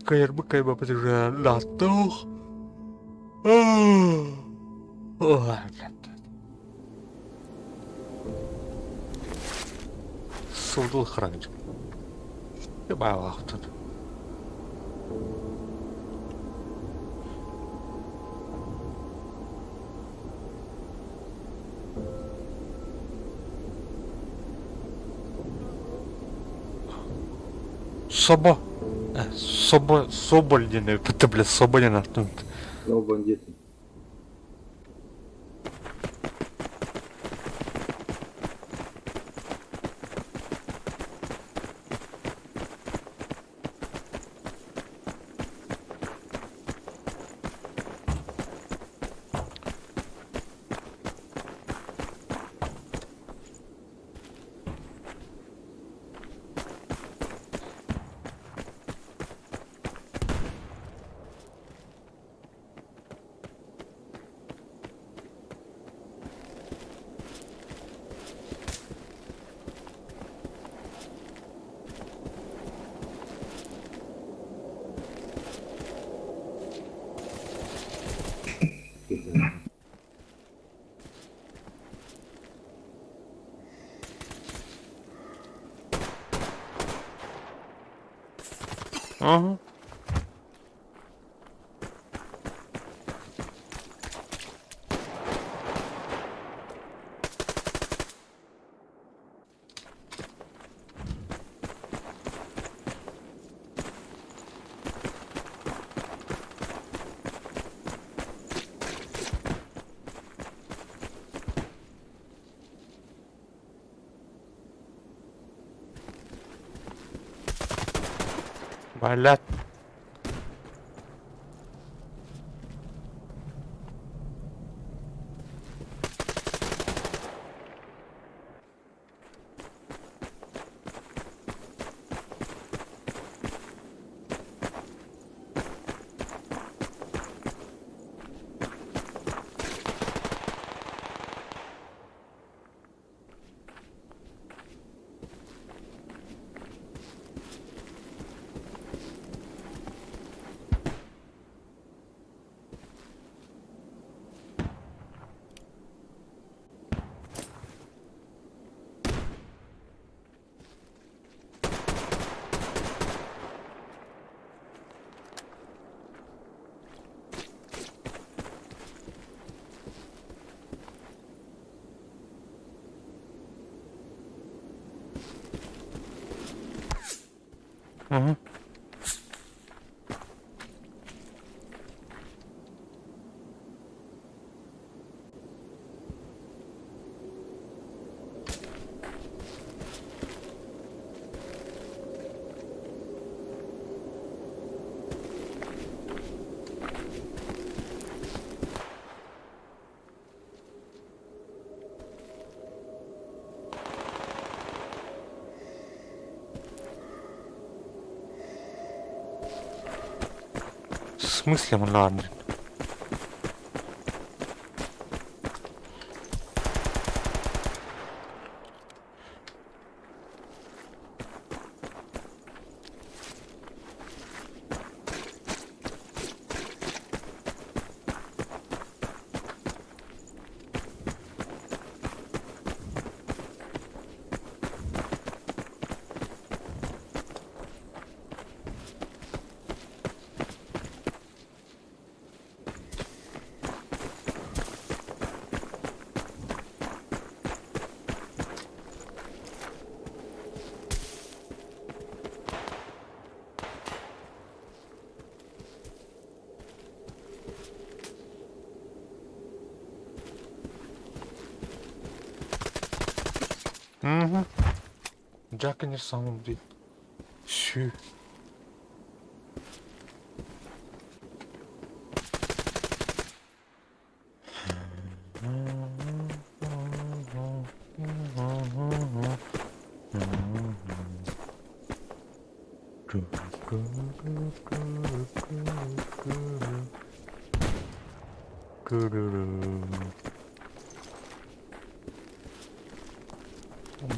Кайыр бы кайба потяжа латох. Судул хранить. Я боялся тут. Собольдины, это, блядь, Соболина. Ну, бандиты. Ага. Блядь. Ага. В смысле он ладно? Угу. Джака не сам, блин. Щу.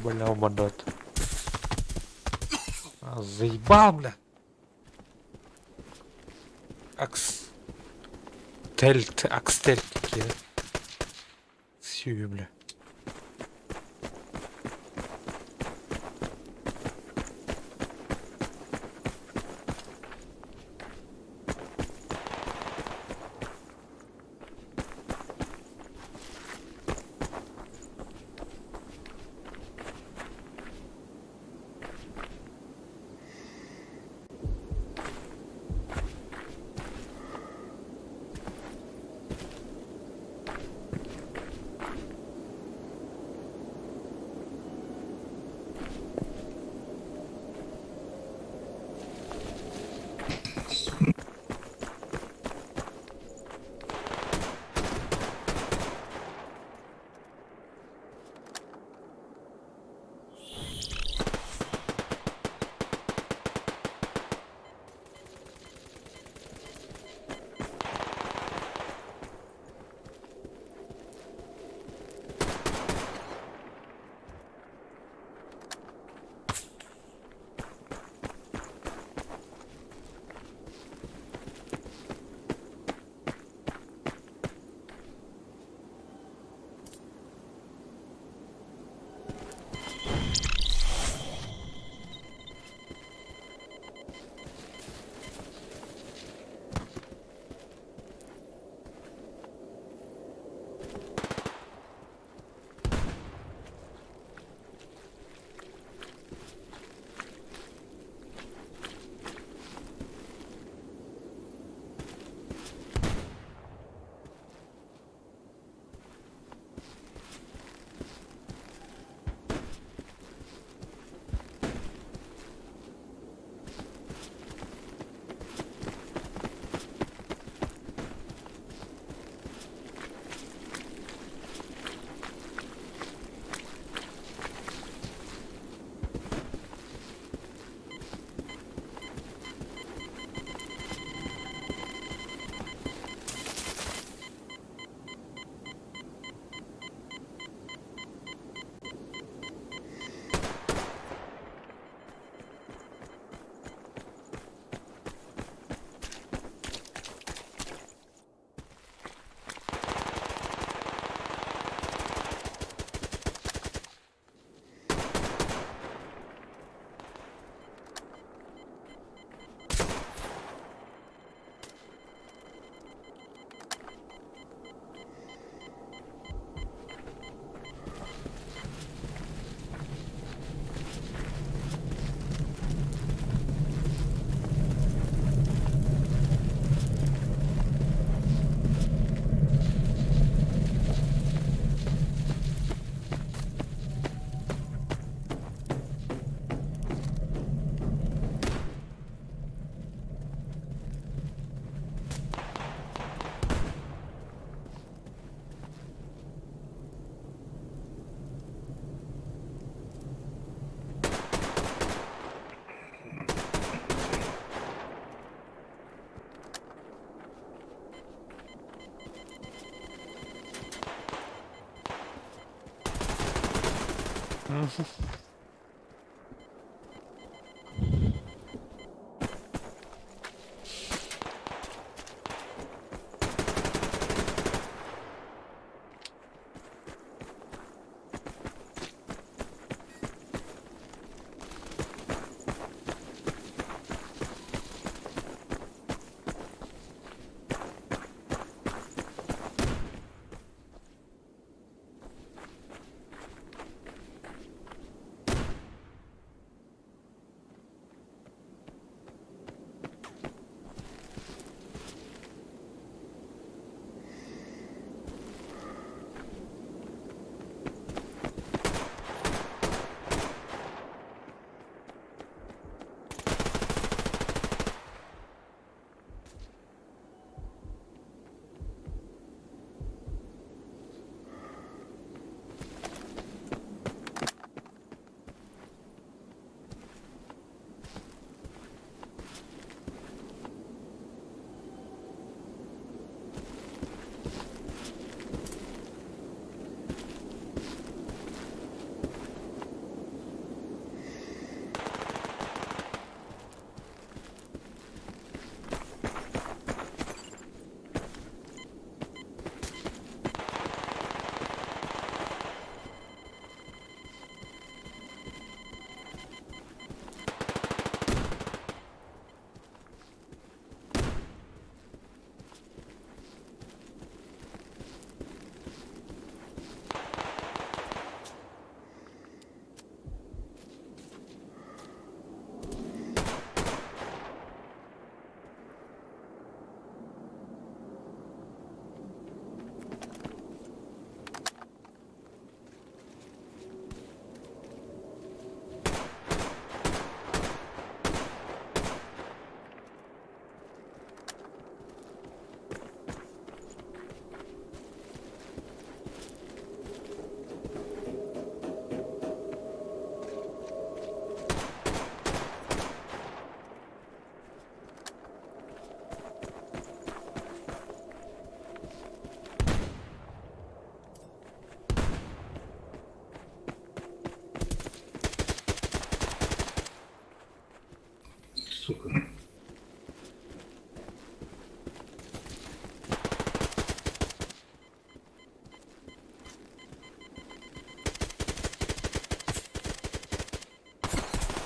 Бля, убадот. Заебал, бля. Акстель такие. Сью, бля.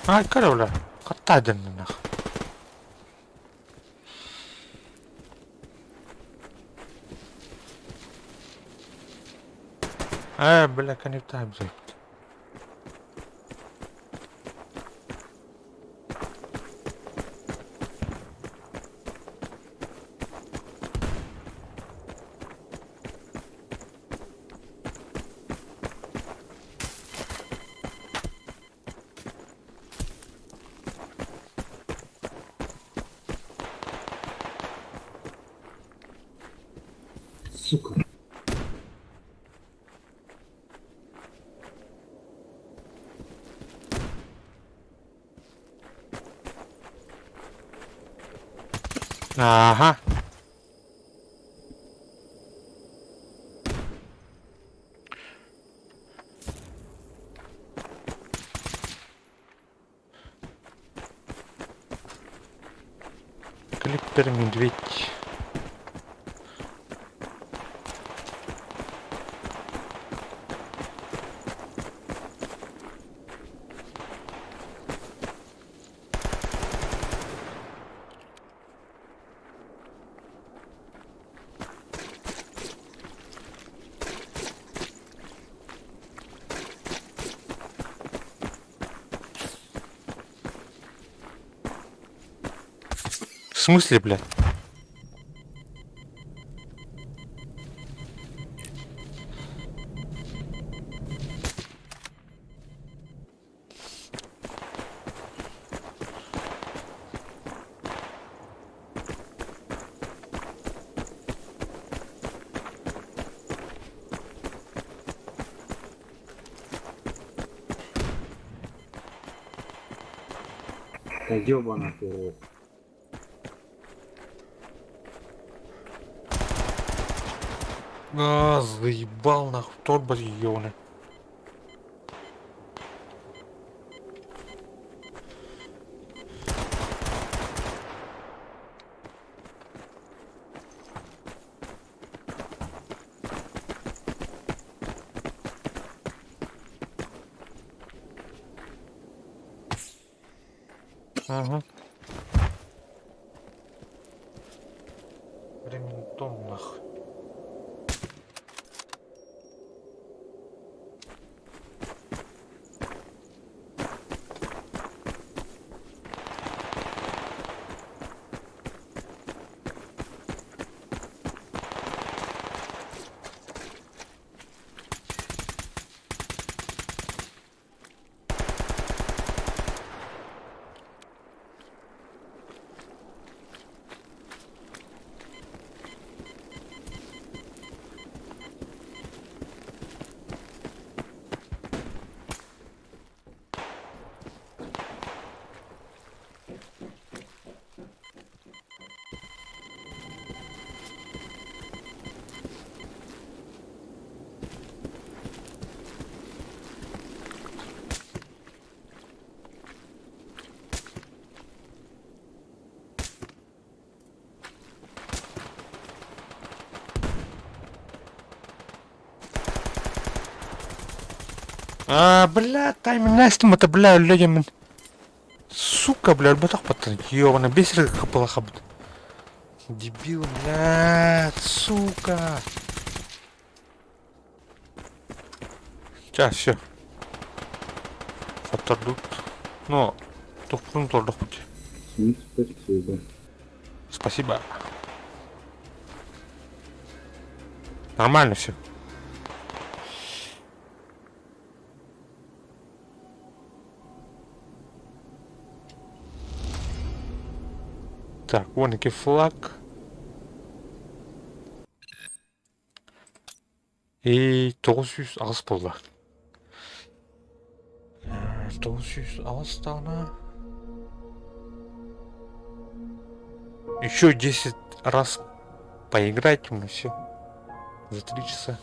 Ай, корабля, катаден нах. Бля, коннектаем за. Сука. Ага. Клиппер медведь. В смысле, блядь? Да ёбана ты. Заебал нахуй, торба ёбаный. Ага. Ремонтом нахуй. Бля, тайм настим-то, бля, людям. Сука, бля, ботах пацан, ёбана, бесит как плохо. Дебил, бля, сука. Сейчас, все. Отойдут. Ну, тухнул тоже пути. Спасибо. Спасибо. Нормально все. Так, вон який флаг. И 900 алыс болды. 900 алыстана. Еще 10 раз поиграть, и все. За 3 часа.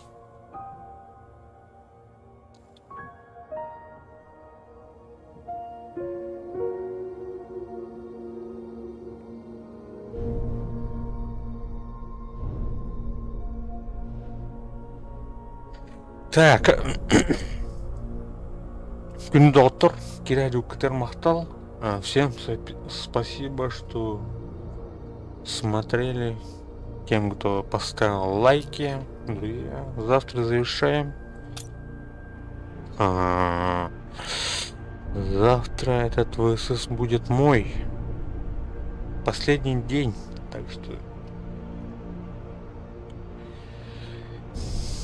Так. Күн доктор, Кирилл Катермахтал. Всем спасибо, что смотрели. Тем, кто поставил лайки. Друзья, завтра завершаем. Завтра этот ВСС будет мой последний день. Так что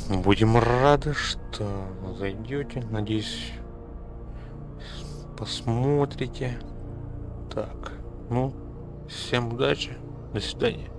будем рады, что зайдете. Надеюсь, посмотрите. Так, ну, всем удачи. До свидания.